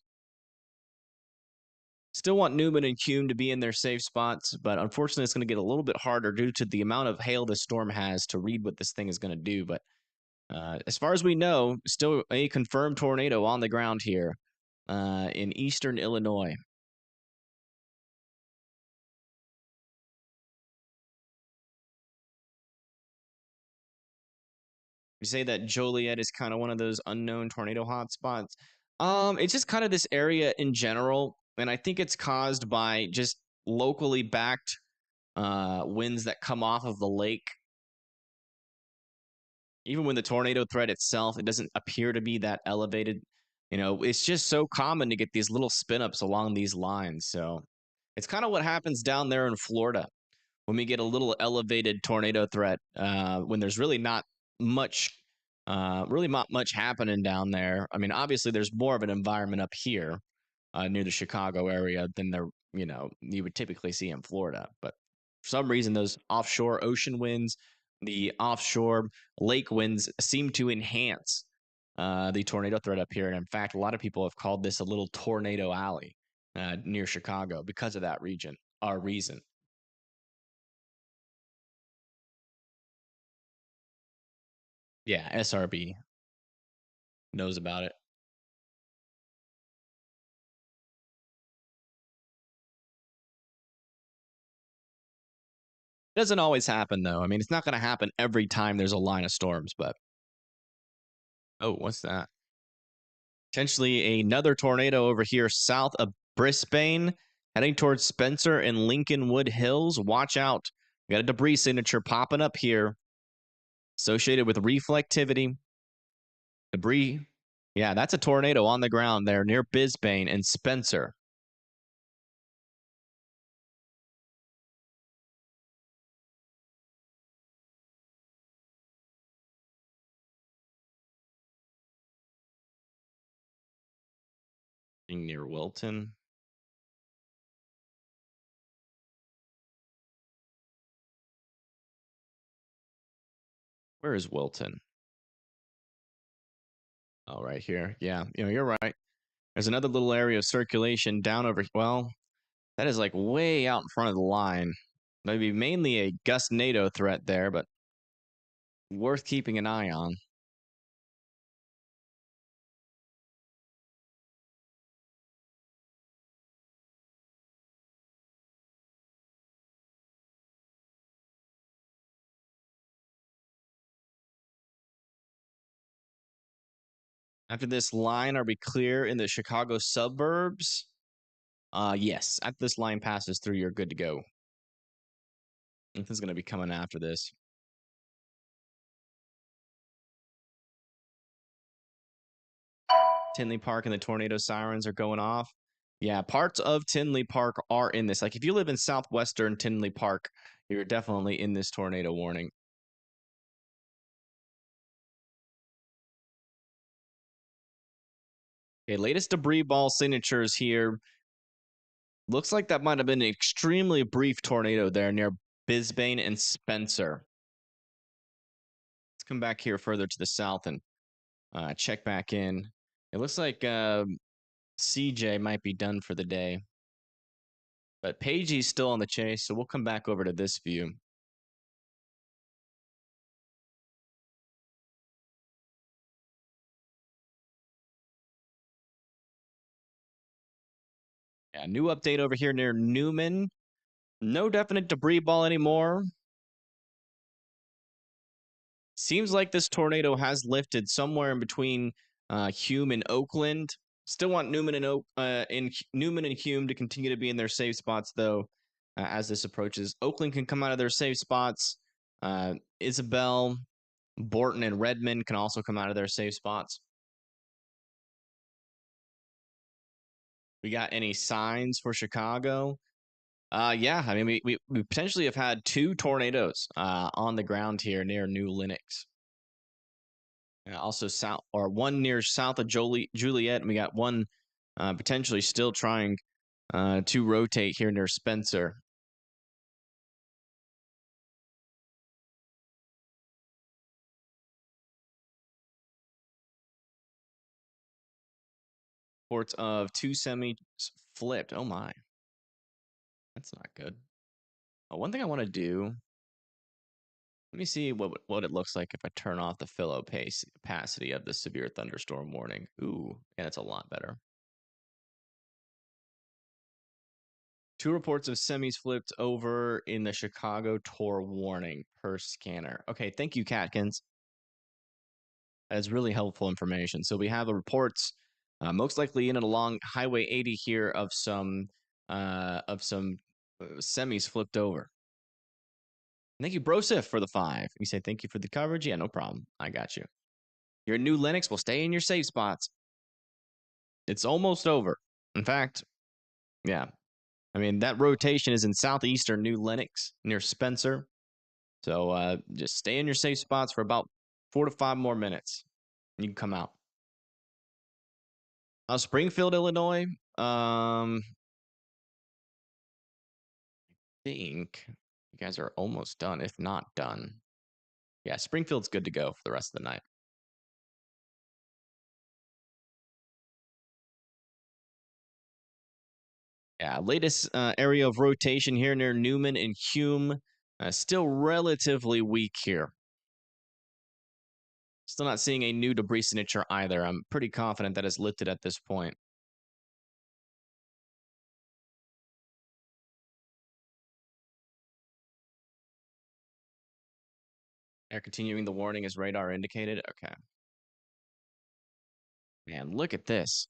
Still want Newman and Kuhn to be in their safe spots, but unfortunately it's going to get a little bit harder due to the amount of hail this storm has to read what this thing is going to do. But as far as we know, still a confirmed tornado on the ground here in eastern Illinois. You say that Joliet is kind of one of those unknown tornado hotspots. It's just kind of this area in general, and I think it's caused by just locally backed winds that come off of the lake. Even when the tornado threat itself, it doesn't appear to be that elevated. It's just so common to get these little spin ups along these lines. So it's kind of what happens down there in Florida when we get a little elevated tornado threat, when there's much, really not much happening down there. I mean, obviously, there's more of an environment up here near the Chicago area than you would typically see in Florida. But for some reason, those offshore ocean winds, the offshore lake winds seem to enhance the tornado threat up here. And in fact, a lot of people have called this a little tornado alley near Chicago because of that reason. Yeah, SRB knows about it. It doesn't always happen, though. I mean, it's not going to happen every time there's a line of storms, but. Oh, what's that? Potentially another tornado over here south of Brisbane, heading towards Spencer and Lincolnwood Hills. Watch out. We got a debris signature popping up here associated with reflectivity. Debris. Yeah, that's a tornado on the ground there near Brisbane and Spencer. Near Wilton. Where is Wilton? Oh, right here. Yeah, you're right. There's another little area of circulation down over. Well, that is like way out in front of the line. Maybe mainly a GustNado threat there, but worth keeping an eye on. After this line, are we clear in the Chicago suburbs? Yes. After this line passes through, you're good to go. This is going to be coming after this. Tinley Park and the tornado sirens are going off. Yeah, parts of Tinley Park are in this. Like, if you live in southwestern Tinley Park, you're definitely in this tornado warning. Okay, latest debris ball signatures here. Looks like that might have been an extremely brief tornado there near Brisbane and Spencer. Let's come back here further to the south and check back in. It looks like CJ might be done for the day. But Pagey's still on the chase, so we'll come back over to this view. Yeah, new update over here near Newman. No definite debris ball anymore. Seems like this tornado has lifted somewhere in between Hume and Oakland. Still want Newman and Hume to continue to be in their safe spots, though, as this approaches. Oakland can come out of their safe spots. Isabel, Borton, and Redmond can also come out of their safe spots. We got any signs for Chicago? Yeah, I mean, we potentially have had two tornadoes on the ground here near New Lenox. Also one near south of Juliet, and we got one potentially still trying to rotate here near Spencer. Reports of two semis flipped. Oh my, that's not good. One thing I want to do. Let me see what it looks like if I turn off the fill opacity of the severe thunderstorm warning. Ooh, yeah, that's a lot better. Two reports of semis flipped over in the Chicago Tor warning per scanner. Okay, thank you, Catkins. That is really helpful information. So we have a reports, most likely in and along Highway 80 here of some semis flipped over. Thank you, Brosif, for the 5. You say thank you for the coverage. Yeah, no problem. I got you. Your new Linux will stay in your safe spots. It's almost over. In fact, yeah. I mean, that rotation is in southeastern New Linux near Spencer. So just stay in your safe spots for about 4 to 5 more minutes. You can come out. Springfield, Illinois. Think you guys are almost done, if not done. Yeah, Springfield's good to go for the rest of the night. Yeah, latest area of rotation here near Newman and Hume. Still relatively weak here. Still not seeing a new debris signature either. I'm pretty confident that it's lifted at this point. Air continuing the warning as radar indicated. Okay. Man, look at this.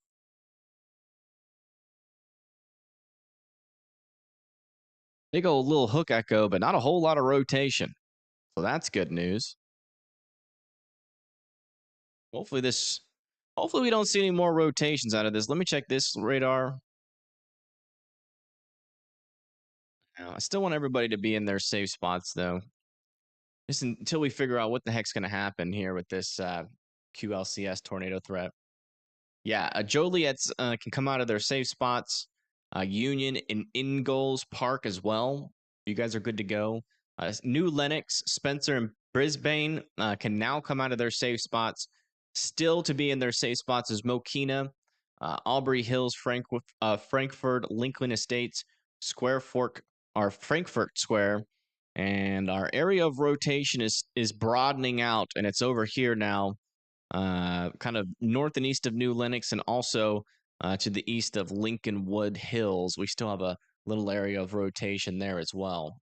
Big old little hook echo, but not a whole lot of rotation. So that's good news. Hopefully we don't see any more rotations out of this. Let me check this radar. I still want everybody to be in their safe spots though. Just until we figure out what the heck's going to happen here with this QLCS tornado threat. Yeah, Joliet's can come out of their safe spots. Union and Ingalls Park as well. You guys are good to go. New Lenox, Spencer, and Brisbane can now come out of their safe spots. Still to be in their safe spots is Mokina, Aubrey Hills, Frankfurt, Lincoln Estates, Square Fork, or Frankfurt Square. And our area of rotation is broadening out, and it's over here now, kind of north and east of New Lenox, and also to the east of Lincolnwood Hills. We still have a little area of rotation there as well.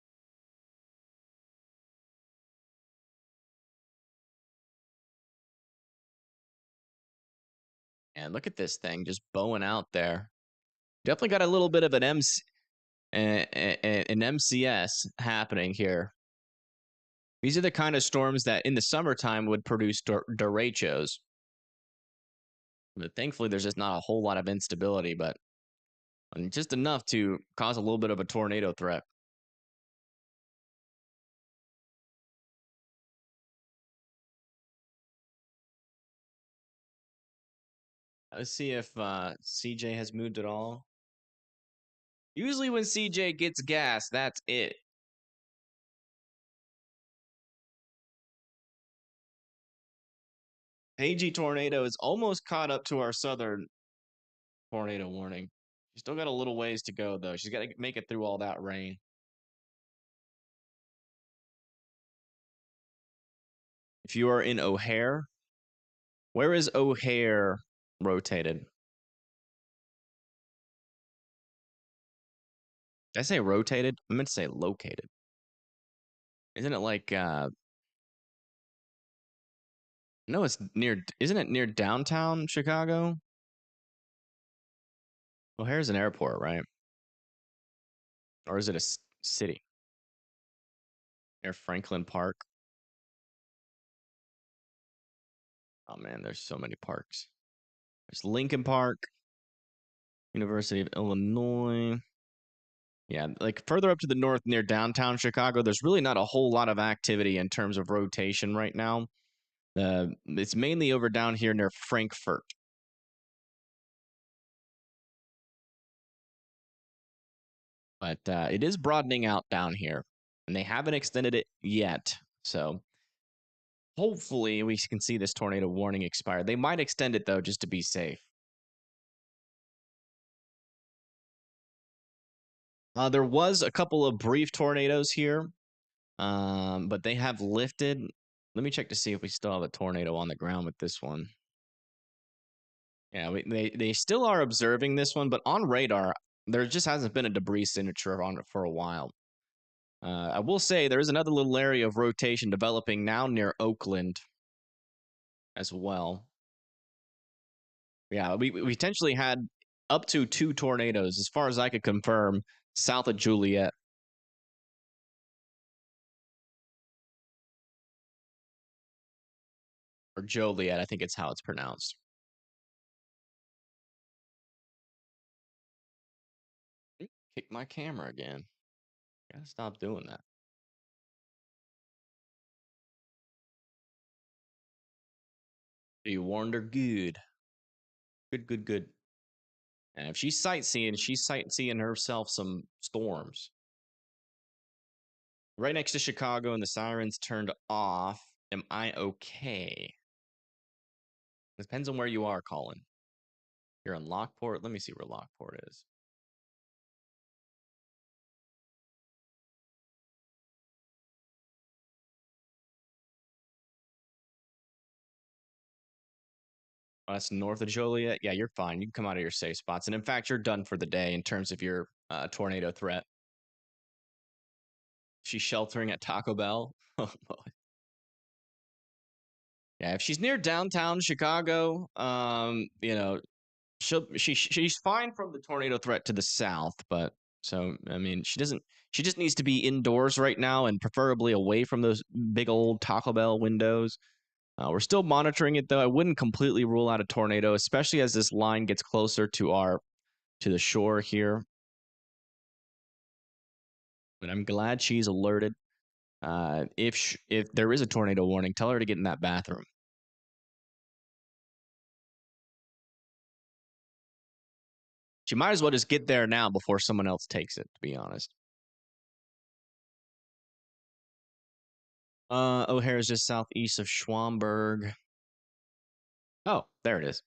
And look at this thing just bowing out there. Definitely got a little bit of an MCS happening here. These are the kind of storms that in the summertime would produce derechos. But thankfully, there's just not a whole lot of instability, but just enough to cause a little bit of a tornado threat. Let's see if CJ has moved at all. Usually when CJ gets gas, that's it. AG tornado is almost caught up to our southern tornado warning. She's still got a little ways to go, though. She's got to make it through all that rain. If you are in O'Hare, where is O'Hare rotated? Did I say rotated? I meant to say located. Isn't it like no, it's near, isn't it near downtown Chicago? O'Hare's an airport, right? Or is it a city? Near Franklin Park. Oh man, there's so many parks. There's Lincoln Park, University of Illinois. Yeah, like further up to the north near downtown Chicago, there's really not a whole lot of activity in terms of rotation right now. It's mainly over down here near Frankfurt. But it is broadening out down here, and they haven't extended it yet. So hopefully we can see this tornado warning expire. They might extend it, though, just to be safe. There was a couple of brief tornadoes here, but they have lifted. Let me check to see if we still have a tornado on the ground with this one. Yeah, they still are observing this one, but on radar, there just hasn't been a debris signature on it for a while. I will say there is another little area of rotation developing now near Oakland as well. Yeah, we potentially had up to 2 tornadoes, as far as I could confirm, south of Juliet. Or Joliet, I think it's how it's pronounced. Kick my camera again. Gotta stop doing that. You warned her good. Good. And if she's sightseeing herself some storms. Right next to Chicago and the sirens turned off. Am I okay? Depends on where you are, Colin. You're in Lockport. Let me see where Lockport is. Oh, that's north of Joliet. Yeah, you're fine. You can come out of your safe spots. And in fact, you're done for the day in terms of your tornado threat. She's sheltering at Taco Bell. Oh, boy. Yeah, if she's near downtown Chicago, she's fine from the tornado threat to the south, but so I mean, she just needs to be indoors right now and preferably away from those big old Taco Bell windows. We're still monitoring it though. I wouldn't completely rule out a tornado, especially as this line gets closer to the shore here. But I'm glad she's alerted. If there is a tornado warning, tell her to get in that bathroom. She might as well just get there now before someone else takes it, to be honest. O'Hare is just southeast of Schwamberg. Oh, there it is.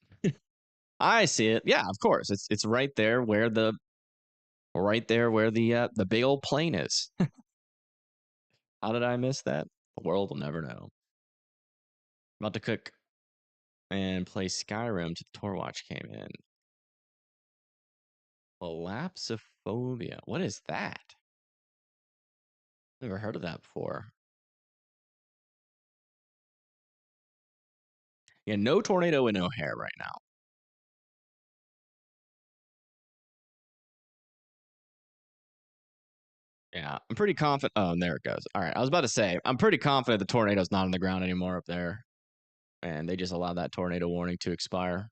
I see it. Yeah, of course. It's right there where the big old plane is. How did I miss that? The world will never know. About to cook and play Skyrim till Torwatch came in. Elapsophobia. What is that? Never heard of that before. Yeah, no tornado in O'Hare right now. Yeah, I'm pretty confident. Oh, and there it goes. All right, I was about to say, I'm pretty confident the tornado's not on the ground anymore up there. And they just allowed that tornado warning to expire.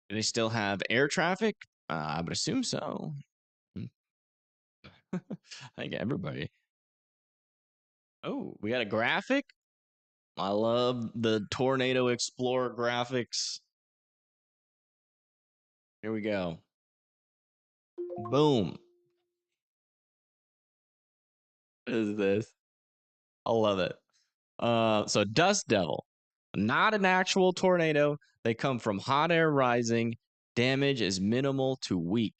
Do they still have air traffic? I would assume so. I think everybody. Oh, we got a graphic? I love the Tornado Explorer graphics. Here we go. Boom. What is this? I love it. So Dust Devil, not an actual tornado. They come from hot air rising. Damage is minimal to weak.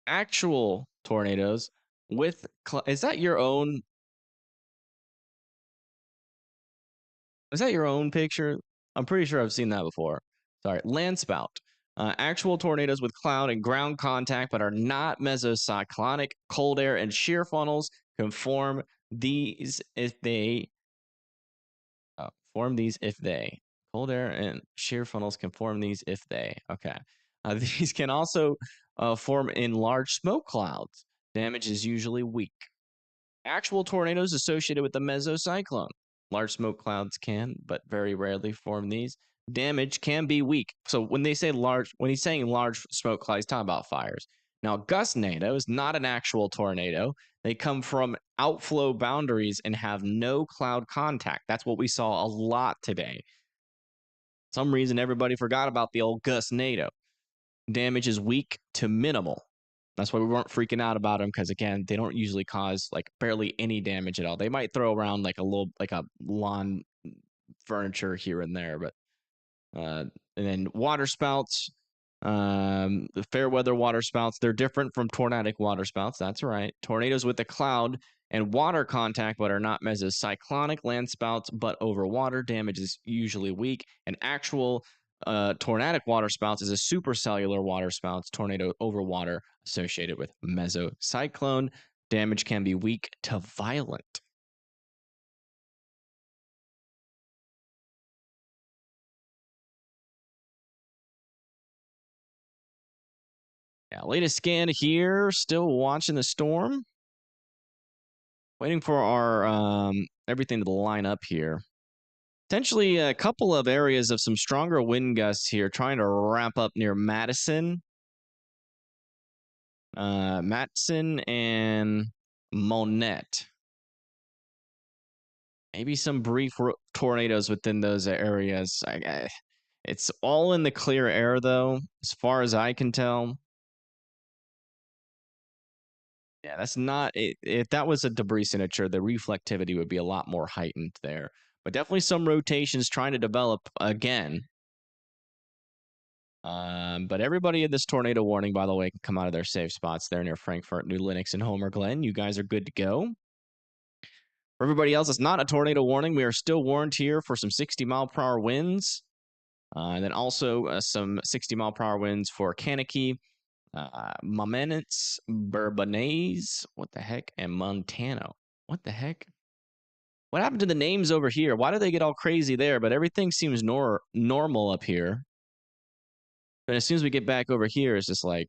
Actual tornadoes with is that your own? Is that your own picture? I'm pretty sure I've seen that before. Sorry, landspout. Actual tornadoes with cloud and ground contact, but are not mesocyclonic. Cold air and shear funnels can form these if they cold air and shear funnels can form these if they. Okay. These can also form in large smoke clouds. Damage is usually weak. Actual tornadoes associated with the mesocyclone. Large smoke clouds can, but very rarely form these. Damage can be weak. So when he's saying large smoke clouds, he's talking about fires. Now, GustNado is not an actual tornado. They come from outflow boundaries and have no cloud contact. That's what we saw a lot today. Some reason everybody forgot about the old GustNado. Damage is weak to minimal. That's why we weren't freaking out about them, because again, they don't usually cause like barely any damage at all. They might throw around like a lawn furniture here and there, but and then water spouts, the fair weather water spouts, they're different from tornadic water spouts. That's right. Tornadoes with a cloud and water contact, but are not mesocyclonic. Land spouts, but over water. Damage is usually weak. And actual tornadic water spouts is a supercellular water spouts, tornado over water associated with mesocyclone. Damage can be weak to violent. Yeah, latest scan here. Still watching the storm. Waiting for our everything to line up here. Potentially a couple of areas of some stronger wind gusts here, trying to wrap up near Madison. Matson and Monette. Maybe some brief tornadoes within those areas. It's all in the clear air, though, as far as I can tell. Yeah, that's not it. If that was a debris signature, the reflectivity would be a lot more heightened there. But definitely some rotations trying to develop again. But everybody in this tornado warning, by the way, can come out of their safe spots there near Frankfurt, New Lenox, and Homer Glen. You guys are good to go. For everybody else, it's not a tornado warning. We are still warned here for some 60-mile-per-hour winds. And then also some 60-mile-per-hour winds for Kankakee, Mamenitz, Bourbonnais, what the heck, and Montano. What the heck? What happened to the names over here? Why do they get all crazy there? But everything seems normal up here. But as soon as we get back over here, it's just like,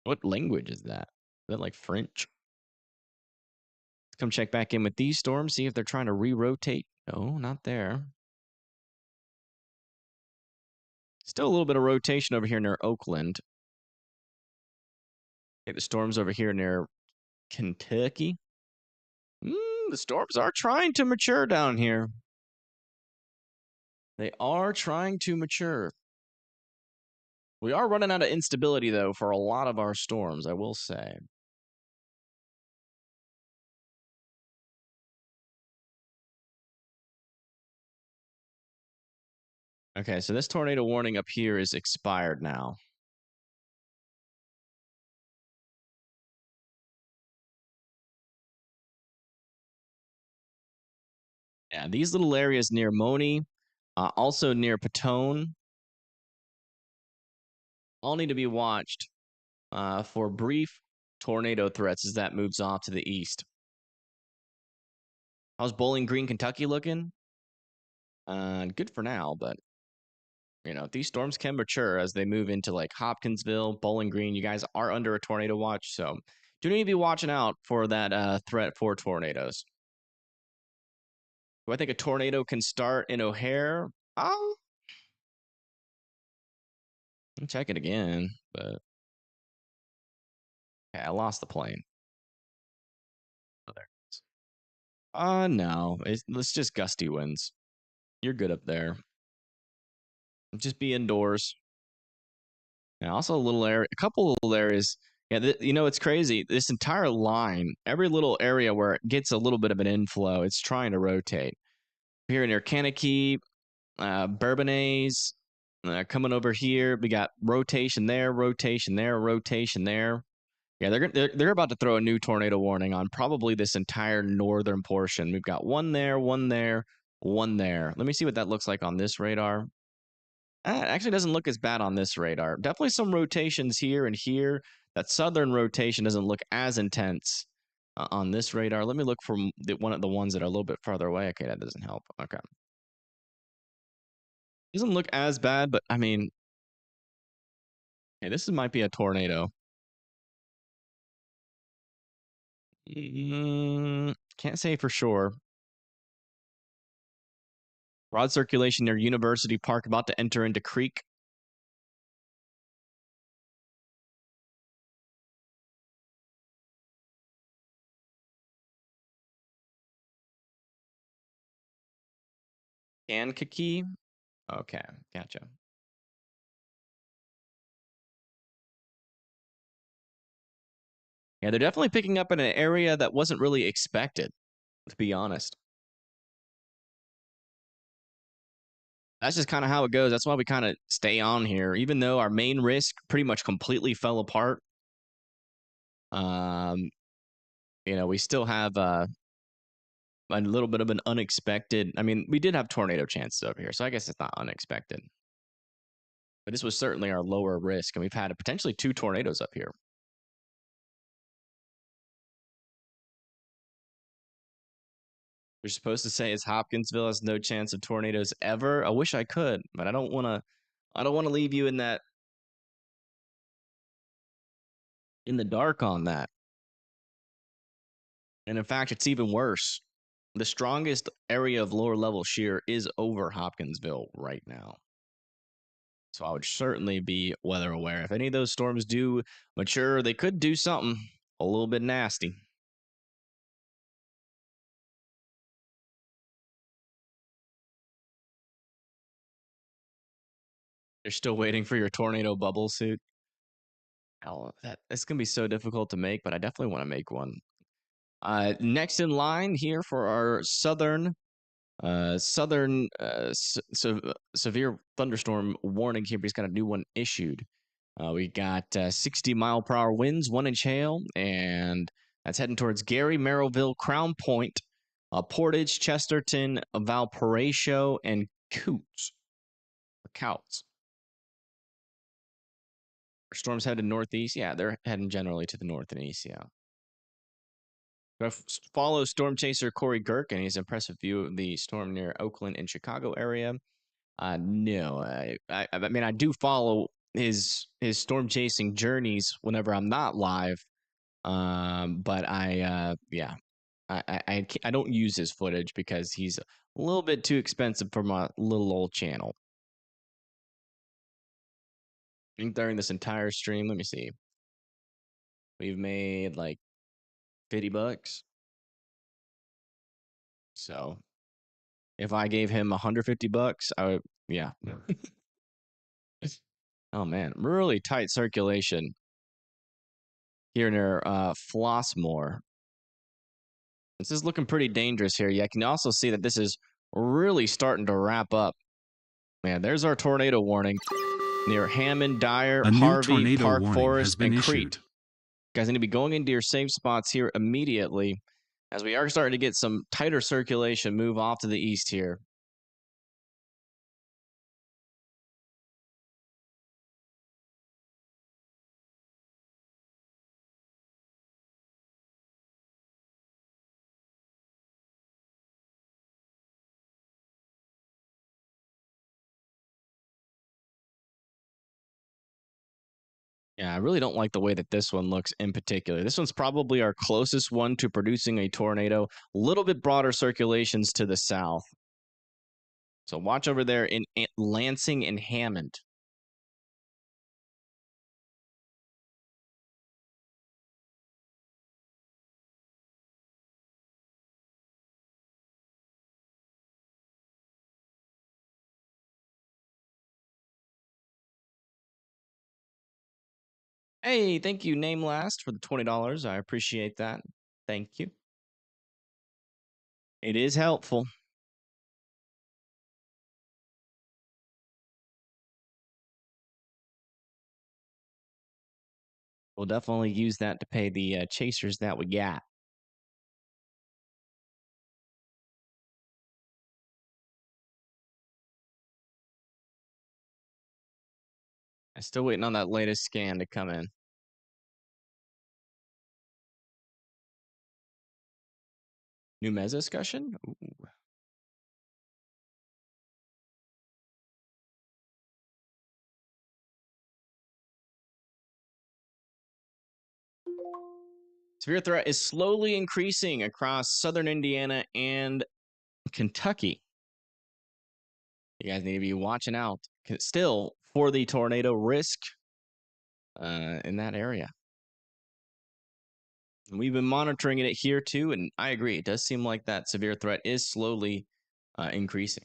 what language is that? Is that like French? Let's come check back in with these storms, see if they're trying to re-rotate. No, not there. Still a little bit of rotation over here near Oakland. Okay, the storms over here near Kentucky. The storms are trying to mature down here. They are trying to mature. We are running out of instability, though, for a lot of our storms, I will say. Okay, so this tornado warning up here is expired now. Yeah, these little areas near Moni, also near Petone, all need to be watched for brief tornado threats as that moves off to the east. How's Bowling Green, Kentucky looking? Good for now, but you know, these storms can mature as they move into like Hopkinsville, Bowling Green. You guys are under a tornado watch, so do need to be watching out for that threat for tornadoes. Do I think a tornado can start in O'Hare? I'll check it again, but okay, I lost the plane. Oh, there it is. No, it's just gusty winds. You're good up there. Just be indoors. And also a couple of little areas. Yeah, you know, it's crazy. This entire line, every little area where it gets a little bit of an inflow, it's trying to rotate. Here near Kankakee, Bourbonnais, coming over here. We got rotation there, rotation there, rotation there. Yeah, they're about to throw a new tornado warning on probably this entire northern portion. We've got one there, one there, one there. Let me see what that looks like on this radar. It actually doesn't look as bad on this radar. Definitely some rotations here and here. That southern rotation doesn't look as intense on this radar. Let me look for one of the ones that are a little bit farther away. Okay, that doesn't help. Okay. Doesn't look as bad, but I mean, hey, this might be a tornado. Can't say for sure. Broad circulation near University Park about to enter into creek. Kankakee. Okay, gotcha. Yeah, they're definitely picking up in an area that wasn't really expected, to be honest. That's just kind of how it goes. That's why we kind of stay on here, even though our main risk pretty much completely fell apart. Um, you know, we still have a little bit of an unexpected. I mean, we did have tornado chances over here, so I guess it's not unexpected. But this was certainly our lower risk, and we've had potentially 2 tornadoes up here. You're supposed to say is Hopkinsville has no chance of tornadoes ever. I wish I could, but I don't want to. I don't want to leave you in that in the dark on that. And in fact, it's even worse. The strongest area of lower level shear is over Hopkinsville right now. So I would certainly be weather aware. If any of those storms do mature, they could do something a little bit nasty. You're still waiting for your tornado bubble suit? Oh, that's gonna be so difficult to make, but I definitely want to make one. Next in line here for our southern severe thunderstorm warning here. He's got a new one issued. We got 60-mile-per-hour winds, 1-inch hail, and that's heading towards Gary, Merrillville, Crown Point, Portage, Chesterton, Valparaiso, and Couts. Storms headed northeast. Yeah, they're heading generally to the north and east. Yeah. Follow storm chaser Corey Girk and his impressive view of the storm near Oakland and Chicago area. No, I mean I do follow his storm chasing journeys whenever I'm not live. But I don't use his footage because he's a little bit too expensive for my little old channel. I think during this entire stream, let me see. We've made like $50. So if I gave him $150, I would, yeah. Oh man, really tight circulation here near Flossmoor. This is looking pretty dangerous here. Yeah, I can also see that this is really starting to wrap up. Man, there's our tornado warning near Hammond, Dyer, A new Harvey, tornado Park warning Forest, has been and issued. Crete. You guys need to be going into your safe spots here immediately, as we are starting to get some tighter circulation move off to the east here. Yeah, I really don't like the way that this one looks in particular. This one's probably our closest one to producing a tornado. A little bit broader circulations to the south. So watch over there in Lansing and Hammond. Hey, thank you, Name Last, for the $20. I appreciate that. Thank you. It is helpful. We'll definitely use that to pay the chasers that we got. I'm still waiting on that latest scan to come in. New mesoscale? Ooh. Severe threat is slowly increasing across southern Indiana and Kentucky. You guys need to be watching out still for the tornado risk in that area. And we've been monitoring it here too, and I agree. It does seem like that severe threat is slowly increasing.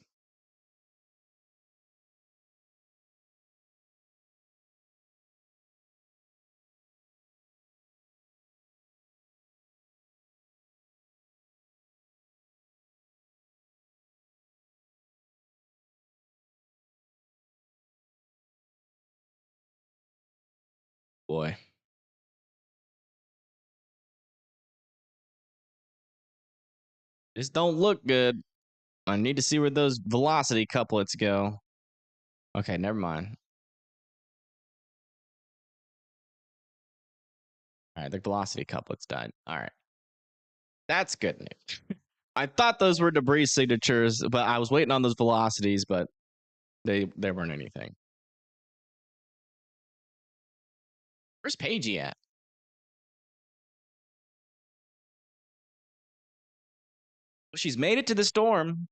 Boy. This don't look good. I need to see where those velocity couplets go. Okay, never mind. All right, the velocity couplets died. All right. That's good news. I thought those were debris signatures, but I was waiting on those velocities, but they weren't anything. Where's Pagey at? She's made it to the storm.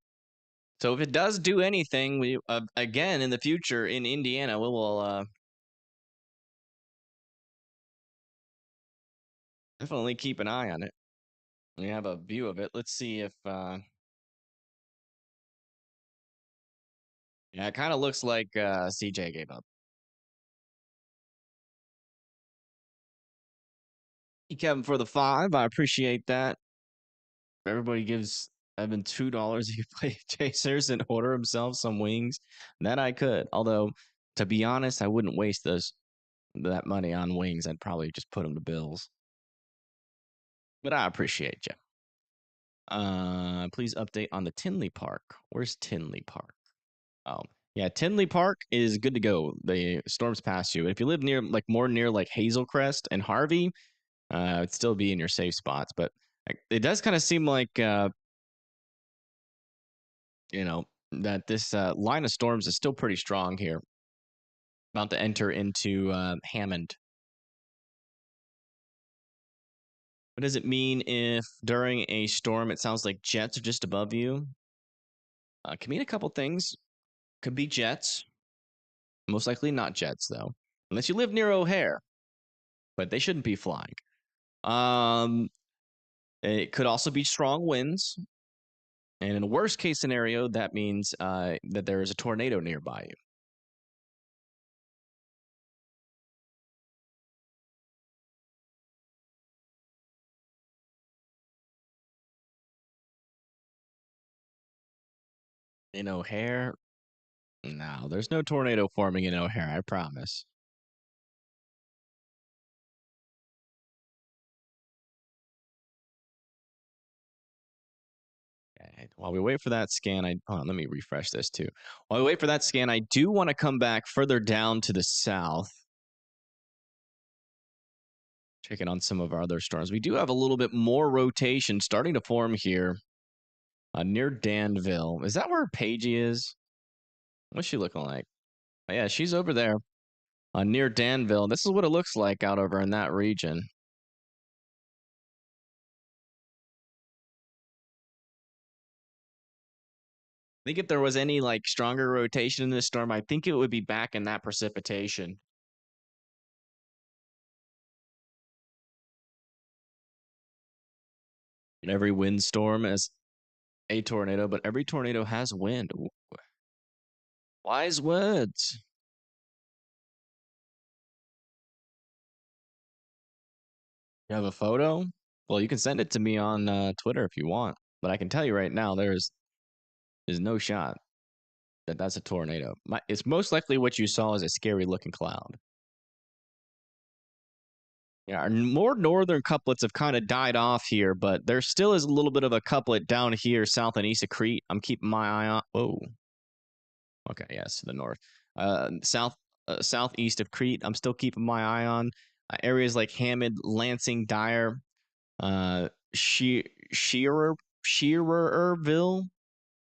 So if it does do anything, we again in the future in Indiana, we will definitely keep an eye on it. We have a view of it. Let's see if yeah, it kind of looks like CJ gave up. Thank you, Kevin, for the 5. I appreciate that. Everybody gives Evan $2. He could play Chasers and order himself some wings. That I could. Although, to be honest, I wouldn't waste that money on wings. I'd probably just put them to bills. But I appreciate you. Please update on the Tinley Park. Where's Tinley Park? Oh, yeah, Tinley Park is good to go. The storm's past you. If you live near, like, more near like Hazelcrest and Harvey, it'd still be in your safe spots. But it does kind of seem like, that this line of storms is still pretty strong here. About to enter into Hammond. What does it mean if during a storm it sounds like jets are just above you? Can mean a couple things. Could be jets. Most likely not jets, though. Unless you live near O'Hare. But they shouldn't be flying. It could also be strong winds. And in a worst case scenario, that means that there is a tornado nearby you. In O'Hare? No, there's no tornado forming in O'Hare, I promise. Okay. While we wait for that scan, hold on, let me refresh this too. While we wait for that scan, I do want to come back further down to the south. Checking on some of our other storms. We do have a little bit more rotation starting to form here near Danville. Is that where Paigey is? What's she looking like? Oh, yeah, she's over there near Danville. This is what it looks like out over in that region. I think if there was any like stronger rotation in this storm, I think it would be back in that precipitation. Every windstorm is a tornado, but every tornado has wind. Ooh. Wise words. You have a photo? Well, you can send it to me on Twitter if you want, but I can tell you right now, there's no shot that that's a tornado. It's most likely what you saw is a scary looking cloud. Yeah, our more northern couplets have kind of died off here, but there still is a little bit of a couplet down here south and east of Crete. I'm keeping my eye on. Oh, okay, yes, to the north, southeast of Crete. I'm still keeping my eye on areas like Hammond, Lansing, Dyer, Shearerville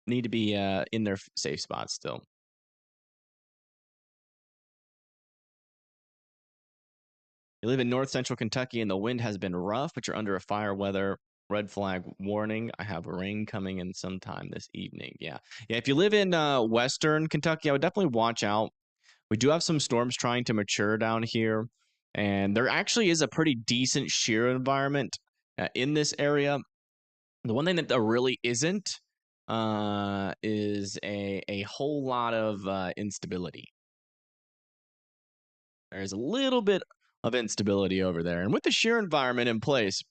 need to be in their safe spots still. You live in north central Kentucky and the wind has been rough, but you're under a fire weather red flag warning. I have rain coming in sometime this evening. Yeah. If you live in western Kentucky, I would definitely watch out. We do have some storms trying to mature down here, and there actually is a pretty decent shear environment in this area. The one thing that there really isn't is a whole lot of instability. There's a little bit of instability over there. And with the shear environment in place,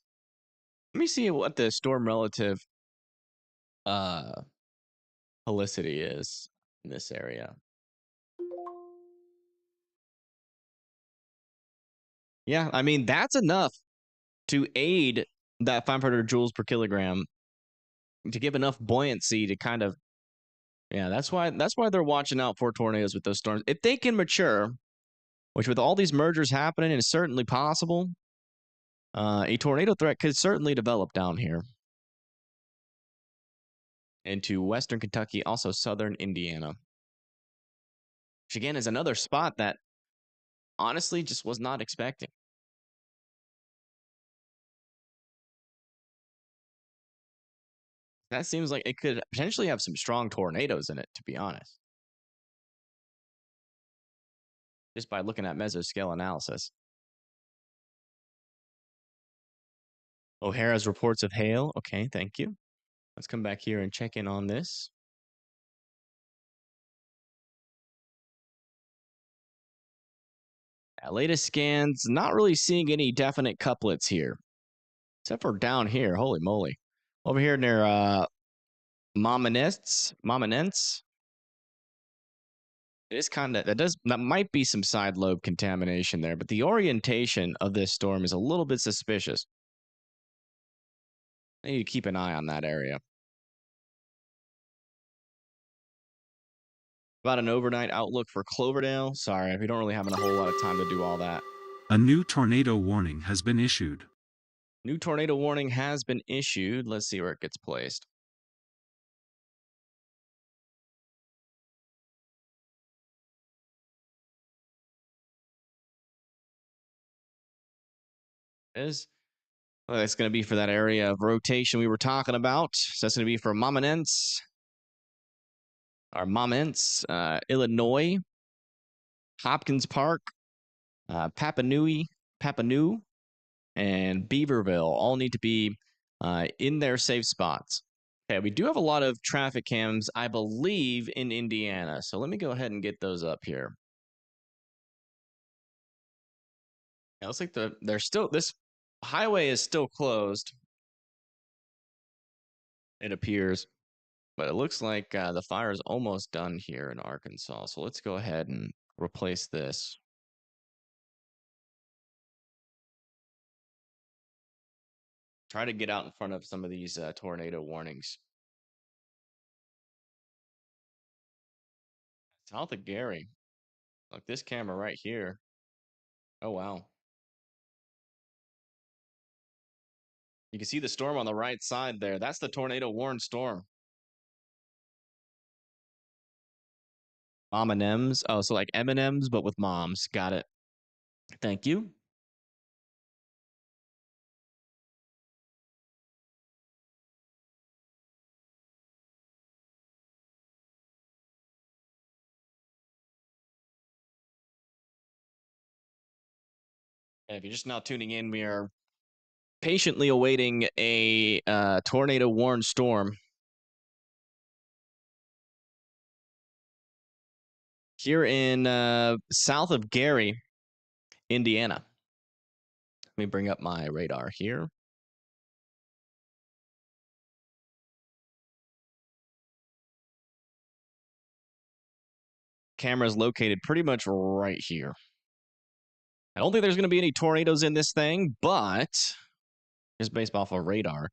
let me see what the storm relative helicity is in this area. Yeah, I mean, that's enough to aid that 500 joules per kilogram to give enough buoyancy to kind of, yeah, that's why they're watching out for tornadoes with those storms. If they can mature, which with all these mergers happening is certainly possible, a tornado threat could certainly develop down here into western Kentucky, also southern Indiana. Which again is another spot that honestly just was not expecting. That seems like it could potentially have some strong tornadoes in it, to be honest, just by looking at mesoscale analysis. O'Hara's reports of hail. Okay, thank you. Let's come back here and check in on this. Latest scans, not really seeing any definite couplets here, except for down here. Holy moly. Over here near Mamanents. It is kind of, that might be some side lobe contamination there, but the orientation of this storm is a little bit suspicious. I need to keep an eye on that area. About an overnight outlook for Cloverdale. Sorry, we don't really have a whole lot of time to do all that. A new tornado warning has been issued. New tornado warning has been issued. Let's see where it gets placed. Is well, it's going to be for that area of rotation we were talking about. So that's going to be for Mamanents, Illinois, Hopkins Park, Papanui, and Beaverville all need to be in their safe spots. Okay, we do have a lot of traffic cams, I believe, in Indiana. So let me go ahead and get those up here. It looks like this highway is still closed. It appears, but it looks like the fire is almost done here in Arkansas. So let's go ahead and replace this. Try to get out in front of some of these tornado warnings. South of Gary. Look, this camera right here. Oh, wow. You can see the storm on the right side there. That's the tornado warned storm. Mom and M's. Oh, so like M&M's, but with moms. Got it. Thank you. And if you're just now tuning in, we are patiently awaiting a tornado warned storm here in south of Gary, Indiana. Let me bring up my radar here. Camera is located pretty much right here. I don't think there's going to be any tornadoes in this thing, but just based off of radar,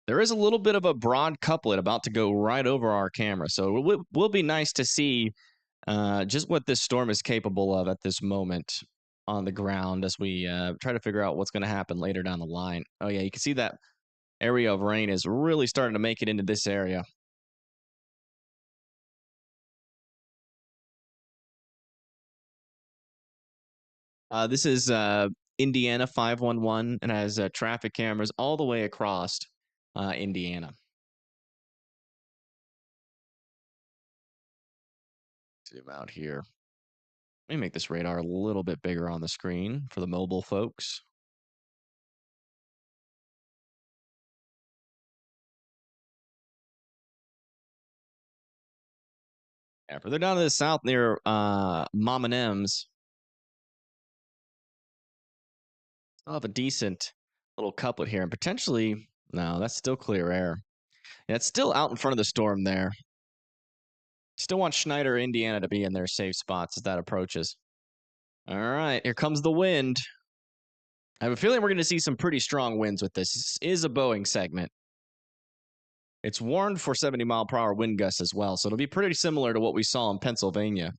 there is a little bit of a broad couplet about to go right over our camera. So it will be nice to see just what this storm is capable of at this moment on the ground as we try to figure out what's going to happen later down the line. Oh, yeah, you can see that area of rain is really starting to make it into this area. This is Indiana 511 and has traffic cameras all the way across Indiana. Zoom out here. Let me make this radar a little bit bigger on the screen for the mobile folks. Yeah, further down to the south near Mom and M's, I'll have a decent little couplet here, and potentially, no, that's still clear air. Yeah, it's still out in front of the storm there. Still want Schneider, Indiana to be in their safe spots as that approaches. All right, here comes the wind. I have a feeling we're going to see some pretty strong winds with this. This is a Boeing segment. It's warned for 70-mile-per-hour wind gusts as well, so it'll be pretty similar to what we saw in Pennsylvania.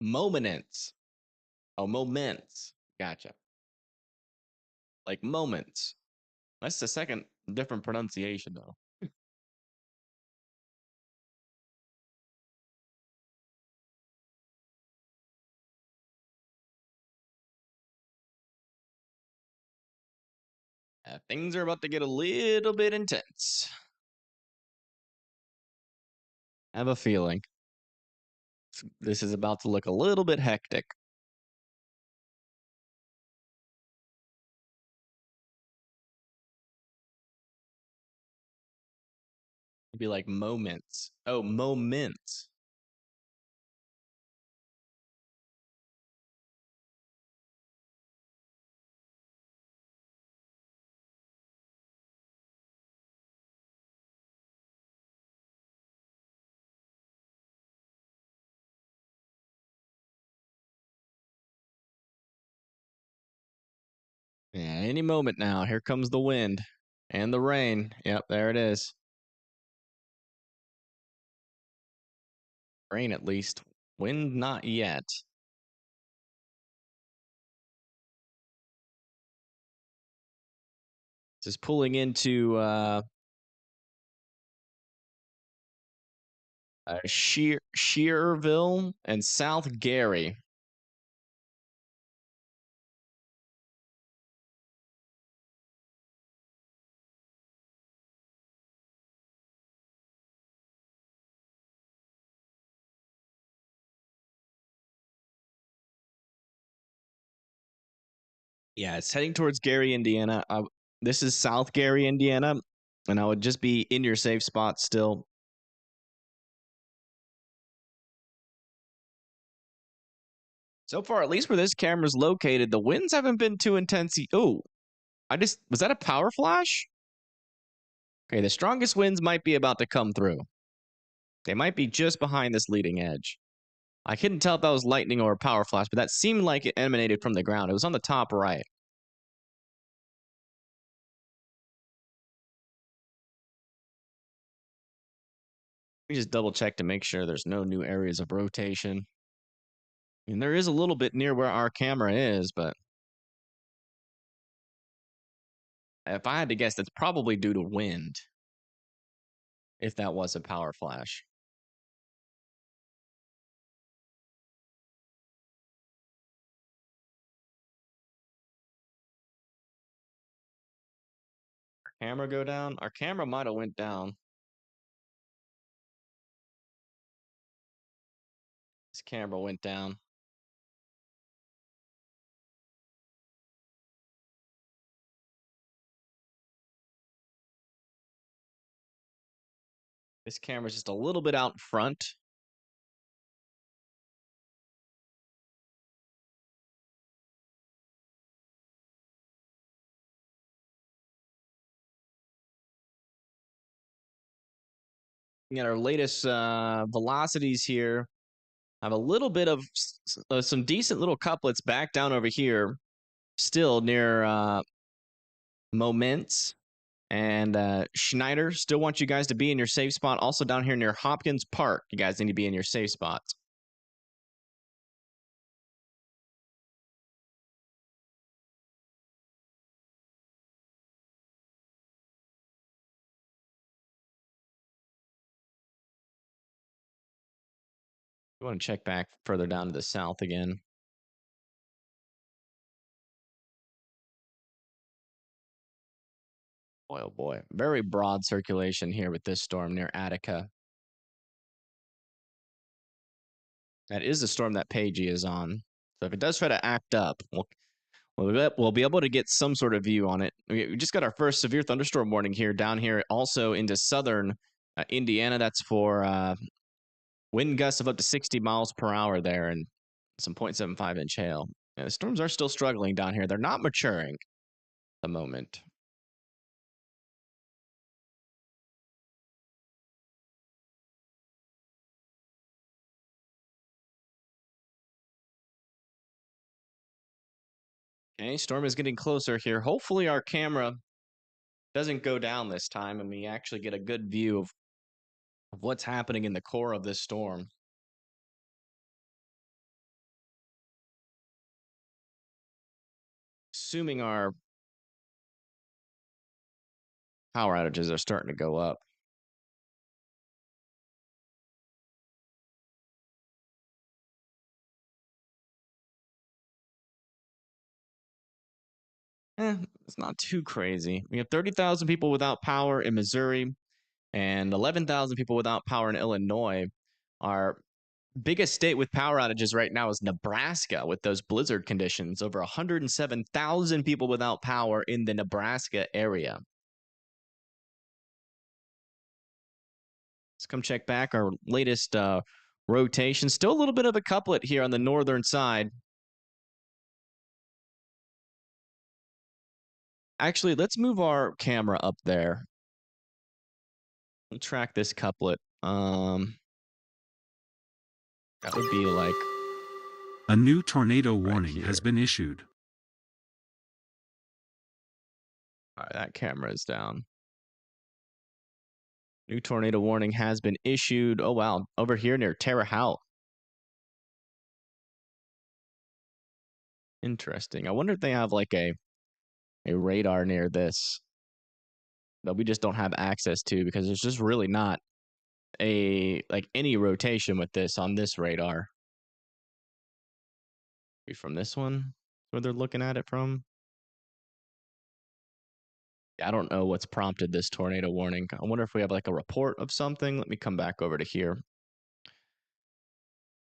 Moments. Oh, moments. Gotcha. Like moments. That's the second different pronunciation, though. Yeah, things are about to get a little bit intense. I have a feeling this is about to look a little bit hectic. It'd be like moments. Oh, moments. Yeah, any moment now. Here comes the wind and the rain. Yep, there it is. Rain at least. Wind not yet. Just pulling into Shearville and South Gary. Yeah, it's heading towards Gary, Indiana. This is South Gary, Indiana, and I would just be in your safe spot still. So far, at least where this camera's located, the winds haven't been too intense. Oh, was that a power flash? Okay, the strongest winds might be about to come through. They might be just behind this leading edge. I couldn't tell if that was lightning or a power flash, but that seemed like it emanated from the ground. It was on the top right. Let me just double check to make sure there's no new areas of rotation. I mean, there is a little bit near where our camera is, but if I had to guess, that's probably due to wind, if that was a power flash. Camera go down? Our camera might have went down. This camera went down. This camera's just a little bit out front. At our latest velocities here, I have a little bit of some decent little couplets back down over here, still near Moments and Schneider. Still want you guys to be in your safe spot. Also down here near Hopkins Park, you guys need to be in your safe spots. You want to check back further down to the south again. Boy, oh boy. Very broad circulation here with this storm near Attica. That is the storm that Pagey is on. So if it does try to act up, we'll be able to get some sort of view on it. We just got our first severe thunderstorm warning here down here, also into southern Indiana. That's for wind gusts of up to 60 miles per hour there and some 0.75-inch hail. Yeah, the storms are still struggling down here. They're not maturing at the moment. Okay, storm is getting closer here. Hopefully our camera doesn't go down this time and we actually get a good view of what's happening in the core of this storm. Assuming our power outages are starting to go up. It's not too crazy. We have 30,000 people without power in Missouri and 11,000 people without power in Illinois. Our biggest state with power outages right now is Nebraska with those blizzard conditions. Over 107,000 people without power in the Nebraska area. Let's come check back our latest rotation. Still a little bit of a couplet here on the northern side. Actually, let's move our camera up there. We'll track this couplet. That would be like A new tornado right warning here. has been issued. All right, that camera is down. New tornado warning has been issued. Oh, wow. Over here near Terre Haute. Interesting. I wonder if they have like a radar near this that we just don't have access to, because there's just really not any rotation with this on this radar. Maybe from this one where they're looking at it from. I don't know what's prompted this tornado warning. I wonder if we have like a report of something. Let me come back over to here.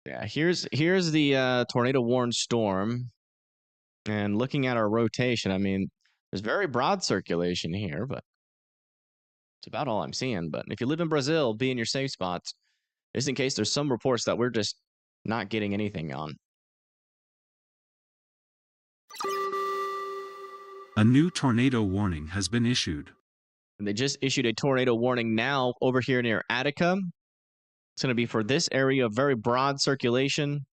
Yeah, here's the tornado warned storm. And looking at our rotation, I mean, there's very broad circulation here, but it's about all I'm seeing. But if you live in Brazil, be in your safe spots, just in case there's some reports that we're just not getting anything on. A new tornado warning has been issued. And they just issued a tornado warning now over here near Attica. It's going to be for this area of very broad circulation.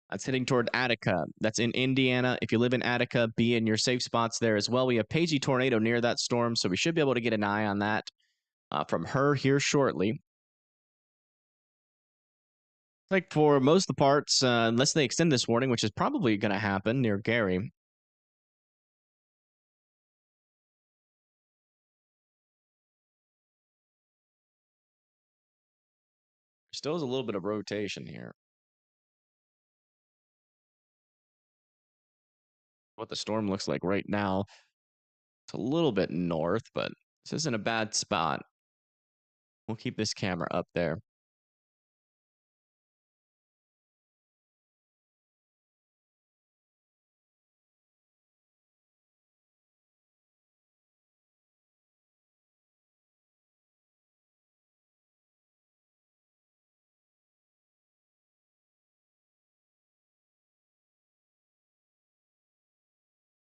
That's heading toward Attica. That's in Indiana. If you live in Attica, be in your safe spots there as well. We have Pagey tornado near that storm, so we should be able to get an eye on that from her here shortly. Like for most of the parts, unless they extend this warning, which is probably going to happen near Gary. Still is a little bit of rotation here. What the storm looks like right now, it's a little bit north, but this isn't a bad spot. We'll keep this camera up there.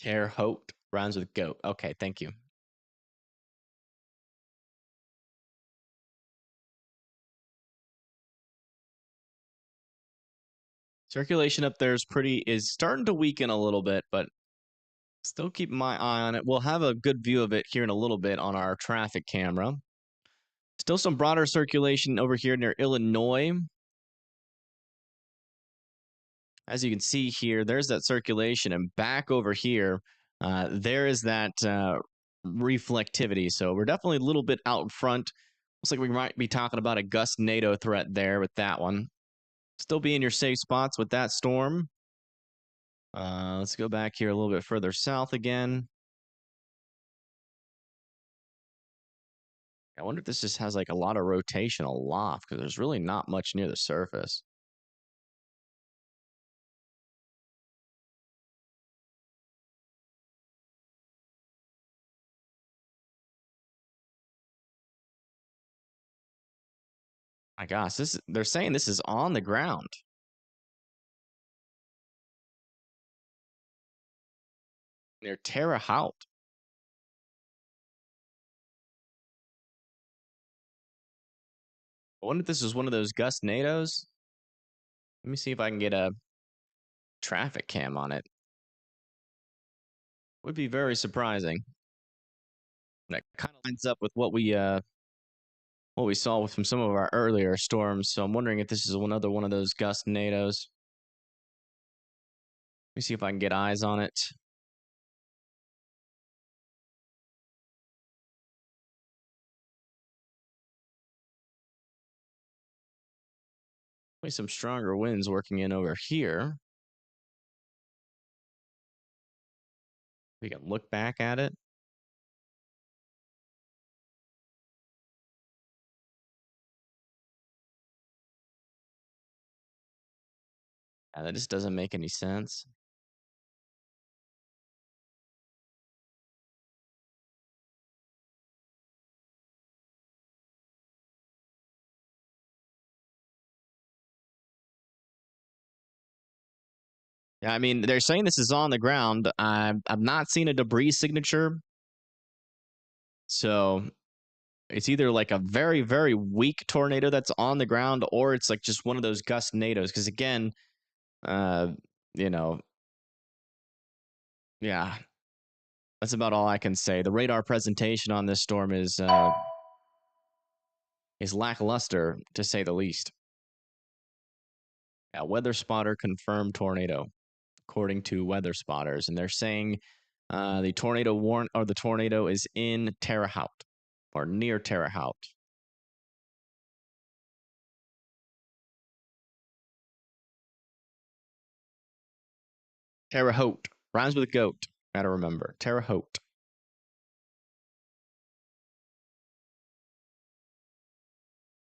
Terre Haute rhymes with goat. Okay, thank you. Circulation up there is starting to weaken a little bit, but still keeping my eye on it. We'll have a good view of it here in a little bit on our traffic camera. Still some broader circulation over here near Illinois. As you can see here, there's that circulation, and back over here, there is that reflectivity. So we're definitely a little bit out in front. Looks like we might be talking about a GustNado threat there with that one. Still be in your safe spots with that storm. Let's go back here a little bit further south again. I wonder if this just has like a lot of rotation aloft, because there's really not much near the surface. My gosh, they're saying this is on the ground. Near Terre Haute. I wonder if this is one of those GustNados. Let me see if I can get a traffic cam on it. Would be very surprising. That kind of lines up with what we saw from some of our earlier storms. So I'm wondering if this is another one of those GustNados. Let me see if I can get eyes on it. Some stronger winds working in over here. We can look back at it. That just doesn't make any sense. Yeah, I mean, they're saying this is on the ground. I've not seen a debris signature. So it's either like a very, very weak tornado that's on the ground, or it's like just one of those GustNados. Because again, uh, you know, yeah, that's about all I can say. The radar presentation on this storm is lackluster, to say the least. Yeah, weather spotter confirmed tornado, according to weather spotters, and they're saying the tornado is in Terre Haute or near Terre Haute. Terre Haute rhymes with goat. Gotta remember Terre Haute.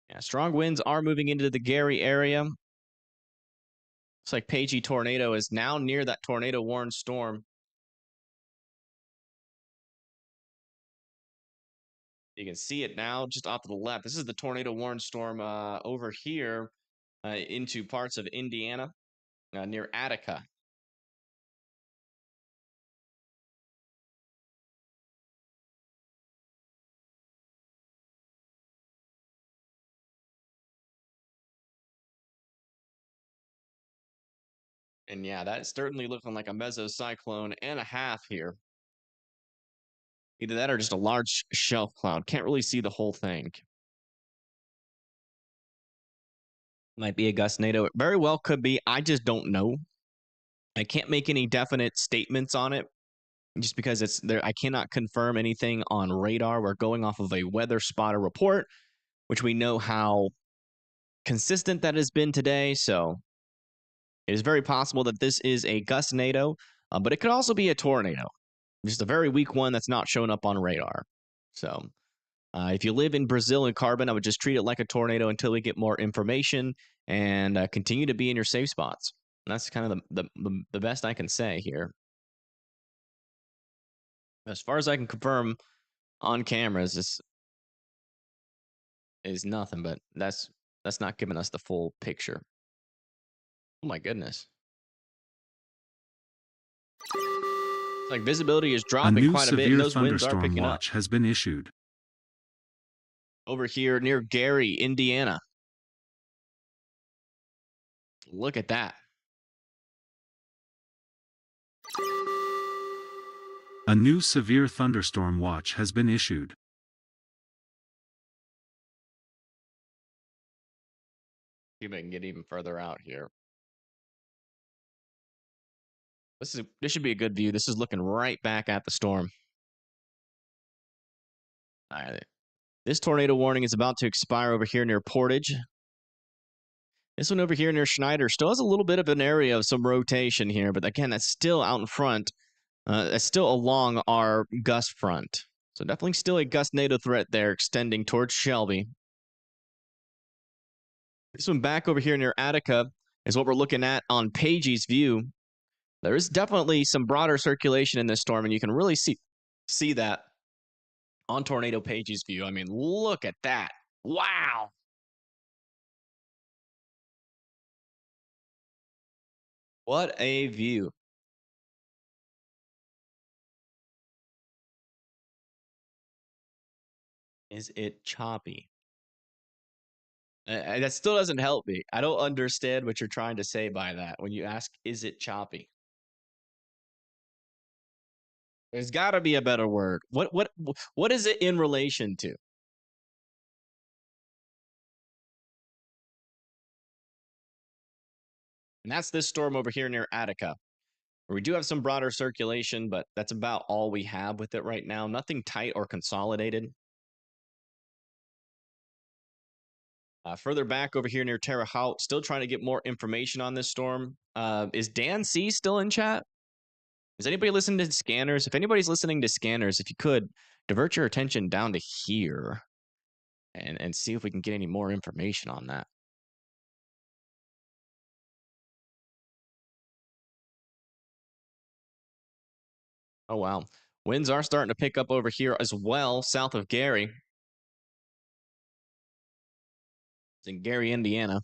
Yeah, strong winds are moving into the Gary area. Looks like Pagey tornado is now near that tornado warned storm. You can see it now just off to the left. This is the tornado warned storm over here into parts of Indiana near Attica. And yeah, that's certainly looking like a mesocyclone and a half here. Either that or just a large shelf cloud. Can't really see the whole thing. Might be a GustNado. It very well could be. I just don't know. I can't make any definite statements on it just because it's there. I cannot confirm anything on radar. We're going off of a weather spotter report, which we know how consistent that has been today. So it is very possible that this is a GustNado, but it could also be a tornado. Just a very weak one that's not showing up on radar. So if you live in Brazil and Carbon, I would just treat it like a tornado until we get more information and continue to be in your safe spots. And that's kind of the best I can say here. As far as I can confirm on cameras, this is nothing, but that's not giving us the full picture. Oh my goodness. It's like visibility is A dropping new quite a bit, and severe those winds are thunderstorm picking up. watch has been issued. Over here near Gary, Indiana. Look at that. A new severe thunderstorm watch has been issued. See if I can get even further out here. This should be a good view. This is looking right back at the storm. All right. This tornado warning is about to expire over here near Portage. This one over here near Schneider still has a little bit of an area of some rotation here, but again, that's still out in front. That's still along our gust front. So definitely still a GustNado threat there extending towards Shelby. This one back over here near Attica is what we're looking at on Pagey's view. There is definitely some broader circulation in this storm, and you can really see that on Tornado Pagey's view. I mean, look at that. Wow. What a view. Is it choppy? That still doesn't help me. I don't understand what you're trying to say by that when you ask, is it choppy? There's got to be a better word. What is it in relation to? And that's this storm over here near Attica, where we do have some broader circulation, but that's about all we have with it right now. Nothing tight or consolidated. Further back over here near Terre Haute, still trying to get more information on this storm. Is Dan C still in chat? Is anybody listening to scanners? If anybody's listening to scanners, if you could divert your attention down to here and see if we can get any more information on that. Oh, wow. Winds are starting to pick up over here as well, south of Gary. It's in Gary, Indiana.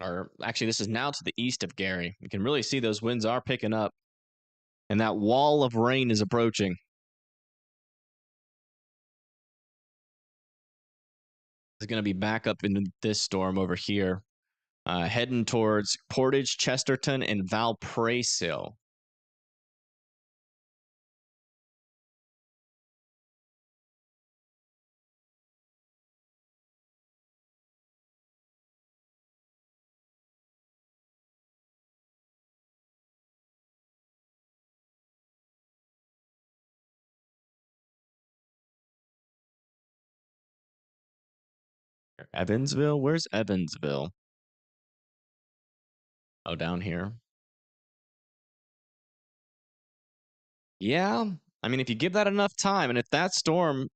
Or actually, this is now to the east of Gary. You can really see those winds are picking up, and that wall of rain is approaching. It's going to be back up into this storm over here, heading towards Portage, Chesterton, and Valparaiso. Evansville? Where's Evansville? Oh, down here. Yeah. I mean, if you give that enough time, and if that storm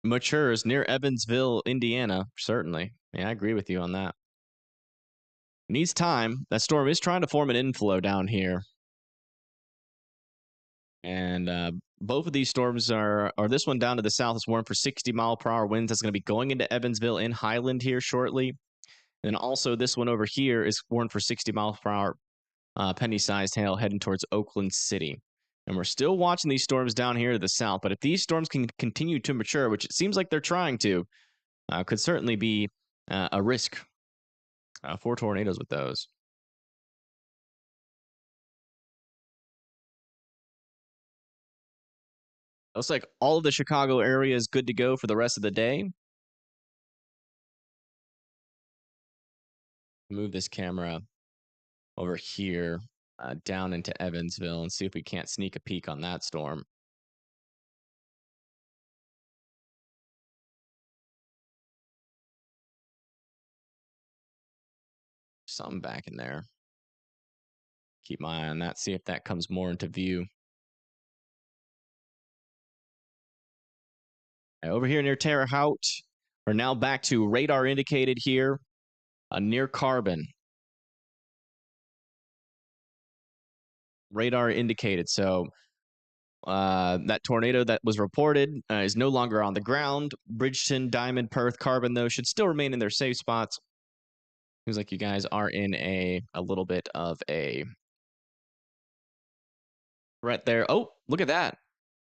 matures near Evansville, Indiana, certainly. Yeah, I agree with you on that. Needs time. That storm is trying to form an inflow down here. And both of these storms are, or this one down to the south is warned for 60-mile-per-hour winds. That's going to be going into Evansville in Highland here shortly. And also this one over here is warned for 60 miles per hour penny-sized hail heading towards Oakland City. And we're still watching these storms down here to the south. But if these storms can continue to mature, which it seems like they're trying to, could certainly be a risk for tornadoes with those. Looks like all of the Chicago area is good to go for the rest of the day. Move this camera over here down into Evansville and see if we can't sneak a peek on that storm. Something back in there. Keep my eye on that, see if that comes more into view. Over here near Terre Haute, we're now back to radar indicated here near Carbon. Radar indicated. So that tornado that was reported is no longer on the ground. Bridgeton, Diamond, Perth, Carbon, though, should still remain in their safe spots. Seems like you guys are in a little bit of a threat there. Oh, look at that.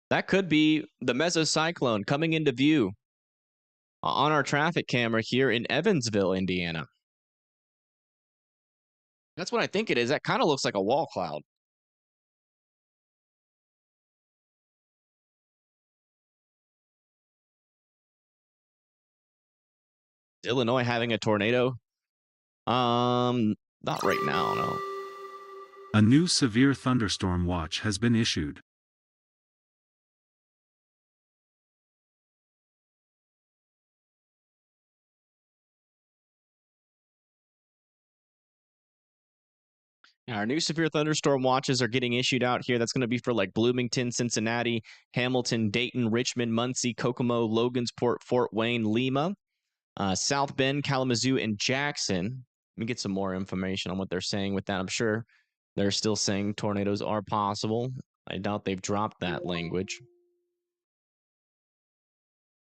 That could be the mesocyclone coming into view on our traffic camera here in Evansville, Indiana. That's what I think it is. That kind of looks like a wall cloud. Is Illinois having a tornado? Not right now, no. A new severe thunderstorm watch has been issued. Our new severe thunderstorm watches are getting issued out here. That's going to be for like Bloomington, Cincinnati, Hamilton, Dayton, Richmond, Muncie, Kokomo, Logansport, Fort Wayne, Lima, South Bend, Kalamazoo, and Jackson. Let me get some more information on what they're saying with that. I'm sure they're still saying tornadoes are possible. I doubt they've dropped that language.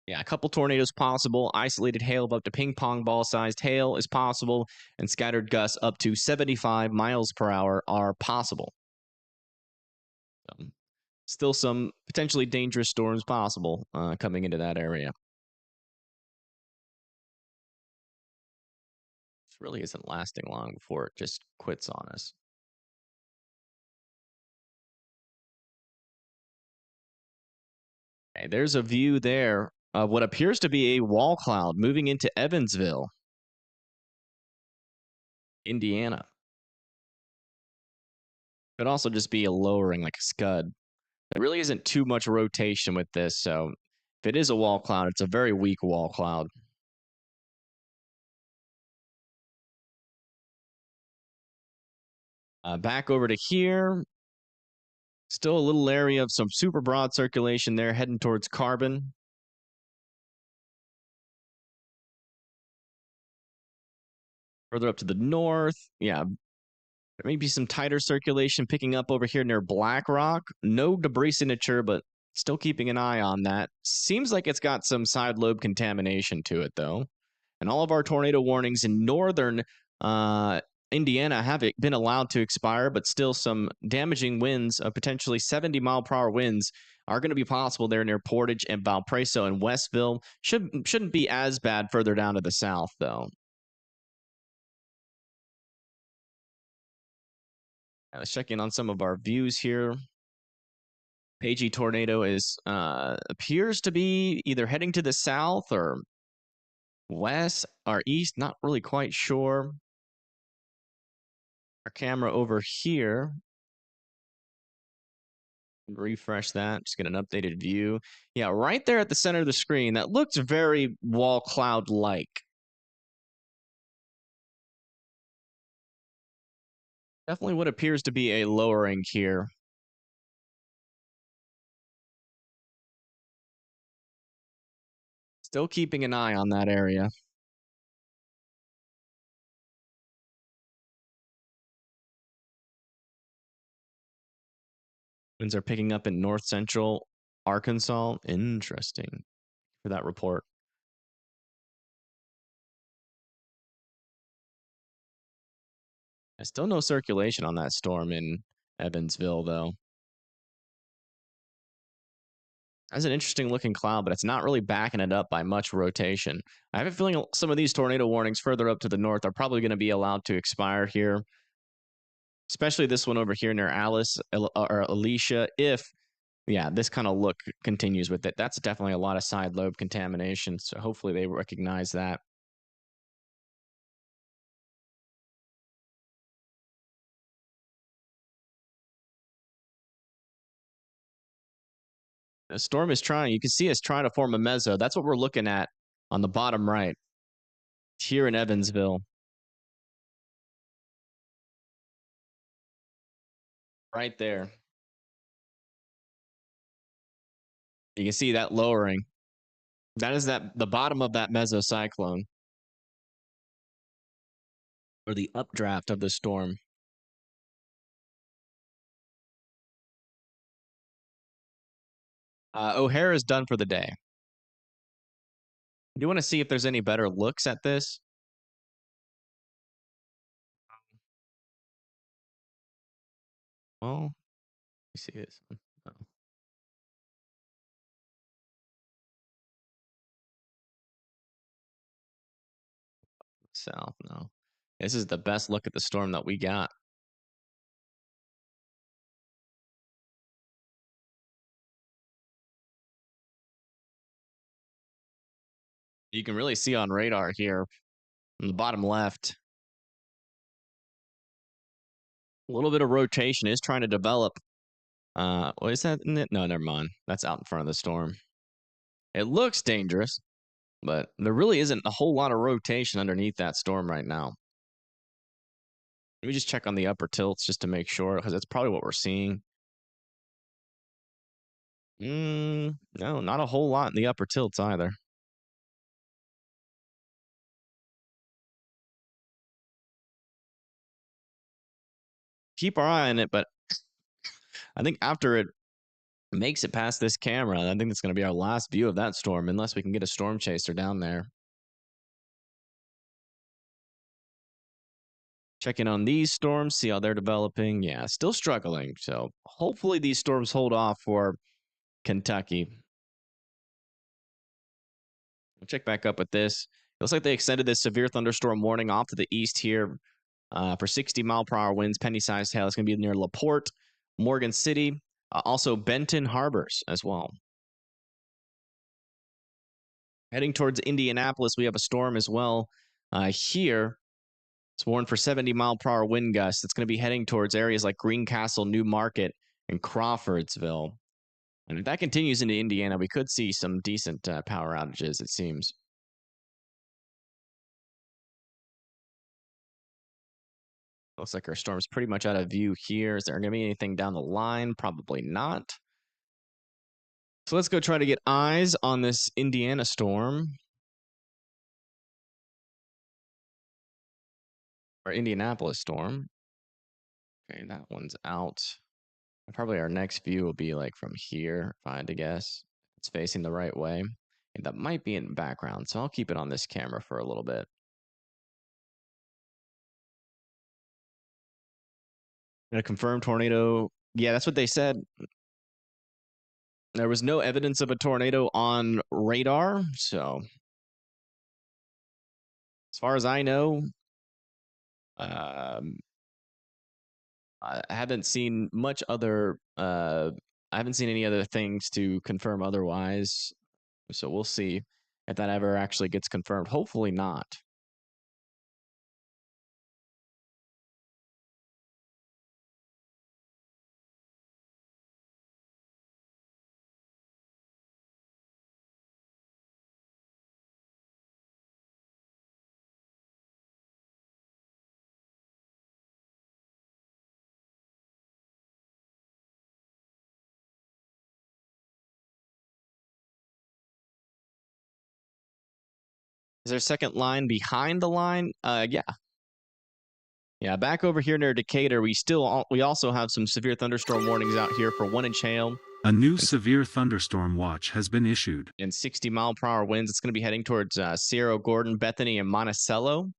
Yeah, a couple tornadoes possible. Isolated hail of up to ping pong ball sized hail is possible, and scattered gusts up to 75 miles per hour are possible. Still some potentially dangerous storms possible coming into that area. This really isn't lasting long before it just quits on us. Okay, there's a view there of what appears to be a wall cloud moving into Evansville, Indiana. Could also just be a lowering like a scud. There really isn't too much rotation with this, so if it is a wall cloud, it's a very weak wall cloud. Back over to here. Still a little area of some super broad circulation there heading towards carbon. Further up to the north, yeah, there may be some tighter circulation picking up over here near Black Rock. No debris signature, but still keeping an eye on that. Seems like it's got some side lobe contamination to it, though. And all of our tornado warnings in northern Indiana have been allowed to expire, but still some damaging winds of potentially 70-mile-per-hour winds are going to be possible there near Portage and Valparaiso and Westville. Shouldn't be as bad further down to the south, though. Let's check in on some of our views here. Pagey tornado is appears to be either heading to the south or west or east. Not really quite sure. Our camera over here. Refresh that. Just get an updated view. Yeah, right there at the center of the screen. That looks very wall cloud-like. Definitely what appears to be a lowering here. Still keeping an eye on that area. Winds are picking up in north central Arkansas. Interesting for that report. Still no circulation on that storm in Evansville, though. That's an interesting looking cloud, but it's not really backing it up by much rotation. I have a feeling some of these tornado warnings further up to the north are probably going to be allowed to expire here. Especially this one over here near Alice or Alicia. If, yeah, this kind of look continues with it. That's definitely a lot of side lobe contamination. So hopefully they recognize that. The storm is trying, you can see it's trying to form a meso. That's what we're looking at on the bottom right here in Evansville. Right there. You can see that lowering. That is the bottom of that mesocyclone. Or the updraft of the storm. O'Hare is done for the day. Do you want to see if there's any better looks at this? Well, let me see this one. Oh. South, no. This is the best look at the storm that we got. You can really see on radar here on the bottom left. A little bit of rotation is trying to develop. What is that? No, never mind. That's out in front of the storm. It looks dangerous, but there really isn't a whole lot of rotation underneath that storm right now. Let me just check on the upper tilts just to make sure, because that's probably what we're seeing. No, not a whole lot in the upper tilts either. Keep our eye on it, but I think after it makes it past this camera, I think it's going to be our last view of that storm, unless we can get a storm chaser down there. Check in on these storms, see how they're developing. Yeah, still struggling. So hopefully these storms hold off for Kentucky. We'll check back up with this. It looks like they extended this severe thunderstorm warning off to the east here for 60-mile-per-hour winds. Penny-sized hail is going to be near LaPorte, Morgan City, also Benton Harbors as well. Heading towards Indianapolis, we have a storm as well here. It's warned for 70-mile-per-hour wind gusts. It's going to be heading towards areas like Greencastle, New Market, and Crawfordsville. And if that continues into Indiana, we could see some decent power outages, it seems. Looks like our storm's pretty much out of view here. Is there going to be anything down the line? Probably not. So let's go try to get eyes on this Indiana storm. Or Indianapolis storm. Okay, that one's out. Probably our next view will be like from here, if I had to guess. It's facing the right way. And that might be in the background, so I'll keep it on this camera for a little bit. A confirmed tornado. Yeah, that's what they said. There was no evidence of a tornado on radar, so as far as I know, I haven't seen much other. I haven't seen any other things to confirm otherwise. So we'll see if that ever actually gets confirmed. Hopefully not. Is there a second line behind the line? Yeah. Yeah, back over here near Decatur, we also have some severe thunderstorm warnings out here for 1-inch hail. A new severe thunderstorm watch has been issued. And 60-mile-per-hour winds. It's going to be heading towards Sierra Gordon, Bethany, and Monticello.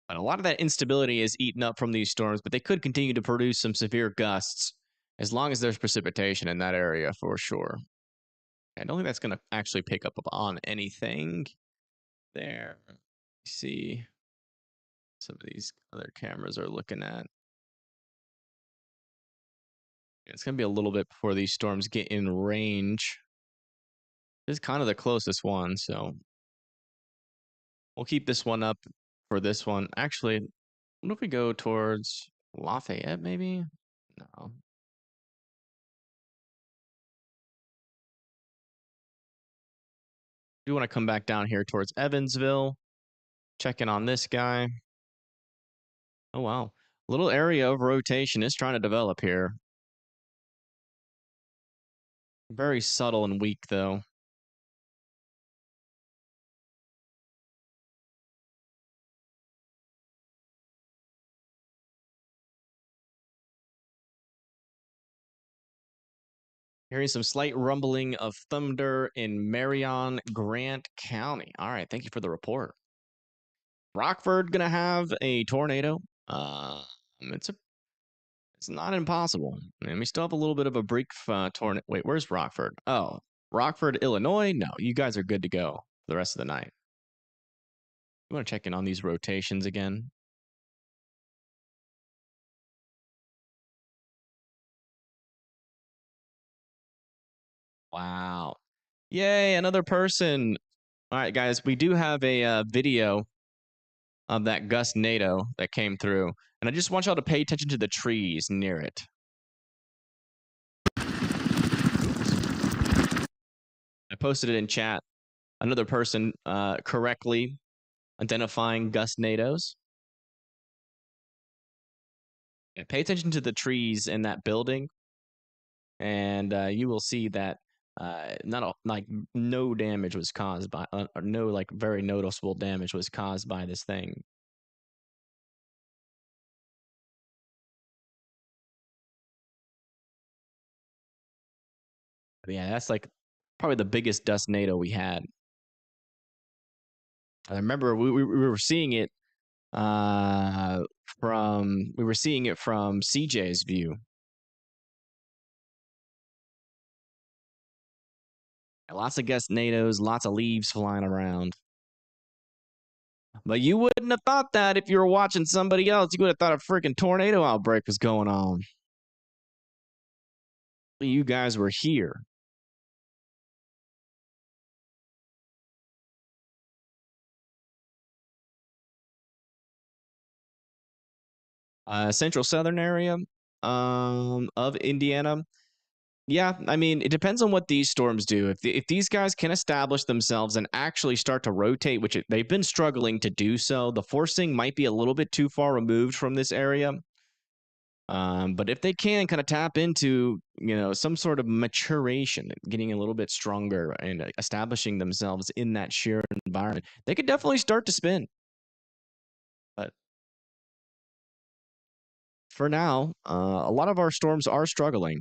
And a lot of that instability is eaten up from these storms, but they could continue to produce some severe gusts as long as there's precipitation in that area for sure. I don't think that's going to actually pick up on anything there. See, some of these other cameras are looking at. It's going to be a little bit before these storms get in range. This is kind of the closest one, so we'll keep this one up for this one. Actually, what if we go towards Lafayette, maybe? No. Do want to come back down here towards Evansville. Check in on this guy. Oh, wow. Little area of rotation is trying to develop here. Very subtle and weak, though. Hearing some slight rumbling of thunder in Marion, Grant County. All right, thank you for the report. Rockford gonna have a tornado. It's not impossible. And we still have a little bit of a brief tornado. Wait, where's Rockford? Oh, Rockford, Illinois. No, you guys are good to go for the rest of the night. You want to check in on these rotations again? Wow. Yay, another person. All right, guys, we do have a video of that GustNado that came through. And I just want y'all to pay attention to the trees near it. I posted it in chat. Another person correctly identifying GustNados. And pay attention to the trees in that building. And you will see that no damage was caused by, or no like very noticeable damage was caused by this thing. But yeah, that's like probably the biggest GustNado we had. I remember we were seeing it from CJ's view. Lots of GustNados, lots of leaves flying around. But you wouldn't have thought that if you were watching somebody else. You would have thought a freaking tornado outbreak was going on. You guys were here. Central southern area of Indiana. Yeah, I mean, it depends on what these storms do. If these guys can establish themselves and actually start to rotate, which they've been struggling to do so, the forcing might be a little bit too far removed from this area. But if they can kind of tap into, some sort of maturation, getting a little bit stronger and establishing themselves in that sheer environment, they could definitely start to spin. But for now, a lot of our storms are struggling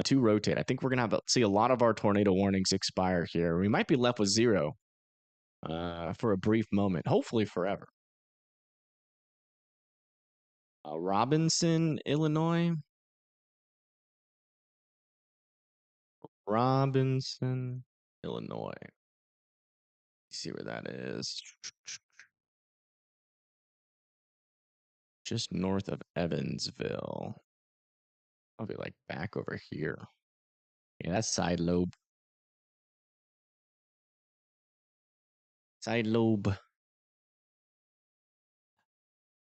to rotate. I think we're going to see a lot of our tornado warnings expire here. We might be left with zero for a brief moment, hopefully forever. Robinson, Illinois. Robinson, Illinois. See where that is. Just north of Evansville. Probably like back over here. Yeah, that's side lobe. Side lobe.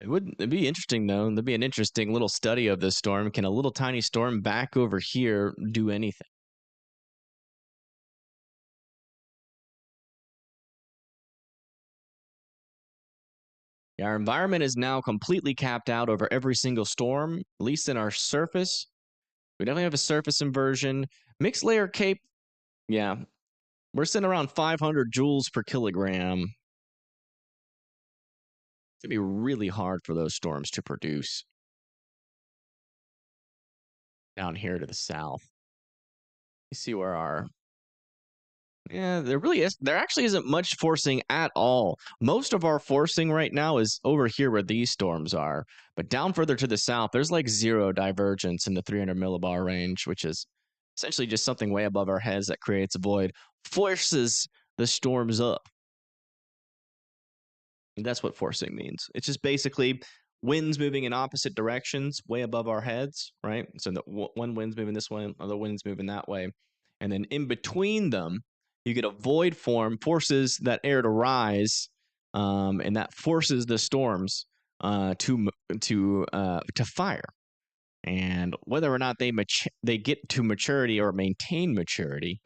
It'd be interesting though. There'd be an interesting little study of this storm. Can a little tiny storm back over here do anything? Yeah, our environment is now completely capped out over every single storm, at least in our surface. We definitely have a surface inversion. Mixed layer cape, yeah, we're sitting around 500 joules per kilogram. It's going to be really hard for those storms to produce down here to the south. You see where our yeah, there actually isn't much forcing at all. Most of our forcing right now is over here where these storms are. But down further to the south, there's like zero divergence in the 300 millibar range, which is essentially just something way above our heads that creates a void, forces the storms up. And that's what forcing means. It's just basically winds moving in opposite directions way above our heads, right? So one wind's moving this way, other wind's moving that way. And then in between them, you get a void form, forces that air to rise, and that forces the storms to fire. And whether or not they get to maturity or maintain maturity,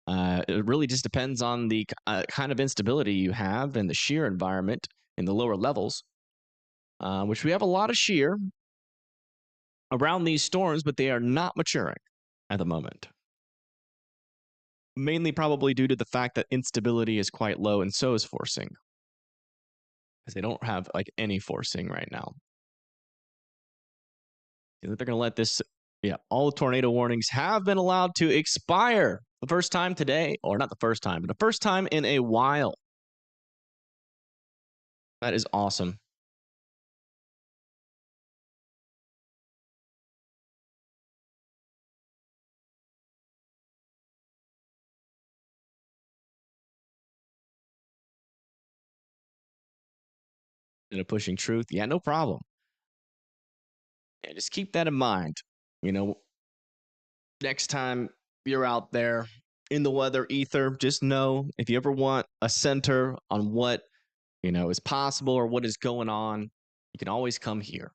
it really just depends on the kind of instability you have and the shear environment in the lower levels, which we have a lot of shear around these storms, but they are not maturing at the moment. Mainly probably due to the fact that instability is quite low and so is forcing, because they don't have like any forcing right now. You think they're going to let this? Yeah, all the tornado warnings have been allowed to expire the first time today, or not the first time, but the first time in a while. That is awesome. And a pushing truth. Yeah, no problem. Yeah, just keep that in mind. Next time you're out there in the weather ether, just know if you ever want a center on what is possible or what is going on, you can always come here.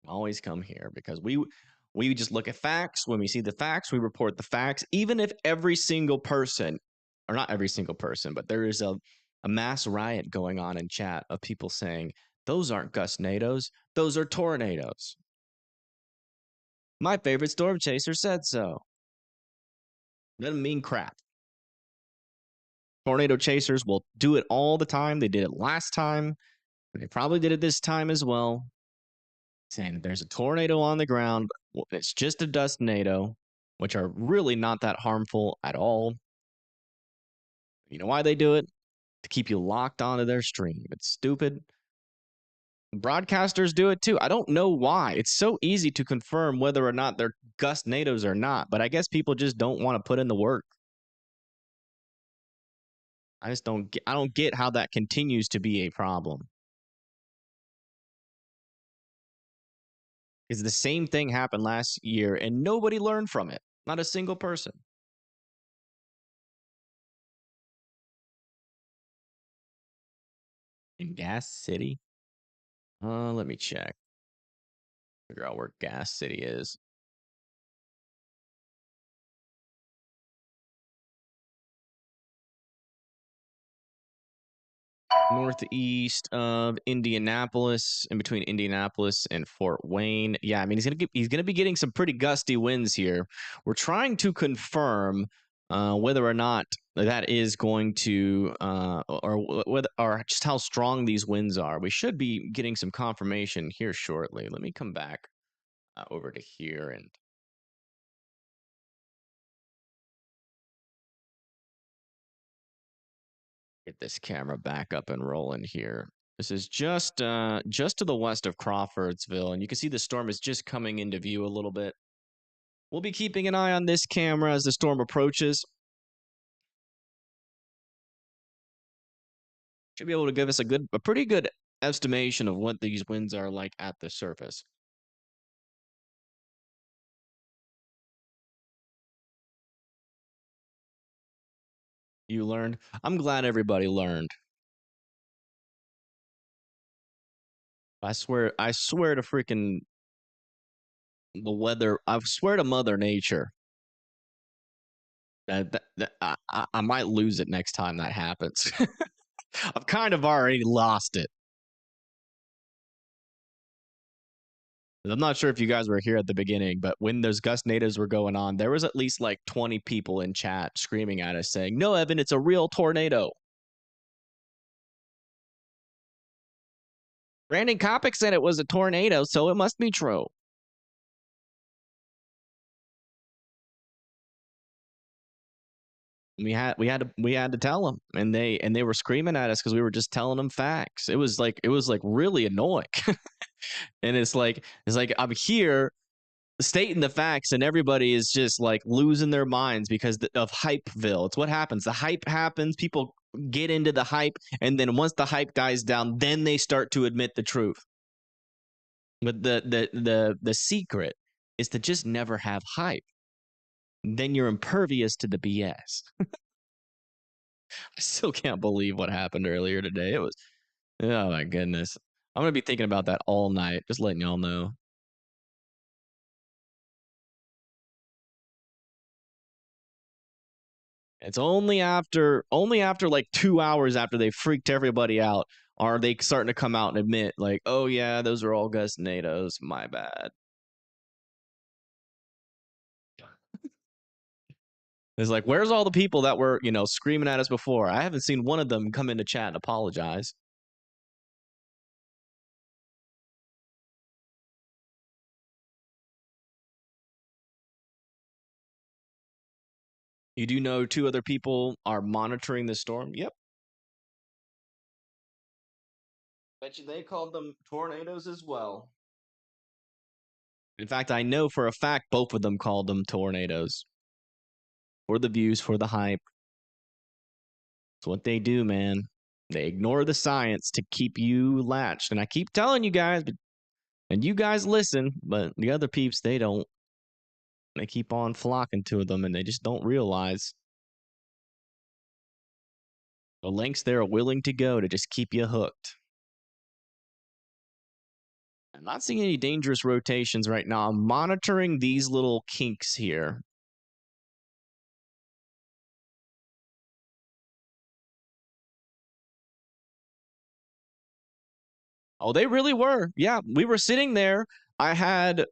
Always come here, because we just look at facts. When we see the facts, we report the facts. Even if every single person, or not every single person, but there is a mass riot going on in chat of people saying those aren't GustNados, those are tornadoes. My favorite storm chaser said so. Doesn't mean crap. Tornado chasers will do it all the time. They did it last time. They probably did it this time as well. Saying there's a tornado on the ground. It's just a GustNado, which are really not that harmful at all. You know why they do it? To keep you locked onto their stream. It's stupid. Broadcasters do it too. I don't know why. It's so easy to confirm whether or not they're GustNados or not, but I guess people just don't want to put in the work. I don't get how that continues to be a problem. Because the same thing happened last year and nobody learned from it. Not a single person. In Gas City? Let me check. Figure out where Gas City is. northeast of Indianapolis, in between Indianapolis and Fort Wayne. Yeah, I mean he's gonna be getting some pretty gusty winds here. We're trying to confirm whether or not that is going to or whether or just how strong these winds are. We should be getting some confirmation here shortly. Let me come back over to here and get this camera back up and rolling here. This is just to the west of Crawfordsville, and you can see the storm is just coming into view a little bit. We'll be keeping an eye on this camera as the storm approaches. Should be able to give us a pretty good estimation of what these winds are like at the surface. You learned? I'm glad everybody learned. I swear to freaking the weather. I swear to Mother Nature that I might lose it next time that happens. I've kind of already lost it. I'm not sure if you guys were here at the beginning, but when those GustNados were going on, there was at least like 20 people in chat screaming at us saying, "No, Evan, it's a real tornado." Brandon Kopic said it was a tornado, so it must be true. We had to tell them, and they were screaming at us because we were just telling them facts. It was like really annoying. And it's like I'm here stating the facts, and everybody is just like losing their minds because of Hypeville. It's what happens. The hype happens. People get into the hype, and then once the hype dies down, then they start to admit the truth. But the secret is to just never have hype. Then you're impervious to the BS. I still can't believe what happened earlier today. It was, oh my goodness. I'm gonna be thinking about that all night. Just letting y'all know. It's only after like 2 hours after they freaked everybody out are they starting to come out and admit like, oh yeah, those are all GustNados. My bad. It's like, where's all the people that were, screaming at us before? I haven't seen one of them come into chat and apologize. You do know 2 other people are monitoring the storm? Yep. Bet you they called them tornadoes as well. In fact, I know for a fact both of them called them tornadoes. For the views, for the hype. It's what they do, man. They ignore the science to keep you latched. And I keep telling you guys, and you guys listen, but the other peeps, they don't. They keep on flocking to them, and they just don't realize the lengths they're willing to go to just keep you hooked. I'm not seeing any dangerous rotations right now. I'm monitoring these little kinks here. Oh, they really were. Yeah, we were sitting there. I had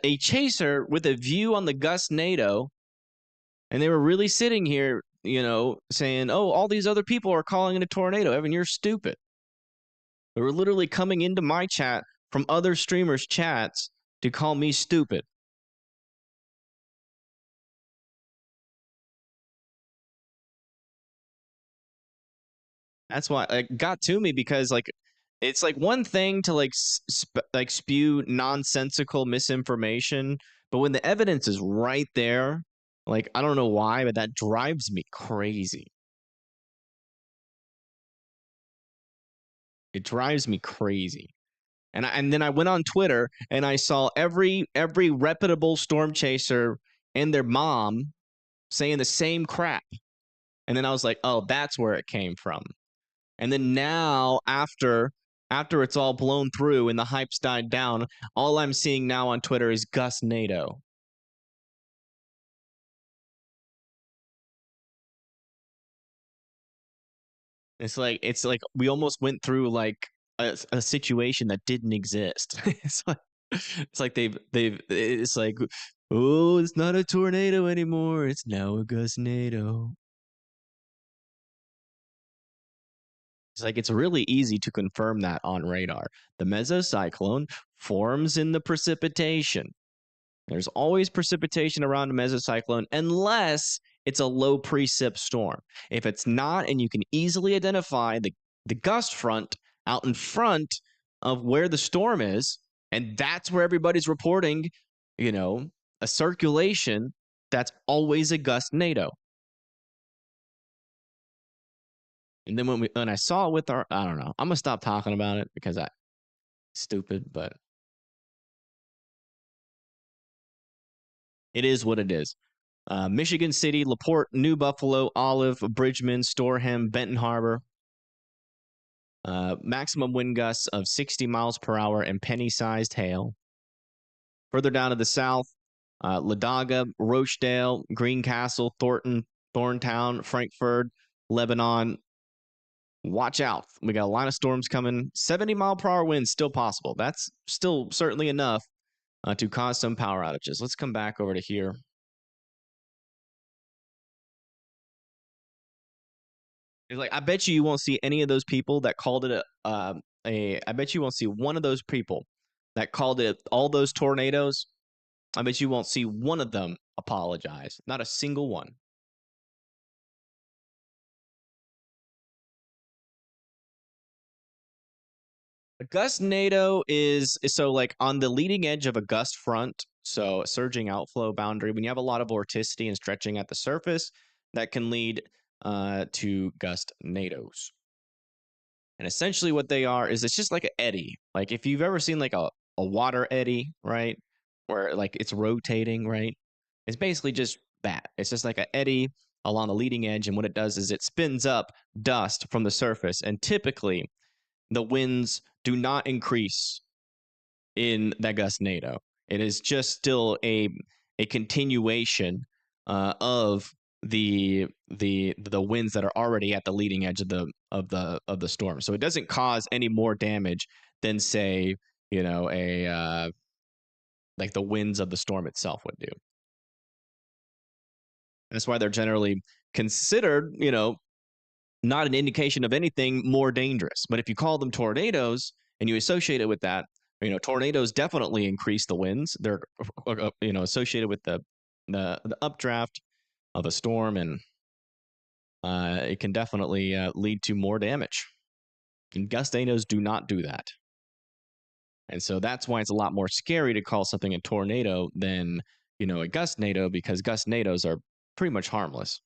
a chaser with a view on the GustNado, and they were really sitting here, saying, "Oh, all these other people are calling it a tornado. Evan, you're stupid." They were literally coming into my chat from other streamers' chats to call me stupid. That's why it got to me because it's like one thing to spew nonsensical misinformation, but when the evidence is right there, I don't know why, but that drives me crazy. It drives me crazy. And then I went on Twitter and I saw every reputable storm chaser and their mom saying the same crap. And then I was like, "Oh, that's where it came from." And then now after it's all blown through and the hype's died down, all I'm seeing now on Twitter is GustNado. It's like we almost went through like a situation that didn't exist. It's like they've it's like, oh, it's not a tornado anymore. It's now a GustNado. It's like it's really easy to confirm that on radar. The mesocyclone forms in the precipitation. There's always precipitation around a mesocyclone unless it's a low precip storm. If it's not, and you can easily identify the gust front out in front of where the storm is, and that's where everybody's reporting, a circulation, that's always a GustNado. And then when I saw it with I don't know, I'm gonna stop talking about it because stupid, but it is what it is. Michigan City, LaPorte, New Buffalo, Olive, Bridgman, Storeham, Benton Harbor. Maximum wind gusts of 60 miles per hour and penny-sized hail. Further down to the south, Ladaga, Rochdale, Greencastle, Thornton, Thorntown, Frankfurt, Lebanon. Watch out. We got a line of storms coming. 70-mile-per-hour winds still possible. That's still certainly enough to cause some power outages. Let's come back over to here. It's like, I bet you won't see any of those people that called it I bet you won't see one of those people that called it all those tornadoes. I bet you won't see one of them apologize. Not a single one. A GustNado is so like on the leading edge of a gust front, so a surging outflow boundary. When you have a lot of vorticity and stretching at the surface, that can lead to GustNados. And essentially what they are is it's just like an eddy. Like if you've ever seen like a water eddy, right? Where like it's rotating, right? It's basically just that. It's just like an eddy along the leading edge. And what it does is it spins up dust from the surface. And typically the winds do not increase in that GustNado. It is just still a continuation of the winds that are already at the leading edge of the storm. So it doesn't cause any more damage than say, like the winds of the storm itself would do. That's why they're generally considered, not an indication of anything more dangerous. But if you call them tornadoes and you associate it with that, tornadoes definitely increase the winds. They're, associated with the updraft of a storm, and it can definitely lead to more damage. And GustNados do not do that. And so that's why it's a lot more scary to call something a tornado than, a GustNado, because GustNados are pretty much harmless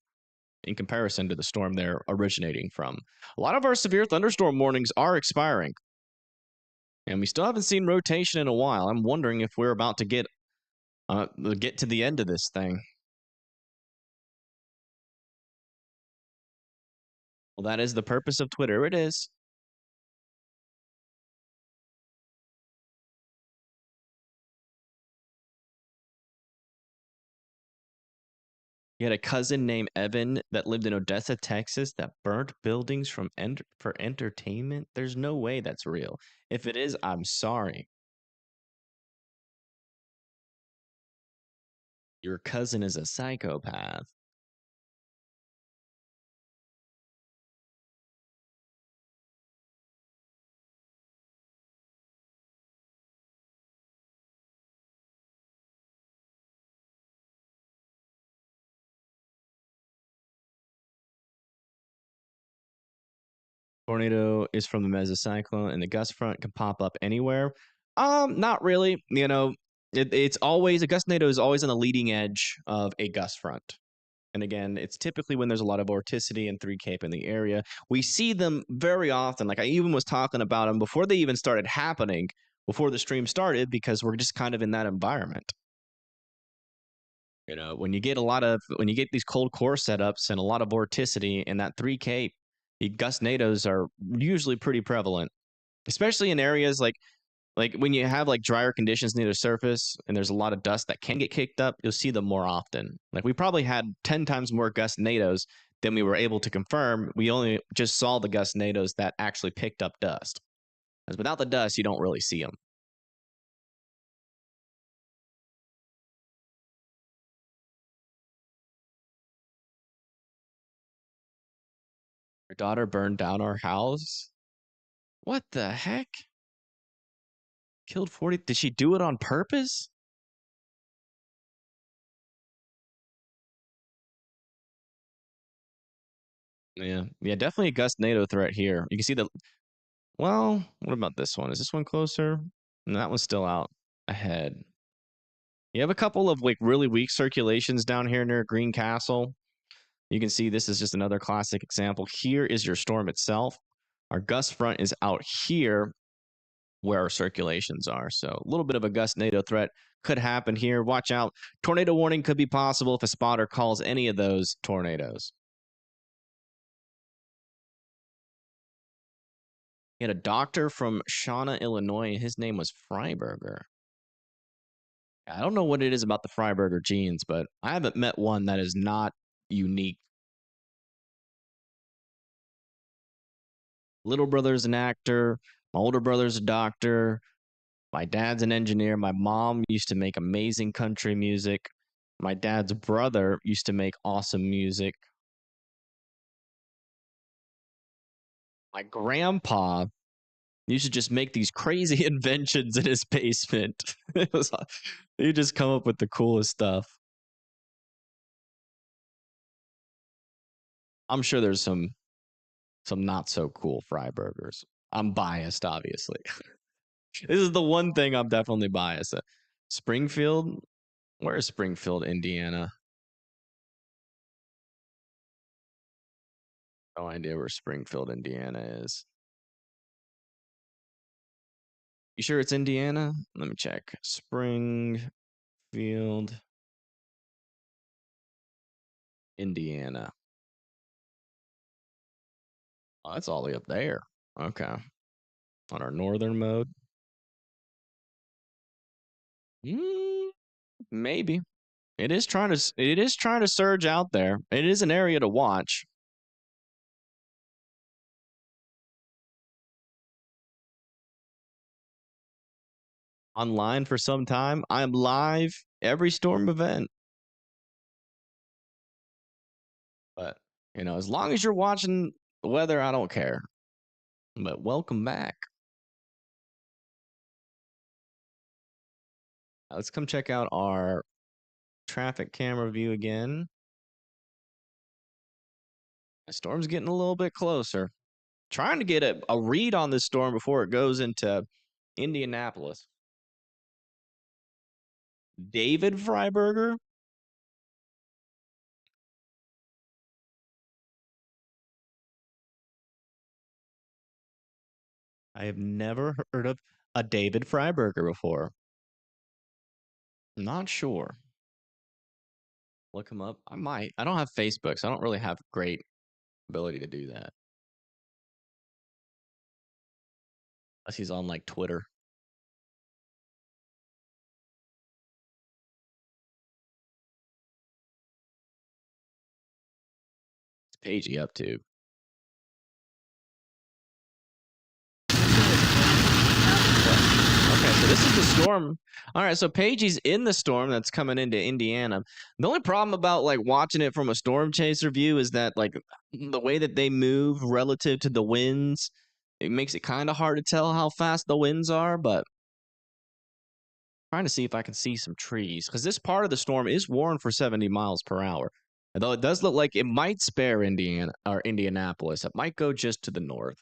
in comparison to the storm they're originating from. A lot of our severe thunderstorm warnings are expiring, and we still haven't seen rotation in a while. I'm wondering if we're about to get to the end of this thing. Well, that is the purpose of Twitter. It is. You had a cousin named Evan that lived in Odessa, Texas, that burnt buildings for entertainment. There's no way that's real. If it is, I'm sorry. Your cousin is a psychopath. Tornado is from the mesocyclone, and the gust front can pop up anywhere. Not really. It's always a GustNado is always on the leading edge of a gust front. And again, it's typically when there's a lot of vorticity and 3 Cape in the area. We see them very often. Like I even was talking about them before they even started happening, before the stream started, because we're just kind of in that environment. When you get these cold core setups and a lot of vorticity in that 3 Cape, the GustNados are usually pretty prevalent, especially in areas like when you have like drier conditions near the surface and there's a lot of dust that can get kicked up, you'll see them more often. Like we probably had 10 times more GustNados then we were able to confirm we only just saw the GustNados that actually picked up dust. Because without the dust, you don't really see them. Your daughter burned down our house? What the heck? Killed 40? Did she do it on purpose? Yeah, definitely a GustNado threat here. You can see the. Well, what about this one? Is this one closer? No, that one's still out ahead. You have a couple of like really weak circulations down here near Green Castle. You can see this is just another classic example. Here is your storm itself. Our gust front is out here where our circulations are. So a little bit of a GustNado threat could happen here. Watch out. Tornado warning could be possible if a spotter calls any of those tornadoes. He had a doctor from Shawnee, Illinois. His name was Freiberger. I don't know what it is about the Freiberger genes, but I haven't met one that is not unique. Little brother's an actor. My older brother's a doctor. My dad's an engineer. My mom used to make amazing country music. My dad's brother used to make awesome music. My grandpa used to just make these crazy inventions in his basement. He just come up with the coolest stuff. I'm sure there's some not so cool Freiburgers. I'm biased, obviously. This is the one thing I'm definitely biased at. Springfield? Where is Springfield, Indiana? No idea where Springfield, Indiana is. You sure it's Indiana? Let me check. Springfield, Indiana. Oh, that's all the way up there. Okay. On our northern mode. Maybe. It is trying to surge out there. It is an area to watch. Online for some time. I'm live every storm event. But, as long as you're watching the weather, I don't care. But welcome back. Let's come check out our traffic camera view again. The storm's getting a little bit closer. Trying to get a read on this storm before it goes into Indianapolis. David Freiberger? I have never heard of a David Freiberger before. Not sure. Look him up. I might. I don't have Facebook, so I don't really have great ability to do that. Unless he's on like Twitter. What's Pagey up to? Okay, so this is the storm. All right, so Pagey's in the storm that's coming into Indiana. The only problem about like watching it from a storm chaser view is that like the way that they move relative to the winds, it makes it kind of hard to tell how fast the winds are, but trying to see if I can see some trees because this part of the storm is warned for 70 miles per hour. Although it does look like it might spare Indiana or Indianapolis. It might go just to the north.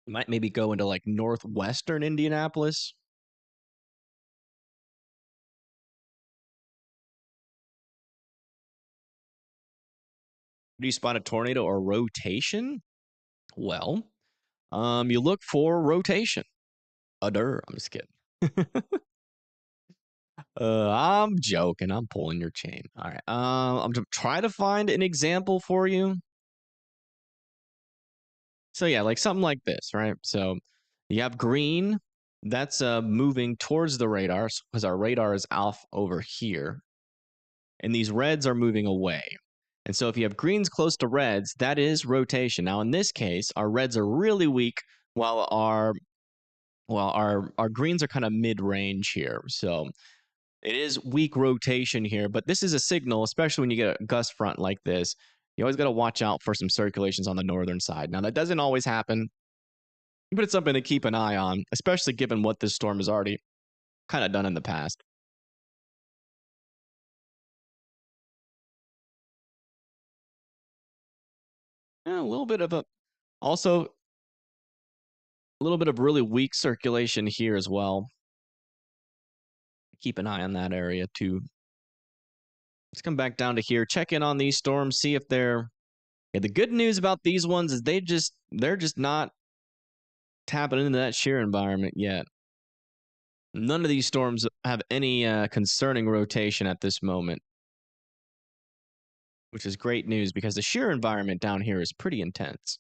It might maybe go into like northwestern Indianapolis. Do you spot a tornado or rotation? Well, you look for rotation. I'm just kidding. I'm joking. I'm pulling your chain. All right. I'm trying to find an example for you. So yeah, like something like this, right? So you have green. That's moving towards the radar because our radar is off over here. and these reds are moving away. And so if you have greens close to reds, that is rotation. Now in this case, our reds are really weak while our greens are kind of mid-range here. So it is weak rotation here, but this is a signal, especially when you get a gust front like this. You always got to watch out for some circulations on the northern side. Now that doesn't always happen, but it's something to keep an eye on, especially given what this storm has already kind of done in the past. Yeah, a little bit of also a little bit of really weak circulation here as well. Keep an eye on that area too. Let's come back down to here, check in on these storms, see if they're. Yeah, the good news about these ones is they're just not tapping into that shear environment yet. None of these storms have any concerning rotation at this moment, which is great news because the shear environment down here is pretty intense.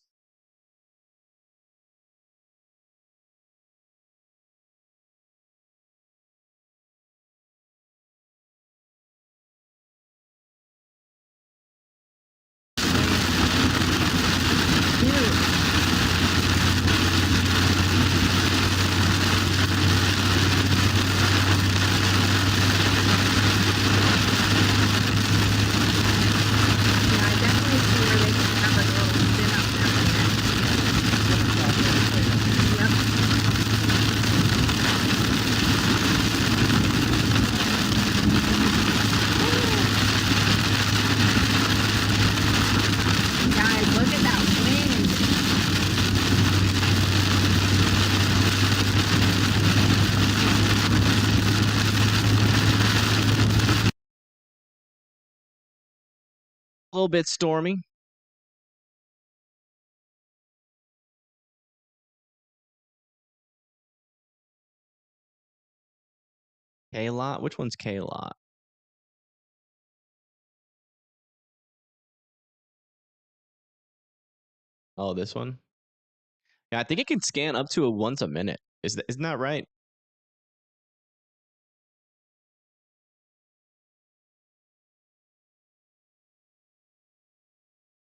A little bit stormy. K-lot? Which one's K-lot? Oh, this one? Yeah, I think it can scan up to once a minute. Isn't that right?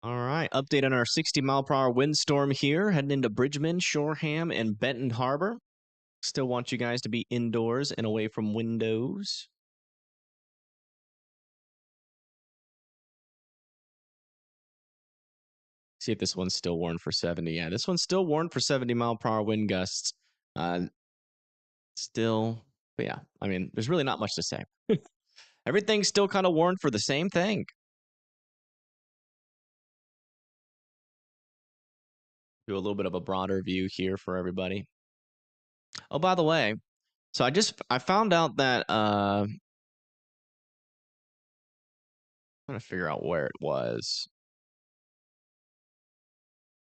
All right, update on our 60-mile-per-hour windstorm here, heading into Bridgman, Shoreham, and Benton Harbor. Still want you guys to be indoors and away from windows. See if this one's still warned for 70. Yeah, this one's still warned for 70-mile-per-hour wind gusts. Still, but yeah, I mean, there's really not much to say. Everything's still kind of warned for the same thing. Do a little bit of a broader view here for everybody. Oh, by the way, so I found out that I'm trying to figure out where it was.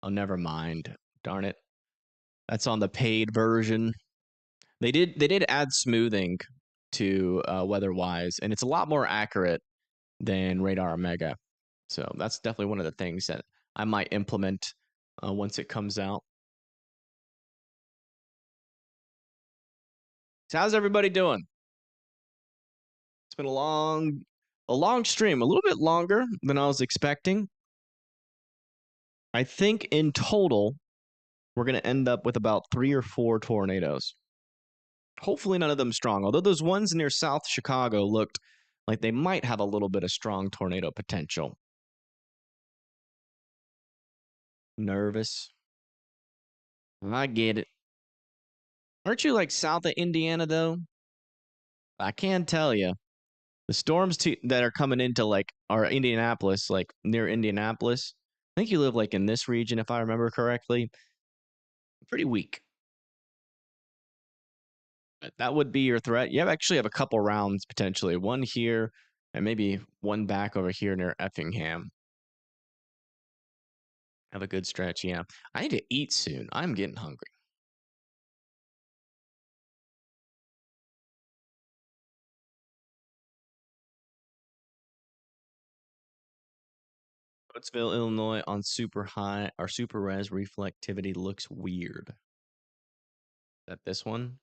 Oh, never mind. Darn it. That's on the paid version. They did add smoothing to WeatherWise, and it's a lot more accurate than Radar Omega. So that's definitely one of the things that I might implement once it comes out. So how's everybody doing? It's been a long stream, a little bit longer than I was expecting. I think in total, we're going to end up with about 3 or 4 tornadoes. Hopefully none of them strong, although those ones near South Chicago looked like they might have a little bit of strong tornado potential. Nervous. I get it. Aren't you like south of Indiana, though? I can tell you, the storms that are coming into like our Indianapolis, like near Indianapolis, I think you live like in this region, if I remember correctly. Pretty weak. That would be your threat. You actually have a couple rounds potentially. One here and maybe one back over here near Effingham. Have a good stretch, yeah. I need to eat soon. I'm getting hungry. Woodsville, Illinois on super high, our super res reflectivity looks weird. Is that this one?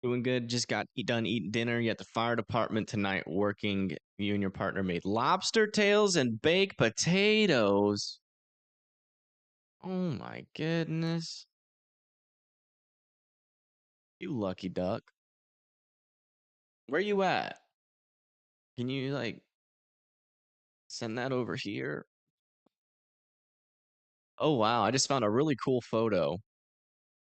Doing good. Just got done eating dinner. You at the fire department tonight working. You and your partner made lobster tails and baked potatoes. Oh my goodness. You lucky duck. Where you at? Can you like send that over here? Oh wow, I just found a really cool photo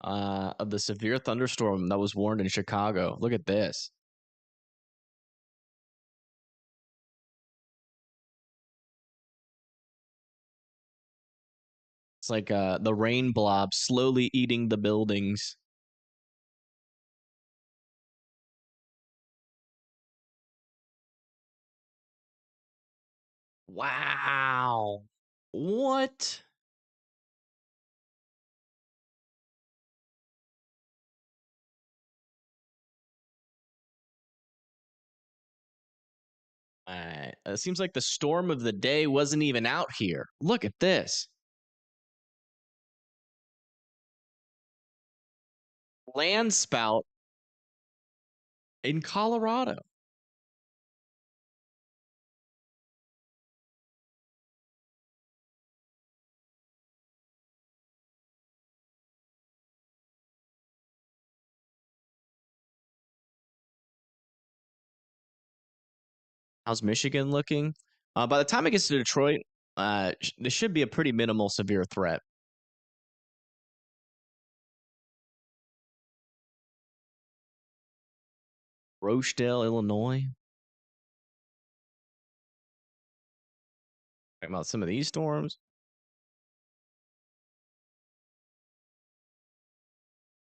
of the severe thunderstorm that was warned in Chicago. Look at this. It's like the rain blob slowly eating the buildings. Wow. What? It seems like the storm of the day wasn't even out here. Look at this. Land spout in Colorado. How's Michigan looking? By the time it gets to Detroit, this should be a pretty minimal severe threat. Rochdale, Illinois. Talking about some of these storms.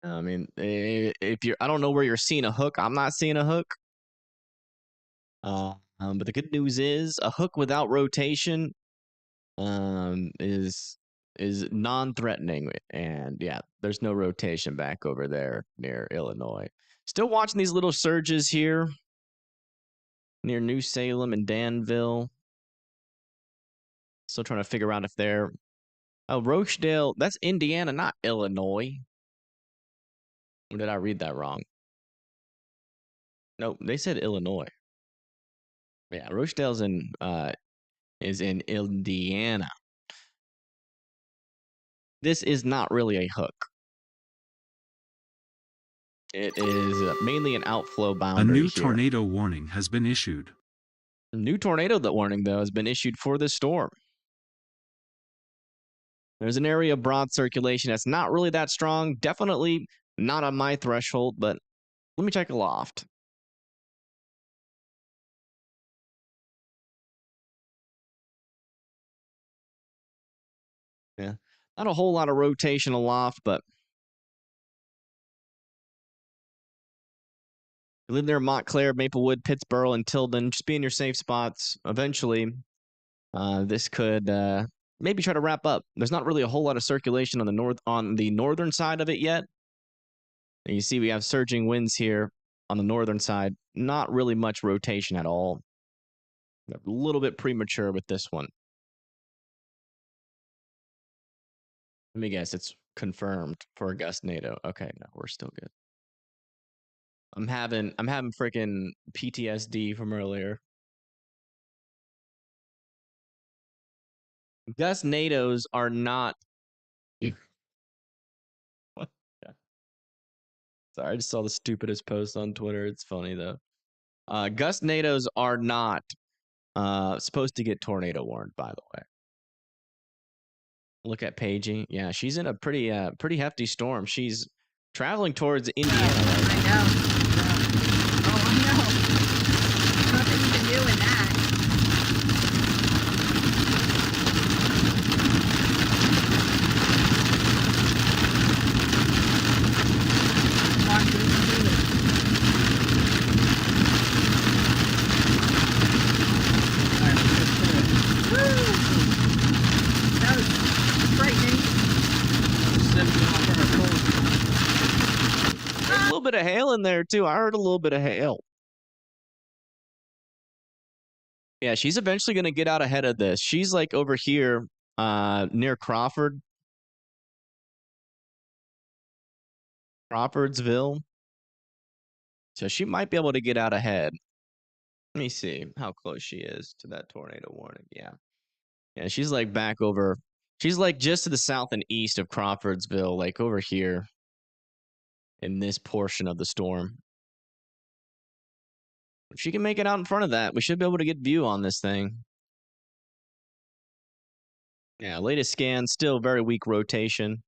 I mean, if you're, I don't know where you're seeing a hook. I'm not seeing a hook. But the good news is a hook without rotation is non-threatening, and yeah, there's no rotation back over there near Illinois. Still watching these little surges here near New Salem and Danville. Still trying to figure out if they're Rochdale. That's Indiana, not Illinois. Or did I read that wrong? Nope, they said Illinois. Yeah, Rochdale's is in Indiana. This is not really a hook. It is mainly an outflow boundary. A new here. tornado warning has been issued. A new tornado warning, though, has been issued for this storm. There's an area of broad circulation that's not really that strong. Definitely not on my threshold, but let me check aloft. Yeah, not a whole lot of rotation aloft, but you live near Montclair, Maplewood, Pittsboro, and Tilden. Just be in your safe spots. Eventually, this could maybe try to wrap up. There's not really a whole lot of circulation on the northern side of it yet. And you see, we have surging winds here on the northern side. Not really much rotation at all. A little bit premature with this one. Let me guess, it's confirmed for GustNado. Okay, no, we're still good. I'm having freaking PTSD from earlier. GustNados are not. What? Yeah. Sorry, I just saw the stupidest post on Twitter. It's funny though. GustNados are not supposed to get tornado warned, by the way. Look at Paigey. Yeah, she's in a pretty hefty storm. She's traveling towards Indiana. I know. Oh, I know. Nothing even doing that. Mark, you can do it. All right, let's just do it. Woo! That was frightening. There's a little bit of hail in there too. I heard a little bit of hail. Yeah, she's eventually going to get out ahead of this. She's like over here near Crawfordsville. So she might be able to get out ahead. Let me see how close she is to that tornado warning. Yeah. Yeah, she's like back over. She's like just to the south and east of Crawfordsville, like over here in this portion of the storm. If she can make it out in front of that, we should be able to get view on this thing. Yeah, latest scan, still very weak rotation.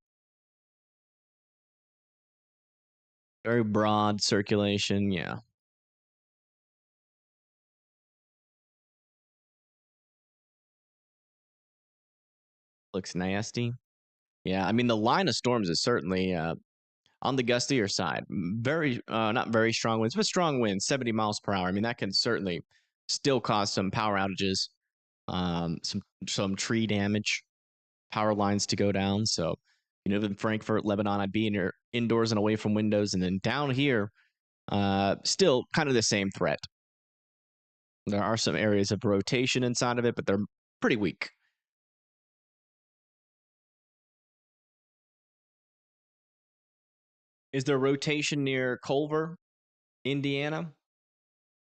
Very broad circulation, yeah. Looks nasty. Yeah, I mean, the line of storms is certainly on the gustier side. Very, not very strong winds, but strong winds, 70 miles per hour. I mean, that can certainly still cause some power outages, some tree damage, power lines to go down. So, you know, in Frankfurt, Lebanon, I'd be in your indoors and away from windows. And then down here, still kind of the same threat. There are some areas of rotation inside of it, but they're pretty weak. Is there rotation near Culver, Indiana?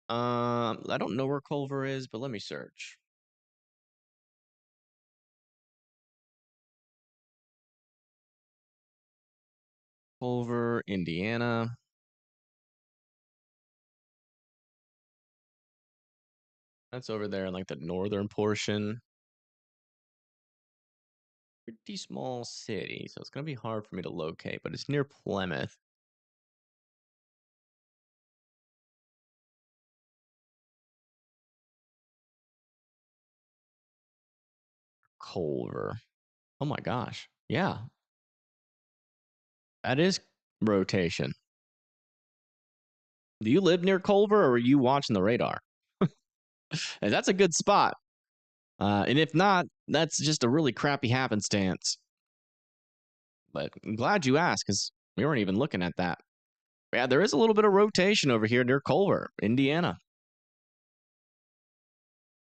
I don't know where Culver is, but let me search. Culver, Indiana. That's over there in like the northern portion. Pretty small city, so it's gonna be hard for me to locate, but it's near Plymouth. Culver. Oh my gosh. Yeah. That is rotation. Do you live near Culver or are you watching the radar? And that's a good spot. And if not, that's just a really crappy happenstance. But I'm glad you asked because we weren't even looking at that. Yeah, there is a little bit of rotation over here near Culver, Indiana.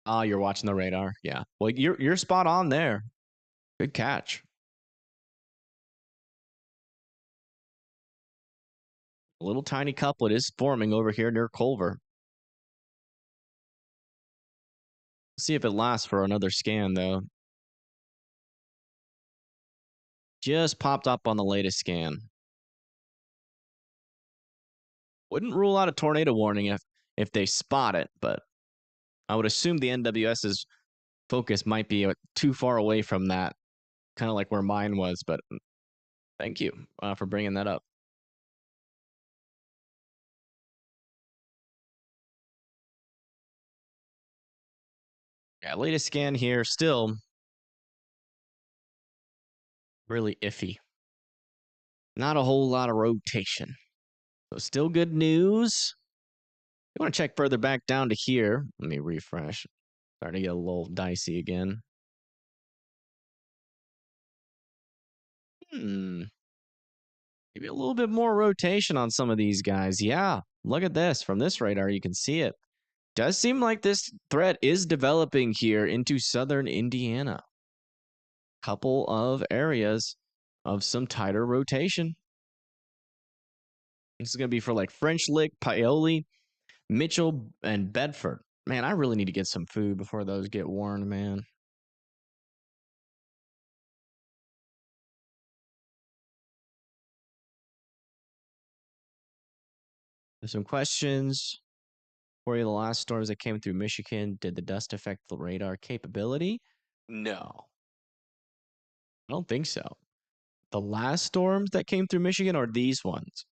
Oh, you're watching the radar. Yeah. Well, you're spot on there. Good catch. A little tiny couplet is forming over here near Culver. See if it lasts for another scan, though. Just popped up on the latest scan. Wouldn't rule out a tornado warning if they spot it, but I would assume the NWS's focus might be too far away from that, kind of like where mine was. But thank you for bringing that up. Yeah, latest scan here, still really iffy. Not a whole lot of rotation. So still good news. You want to check further back down to here. Let me refresh. Starting to get a little dicey again. Maybe a little bit more rotation on some of these guys. Yeah, look at this. From this radar, you can see it. Does seem like this threat is developing here into southern Indiana. Couple of areas of some tighter rotation. This is going to be for like French Lick, Paoli, Mitchell, and Bedford. Man, I really need to get some food before those get warned, man. There's some questions for you. The last storms that came through Michigan, did the dust affect the radar capability? No. I don't think so. The last storms that came through Michigan are these ones.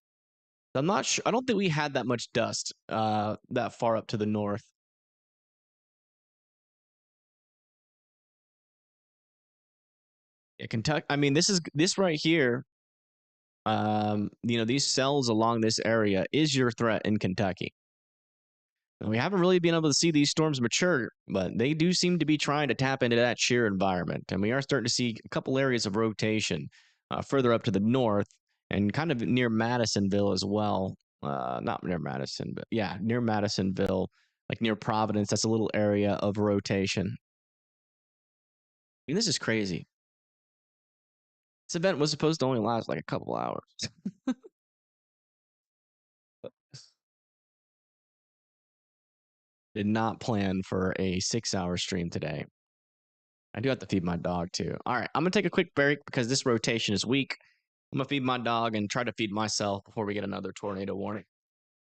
I'm not sure. I don't think we had that much dust that far up to the north. Yeah, Kentucky. I mean, this right here. You know, these cells along this area is your threat in Kentucky. And we haven't really been able to see these storms mature, but they do seem to be trying to tap into that shear environment. And we are starting to see a couple areas of rotation further up to the north and kind of near Madisonville as well. Not near Madison, but yeah, near Madisonville, like near Providence. That's a little area of rotation. I mean, this is crazy. This event was supposed to only last like a couple hours. Did not plan for a 6-hour stream today. I do have to feed my dog too. All right, I'm gonna take a quick break because this rotation is weak. I'm gonna feed my dog and try to feed myself before we get another tornado warning.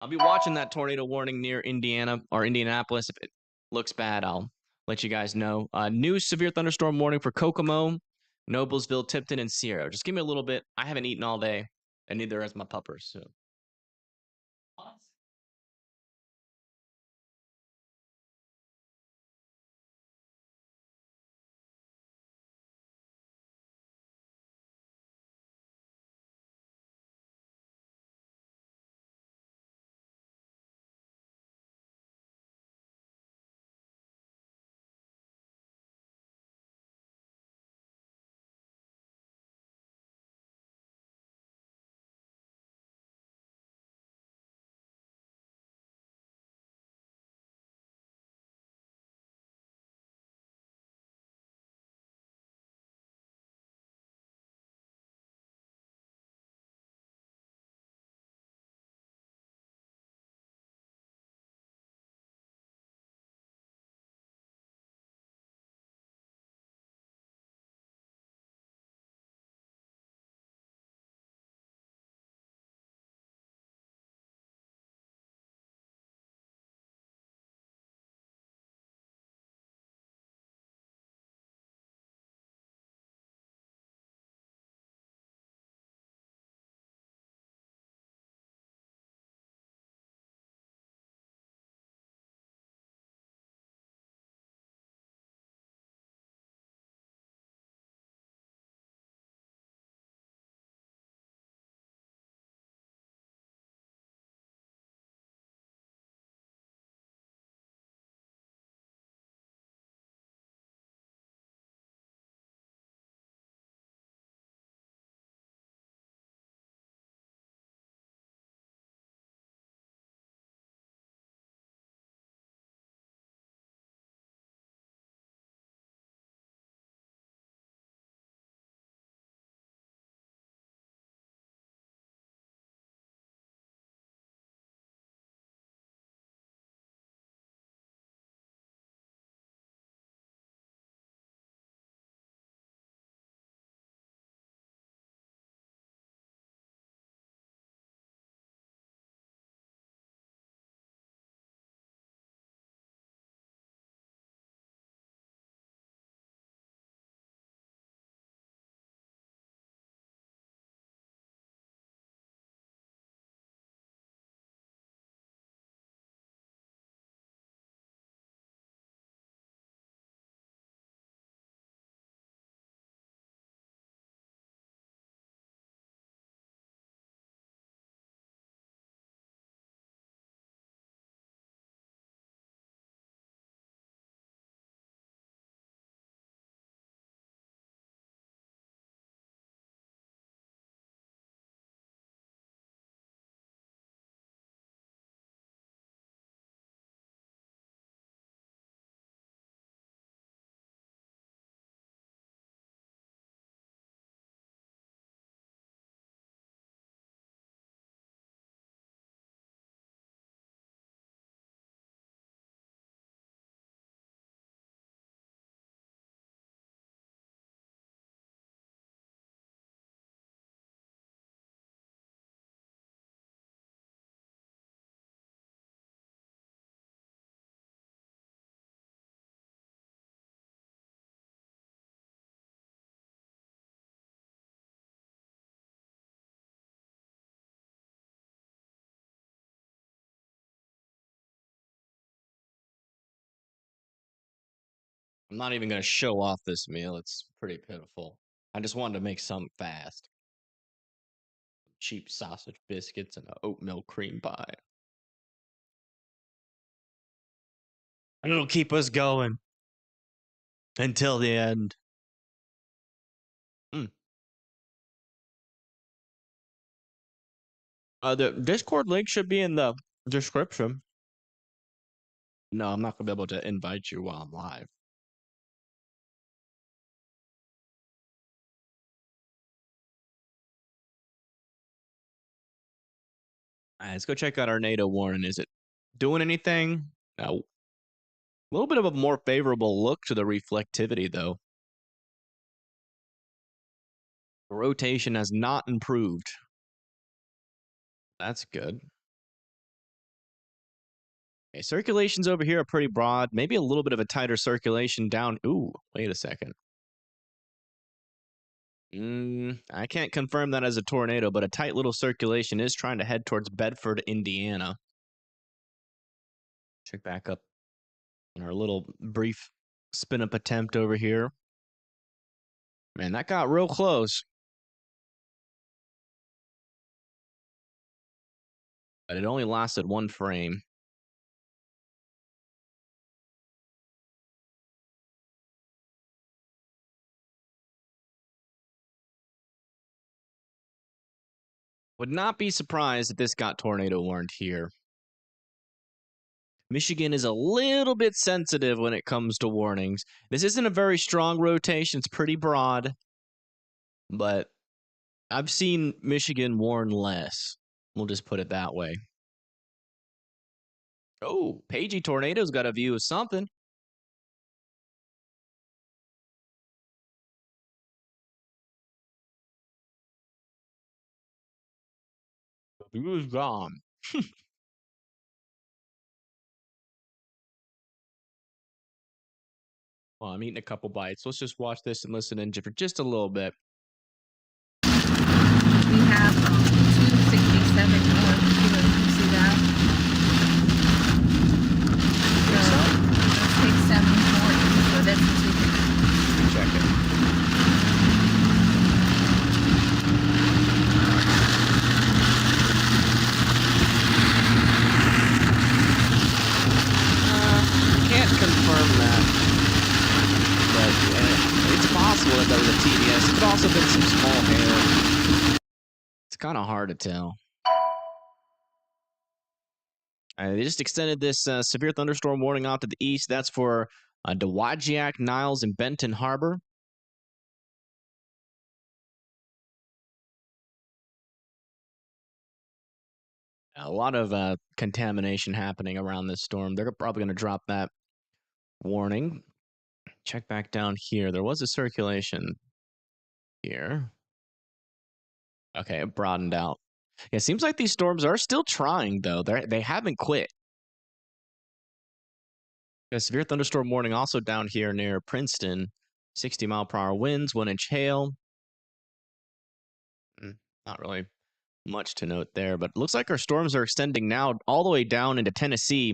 I'll be watching that tornado warning near Indiana or Indianapolis. If it looks bad, I'll let you guys know. New severe thunderstorm warning for Kokomo, Noblesville, Tipton, and Sierra. Just give me a little bit. I haven't eaten all day, and neither has my puppers. So. I'm not even going to show off this meal. It's pretty pitiful. I just wanted to make something fast. Cheap sausage biscuits and an oatmeal cream pie. And it'll keep us going until the end. Mm. The Discord link should be in the description. No, I'm not going to be able to invite you while I'm live. All right, let's go check out our NATO warning. Is it doing anything? No. A little bit of a more favorable look to the reflectivity, though. The rotation has not improved. That's good. Okay, circulations over here are pretty broad. Maybe a little bit of a tighter circulation down. Ooh, wait a second. I can't confirm that as a tornado, but a tight little circulation is trying to head towards Bedford, Indiana. Check back up on our little brief spin up attempt over here. Man, that got real close. But it only lasted one frame. Would not be surprised if this got tornado warned here. Michigan is a little bit sensitive when it comes to warnings. This isn't a very strong rotation. It's pretty broad. But I've seen Michigan warn less. We'll just put it that way. Oh, Pagey Tornado's got a view of something. The view is gone. Well, I'm eating a couple bites. Let's just watch this and listen in for just a little bit. We have 267 north here. You see that? So let's take 740. So that's what we can Check it. Can't confirm that. But it's possible that was a TDS. It could also have been some small hail. It's kind of hard to tell. They just extended this severe thunderstorm warning out to the east. That's for Dowagiac, Niles, and Benton Harbor. A lot of contamination happening around this storm. They're probably going to drop that warning. Check back down here. There was a circulation here. Okay, it broadened out. Yeah, it seems like these storms are still trying, though. They haven't quit. A severe thunderstorm warning also down here near Princeton. 60-mile-per-hour winds, 1-inch hail. Not really much to note there, but it looks like our storms are extending now all the way down into Tennessee,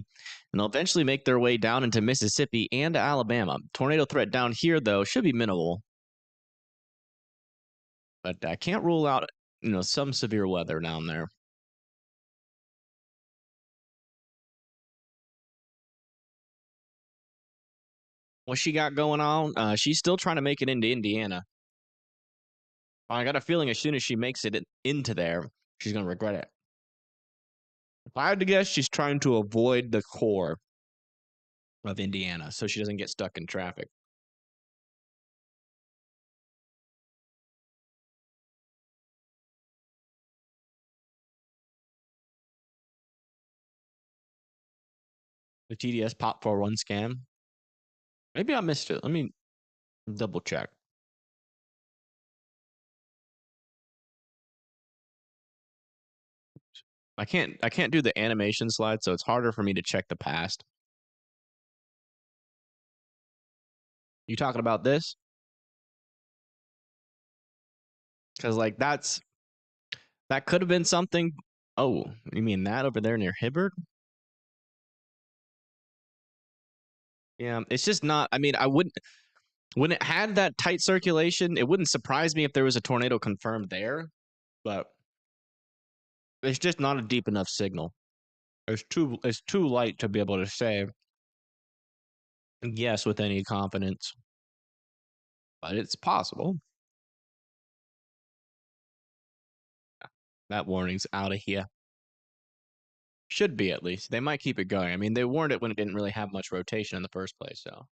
and they'll eventually make their way down into Mississippi and Alabama. Tornado threat down here, though, should be minimal. But I can't rule out, some severe weather down there. What she got going on? She's still trying to make it into Indiana. I got a feeling as soon as she makes it into there, she's going to regret it. If I had to guess, she's trying to avoid the core of Indiana so she doesn't get stuck in traffic. The TDS Pop 41 scam. Maybe I missed it. Let me double check. I can't do the animation slide, so it's harder for me to check the past. You talking about this? Because that could have been something. Oh, you mean that over there near Hibbert? Yeah, it's just not. I mean, I wouldn't. When it had that tight circulation, it wouldn't surprise me if there was a tornado confirmed there, but it's just not a deep enough signal. It's too light to be able to say yes with any confidence. But it's possible. That warning's out of here. Should be, at least. They might keep it going. I mean, they warned it when it didn't really have much rotation in the first place, so.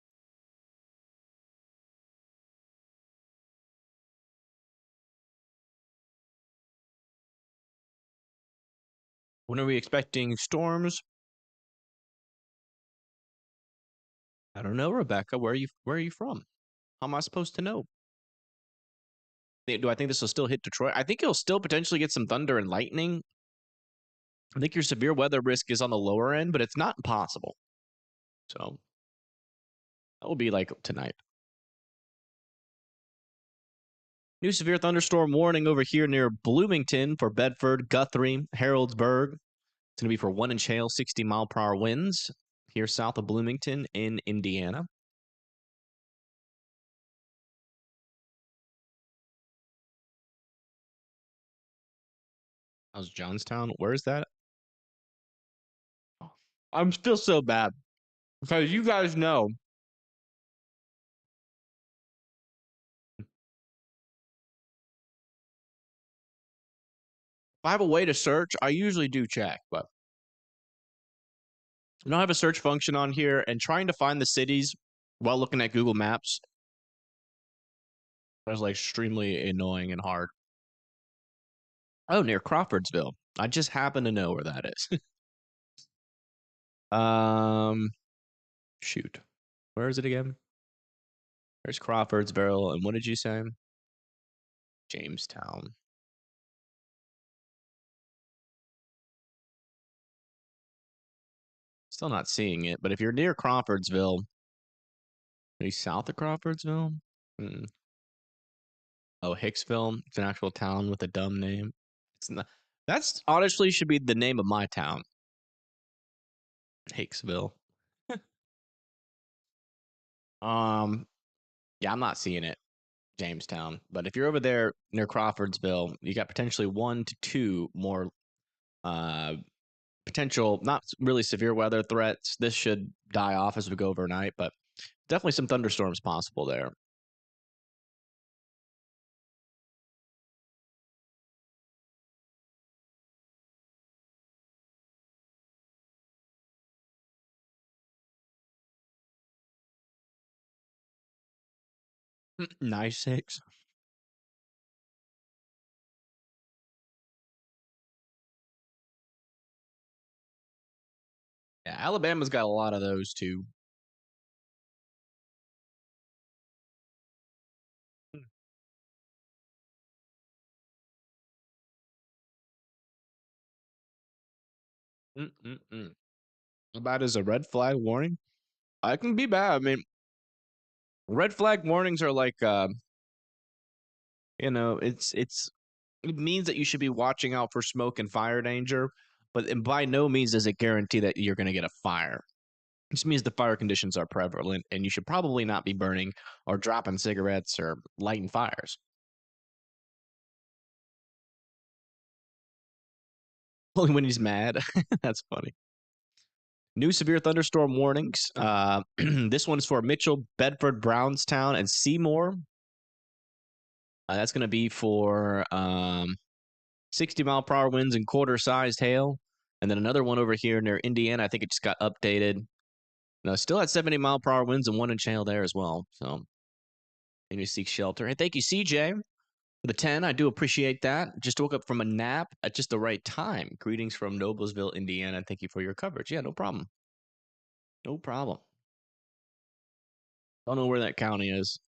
When are we expecting storms? I don't know, Rebecca. Where are you from? How am I supposed to know? Do I think this will still hit Detroit? I think you'll still potentially get some thunder and lightning. I think your severe weather risk is on the lower end, but it's not impossible. So that will be like tonight. New severe thunderstorm warning over here near Bloomington for Bedford, Guthrie, Harrodsburg. It's going to be for 1 inch hail, 60-mile-per-hour winds here south of Bloomington in Indiana. How's Johnstown? Where is that? I'm still so bad because you guys know. If I have a way to search, I usually do check, but I don't have a search function on here, and trying to find the cities while looking at Google Maps is like extremely annoying and hard. Oh, near Crawfordsville. I just happen to know where that is. Shoot. Where is it again? There's Crawfordsville, and what did you say? Jamestown. Still not seeing it, but if you're near Crawfordsville, are you south of Crawfordsville? Oh, Hicksville. It's an actual town with a dumb name. It's not. That's honestly should be the name of my town. Hicksville. Yeah, I'm not seeing it. Jamestown. But if you're over there near Crawfordsville, you got potentially 1 to 2 more potential, not really severe weather threats. This should die off as we go overnight, but definitely some thunderstorms possible there. Nice 6. Yeah, Alabama's got a lot of those too. How bad is a red flag warning? I can be bad. I mean, red flag warnings are like, it means that you should be watching out for smoke and fire danger, but by no means does it guarantee that you're going to get a fire. This means the fire conditions are prevalent, and you should probably not be burning or dropping cigarettes or lighting fires. Only when he's mad. That's funny. New severe thunderstorm warnings. This one is for Mitchell, Bedford, Brownstown, and Seymour. That's going to be for 60-mile-per-hour winds and quarter-sized hail. And then another one over here near Indiana. I think it just got updated. No, still at 70-mile-per-hour winds and 1 inch hail there as well. So, and you seek shelter. Hey, thank you, CJ, for the 10. I do appreciate that. Just woke up from a nap at just the right time. Greetings from Noblesville, Indiana. Thank you for your coverage. Yeah, no problem. No problem. Don't know where that county is.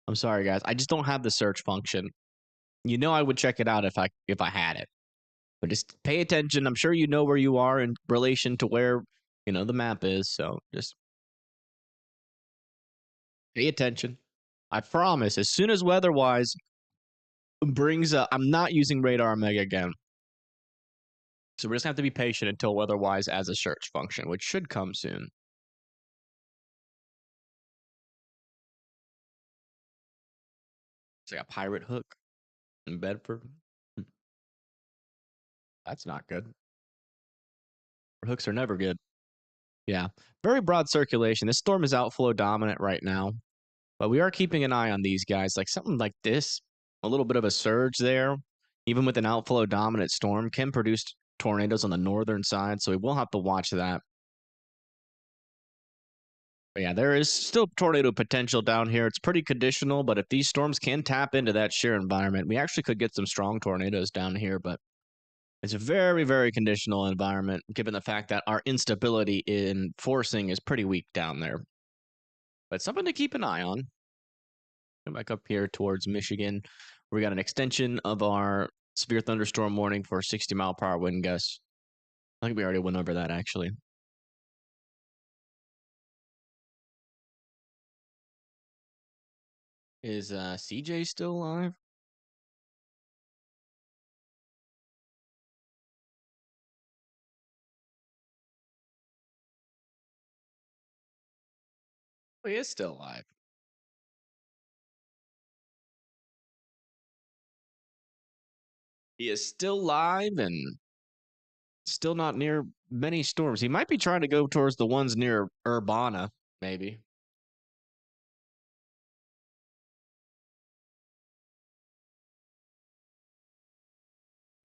I'm sorry, guys. I just don't have the search function. You know, I would check it out if I had it. But just pay attention. I'm sure you know where you are in relation to where the map is. So just pay attention. I promise. As soon as weather-wise brings up, I'm not using Radar Mega again. So we're just gonna have to be patient until weather-wise as a search function, which should come soon. It's like a pirate hook in Bedford. That's not good. Hooks are never good. Yeah. Very broad circulation. This storm is outflow dominant right now. But we are keeping an eye on these guys. Like something like this, a little bit of a surge there, even with an outflow dominant storm, can produce tornadoes on the northern side. So we will have to watch that. But yeah, there is still tornado potential down here. It's pretty conditional, but if these storms can tap into that shear environment, we actually could get some strong tornadoes down here. But it's a very, very conditional environment, given the fact that our instability in forcing is pretty weak down there. but something to keep an eye on. Come back up here towards Michigan. We got an extension of our severe thunderstorm warning for 60-mile-per-hour wind gusts. I think we already went over that, actually. Is CJ still alive? Oh, he is still alive. He is still live and still not near many storms. He might be trying to go towards the ones near Urbana, maybe.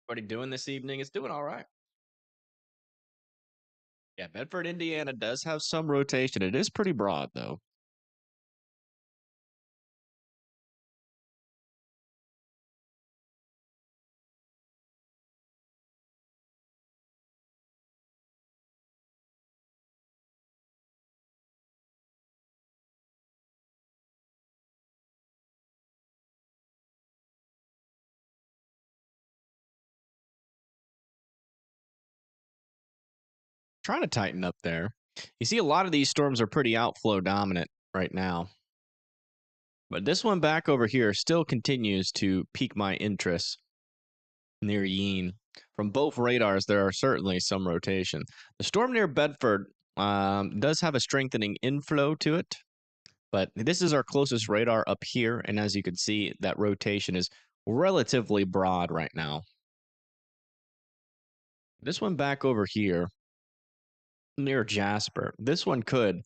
What are you doing this evening? It's doing all right. Yeah, Bedford, Indiana does have some rotation. It is pretty broad, though. Trying to tighten up there. You see, a lot of these storms are pretty outflow dominant right now. But this one back over here still continues to pique my interest near Yeen. From both radars, there are certainly some rotation. The storm near Bedford does have a strengthening inflow to it, but this is our closest radar up here. And as you can see, that rotation is relatively broad right now. This one back over here near Jasper, this one could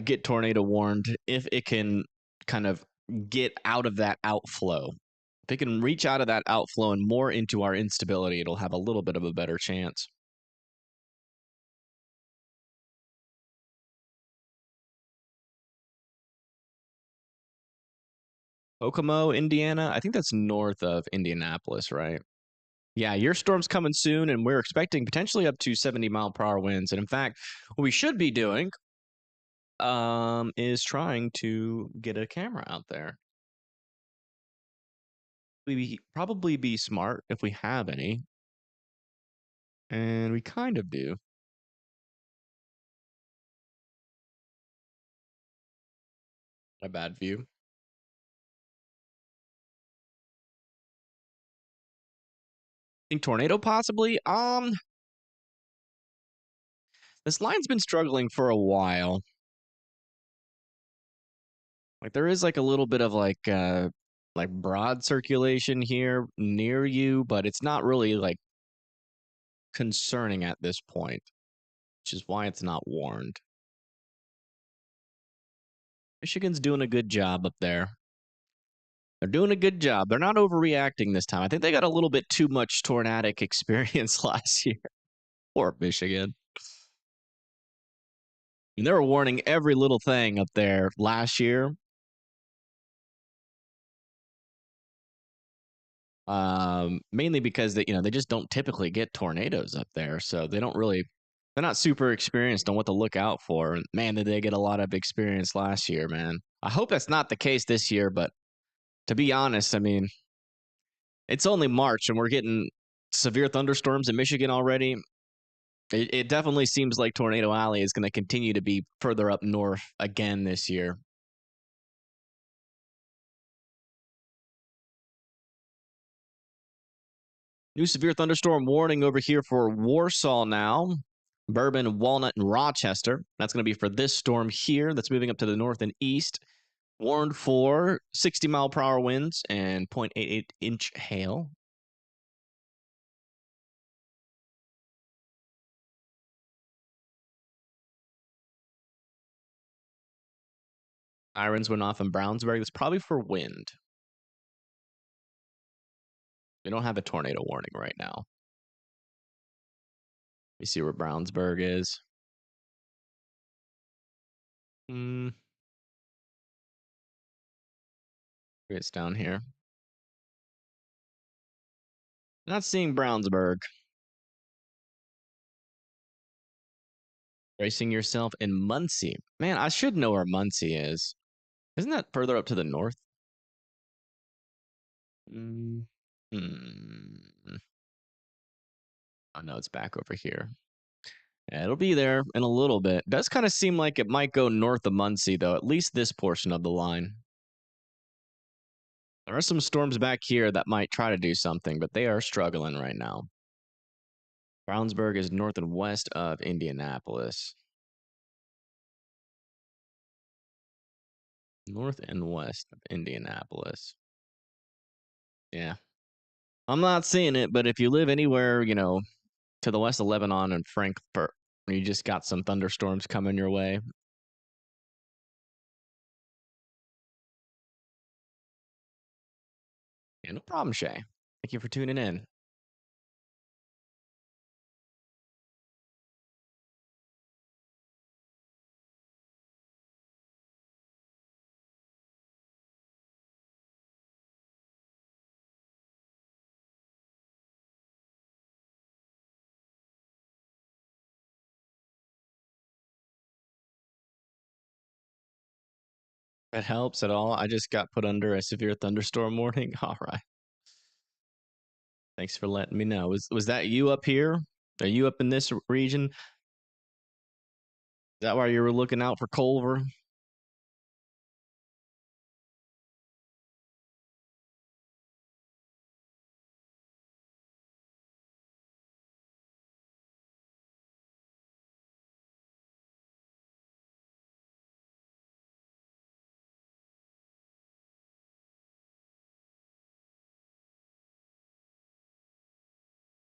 get tornado warned if it can kind of get out of that outflow. If it can reach out of that outflow and more into our instability, it'll have a little bit of a better chance. Kokomo, Indiana. I think that's north of Indianapolis, right? Yeah, your storm's coming soon, and we're expecting potentially up to 70-mile-per-hour winds. And in fact, what we should be doing is trying to get a camera out there. We probably be smart if we have any, and we kind of do. A bad view. Think tornado possibly? This line's been struggling for a while. Like there is like a little bit of like broad circulation here near you, but it's not really like concerning at this point, which is why it's not warned. Michigan's doing a good job up there. They're doing a good job. They're not overreacting this time. I think they got a little bit too much tornadic experience last year. Poor Michigan. And they were warning every little thing up there last year. Mainly because they just don't typically get tornadoes up there, so they're not super experienced on what to look out for. And man, did they get a lot of experience last year, man. I hope that's not the case this year, but to be honest, I mean, it's only March and we're getting severe thunderstorms in Michigan already. It definitely seems like Tornado Alley is going to continue to be further up north again this year. New severe thunderstorm warning over here for Warsaw now. Bourbon, Walnut, and Rochester. That's going to be for this storm here that's moving up to the north and east. Warned for 60-mile-per-hour winds and 0.88-inch hail. Sirens went off in Brownsburg. That's probably for wind. We don't have a tornado warning right now. Let me see where Brownsburg is. It's down here. Not seeing Brownsburg. Bracing yourself in Muncie. Man, I should know where Muncie is. Isn't that further up to the north? Hmm. Oh no, it's back over here. Yeah, it'll be there in a little bit. Does kind of seem like it might go north of Muncie, though, at least this portion of the line. There are some storms back here that might try to do something, but they are struggling right now. Brownsburg is north and west of Indianapolis. North and west of Indianapolis. Yeah. I'm not seeing it, but if you live anywhere, to the west of Lebanon and Frankfurt, you just got some thunderstorms coming your way. Yeah, no problem, Shay. Thank you for tuning in. If it helps at all, I just got put under a severe thunderstorm warning. All right. Thanks for letting me know. Was that you up here? Are you up in this region? Is that why you were looking out for Culver?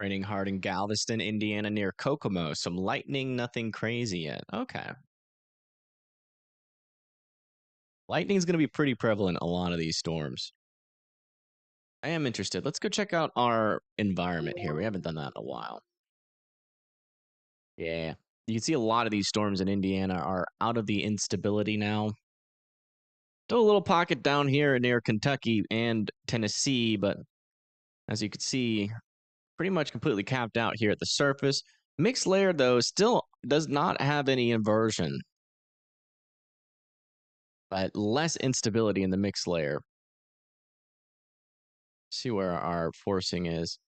Raining hard in Galveston, Indiana, near Kokomo. Some lightning, nothing crazy yet. Okay. Lightning's going to be pretty prevalent in a lot of these storms. I am interested. Let's go check out our environment here. We haven't done that in a while. Yeah. You can see a lot of these storms in Indiana are out of the instability now. Still a little pocket down here near Kentucky and Tennessee, but as you can see, pretty much completely capped out here at the surface. Mixed layer, though, still does not have any inversion, but less instability in the mixed layer. See where our forcing is.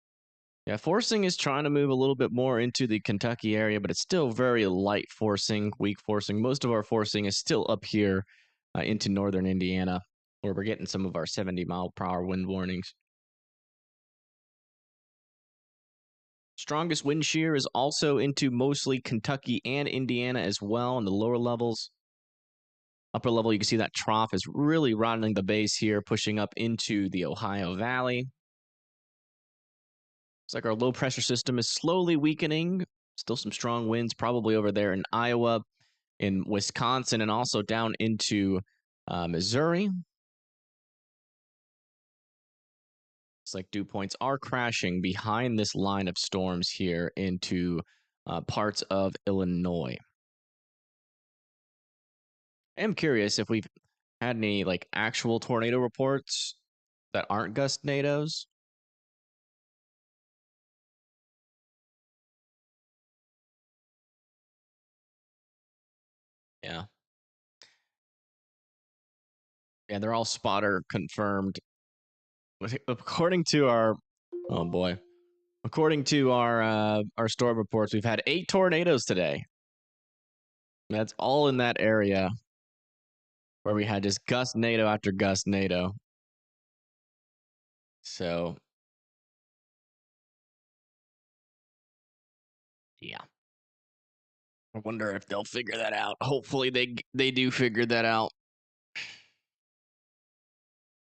Yeah, forcing is trying to move a little bit more into the Kentucky area, but it's still very light forcing, weak forcing. Most of our forcing is still up here into northern Indiana, where we're getting some of our 70-mile-per-hour wind warnings. Strongest wind shear is also into mostly Kentucky and Indiana as well in the lower levels. Upper level, you can see that trough is really rounding the base here, pushing up into the Ohio Valley. Looks like our low pressure system is slowly weakening. Still some strong winds probably over there in Iowa, in Wisconsin, and also down into Missouri. It's like dew points are crashing behind this line of storms here into parts of Illinois. I am curious if we've had any like actual tornado reports that aren't GustNados. Yeah. Yeah, they're all spotter confirmed. According to our, oh boy, according to our storm reports, we've had 8 tornadoes today. That's all in that area where we had just GustNado after GustNado. So, yeah. I wonder if they'll figure that out. Hopefully they do figure that out.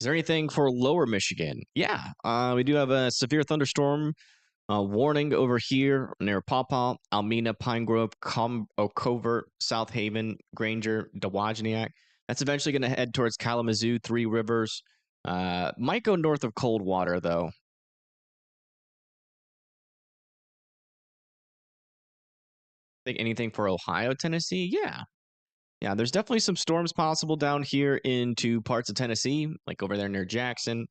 Is there anything for lower Michigan? Yeah, we do have a severe thunderstorm warning over here near Pawpaw, Almena, Pine Grove, Covert, South Haven, Granger, Dewajniak. That's eventually going to head towards Kalamazoo, Three Rivers. Might go north of Coldwater, though. Think anything for Ohio, Tennessee? Yeah. Yeah, there's definitely some storms possible down here into parts of Tennessee, like over there near Jackson.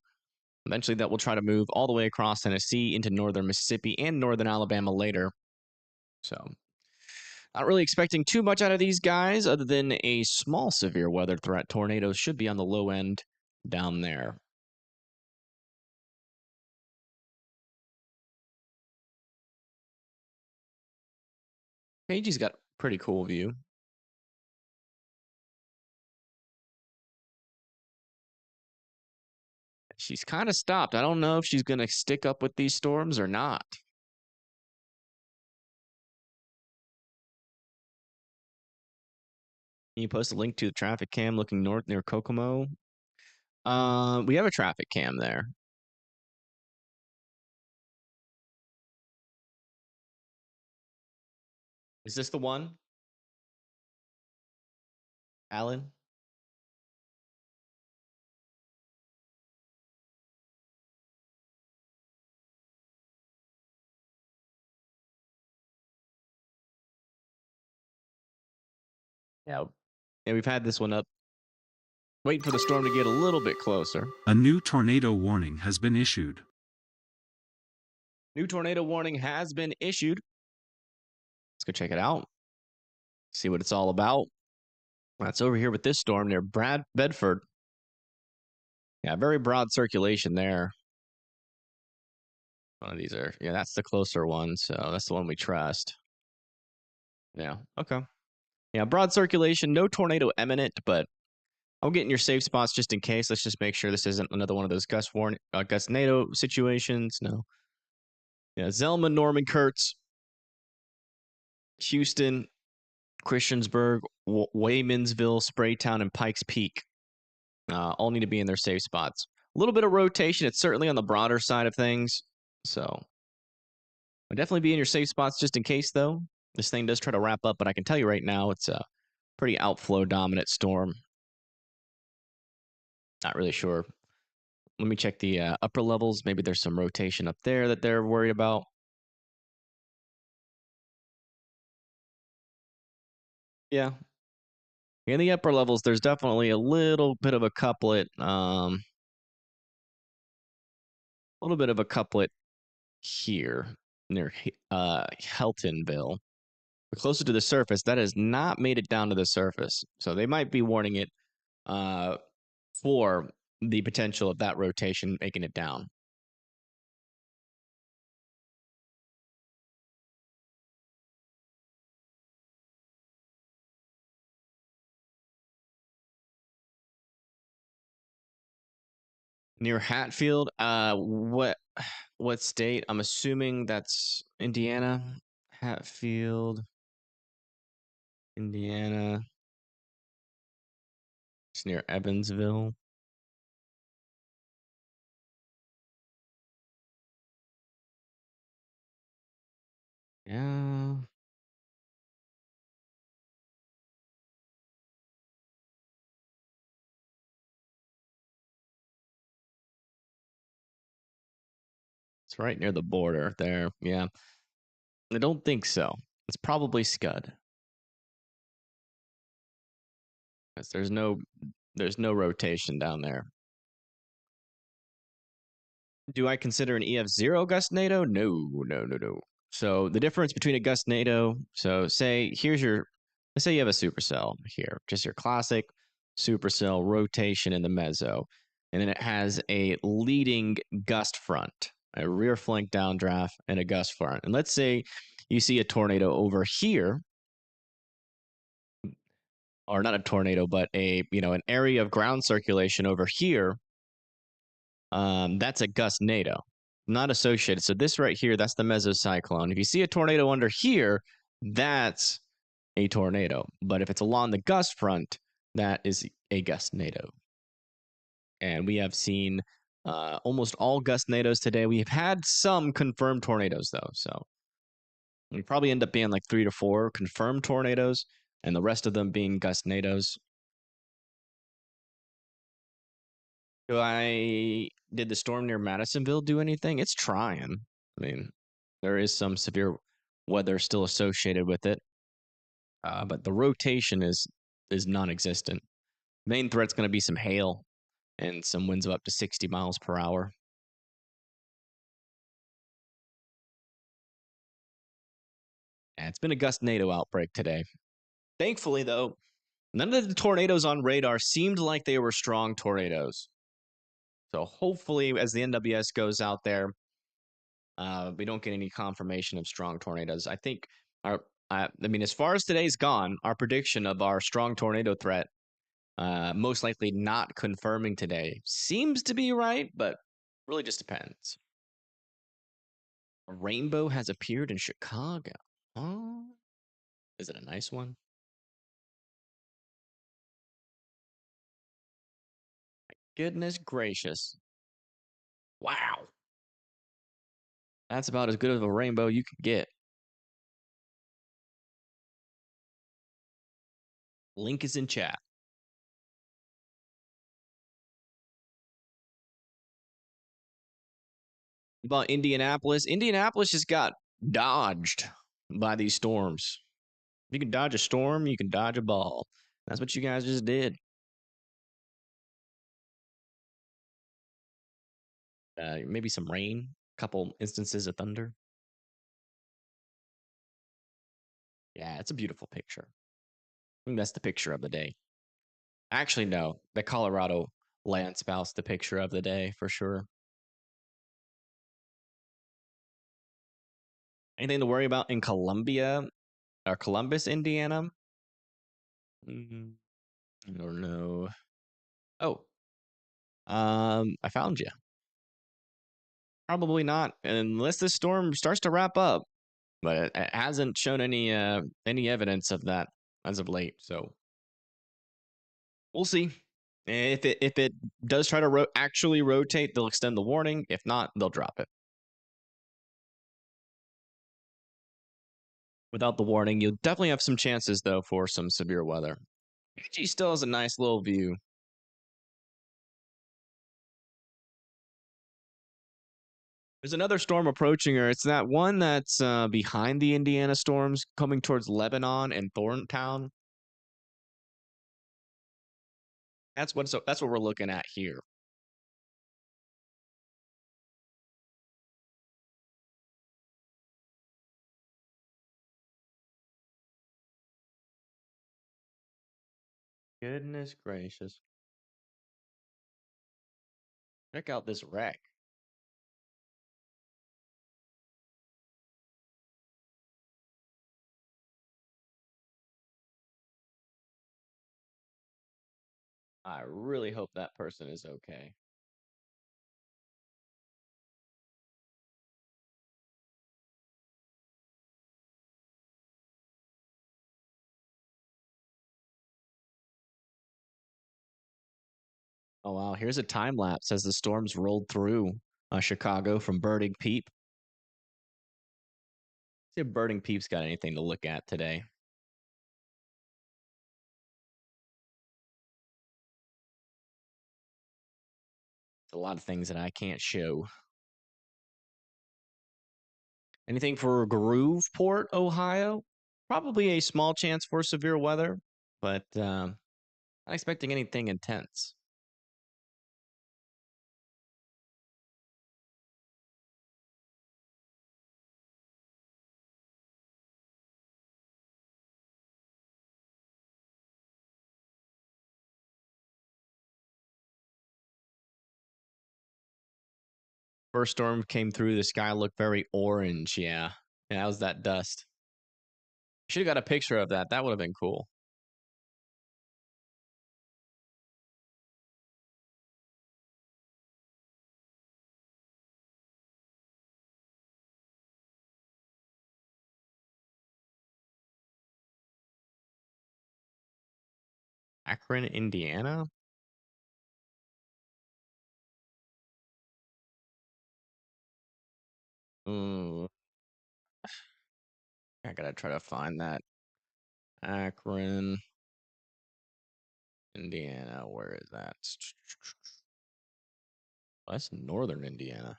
Eventually, that will try to move all the way across Tennessee into northern Mississippi and northern Alabama later. So, Not really expecting too much out of these guys other than a small severe weather threat. Tornadoes should be on the low end down there. Pagey's got pretty cool view. She's kind of stopped. I don't know if she's going to stick up with these storms or not. Can you post a link to the traffic cam looking north near Kokomo? We have a traffic cam there. Is this the one? Alan? Yeah. Yeah, we've had this one up. Waiting for the storm to get a little bit closer. A new tornado warning has been issued. New tornado warning has been issued. Let's go check it out. See what it's all about. That's over here with this storm near Bedford. Yeah, very broad circulation there. One of these are, yeah, that's the closer one. So that's the one we trust. Yeah, okay. Yeah, broad circulation, no tornado imminent, but I'll get in your safe spots just in case. Let's just make sure this isn't another one of those GustNado situations. No. Yeah, Zelma, Norman, Kurtz, Houston, Christiansburg, Waymansville, Spraytown, and Pikes Peak all need to be in their safe spots. A little bit of rotation. It's certainly on the broader side of things. So I'll definitely be in your safe spots just in case, though. This thing does try to wrap up, but I can tell you right now it's a pretty outflow dominant storm. Not really sure. Let me check the upper levels. Maybe there's some rotation up there that they're worried about. Yeah. In the upper levels, there's definitely a little bit of a couplet. A little bit of a couplet here near Heltonville. But closer to the surface, that has not made it down to the surface. So they might be warning it for the potential of that rotation making it down. Near Hatfield, what state? I'm assuming that's Indiana. Hatfield, Indiana. It's near Evansville. Yeah. It's right near the border there. Yeah. I don't think so. It's probably Scud. Because there's no rotation down there. Do I consider an EF0 GustNado? No. So the difference between a GustNado, so let's say you have a supercell here, just your classic supercell rotation in the meso, and then it has a leading gust front, a rear flank downdraft, and a gust front. And let's say you see a tornado over here, or not a tornado, but an area of ground circulation over here. That's a GustNado, not associated. So this right here, that's the mesocyclone. If you see a tornado under here, that's a tornado. But if it's along the gust front, that is a GustNado. And we have seen almost all GustNados today. We've had some confirmed tornadoes, though. So we probably end up being like 3 to 4 confirmed tornadoes, and the rest of them being GustNados. Did the storm near Madisonville do anything? It's trying. I mean, there is some severe weather still associated with it, but the rotation is non-existent. Main threat's going to be some hail and some winds of up to 60 miles per hour. And it's been a GustNado outbreak today. Thankfully, though, none of the tornadoes on radar seemed like they were strong tornadoes. So hopefully, as the NWS goes out there, we don't get any confirmation of strong tornadoes. I think I mean, as far as today's gone, our prediction of our strong tornado threat, most likely not confirming today, seems to be right, but really just depends. A rainbow has appeared in Chicago. Oh, is it a nice one? Goodness gracious. Wow. That's about as good of a rainbow you can get. Link is in chat. About Indianapolis. Indianapolis just got dodged by these storms. If you can dodge a storm, you can dodge a ball. That's what you guys just did. Maybe some rain, a couple instances of thunder. Yeah, it's a beautiful picture. I think that's the picture of the day. Actually, no, the Colorado landspout's the picture of the day for sure. Anything to worry about in Columbia or Columbus, Indiana? I don't know. Oh, I found you. Probably not, unless this storm starts to wrap up. But it hasn't shown any evidence of that as of late. So we'll see. If it does try to actually rotate, they'll extend the warning. If not, they'll drop it. Without the warning, you'll definitely have some chances though for some severe weather. PG still has a nice little view. There's another storm approaching her. It's that one that's behind the Indiana storms, coming towards Lebanon and Thorntown. That's what we're looking at here. Goodness gracious. Check out this wreck. I really hope that person is okay. Oh, wow. Here's a time lapse as the storms rolled through Chicago from Burning Peep. See if Burning Peep's got anything to look at today. It's a lot of things that I can't show. Anything for Grooveport, Ohio? Probably a small chance for severe weather, but not expecting anything intense. First storm came through, the sky looked very orange. Yeah, that was that dust. Should have got a picture of that. That would have been cool. Akron, Indiana? Ooh. I gotta try to find that. Akron, Indiana. Where is that? Oh, that's northern Indiana.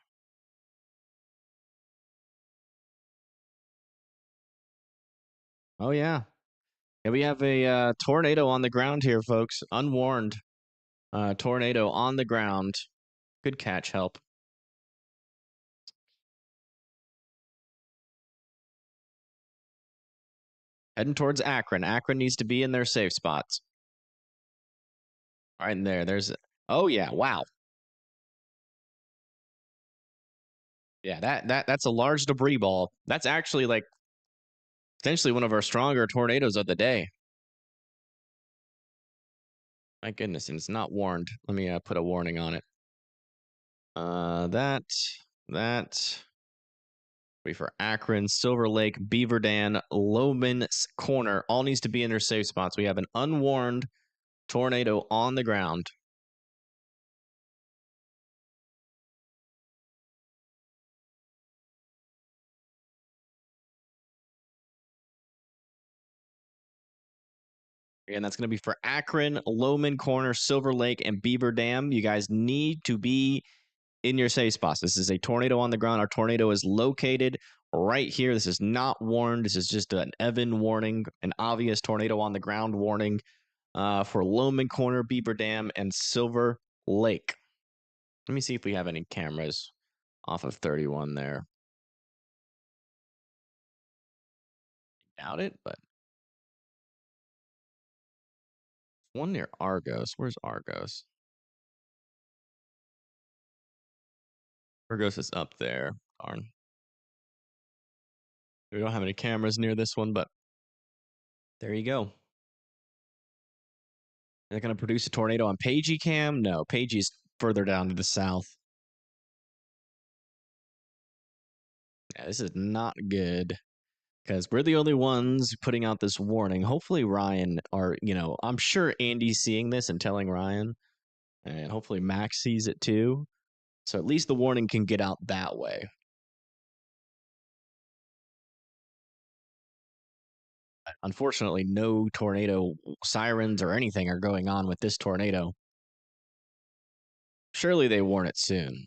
Oh, yeah. Yeah, we have a tornado on the ground here, folks. Unwarned. Tornado on the ground. Good catch, help. Heading towards Akron. Akron needs to be in their safe spots. Right in there. There's. Oh yeah! Wow. Yeah, that's a large debris ball. That's actually like potentially one of our stronger tornadoes of the day. My goodness, and it's not warned. Let me put a warning on it. That be for Akron, Silver Lake, Beaver Dam, Loman's Corner. All needs to be in their safe spots. We have an unwarned tornado on the ground. And that's going to be for Akron, Loman Corner, Silver Lake, and Beaver Dam. You guys need to be in your safe spots. This is a tornado on the ground. Our tornado is located right here. This is not warned. This is just an Evan warning, an obvious tornado on the ground warning for Loman Corner, Beaver Dam, and Silver Lake. Let me see if we have any cameras off of 31 there. Doubt it, but one near Argos. Where's Argos? Argos is up there. Darn. We don't have any cameras near this one, but there you go. They're going to produce a tornado on Pagey Cam? No, Pagey's further down to the south. Yeah, this is not good because we're the only ones putting out this warning. Hopefully Ryan I'm sure Andy's seeing this and telling Ryan, and hopefully Max sees it too. So at least the warning can get out that way. Unfortunately, no tornado sirens or anything are going on with this tornado. Surely they warn it soon.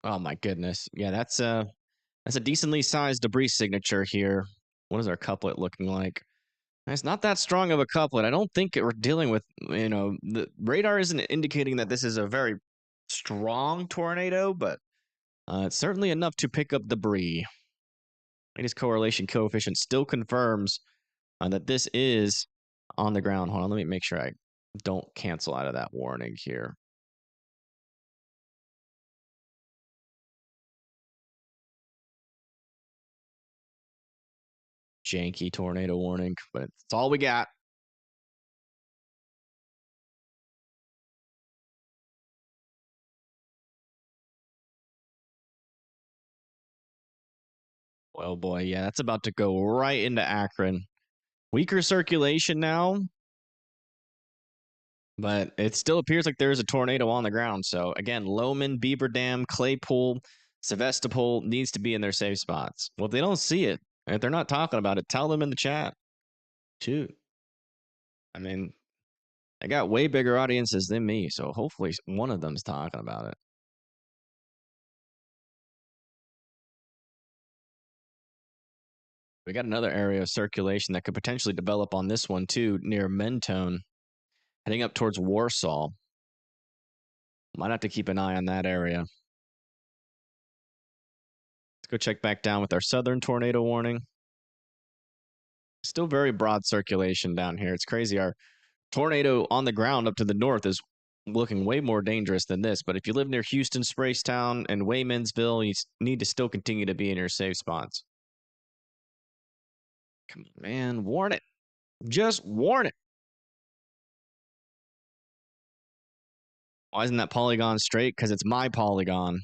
Oh my goodness. Yeah, that's a decently sized debris signature here. What is our couplet looking like? It's not that strong of a couplet. I don't think we're dealing with, the radar isn't indicating that this is a very strong tornado, but it's certainly enough to pick up debris. Latest correlation coefficient still confirms that this is on the ground. Hold on, let me make sure I don't cancel out of that warning here. Janky tornado warning, but it's all we got. Well, boy, yeah, that's about to go right into Akron. Weaker circulation now, but it still appears like there is a tornado on the ground. So again, Loman, Beaver Dam, Claypool, Sevastopol needs to be in their safe spots. Well, if they don't see it, if they're not talking about it, tell them in the chat. Shoot. I mean, I got way bigger audiences than me, so hopefully one of them's talking about it. We got another area of circulation that could potentially develop on this one too, near Mentone, heading up towards Warsaw. Might have to keep an eye on that area. Let's go check back down with our southern tornado warning. Still very broad circulation down here. It's crazy. Our tornado on the ground up to the north is looking way more dangerous than this. But if you live near Houston, Spraystown, and Waymansville, you need to still continue to be in your safe spots. Come on, man. Warn it. Just warn it. Why isn't that polygon straight? Because it's my polygon.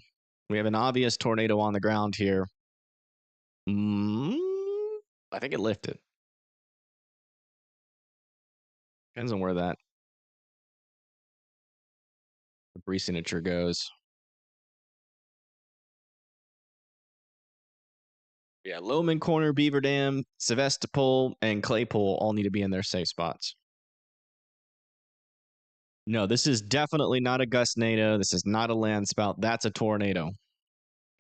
We have an obvious tornado on the ground here. I think it lifted. Depends on where that debris signature goes. Yeah, Loman Corner, Beaver Dam, Sevastopol, and Claypool all need to be in their safe spots. No, this is definitely not a GustNado. This is not a land spout. That's a tornado.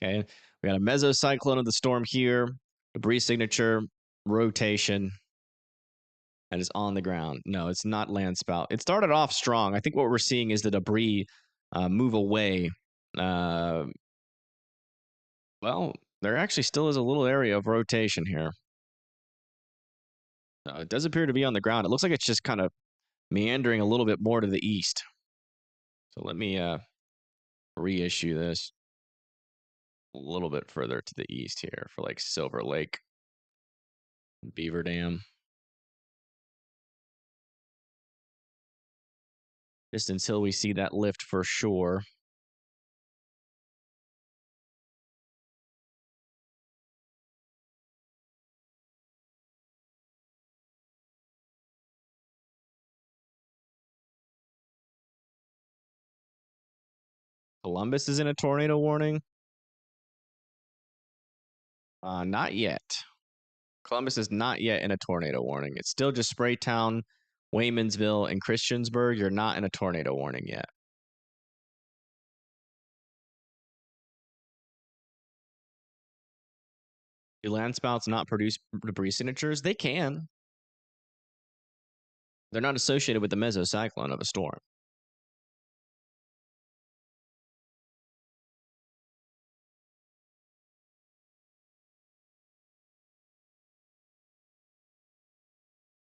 Okay, we got a mesocyclone of the storm here, debris signature, rotation, and is on the ground. No, it's not land spout. It started off strong. I think what we're seeing is the debris move away. Well, there actually still is a little area of rotation here. It does appear to be on the ground. It looks like it's just kind of meandering a little bit more to the east. So let me reissue this a little bit further to the east here for like Silver Lake, Beaver Dam. Just until we see that lift for sure. Columbus is in a tornado warning. Not yet. Columbus is not yet in a tornado warning. It's still just Spraytown, Waymansville, and Christiansburg. You're not in a tornado warning yet. Do land spouts not produce debris signatures? They can. They're not associated with the mesocyclone of a storm.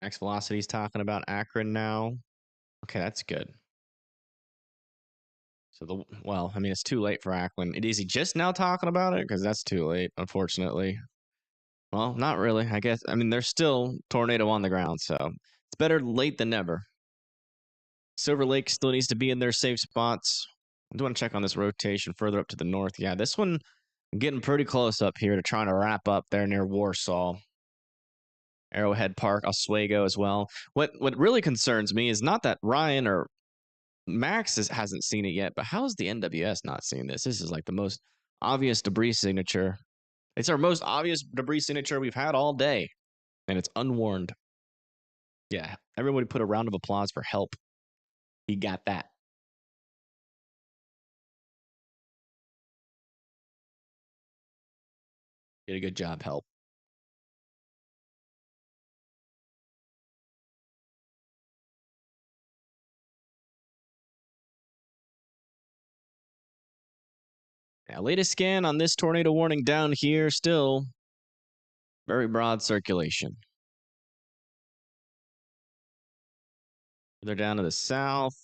Max velocity's talking about Akron now. Okay, that's good. So well, I mean, it's too late for Akron. Is he just now talking about it? Because that's too late, unfortunately. Well, not really. I guess. I mean, there's still tornado on the ground, so it's better late than never. Silver Lake still needs to be in their safe spots. I do want to check on this rotation further up to the north. Yeah, this one getting pretty close up here to trying to wrap up there near Warsaw. Arrowhead Park, Oswego as well. What really concerns me is not that Ryan or Max hasn't seen it yet, but how is the NWS not seeing this? This is like the most obvious debris signature. It's our most obvious debris signature we've had all day, and it's unwarned. Yeah, everybody put a round of applause for Help. He got that. Did a good job, Help. Yeah, latest scan on this tornado warning down here, still very broad circulation. They're down to the south.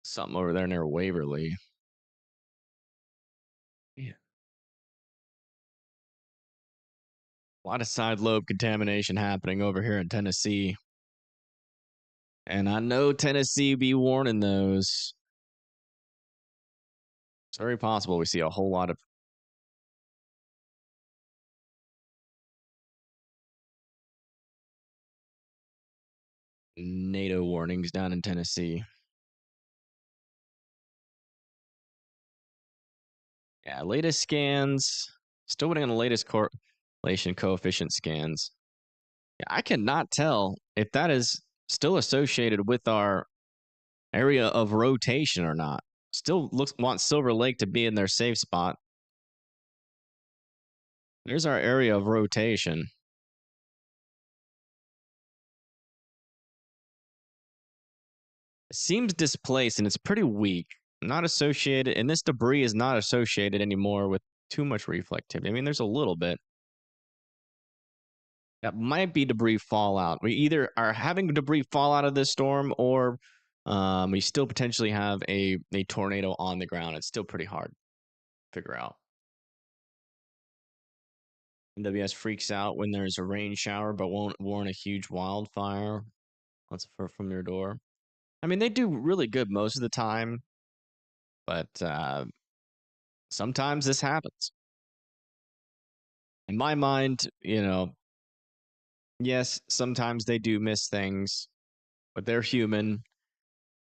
Something over there near Waverly. Yeah. A lot of side lobe contamination happening over here in Tennessee. And I know Tennessee be warning those. It's very possible we see a whole lot of NATO warnings down in Tennessee. Yeah, latest scans. Still waiting on the latest correlation coefficient scans. Yeah, I cannot tell if that is still associated with our area of rotation or not. Still wants Silver Lake to be in their safe spot. There's our area of rotation. It seems displaced and it's pretty weak. Not associated, and this debris is not associated anymore with too much reflectivity. I mean, there's a little bit. That might be debris fallout. We either are having debris fall out of this storm, or we still potentially have a tornado on the ground. It's still pretty hard to figure out. NWS freaks out when there's a rain shower, but won't warn a huge wildfire. That's from your door. I mean, they do really good most of the time, but sometimes this happens. In my mind, yes, sometimes they do miss things, but they're human.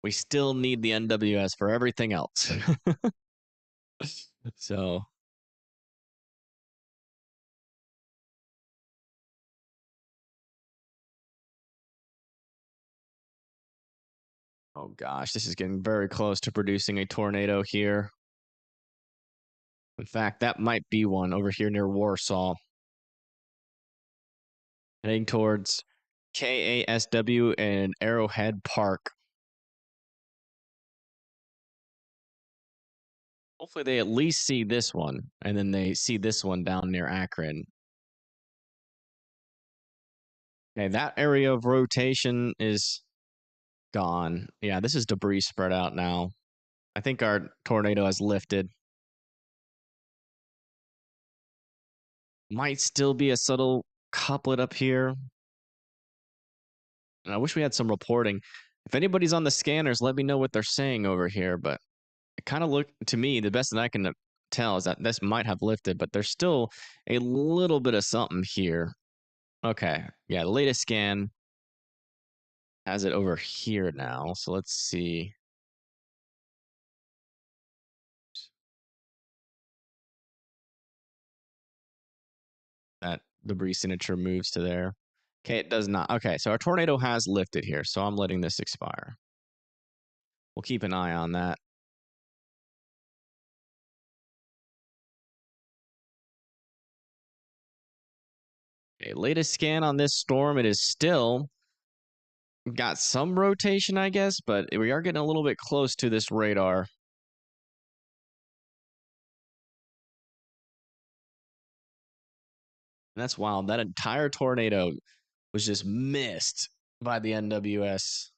We still need the NWS for everything else. So, oh gosh, this is getting very close to producing a tornado here. In fact, that might be one over here near Warsaw. Heading towards KASW and Arrowhead Park. Hopefully they at least see this one, and then they see this one down near Akron. Okay, that area of rotation is gone. Yeah, this is debris spread out now. I think our tornado has lifted. Might still be a subtle couplet up here. And I wish we had some reporting. If anybody's on the scanners, let me know what they're saying over here. But it kind of looked to me, the best that I can tell is that this might have lifted, but there's still a little bit of something here. Okay. Yeah, the latest scan has it over here now. So let's see. That debris signature moves to there. Okay, it does not. Okay, so our tornado has lifted here, so I'm letting this expire. We'll keep an eye on that. Okay, latest scan on this storm, it is still got some rotation, I guess, but we are getting a little bit close to this radar. And that's wild. That entire tornado was just missed by the NWS.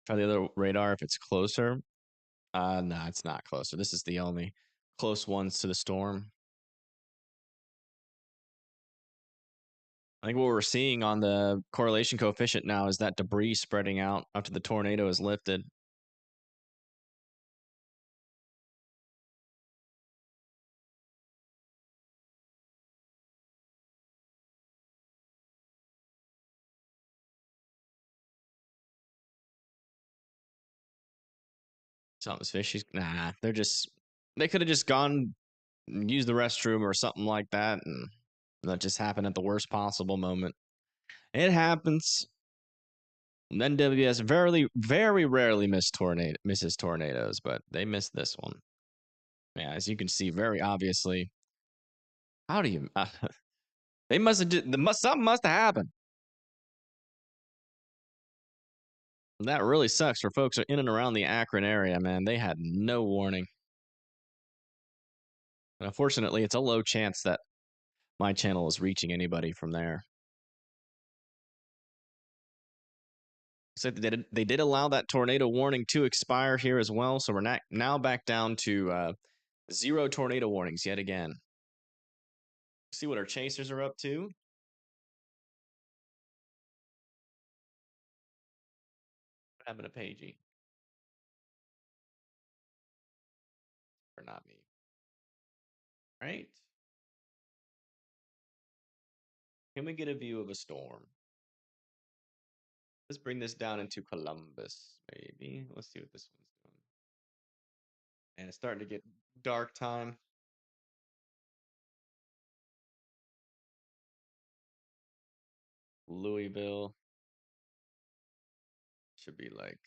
Try the other radar if it's closer. No, it's not closer. This is the only close ones to the storm. I think what we're seeing on the correlation coefficient now is that debris spreading out after the tornado is lifted. Something's fishy. Nah, they could have just gone and used the restroom or something like that, and that just happened at the worst possible moment. It happens. NWS very rarely misses tornadoes, but they missed this one. Yeah, as you can see, very obviously. How do you? They must have. Something must have happened. That really sucks for folks in and around the Akron area, man. They had no warning. And unfortunately, it's a low chance that my channel is reaching anybody from there. So they did allow that tornado warning to expire here as well. So we're now back down to 0 tornado warnings yet again. See what our chasers are up to. What happened to Pagey? Or not me. Right? Can we get a view of a storm? Let's bring this down into Columbus, maybe. Let's see what this one's doing. And it's starting to get dark time. Louisville. Should be like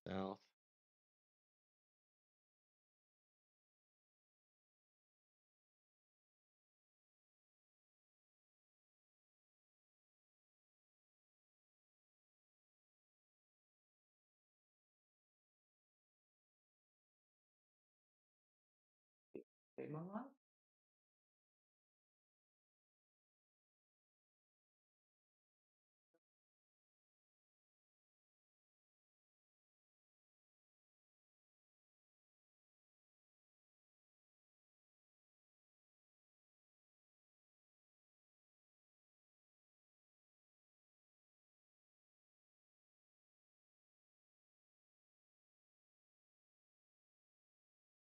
south.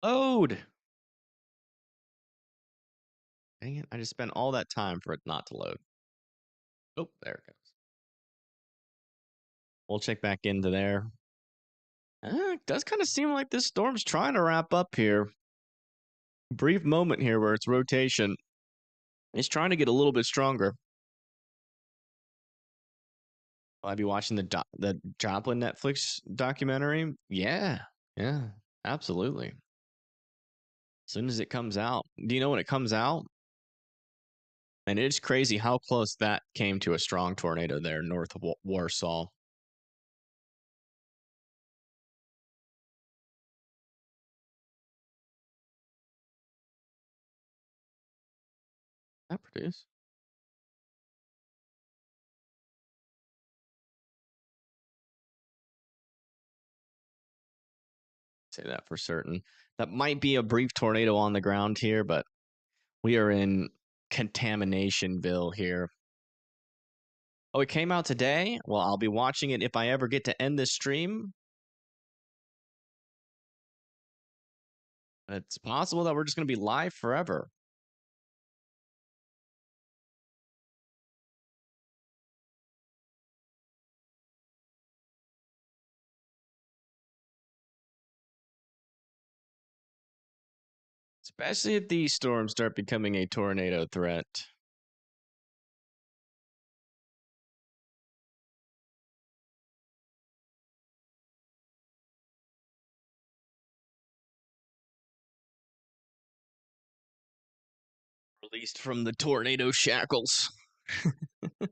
Load! Dang it, I just spent all that time for it not to load. Oh, there it goes. We'll check back into there. It does kind of seem like this storm's trying to wrap up here. Brief moment here where its rotation is trying to get a little bit stronger. Will I be watching the Joplin Netflix documentary? Yeah, absolutely. As soon as it comes out. Do you know when it comes out? And it's crazy how close that came to a strong tornado there north of Warsaw. that produce? Say that for certain. That might be a brief tornado on the ground here, but we are in contaminationville here. Oh, it came out today? Well, I'll be watching it if I ever get to end this stream. It's possible that we're just going to be live forever. Especially if these storms start becoming a tornado threat. Released from the tornado shackles. I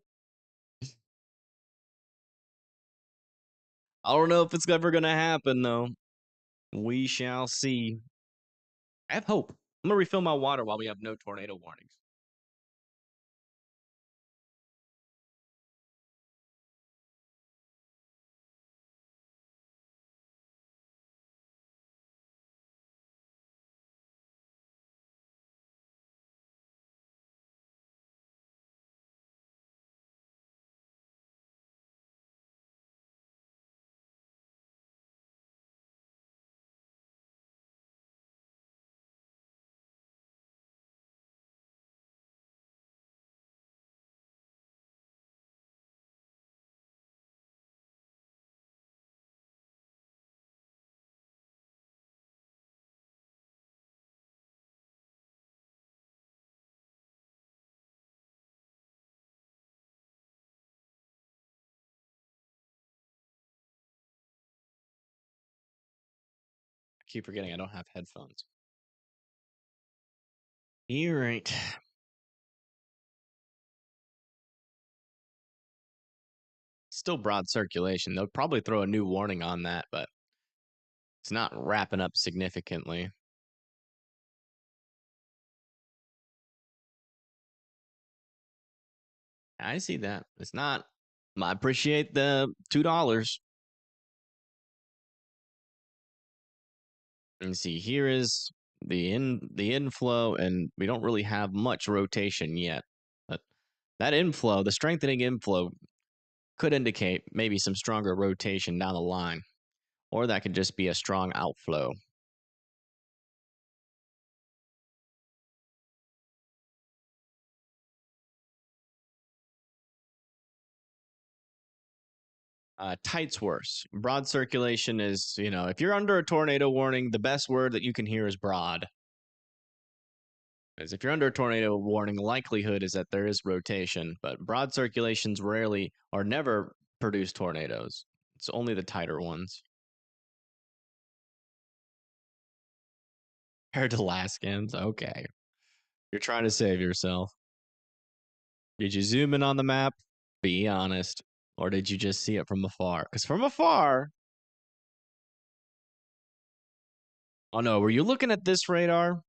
don't know if it's ever going to happen, though. We shall see. I have hope. I'm going to refill my water while we have no tornado warnings. I keep forgetting I don't have headphones. You're right. Still broad circulation. They'll probably throw a new warning on that, but it's not wrapping up significantly. I see that. It's not. I appreciate the $2. And see, here is the inflow, and we don't really have much rotation yet. But that inflow, the strengthening inflow, could indicate maybe some stronger rotation down the line, or that could just be a strong outflow. Tight's worse. Broad circulation is, if you're under a tornado warning, the best word that you can hear is broad. Because if you're under a tornado warning, likelihood is that there is rotation, but broad circulations rarely or never produce tornadoes. It's only the tighter ones. Compared to last skins, okay. You're trying to save yourself. Did you zoom in on the map? Be honest. Or did you just see it from afar? Because from afar... Oh no, were you looking at this radar?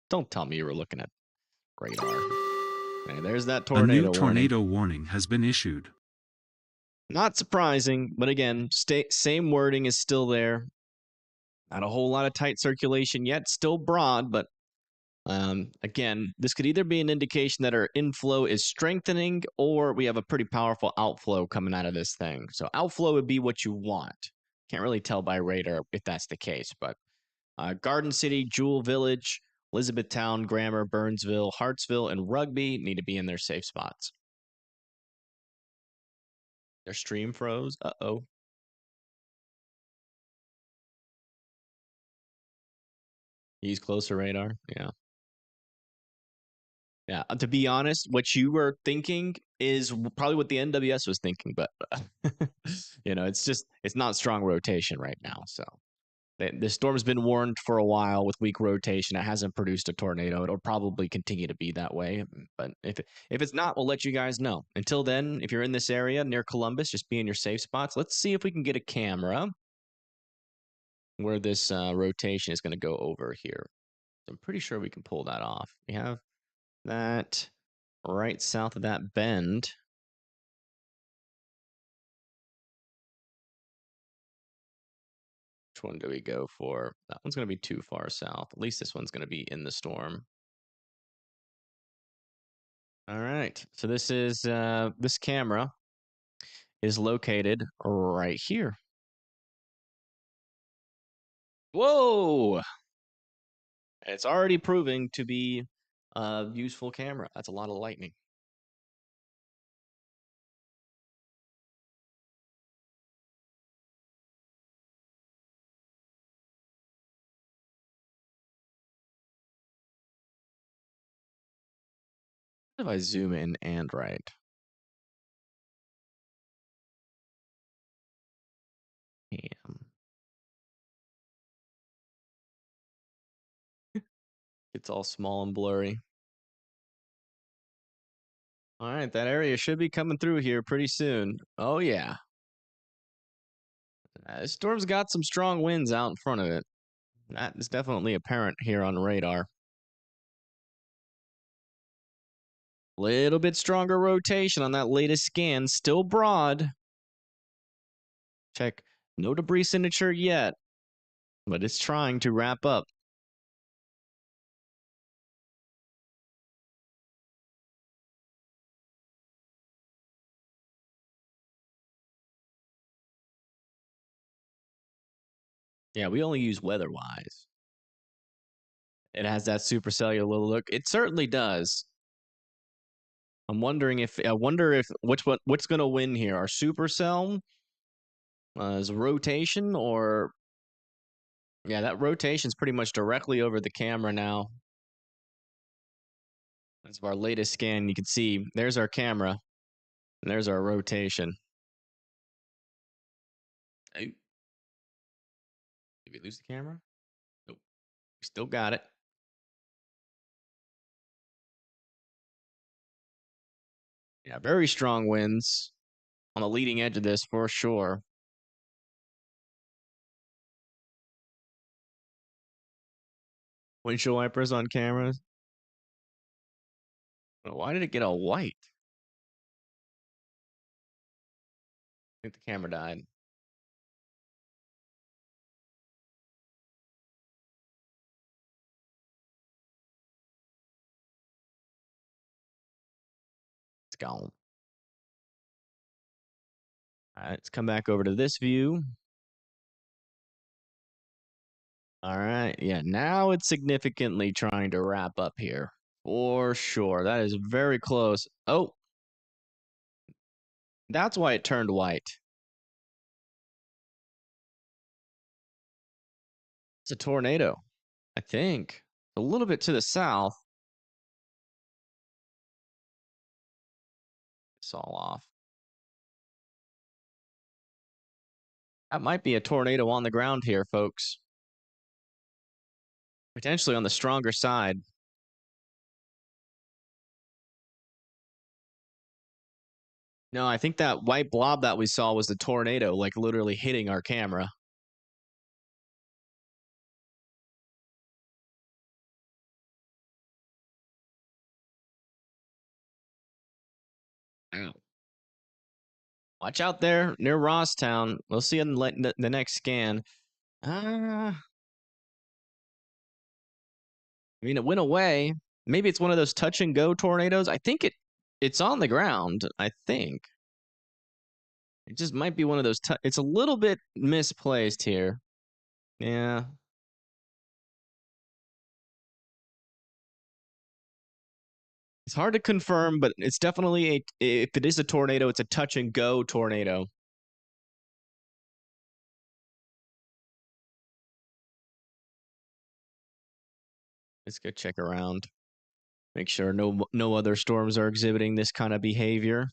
Don't tell me you were looking at radar. Okay, there's that tornado warning. A new warning. tornado warning has been issued. Not surprising, but again, same wording is still there. Not a whole lot of tight circulation yet. Still broad, but again, this could either be an indication that our inflow is strengthening, or we have a pretty powerful outflow coming out of this thing. So outflow would be what you want. Can't really tell by radar if that's the case, but Garden City, Jewel Village, Elizabethtown, Grammar, Burnsville, Hartsville, and Rugby need to be in their safe spots. Their stream froze. Uh-oh. Use closer radar. Yeah. Yeah. To be honest, what you were thinking is probably what the NWS was thinking, but it's not strong rotation right now. So the storm's been warned for a while with weak rotation. It hasn't produced a tornado. It'll probably continue to be that way. But if it's not, we'll let you guys know. Until then, if you're in this area near Columbus, just be in your safe spots. Let's see if we can get a camera where this rotation is going to go over here. I'm pretty sure we can pull that off. We have that. right south of that bend. Which one do we go for? That one's going to be too far south. At least this one's going to be in the storm. All right. So this is this camera is located right here. Whoa! It's already proving to be a useful camera. That's a lot of lightning. If I zoom in and right. Damn. It's all small and blurry. All right, that area should be coming through here pretty soon. Oh, yeah. This storm's got some strong winds out in front of it. That is definitely apparent here on radar. Little bit stronger rotation on that latest scan. Still broad. Check. No debris signature yet, but it's trying to wrap up. Yeah, we only use weather-wise. It has that supercellular look. It certainly does. I'm wondering if what's going to win here? Our supercell is rotation, or yeah, that rotation's pretty much directly over the camera now. As of our latest scan, you can see there's our camera and there's our rotation. Hey, did we lose the camera? Nope, we still got it. Yeah, very strong winds on the leading edge of this for sure. Windshield wipers on cameras. Why did it get all white? I think the camera died. It's gone. All right, let's come back over to this view. All right, yeah, now it's significantly trying to wrap up here. For sure, that is very close. Oh, that's why it turned white. It's a tornado, I think. A little bit to the south. It's all off. That might be a tornado on the ground here, folks. Potentially on the stronger side. No, I think that white blob that we saw was the tornado, like literally hitting our camera. Ow. Watch out there near Rosstown. We'll see in the next scan. I mean, it went away. Maybe it's one of those touch and go tornadoes. I think it's on the ground. I think it just might be one of those. It's a little bit misplaced here. Yeah. It's hard to confirm, but it's definitely if it is a tornado, it's a touch and go tornado. Let's go check around. Make sure no other storms are exhibiting this kind of behavior.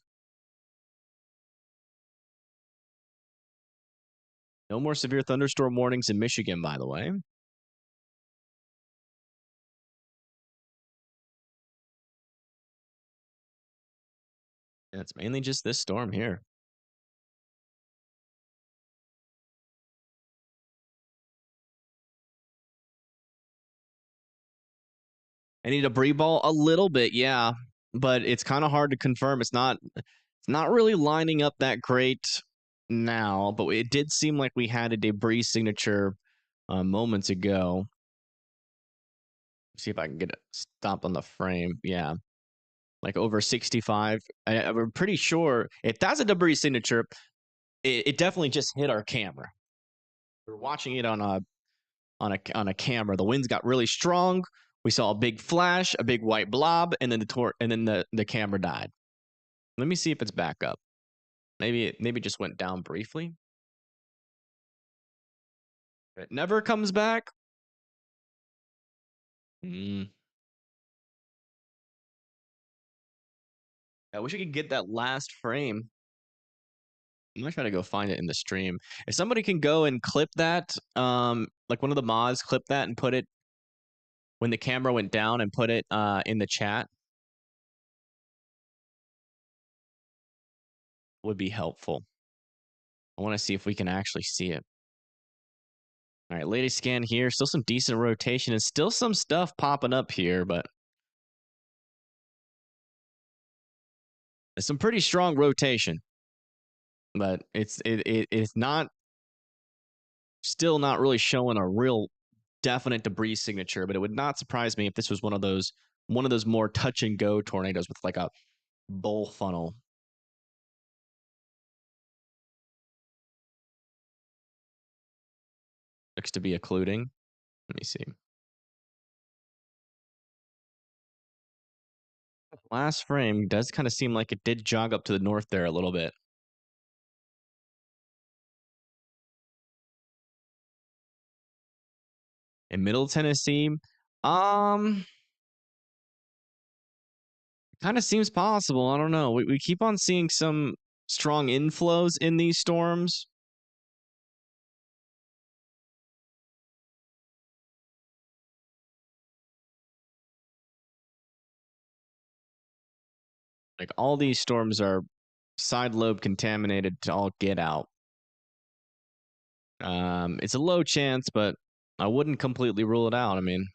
No more severe thunderstorm warnings in Michigan, by the way. And it's mainly just this storm here. I need a debris ball a little bit, yeah. but it's kind of hard to confirm. It's not really lining up that great now, but it did seem like we had a debris signature moments ago. See if I can get it stop on the frame. Yeah, like over 65. I'm pretty sure if that's a debris signature, it definitely just hit our camera. We're watching it on a camera. The winds got really strong. We saw a big flash, a big white blob, and then the camera died. Let me see if it's back up. Maybe it just went down briefly. It never comes back. I wish I could get that last frame. I'm gonna try to go find it in the stream. If somebody can go and clip that, like one of the mods clip that and put it when the camera went down and put it in the chat, would be helpful. I want to see if we can actually see it. All right, latest scan here. Still some decent rotation and still some stuff popping up here, but it's some pretty strong rotation. But it's not still not really showing a real definite debris signature. But it would not surprise me if this was one of those more touch and go tornadoes with like a bowl funnel. Looks to be occluding. Let me see. Last frame does kind of seem like it did jog up to the north there a little bit. In Middle Tennessee, kind of seems possible. I don't know. We keep on seeing some strong inflows in these storms. Like all these storms are side lobe contaminated to all get out. It's a low chance, but I wouldn't completely rule it out. I mean,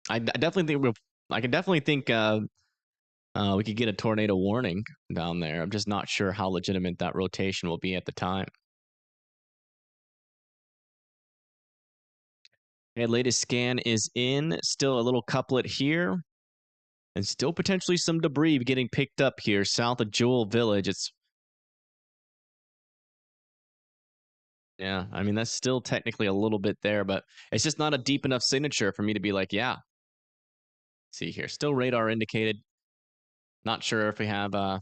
I definitely think I can definitely think we could get a tornado warning down there. I'm just not sure how legitimate that rotation will be at the time. Okay, latest scan is in. Still a little couplet here. And still potentially some debris getting picked up here south of Jewel Village. Yeah, I mean, that's still technically a little bit there, but it's just not a deep enough signature for me to be like, yeah. See here, still radar indicated. Not sure if we have not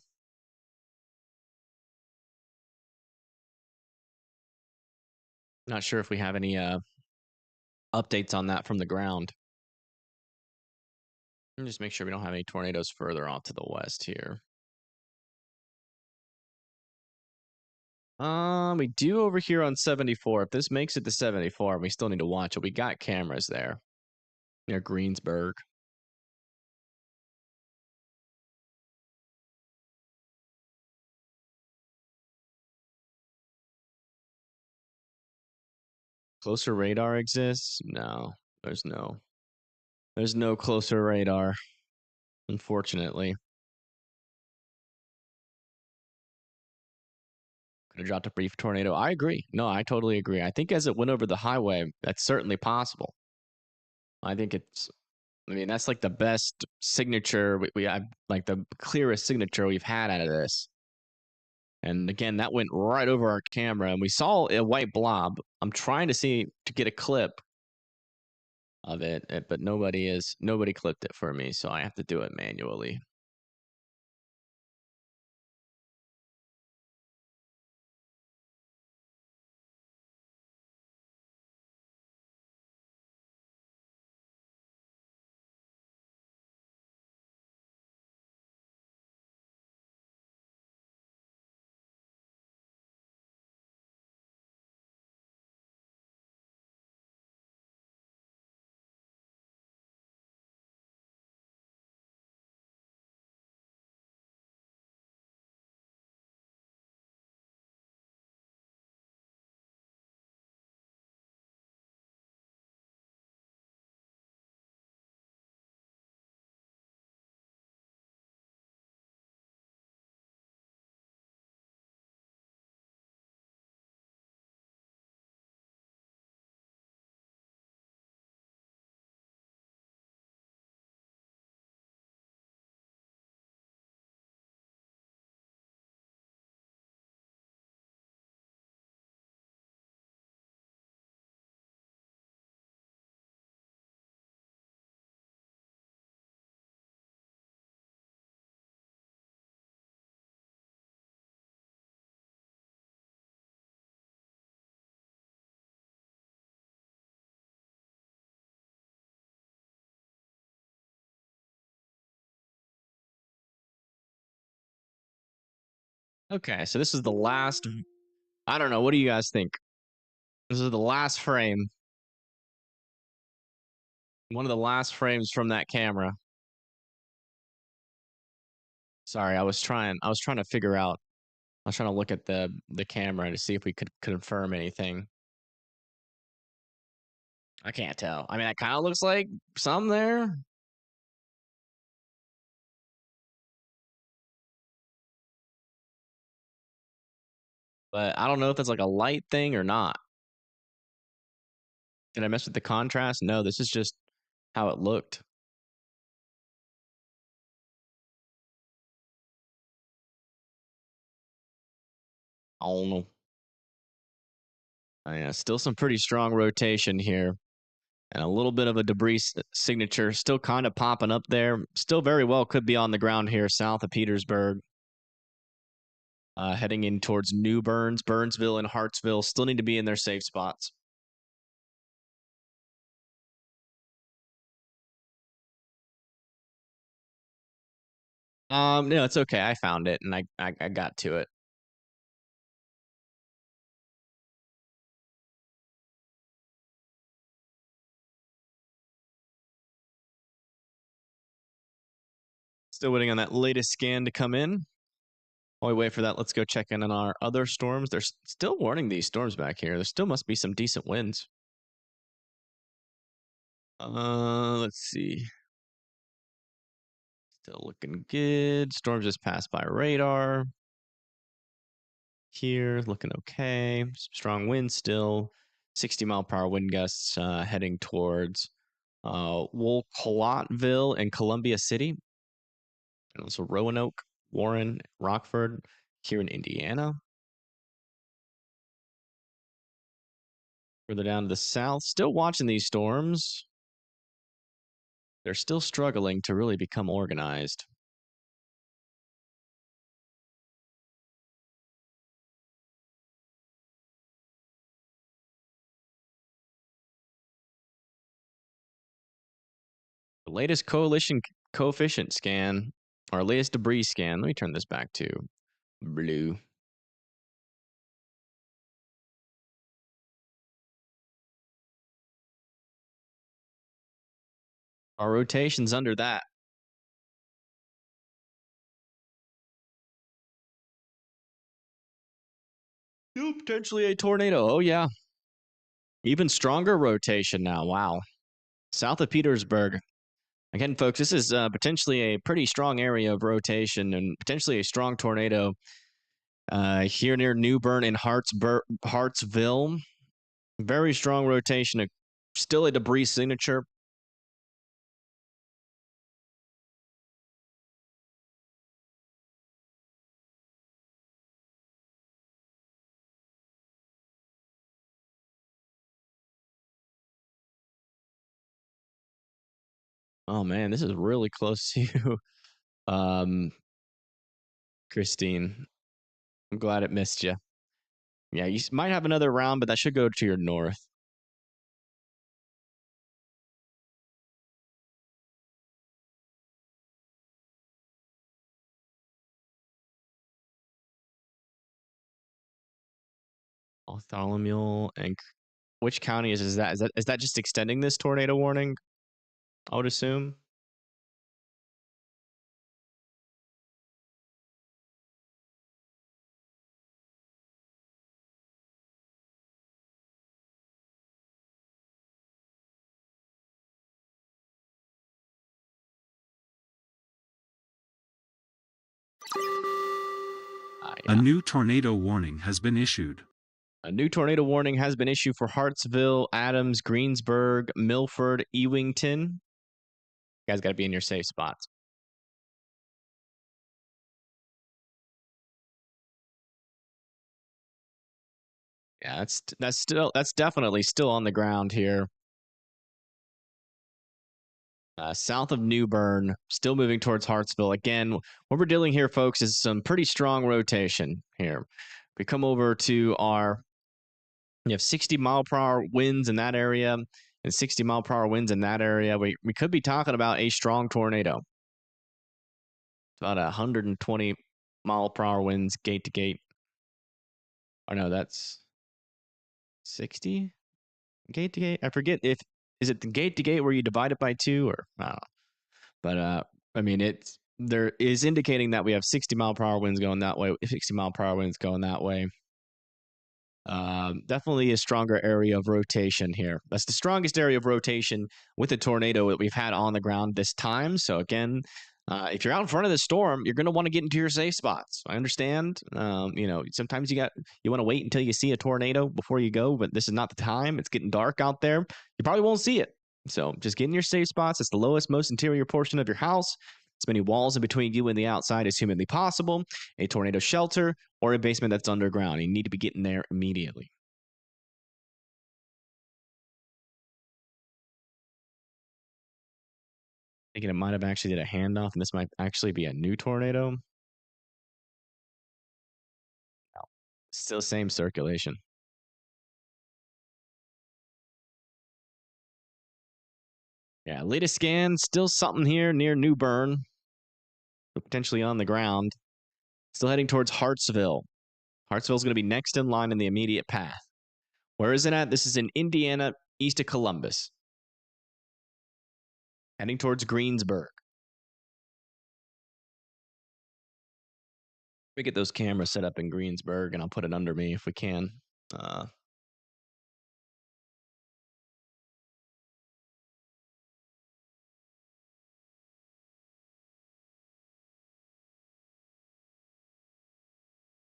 sure if we have any updates on that from the ground. Let me just make sure we don't have any tornadoes further off to the west here. We do over here on 74. If this makes it to 74, we still need to watch it. We got cameras there near Greensburg. Closer radar exists? No, there's no closer radar, unfortunately. Could have dropped a brief tornado. I agree. No, I totally agree. I think as it went over the highway, that's certainly possible. I think I mean, that's like the best signature we have, like the clearest signature we've had out of this. And again, that went right over our camera, and we saw a white blob. I'm trying to get a clip of it, but nobody clipped it for me, so I have to do it manually. Okay, so this is the last. I don't know. What do you guys think? This is the last frame. One of the last frames from that camera. Sorry, I was trying to figure out. I was trying to look at the camera to see if we could confirm anything. I can't tell. I mean, it kind of looks like some there. But I don't know if that's like a light thing or not. Did I mess with the contrast? No, this is just how it looked. I don't know. Yeah, still some pretty strong rotation here. And a little bit of a debris signature still kind of popping up there. Still very well could be on the ground here south of Petersburg. Heading in towards New Burns, Burnsville, and Hartsville. Still need to be in their safe spots. No, it's okay. I found it and I got to it. Still waiting on that latest scan to come in. While we wait for that, let's go check in on our other storms. They're still warning these storms back here. There still must be some decent winds. Let's see. Still looking good. Storms just passed by radar. Here, looking okay. Some strong winds still. 60-mile-per-hour wind gusts heading towards Wolcotteville and Columbia City. And also Roanoke, Warren, Rockford, here in Indiana. Further down to the south, still watching these storms. They're still struggling to really become organized. The latest coalition coefficient scan, our latest debris scan. Let me turn this back to blue. Our rotation's under that. Ooh, potentially a tornado. Oh, yeah. Even stronger rotation now. Wow. South of Petersburg. Again, folks, this is potentially a pretty strong area of rotation and potentially a strong tornado here near New Bern and Hartsville. Very strong rotation. Still a debris signature. Oh, man, this is really close to you, Christine. I'm glad it missed you. Yeah, you might have another round, but that should go to your north. Bartholomew and which county is that? Is that just extending this tornado warning? I would assume. A new tornado warning has been issued. A new tornado warning has been issued for Hartsville, Adams, Greensburg, Milford, Ewington. You guys got to be in your safe spots. Yeah, that's definitely still on the ground here. South of New Bern, still moving towards Hartsville. Again, what we're dealing here, folks, is some pretty strong rotation here. We come over to you have 60-mile-per-hour winds in that area and 60-mile-per-hour winds in that area. We could be talking about a strong tornado. It's about 120 mile-per-hour winds, gate to gate. Oh no, that's 60 gate to gate. I forget if is it the gate to gate where you divide it by 2 or I don't know. But I mean it's there is indicating that we have 60 mile-per-hour winds going that way, 60 mile-per-hour winds going that way. Definitely a stronger area of rotation here. That's the strongest area of rotation with a tornado that we've had on the ground this time. So again, if you're out in front of the storm, you're going to want to get into your safe spots. I understand. Sometimes you want to wait until you see a tornado before you go, but this is not the time. It's getting dark out there. You probably won't see it. So just get in your safe spots. It's the lowest, most interior portion of your house. As many walls in between you and the outside as humanly possible. A tornado shelter or a basement that's underground. You need to be getting there immediately. Thinking it might have actually did a handoff, and this might actually be a new tornado. No. Still same circulation. Yeah, latest scan, still something here near New Bern. Potentially on the ground. Still heading towards Hartsville. Hartsville's going to be next in line in the immediate path. Where is it at? This is in Indiana, east of Columbus. Heading towards Greensburg. We get those cameras set up in Greensburg, and I'll put it under me if we can.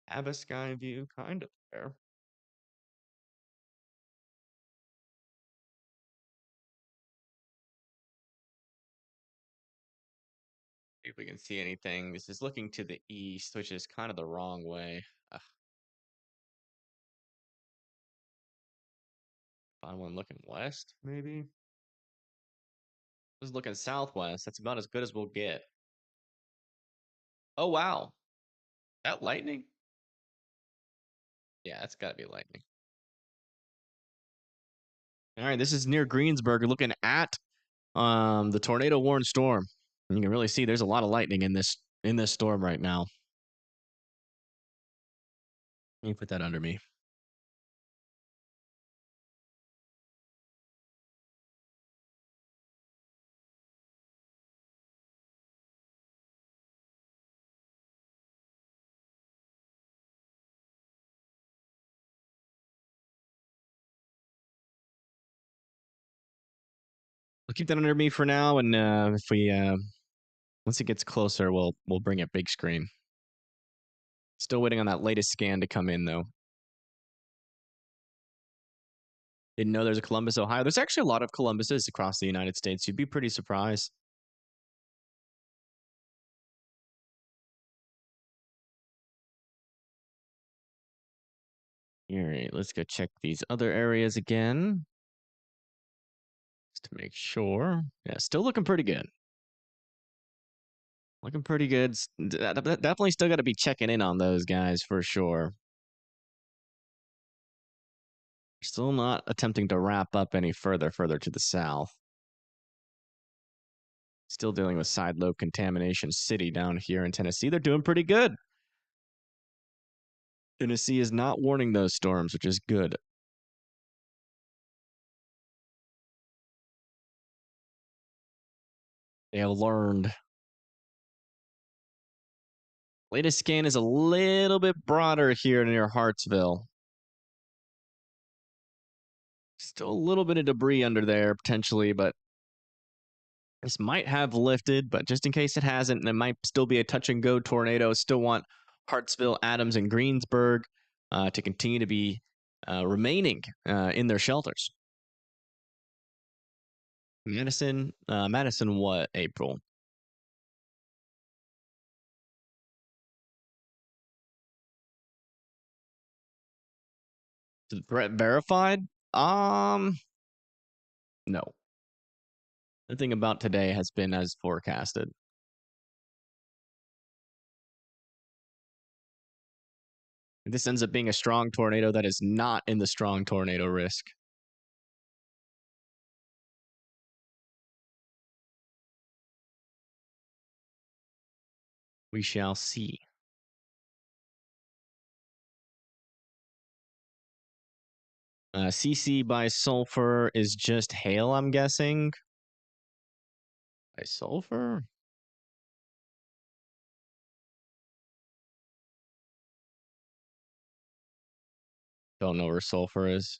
Have a sky view, kind of there. See if we can see anything. This is looking to the east, which is kind of the wrong way. Find one looking west, maybe. This is looking southwest. That's about as good as we'll get. Oh wow, that lightning? Yeah, that's got to be lightning. All right, this is near Greensburg. Looking at the tornado warned storm. And you can really see there's a lot of lightning in this storm right now. Let me put that under me. I'll keep that under me for now, and if we once it gets closer, we'll bring it big screen. Still waiting on that latest scan to come in though. Didn't know there's a Columbus, Ohio. There's actually a lot of Columbuses across the United States. You'd be pretty surprised. All right, let's go check these other areas again. Just to make sure. Yeah, still looking pretty good. Looking pretty good. Definitely still got to be checking in on those guys for sure. Still not attempting to wrap up any further to the south. Still dealing with side lobe contamination city down here in Tennessee. They're doing pretty good. Tennessee is not warning those storms, which is good. They have learned. Latest scan is a little bit broader here near Hartsville. Still a little bit of debris under there potentially, but this might have lifted, but just in case it hasn't, it might still be a touch and go tornado. Still want Hartsville, Adams, and Greensburg to continue to be remaining in their shelters. Madison what, April? Threat verified? No. Nothing about today has been as forecasted. This ends up being a strong tornado that is not in the strong tornado risk. We shall see. CC by sulfur is just hail, I'm guessing. By sulfur? Don't know where sulfur is.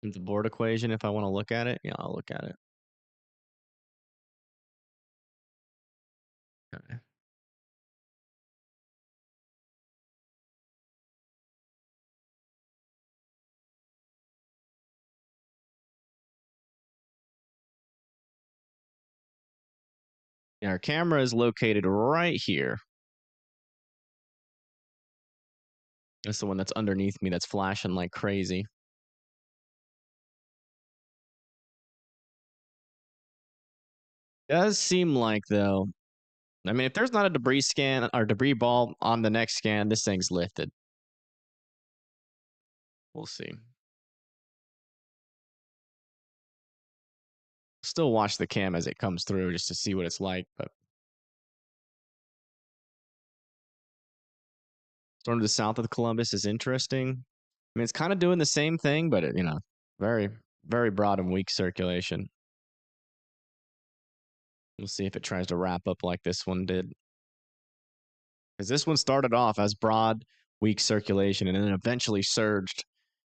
The board equation, if I want to look at it, yeah, I'll look at it. Okay. Yeah, our camera is located right here. That's the one that's underneath me that's flashing like crazy. Does seem like, though. I mean, if there's not a debris scan or debris ball on the next scan, this thing's lifted. We'll see. Still watch the cam as it comes through just to see what it's like, but storm to the south of Columbus is interesting. I mean, it's kind of doing the same thing, but it, very, very broad and weak circulation. We'll see if it tries to wrap up like this one did. Because this one started off as broad, weak circulation, and then eventually surged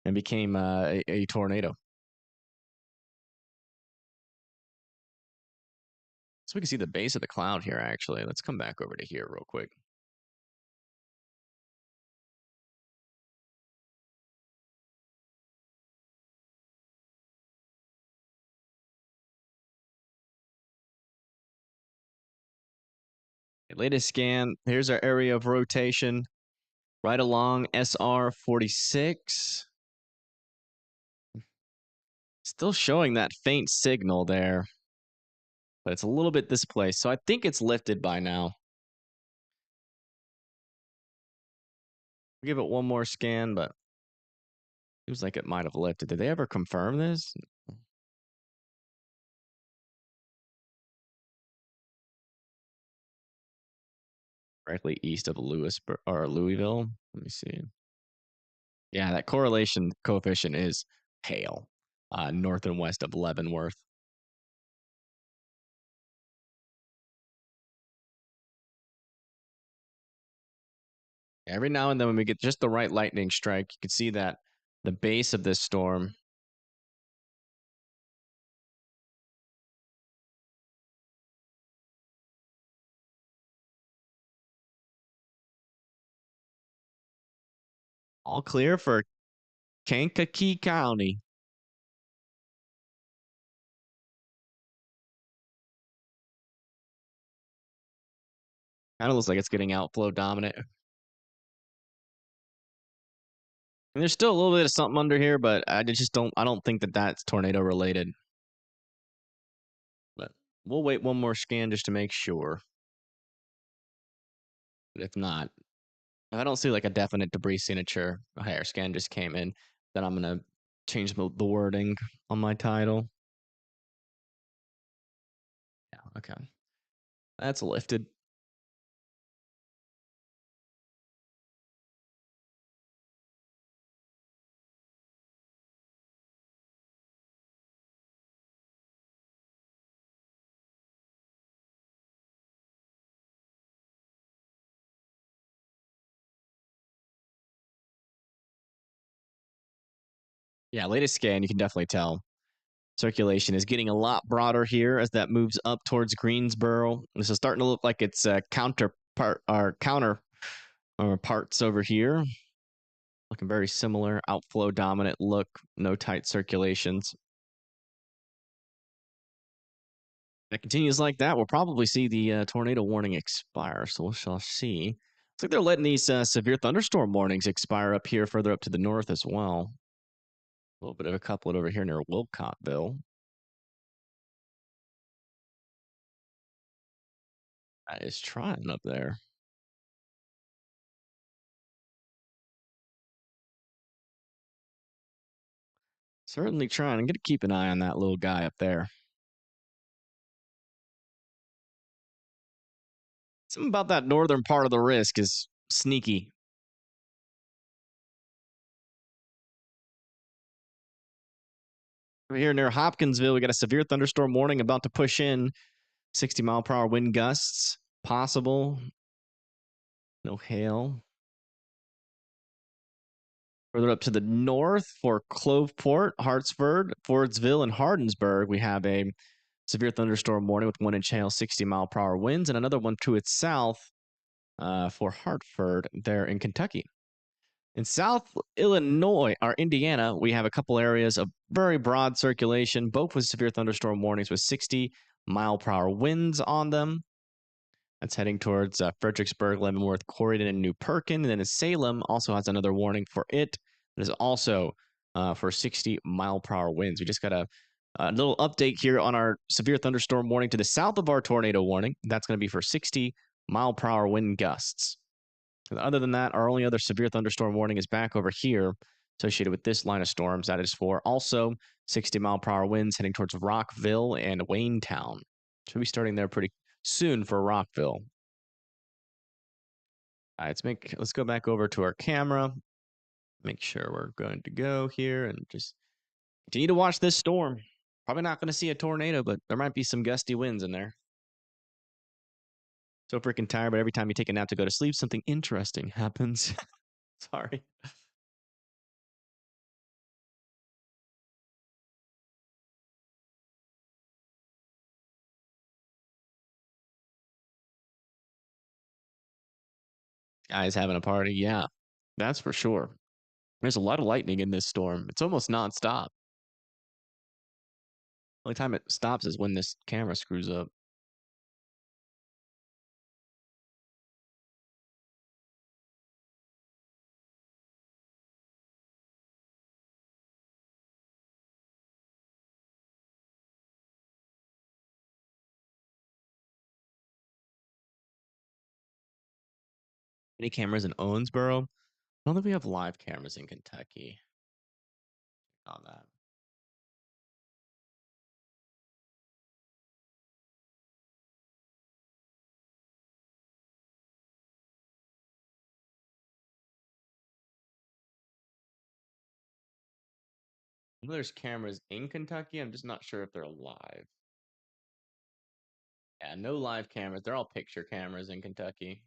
and became a tornado. So we can see the base of the cloud here, actually. Let's come back over to here real quick. Latest scan, here's our area of rotation right along SR 46. Still showing that faint signal there, but it's a little bit displaced. So I think it's lifted by now. Give it one more scan, but seems like it might have lifted. Did they ever confirm this? Directly east of Louisville. Let me see. Yeah, that correlation coefficient is hail, north and west of Leavenworth. Every now and then when we get just the right lightning strike, you can see that the base of this storm all clear for Kankakee County. Kind of looks like it's getting outflow dominant. And there's still a little bit of something under here, but I don't think that that's tornado related. But we'll wait one more scan just to make sure. But if not, if I don't see like a definite debris signature, a higher scan just came in, then I'm going to change the wording on my title. Yeah, okay. That's lifted. Yeah, latest scan, you can definitely tell. Circulation is getting a lot broader here as that moves up towards Greensboro. This is starting to look like it's counter parts over here. Looking very similar, outflow dominant look, no tight circulations. If it continues like that, we'll probably see the tornado warning expire. So we shall see. Looks like they're letting these severe thunderstorm warnings expire up here, further up to the north as well. A little bit of a couplet over here near Wilcottville. That is trying up there. Certainly trying. I'm going to keep an eye on that little guy up there. Something about that northern part of the risk is sneaky. Over here near Hopkinsville, we got a severe thunderstorm warning about to push in. 60-mile-per-hour wind gusts possible. No hail. Further up to the north for Cloveport, Hartsford, Fordsville, and Hardinsburg, we have a severe thunderstorm warning with 1-inch hail, 60-mile-per-hour winds, and another one to its south for Hartford there in Kentucky. In South Illinois, or Indiana, we have a couple areas of very broad circulation, both with severe thunderstorm warnings with 60-mile-per-hour winds on them. That's heading towards Fredericksburg, Leavenworth, Corydon, and New Perkin. And then Salem also has another warning for it. It is also for 60-mile-per-hour winds. We just got a little update here on our severe thunderstorm warning to the south of our tornado warning. That's going to be for 60-mile-per-hour wind gusts. Other than that, our only other severe thunderstorm warning is back over here associated with this line of storms. That is for also 60-mile-per-hour winds heading towards Rockville and Waynetown. Should be starting there pretty soon for Rockville. All right, let's go back over to our camera. Make sure we're going to go here and just continue to watch this storm. Probably not going to see a tornado, but there might be some gusty winds in there. So freaking tired, but every time you take a nap to go to sleep, something interesting happens. Sorry. Guys having a party, yeah, that's for sure. There's a lot of lightning in this storm. It's almost nonstop. Only time it stops is when this camera screws up. Any cameras in Owensboro? I don't think we have live cameras in Kentucky on that. I know there's cameras in Kentucky. I'm just not sure if they're live. Yeah, no live cameras. They're all picture cameras in Kentucky.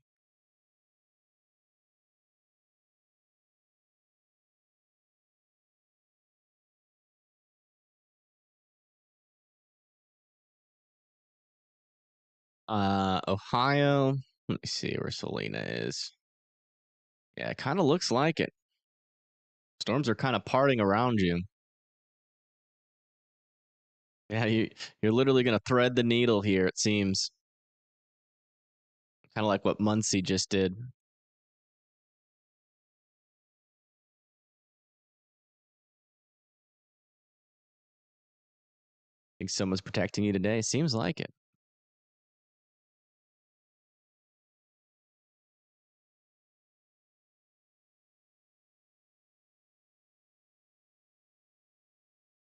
Ohio. Let me see where Selena is. Yeah, it kind of looks like it. Storms are kind of parting around you. Yeah, you're literally gonna thread the needle here, it seems. Kind of like what Muncie just did. Think someone's protecting you today. Seems like it.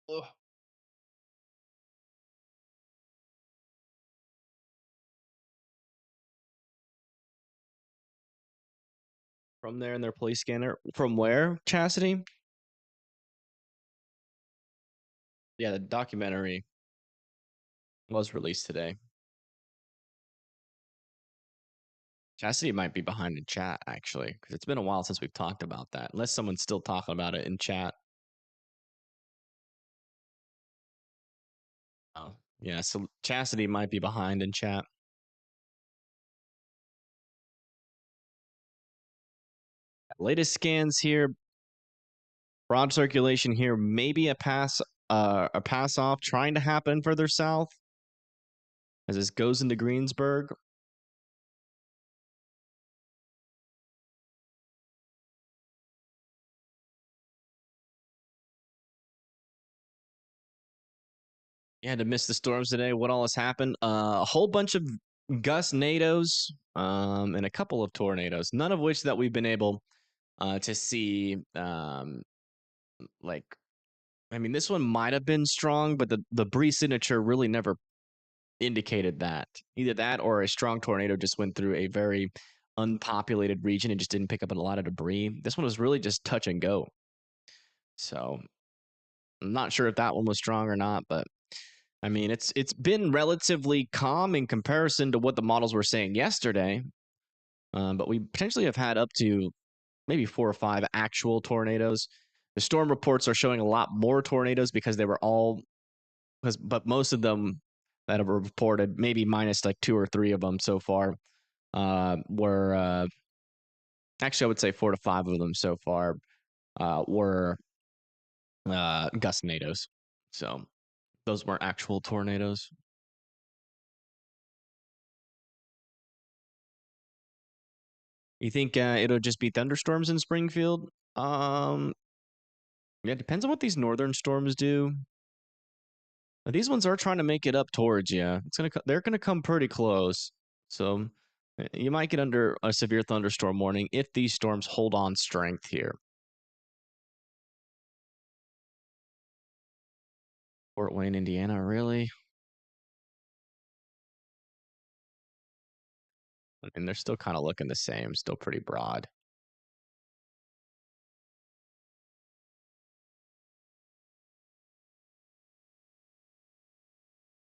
Ugh. From there in their police scanner. From where, Chastity? Yeah, the documentary was released today. Chastity might be behind in chat, actually, because it's been a while since we've talked about that. Unless someone's still talking about it in chat. Oh, yeah, so Chastity might be behind in chat. Latest scans here. Broad circulation here. Maybe a pass off trying to happen further south as this goes into Greensburg. Yeah, to miss the storms today. What all has happened? A whole bunch of GustNados and a couple of tornadoes. None of which that we've been able to see. Like, I mean, this one might have been strong, but the Bree signature really never indicated that. Either that or a strong tornado just went through a very unpopulated region and just didn't pick up a lot of debris. This one was really just touch and go. So I'm not sure if that one was strong or not, but I mean, it's been relatively calm in comparison to what the models were saying yesterday. But we potentially have had up to maybe 4 or 5 actual tornadoes. The storm reports are showing a lot more tornadoes because they were all, but most of them that have reported, maybe minus like 2 or 3 of them so far, were actually I would say 4 to 5 of them so far were GustNados. So those weren't actual tornadoes. You think it'll just be thunderstorms in Springfield? Yeah, it depends on what these northern storms do. But these ones are trying to make it up towards you. They're gonna come pretty close. So you might get under a severe thunderstorm warning if these storms hold on strength here. Fort Wayne, Indiana, really? I mean, they're still kind of looking the same, still pretty broad.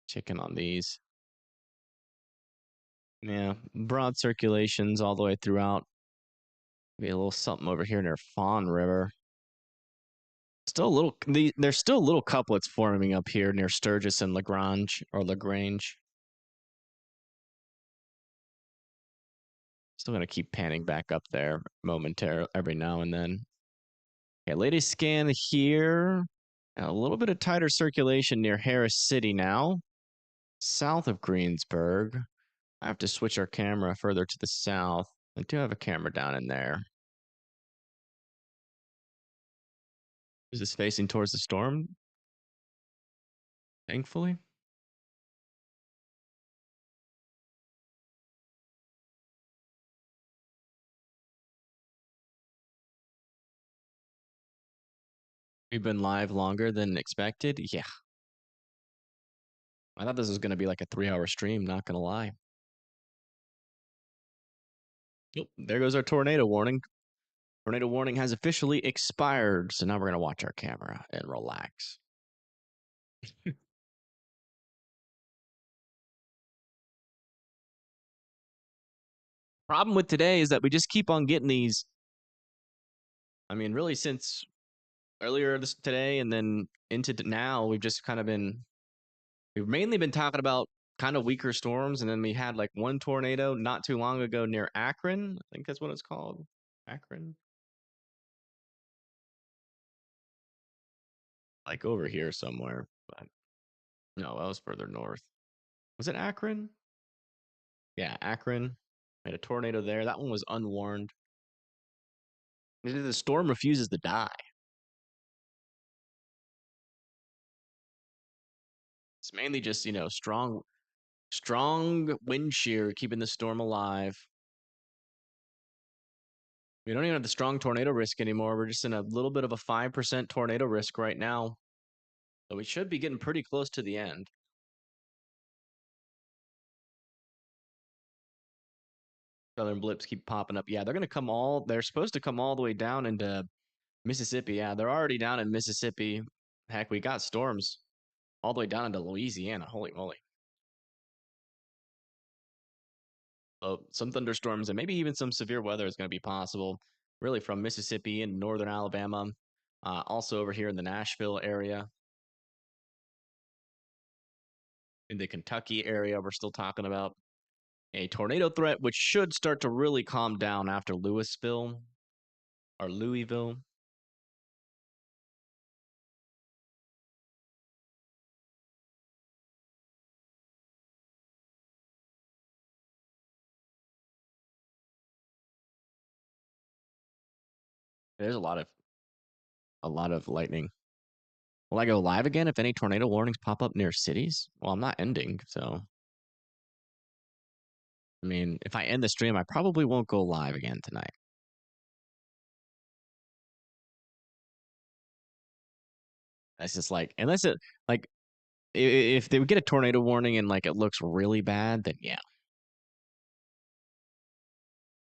Checking on these. Yeah, broad circulations all the way throughout. Maybe a little something over here near Fawn River. Still a little. There's still little couplets forming up here near Sturgis and Lagrange or Lagrange. Still gonna keep panning back up there momentarily every now and then. Okay, latest scan here. A little bit of tighter circulation near Harris City now, south of Greensburg. I have to switch our camera further to the south. I do have a camera down in there. Is this facing towards the storm? Thankfully. We've been live longer than expected. Yeah. I thought this was going to be like a 3-hour stream, not going to lie. Yep, there goes our tornado warning. Tornado warning has officially expired. So now we're going to watch our camera and relax. Problem with today is that we just keep on getting these. I mean, really, since earlier today and then into now, we've just kind of we've mainly been talking about kind of weaker storms. And then we had like one tornado not too long ago near Akron. I think that's what it's called. Akron. Like over here somewhere, but no, that was further north. Was it Akron? Yeah, Akron. Had a tornado there. That one was unwarned. The storm refuses to die. It's mainly just, strong wind shear keeping the storm alive. We don't even have the strong tornado risk anymore. We're just in a little bit of a 5% tornado risk right now. So we should be getting pretty close to the end. Southern blips keep popping up. Yeah, they're supposed to come all the way down into Mississippi. Yeah, they're already down in Mississippi. Heck, we got storms all the way down into Louisiana. Holy moly. So some thunderstorms and maybe even some severe weather is going to be possible, really from Mississippi and northern Alabama, also over here in the Nashville area. In the Kentucky area, we're still talking about a tornado threat, which should start to really calm down after Louisville or Louisville. There's a lot of lightning. Will I go live again if any tornado warnings pop up near cities? Well, I'm not ending, so I mean, if I end the stream, I probably won't go live again tonight. That's just like, unless it like if they would get a tornado warning and like it looks really bad, then yeah.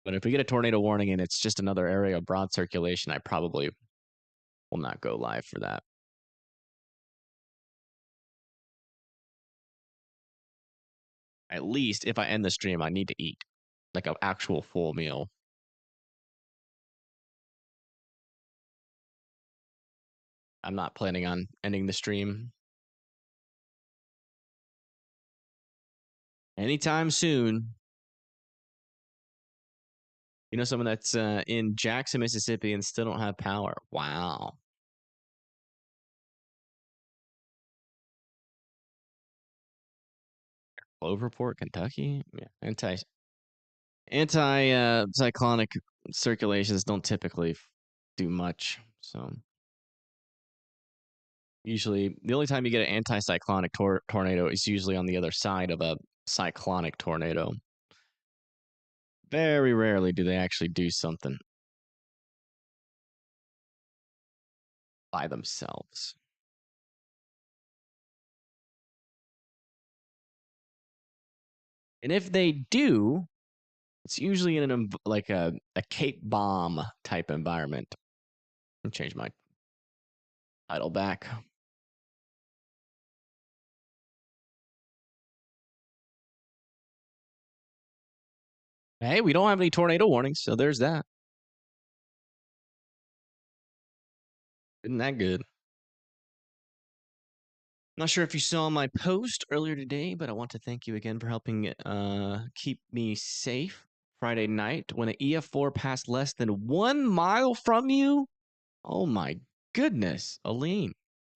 But if we get a tornado warning and it's just another area of broad circulation, I probably will not go live for that. At least if I end the stream, I need to eat like an actual full meal. I'm not planning on ending the stream anytime soon. You know, someone that's in Jackson, Mississippi and still don't have power. Wow. Cloverport, Kentucky? Yeah. Anti cyclonic circulations don't typically do much. So usually the only time you get an anticyclonic tornado is usually on the other side of a cyclonic tornado. Very rarely do they actually do something by themselves. And if they do, it's usually in like a Cape Bomb type environment. Let me change my title back. Hey, we don't have any tornado warnings, so there's that. Isn't that good? Not sure if you saw my post earlier today, but I want to thank you again for helping keep me safe Friday night when an EF4 passed less than 1 mile from you. Oh my goodness, Elaine,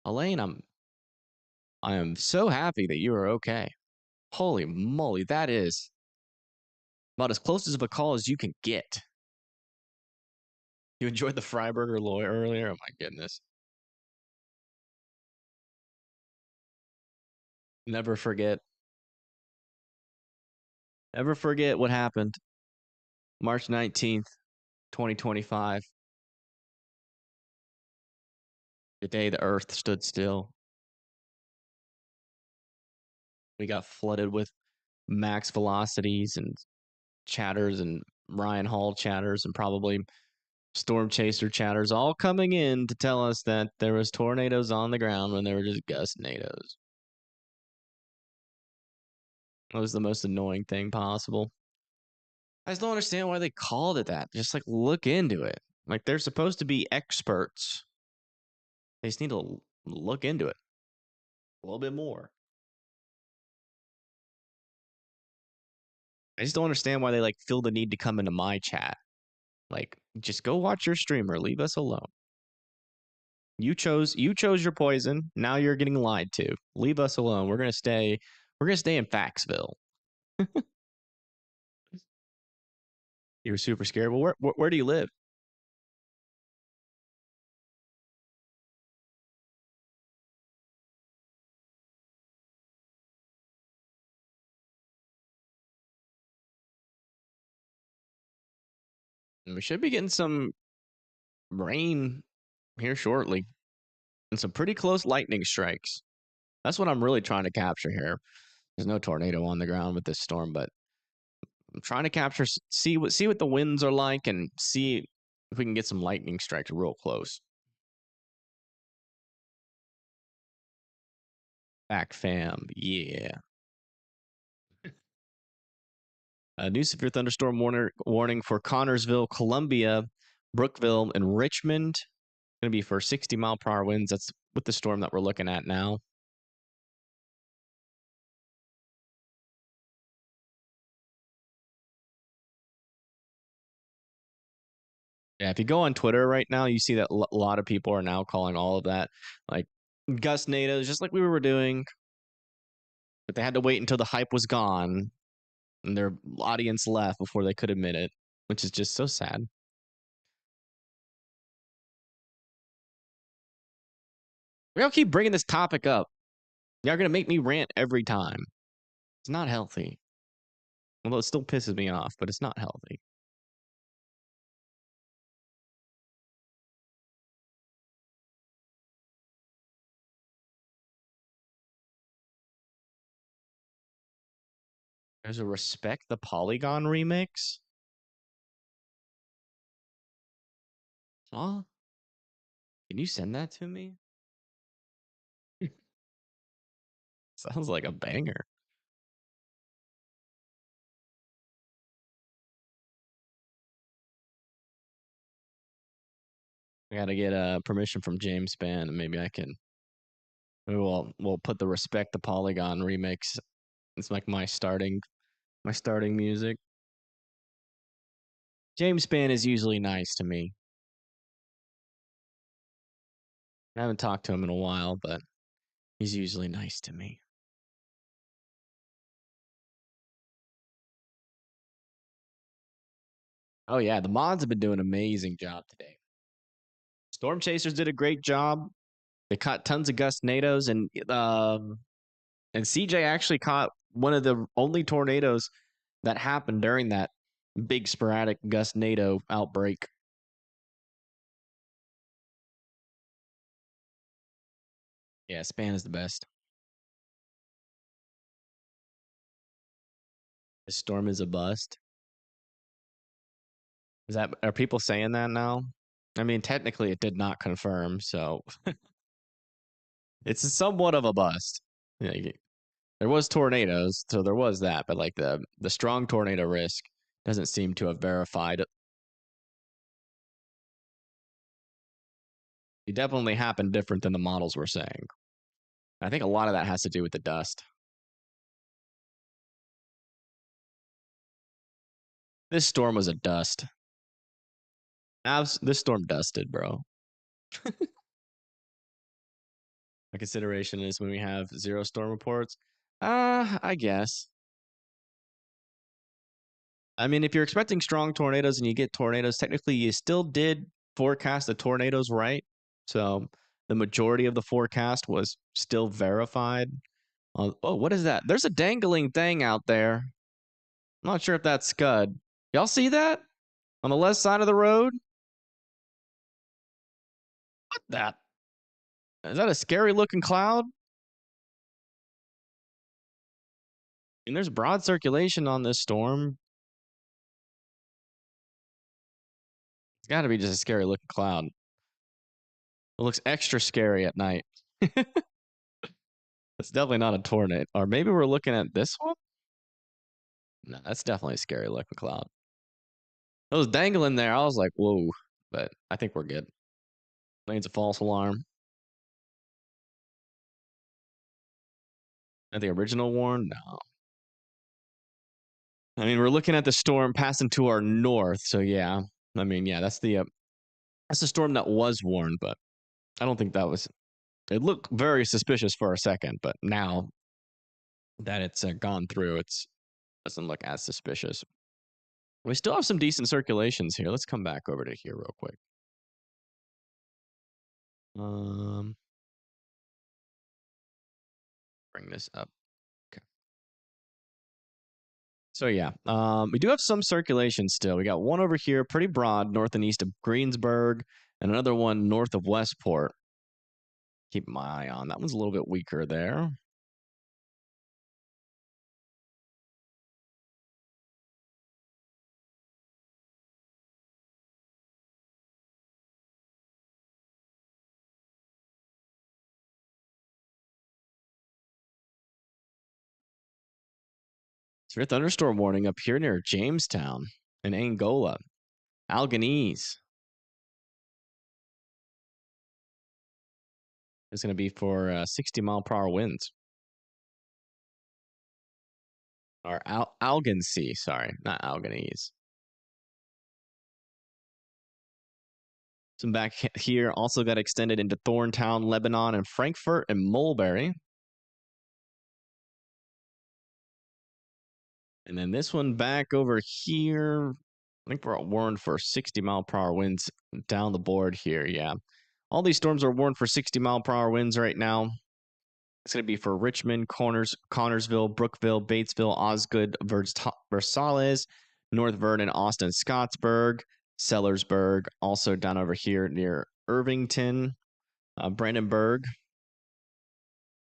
I am so happy that you are okay. Holy moly, that is about as close of a call as you can get. You enjoyed the Freiburger lawyer earlier? Oh my goodness. Never forget. Never forget what happened. March 19th, 2025. The day the earth stood still. We got flooded with max velocities and chatters and Ryan Hall chatters and probably storm chaser chatters all coming in to tell us that there was tornadoes on the ground when they were just GustNados. That was the most annoying thing possible. I just don't understand why they called it that. Just like look into it. Like they're supposed to be experts. They just need to look into it a little bit more. I just don't understand why they like feel the need to come into my chat. Like, just go watch your streamer. Leave us alone. You chose your poison. Now you're getting lied to. Leave us alone. We're gonna stay in Faxville. You were super scared. Well, where do you live? We should be getting some rain here shortly and some pretty close lightning strikes. That's what I'm really trying to capture here. There's no tornado on the ground with this storm, but I'm trying to capture, see what the winds are like, and see if we can get some lightning strikes real close. Back fam, yeah. New severe thunderstorm warning for Connorsville, Columbia, Brookville, and Richmond. Going to be for 60-mile-per-hour winds. That's with the storm that we're looking at now. Yeah, if you go on Twitter right now, you see that a lot of people are now calling all of that like GustNado, just like we were doing. But they had to wait until the hype was gone and their audience left before they could admit it, which is just so sad. We all keep bringing this topic up. Y'all gonna make me rant every time. It's not healthy. Although it still pisses me off, but it's not healthy. There's a Respect the Polygon remix. Huh? Can you send that to me? Sounds like a banger. I gotta get permission from James Spann, and maybe I can. Maybe we'll put the Respect the Polygon remix. It's like my starting music. James Spann is usually nice to me. I haven't talked to him in a while, but he's usually nice to me. Oh yeah, the mods have been doing an amazing job today. Storm Chasers did a great job. They caught tons of GustNados, and CJ actually caught one of the only tornadoes that happened during that big sporadic GustNado outbreak. Yeah, Span is the best. The storm is a bust. Are people saying that now? I mean, technically it did not confirm, so it's somewhat of a bust. Yeah, there was tornadoes, so there was that, but like the strong tornado risk doesn't seem to have verified. It definitely happened different than the models were saying. I think a lot of that has to do with the dust. This storm was a dust. This storm dusted, bro. My consideration is when we have 0 storm reports. I guess. I mean, if you're expecting strong tornadoes and you get tornadoes, technically you still did forecast the tornadoes right. So the majority of the forecast was still verified. Oh, what is that? There's a dangling thing out there. I'm not sure if that's Scud. Y'all see that? On the left side of the road? What that? Is that a scary looking cloud? And there's broad circulation on this storm. It's got to be just a scary looking cloud. It looks extra scary at night. It's definitely not a tornado. Or maybe we're looking at this one? No, that's definitely a scary looking cloud. It was dangling there. I was like, whoa. But I think we're good. I think it's a false alarm. And the original warn? No. I mean, we're looking at the storm passing to our north. So yeah. I mean, yeah, that's the storm that was warned, but I don't think that was. It looked very suspicious for a second, but now that it's gone through, it doesn't look as suspicious. We still have some decent circulations here. Let's come back over to here real quick. Bring this up. Okay. So yeah, we do have some circulation still. We got one over here, pretty broad, north and east of Greensburg, and another one north of Westport. Keep my eye on. That one's a little bit weaker there. Severe thunderstorm warning up here near Jamestown in Angola. Alganese. It's going to be for 60-mile-per-hour winds. Or Algansea, sorry, not Alganese. Some back here also got extended into Thorntown, Lebanon, and Frankfurt and Mulberry. And then this one back over here. I think we're warned for 60-mile-per-hour winds down the board here. Yeah. All these storms are warned for 60-mile-per-hour winds right now. It's going to be for Richmond, Connorsville, Brookville, Batesville, Osgood, Versailles, North Vernon, Austin, Scottsburg, Sellersburg, also down over here near Irvington, Brandenburg.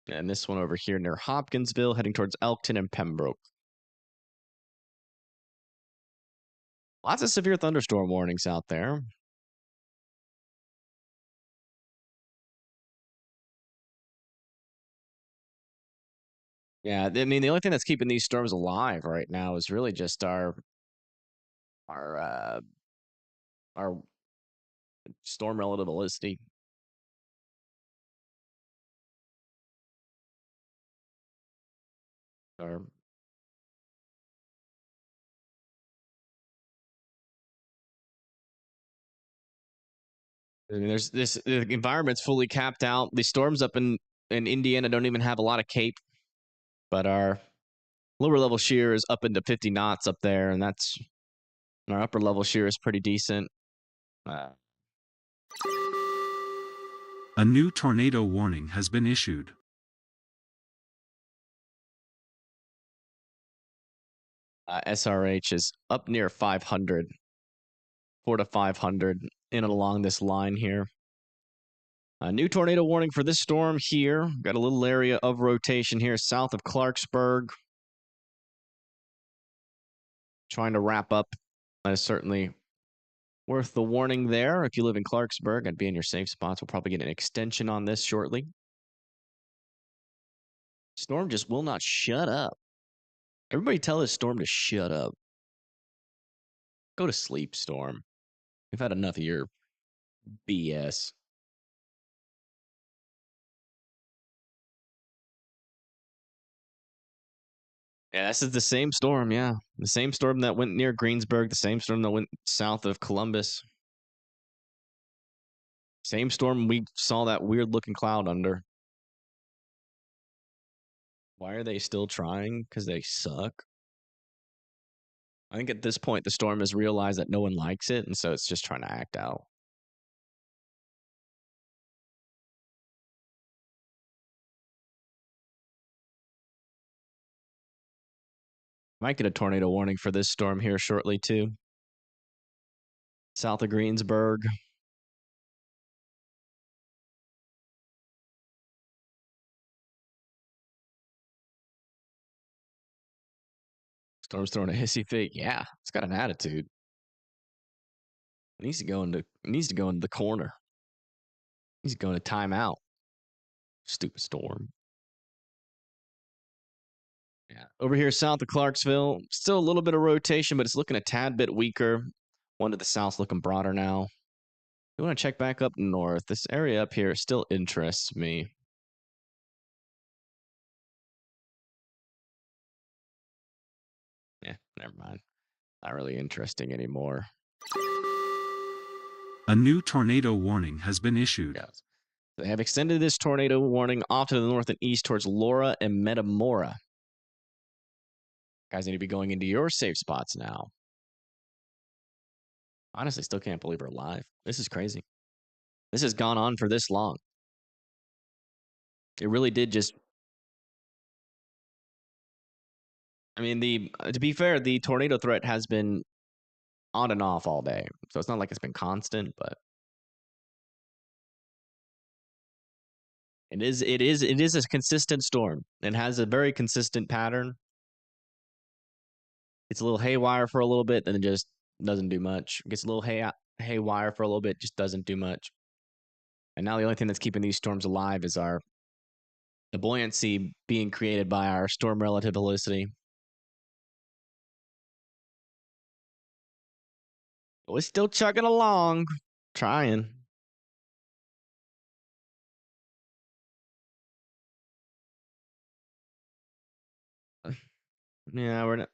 And this one over here near Hopkinsville, heading towards Elkton and Pembroke. Lots of severe thunderstorm warnings out there. Yeah, I mean, the only thing that's keeping these storms alive right now is really just our Storm relativity. Or I mean, there's this the environment's fully capped out. The storms up in Indiana don't even have a lot of cape, but our lower level shear is up into 50 knots up there, and our upper level shear is pretty decent. A new tornado warning has been issued. SRH is up near 500, 4 to 500, in and along this line here. A new tornado warning for this storm here. Got a little area of rotation here south of Clarksburg. Trying to wrap up. That is certainly worth the warning there. If you live in Clarksburg, I'd be in your safe spots. We'll probably get an extension on this shortly. Storm just will not shut up. Everybody tell this storm to shut up. Go to sleep, storm. We've had enough of your BS. Yeah, this is the same storm, yeah. The same storm that went near Greensburg, the same storm that went south of Columbus. Same storm we saw that weird looking cloud under. Why are they still trying? Because they suck. I think at this point the storm has realized that no one likes it, and so it's just trying to act out. Might get a tornado warning for this storm here shortly, too. South of Greensburg. Storm's throwing a hissy fit. Yeah, it's got an attitude. It needs to go into the corner. He's going to timeout. Stupid storm. Yeah. Over here south of Clarksville, still a little bit of rotation, but it's looking a tad bit weaker. One to the south looking broader now. You want to check back up north. This area up here still interests me. Yeah, never mind. Not really interesting anymore. A new tornado warning has been issued. Yes. They have extended this tornado warning off to the north and east towards Laura and Metamora. Guys need to be going into your safe spots now. Honestly, still can't believe we're live. This is crazy. This has gone on for this long. It really did just... I mean, to be fair, the tornado threat has been on and off all day. So it's not like it's been constant, but... It is a consistent storm. It has a very consistent pattern. It's a little haywire for a little bit, then it just doesn't do much. It gets a little haywire for a little bit, just doesn't do much. And now the only thing that's keeping these storms alive is the buoyancy being created by our storm relativity. We're still chugging along, trying. Yeah, we're not.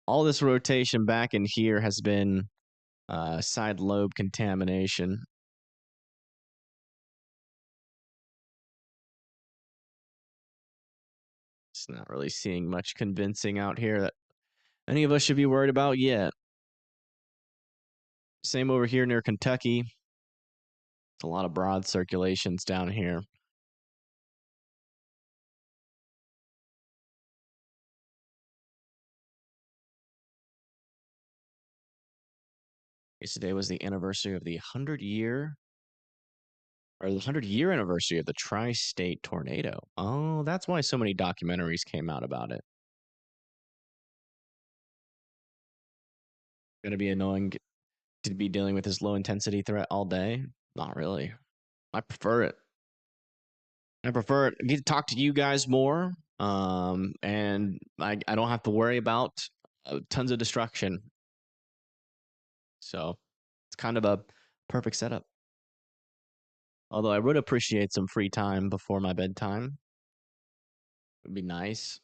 All this rotation back in here has been side lobe contamination. It's not really seeing much convincing out here that any of us should be worried about yet. Same over here near Kentucky. It's a lot of broad circulations down here. Today was the anniversary of the 100-year anniversary of the tri-state tornado. Oh, that's why so many documentaries came out about it. Gonna be annoying to be dealing with this low intensity threat all day? Not really. I prefer it. I get to talk to you guys more. And I don't have to worry about tons of destruction. So it's kind of a perfect setup. Although I would appreciate some free time before my bedtime. It'd be nice.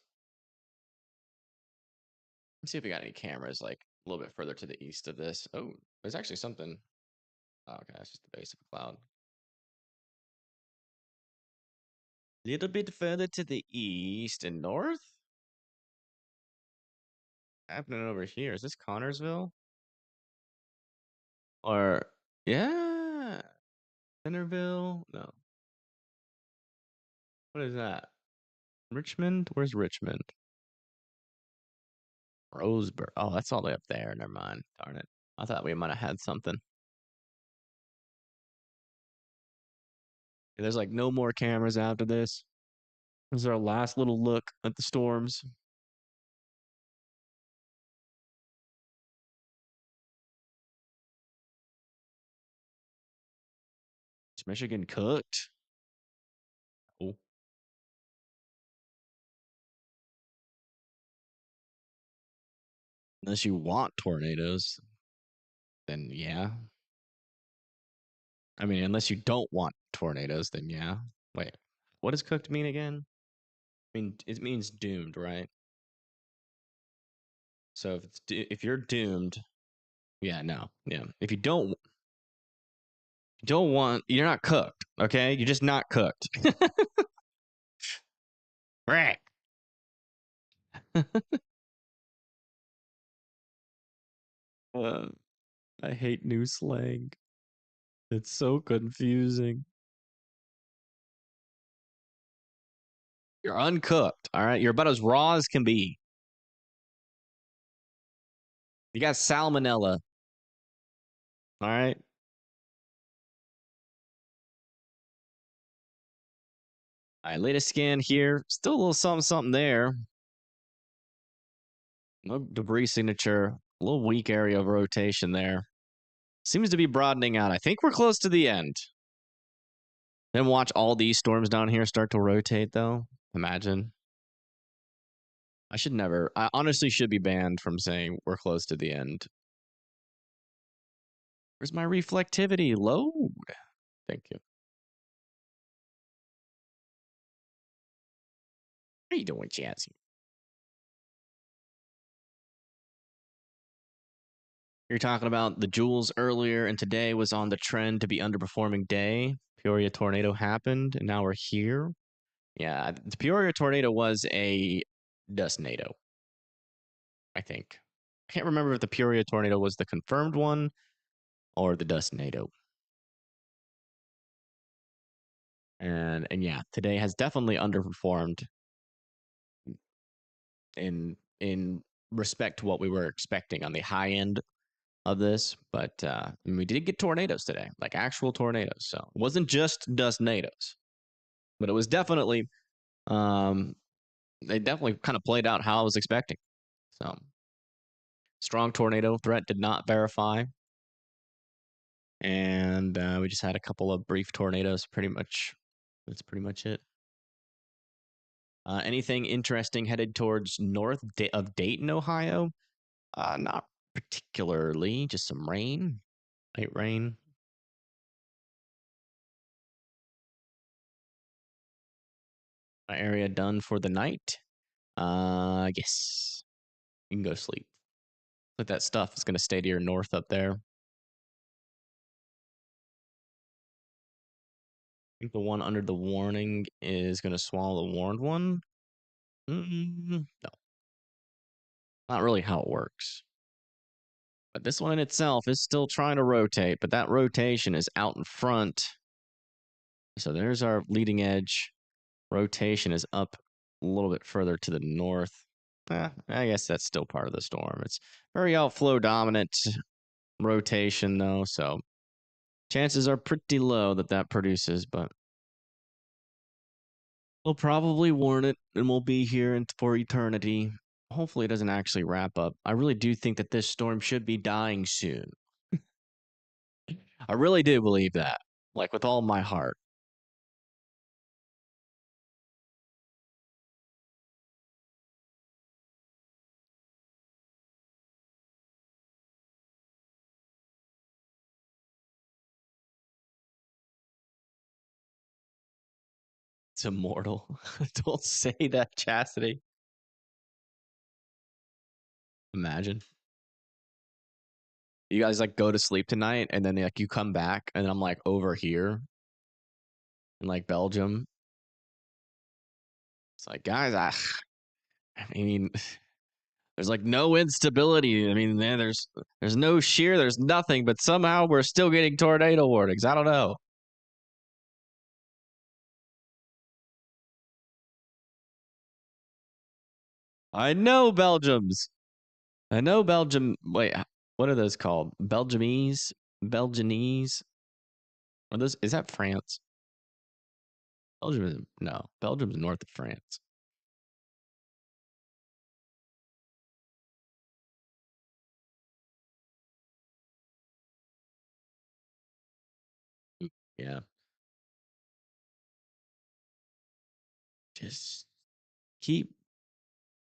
Let's see if we got any cameras like a little bit further to the east of this. Oh, there's actually something. Oh, okay, that's just the base of a cloud. Little bit further to the east and north? Happening over here. Is this Connorsville? Or yeah, Centerville? No. What is that? Richmond? Where's Richmond? Roseburg. Oh, that's all the way up there. Never mind. Darn it. I thought we might have had something. There's like no more cameras after this. This is our last little look at the storms. Is Michigan cooked? Oh. Unless you want tornadoes, then yeah. I mean, unless you don't want tornadoes, then yeah. Wait, what does cooked mean again? I mean, it means doomed, right? So if you're doomed, yeah, no, yeah. If you don't want, you're not cooked, okay? You're just not cooked. Right. uh, I hate new slang. It's so confusing. You're uncooked, all right? You're about as raw as can be. You got salmonella, all right? All right, latest scan here. Still a little something, something there. No debris signature. A little weak area of rotation there. Seems to be broadening out. I think we're close to the end. Then watch all these storms down here start to rotate, though. Imagine. I honestly should be banned from saying we're close to the end. Where's my reflectivity? Load. Thank you. How you doing, Jazzy? You're talking about the Jules earlier, and today was on the trend to be underperforming day. Peoria tornado happened, and now we're here. Yeah, the Peoria tornado was a GustNado, I think. I can't remember if the Peoria tornado was the confirmed one or the GustNado. And yeah, today has definitely underperformed in respect to what we were expecting on the high end of this. But we did get tornadoes today, like actual tornadoes. So it wasn't just GustNados, but it was definitely they definitely kind of played out how I was expecting. So strong tornado threat did not verify. And we just had a couple of brief tornadoes. That's pretty much it. Anything interesting headed towards north of Dayton, Ohio? Not particularly. Just some rain, light rain. My area done for the night. Yes. You can go sleep. But that stuff is going to stay to your north up there. I think the one under the warning is going to swallow the warned one. No. Not really how it works. But this one in itself is still trying to rotate, but that rotation is out in front. So there's our leading edge. Rotation is up a little bit further to the north. I guess that's still part of the storm. It's very outflow dominant rotation, though, so chances are pretty low that that produces, but we'll probably warn it, and we'll be here for eternity. Hopefully, it doesn't actually wrap up. I really do think that this storm should be dying soon. I really do believe that, like with all my heart. It's immortal. Don't say that, Chastity. Imagine. You guys like go to sleep tonight and then like you come back and I'm like over here in like Belgium. It's like, guys, I mean, there's like no instability. I mean, man, there's no shear, there's nothing, but somehow we're still getting tornado warnings. I don't know. I know Belgium's. I know Belgium. Wait, what are those called? Belgiumese? Belgianese? Are those? Is that France? Belgium is no. Belgium's north of France. Yeah. Just keep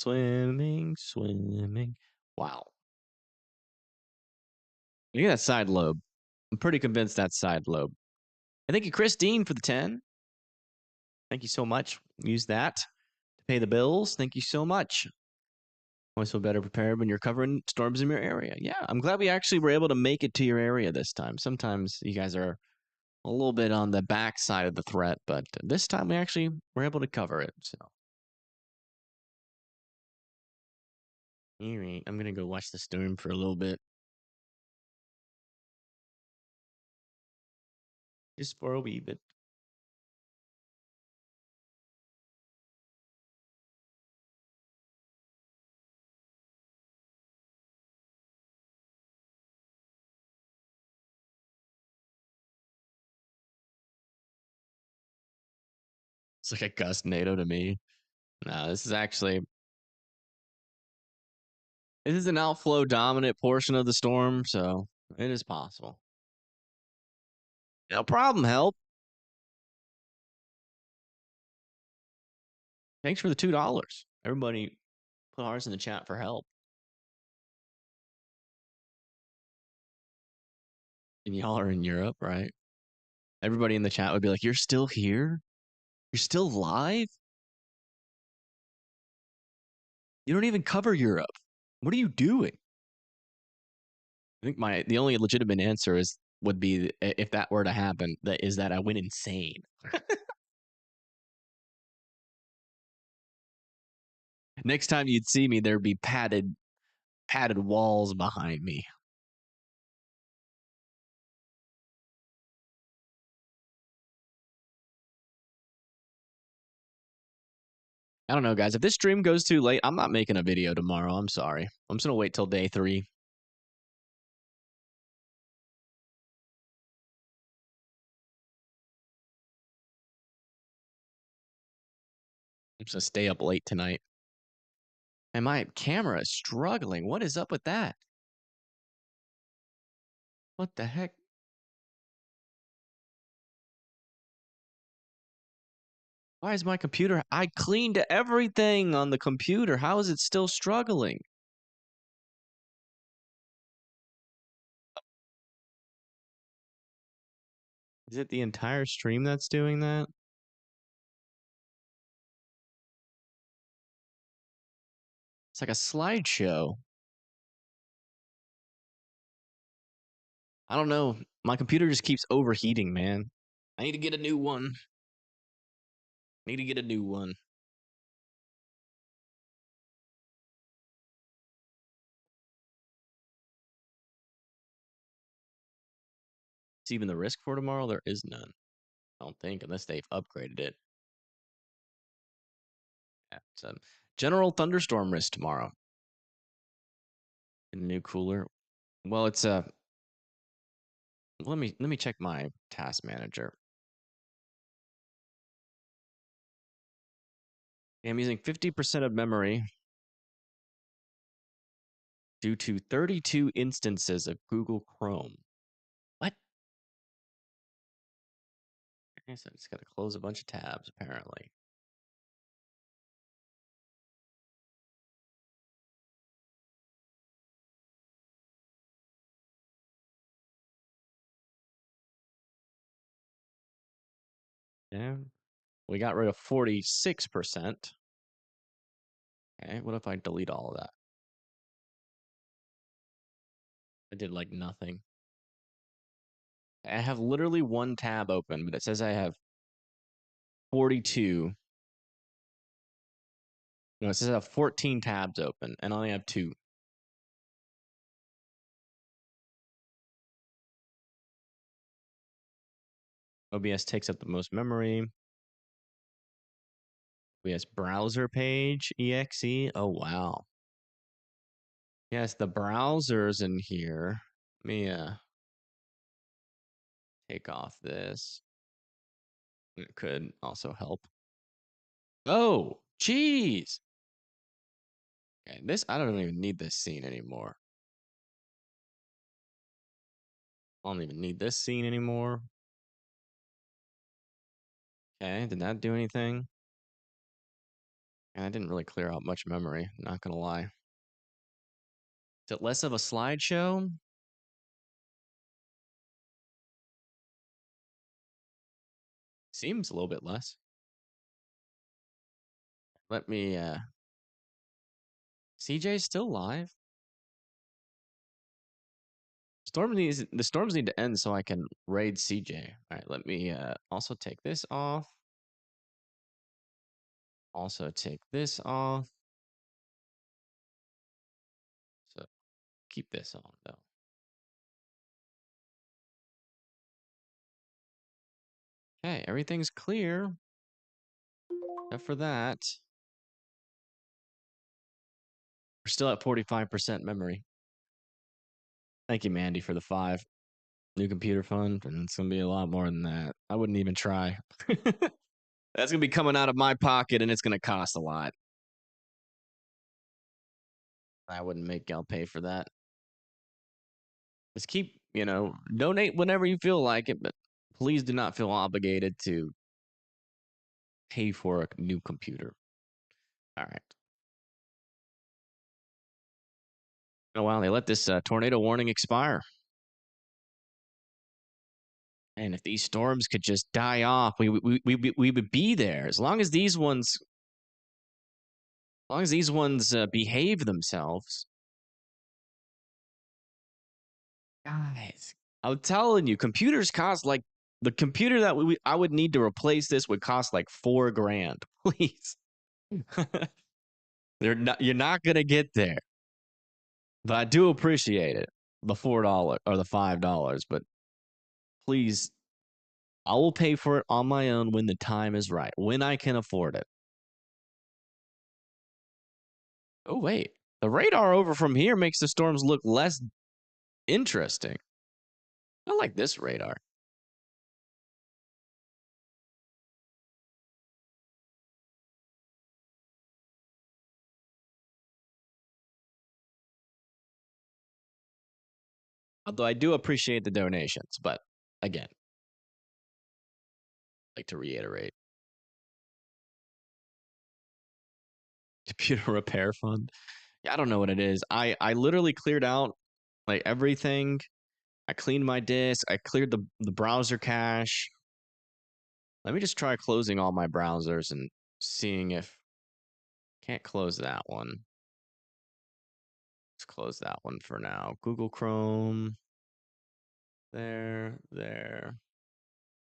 swimming, swimming. Wow. Look at that side lobe. I'm pretty convinced that's side lobe. And thank you, Christine, for the 10. Thank you so much. Use that to pay the bills. Thank you so much. Always feel better prepared when you're covering storms in your area. Yeah, I'm glad we actually were able to make it to your area this time. Sometimes you guys are a little bit on the back side of the threat, but this time we actually were able to cover it. So, all right, I'm gonna go watch the storm for a little bit, just for a wee bit. It's like a GustNado to me. No, this is actually this is an outflow dominant portion of the storm, so it is possible. No problem, help. Thanks for the $2. Everybody put ours in the chat for help. And y'all are in Europe, right? Everybody in the chat would be like, "You're still here? You're still live? You don't even cover Europe. What are you doing?" I think the only legitimate answer would be if that were to happen, that I went insane. Next time you'd see me, there'd be padded walls behind me. I don't know, guys. If this stream goes too late, I'm not making a video tomorrow. I'm sorry. I'm just gonna wait till day 3. I'm just gonna stay up late tonight. And my camera is struggling. What is up with that? What the heck? Why is my computer? I cleaned everything on the computer. How is it still struggling? Is it the entire stream that's doing that? It's like a slideshow. I don't know. My computer just keeps overheating, man. I need to get a new one. Need to get a new one. It's even the risk for tomorrow? There is none. I don't think, unless they've upgraded it. Yeah, it's a general thunderstorm risk tomorrow. A new cooler. Well, it's a. Let me check my task manager. I'm using 50% of memory due to 32 instances of Google Chrome. What? I guess I just got to close a bunch of tabs, apparently. Yeah. We got rid of 46%. Okay, what if I delete all of that? I did like nothing. I have literally one tab open, but it says I have 42. No, it says I have 14 tabs open, and I only have 2. OBS takes up the most memory. OBS browser page, exe. Oh, wow. Yes, the browser's in here. Let me take off this. It could also help. Oh, jeez. Okay, this, I don't even need this scene anymore. I don't even need this scene anymore. Okay, did that do anything? And I didn't really clear out much memory, not gonna lie. Is it less of a slideshow? Seems a little bit less. Let me, CJ's still live? The storms need to end so I can raid CJ. All right, let me also take this off. Also take this off. So keep this on though. Okay, everything's clear. Except for that. We're still at 45% memory. Thank you, Mandy, for the 5. New computer fund, and it's gonna be a lot more than that. I wouldn't even try. That's gonna be coming out of my pocket, and it's gonna cost a lot. I wouldn't make y'all pay for that. Just keep, donate whenever you feel like it, but please do not feel obligated to pay for a new computer. All right. Oh wow, they let this tornado warning expire. And if these storms could just die off, we would be there. As long as these ones behave themselves. Guys, I'm telling you, computers cost like the computer that I would need to replace this would cost like $4 grand. Please. You're not gonna get there. But I do appreciate it. The $4 or the $5, but please, I will pay for it on my own when the time is right, when I can afford it. Oh, wait. The radar over from here makes the storms look less interesting. I like this radar. Although I do appreciate the donations, but again, I'd like to reiterate. Computer repair fund. Yeah, I don't know what it is. I literally cleared out like everything. I cleaned my disk. I cleared the browser cache. Let me just try closing all my browsers and seeing if can't close that one. Let's close that one for now. Google Chrome. There.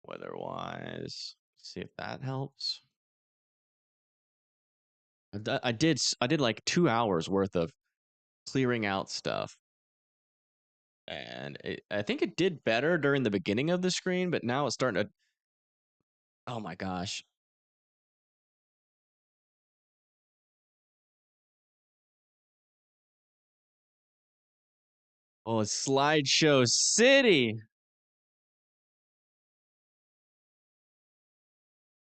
Weatherwise. See if that helps. I did like 2 hours worth of clearing out stuff. And I think it did better during the beginning of the screen, but now it's starting to. Oh my gosh. Oh, it's Slideshow City.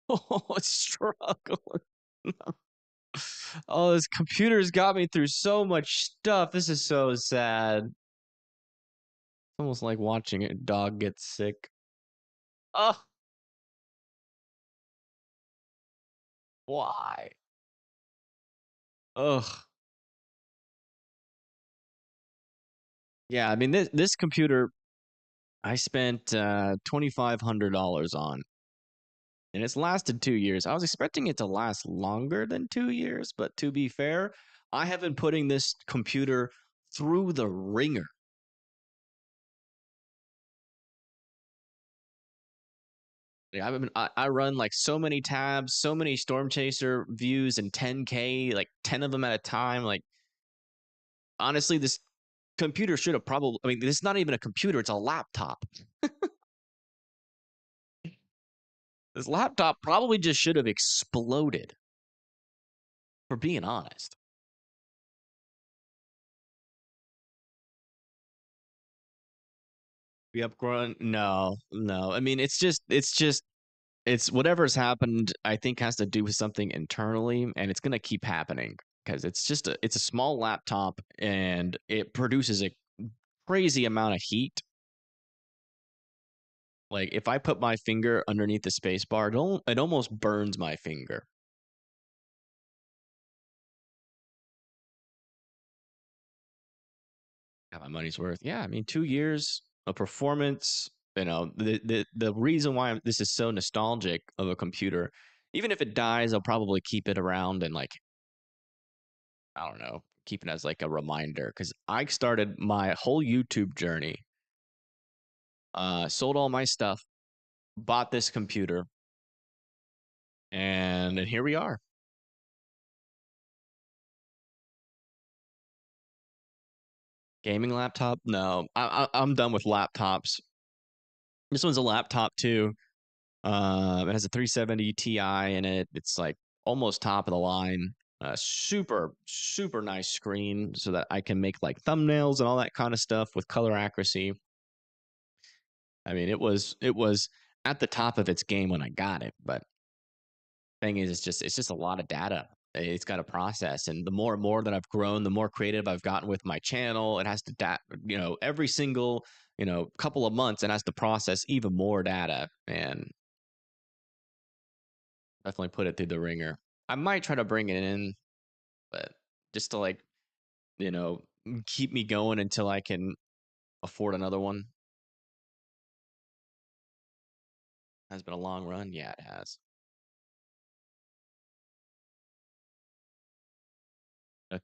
Oh, it's struggling. Oh, this computer's got me through so much stuff. This is so sad. It's almost like watching a dog get sick. Oh. Why? Ugh. Yeah, I mean this computer I spent $2,500 on. And it's lasted 2 years. I was expecting it to last longer than 2 years, but to be fair, I have been putting this computer through the ringer. I run like so many tabs, so many Storm Chaser views in 10K, like 10 of them at a time. Like, honestly, this computer should have probably, I mean, this is not even a computer, it's a laptop. This laptop probably just should have exploded, for being honest. We upgrown? No, no. I mean, it's whatever's happened, I think has to do with something internally, and it's gonna keep happening because it's a small laptop and it produces a crazy amount of heat. Like if I put my finger underneath the space bar, it almost burns my finger. Got my money's worth. Yeah, I mean, 2 years of performance. You know, the reason why this is so nostalgic of a computer, even if it dies, I'll probably keep it around and like, I don't know, keep it as like a reminder. Because I started my whole YouTube journey, sold all my stuff, bought this computer, and here we are. Gaming laptop? No, I'm done with laptops. This one's a laptop too. It has a 370 Ti in it. It's like almost top of the line. Super, super nice screen so that I can make like thumbnails and all that kind of stuff with color accuracy. I mean, it was at the top of its game when I got it, but thing is, it's just a lot of data. It's got to process, and the more and more that I've grown, the more creative I've gotten with my channel. It has to, every single couple of months, it has to process even more data, and definitely put it through the ringer. I might try to bring it in, but just to like, you know, keep me going until I can afford another one. Has been a long run. Yeah, it has.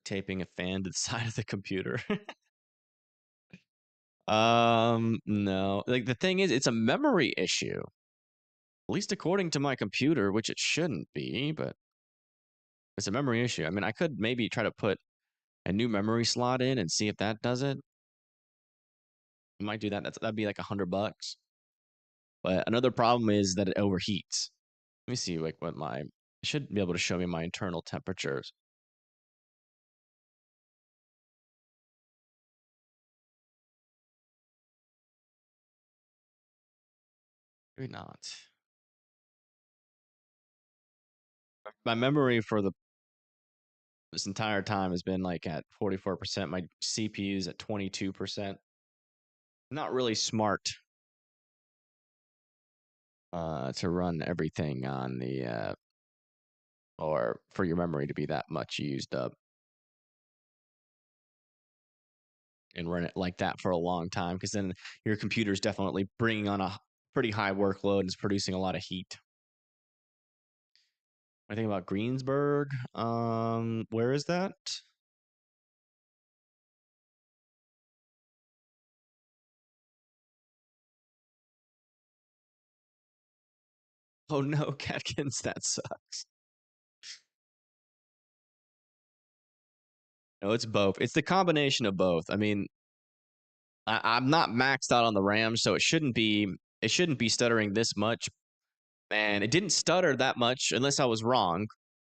Taping a fan to the side of the computer. No. Like the thing is, it's a memory issue. At least according to my computer, which it shouldn't be, but it's a memory issue. I mean, I could maybe try to put a new memory slot in and see if that does it. I might do that. That'd be like $100. But another problem is that it overheats. Let me see like what my, it should be able to show me my internal temperatures. Maybe not. My memory for this entire time has been like at 44%. My CPU's at 22%. Not really smart to run everything on the or for your memory to be that much used up and run it like that for a long time, because then your computer's definitely bringing on a pretty high workload and is producing a lot of heat. I think about Greensburg. Where is that? Oh no, Catkins, that sucks. No, it's both. It's the combination of both. I mean, I'm not maxed out on the RAM, so it shouldn't be stuttering this much. And it didn't stutter that much, unless I was wrong.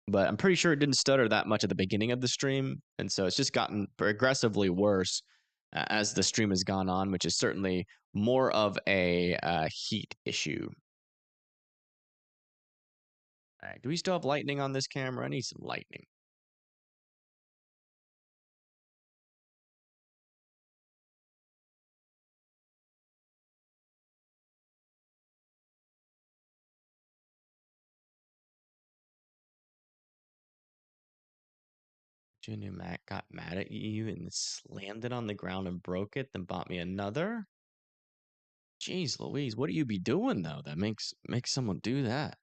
But I'm pretty sure it didn't stutter that much at the beginning of the stream, and so it's just gotten progressively worse as the stream has gone on, which is certainly more of a heat issue. All right, do we still have lightning on this camera? I need some lightning. Junior Mac got mad at you and slammed it on the ground and broke it, then bought me another. Jeez Louise, what do you be doing though that makes someone do that?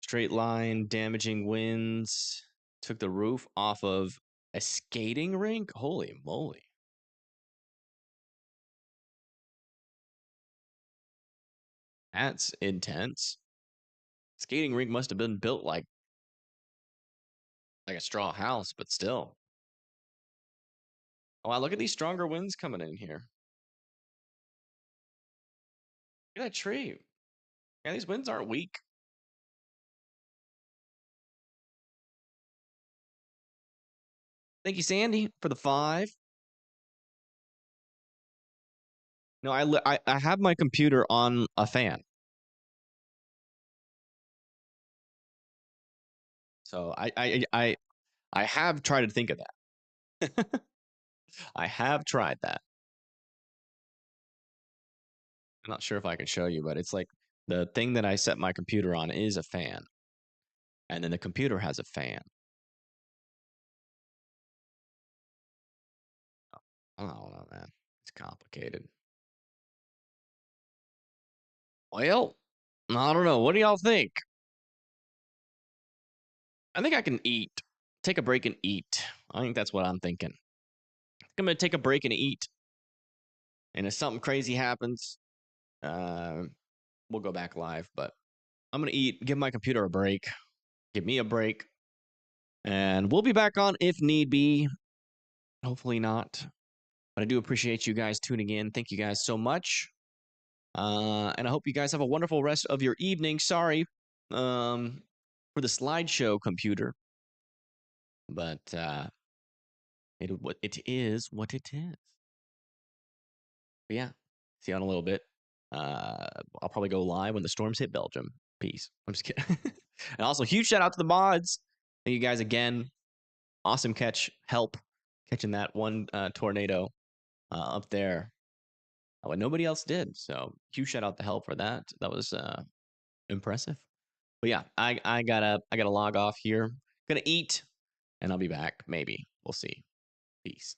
Straight line, damaging winds. Took the roof off of a skating rink? Holy moly. That's intense. Skating rink must have been built like a straw house, but still. Oh, wow, look at these stronger winds coming in here. Look at that tree. Yeah, these winds aren't weak. Thank you, Sandy, for the 5. No, I have my computer on a fan. So I have tried to think of that. I have tried that. I'm not sure if I can show you, but it's like the thing that I set my computer on is a fan. And then the computer has a fan. I don't know, man. It's complicated. Well, I don't know. What do y'all think? I think I can eat. Take a break and eat. I think that's what I'm thinking. I'm going to take a break and eat. And if something crazy happens, we'll go back live. But I'm going to eat, give my computer a break, give me a break. And we'll be back on if need be. Hopefully not. But I do appreciate you guys tuning in. Thank you guys so much. And I hope you guys have a wonderful rest of your evening. Sorry for the slideshow computer. But it is what it is. But yeah, see you in a little bit. I'll probably go live when the storms hit Belgium. Peace. I'm just kidding. And also, huge shout out to the mods. Thank you guys again. Awesome catch. Help catching that one tornado up there. What nobody else did. So huge shout out to Help for that. That was impressive. But yeah, I gotta log off here. Gonna eat, and I'll be back. Maybe. We'll see. Peace.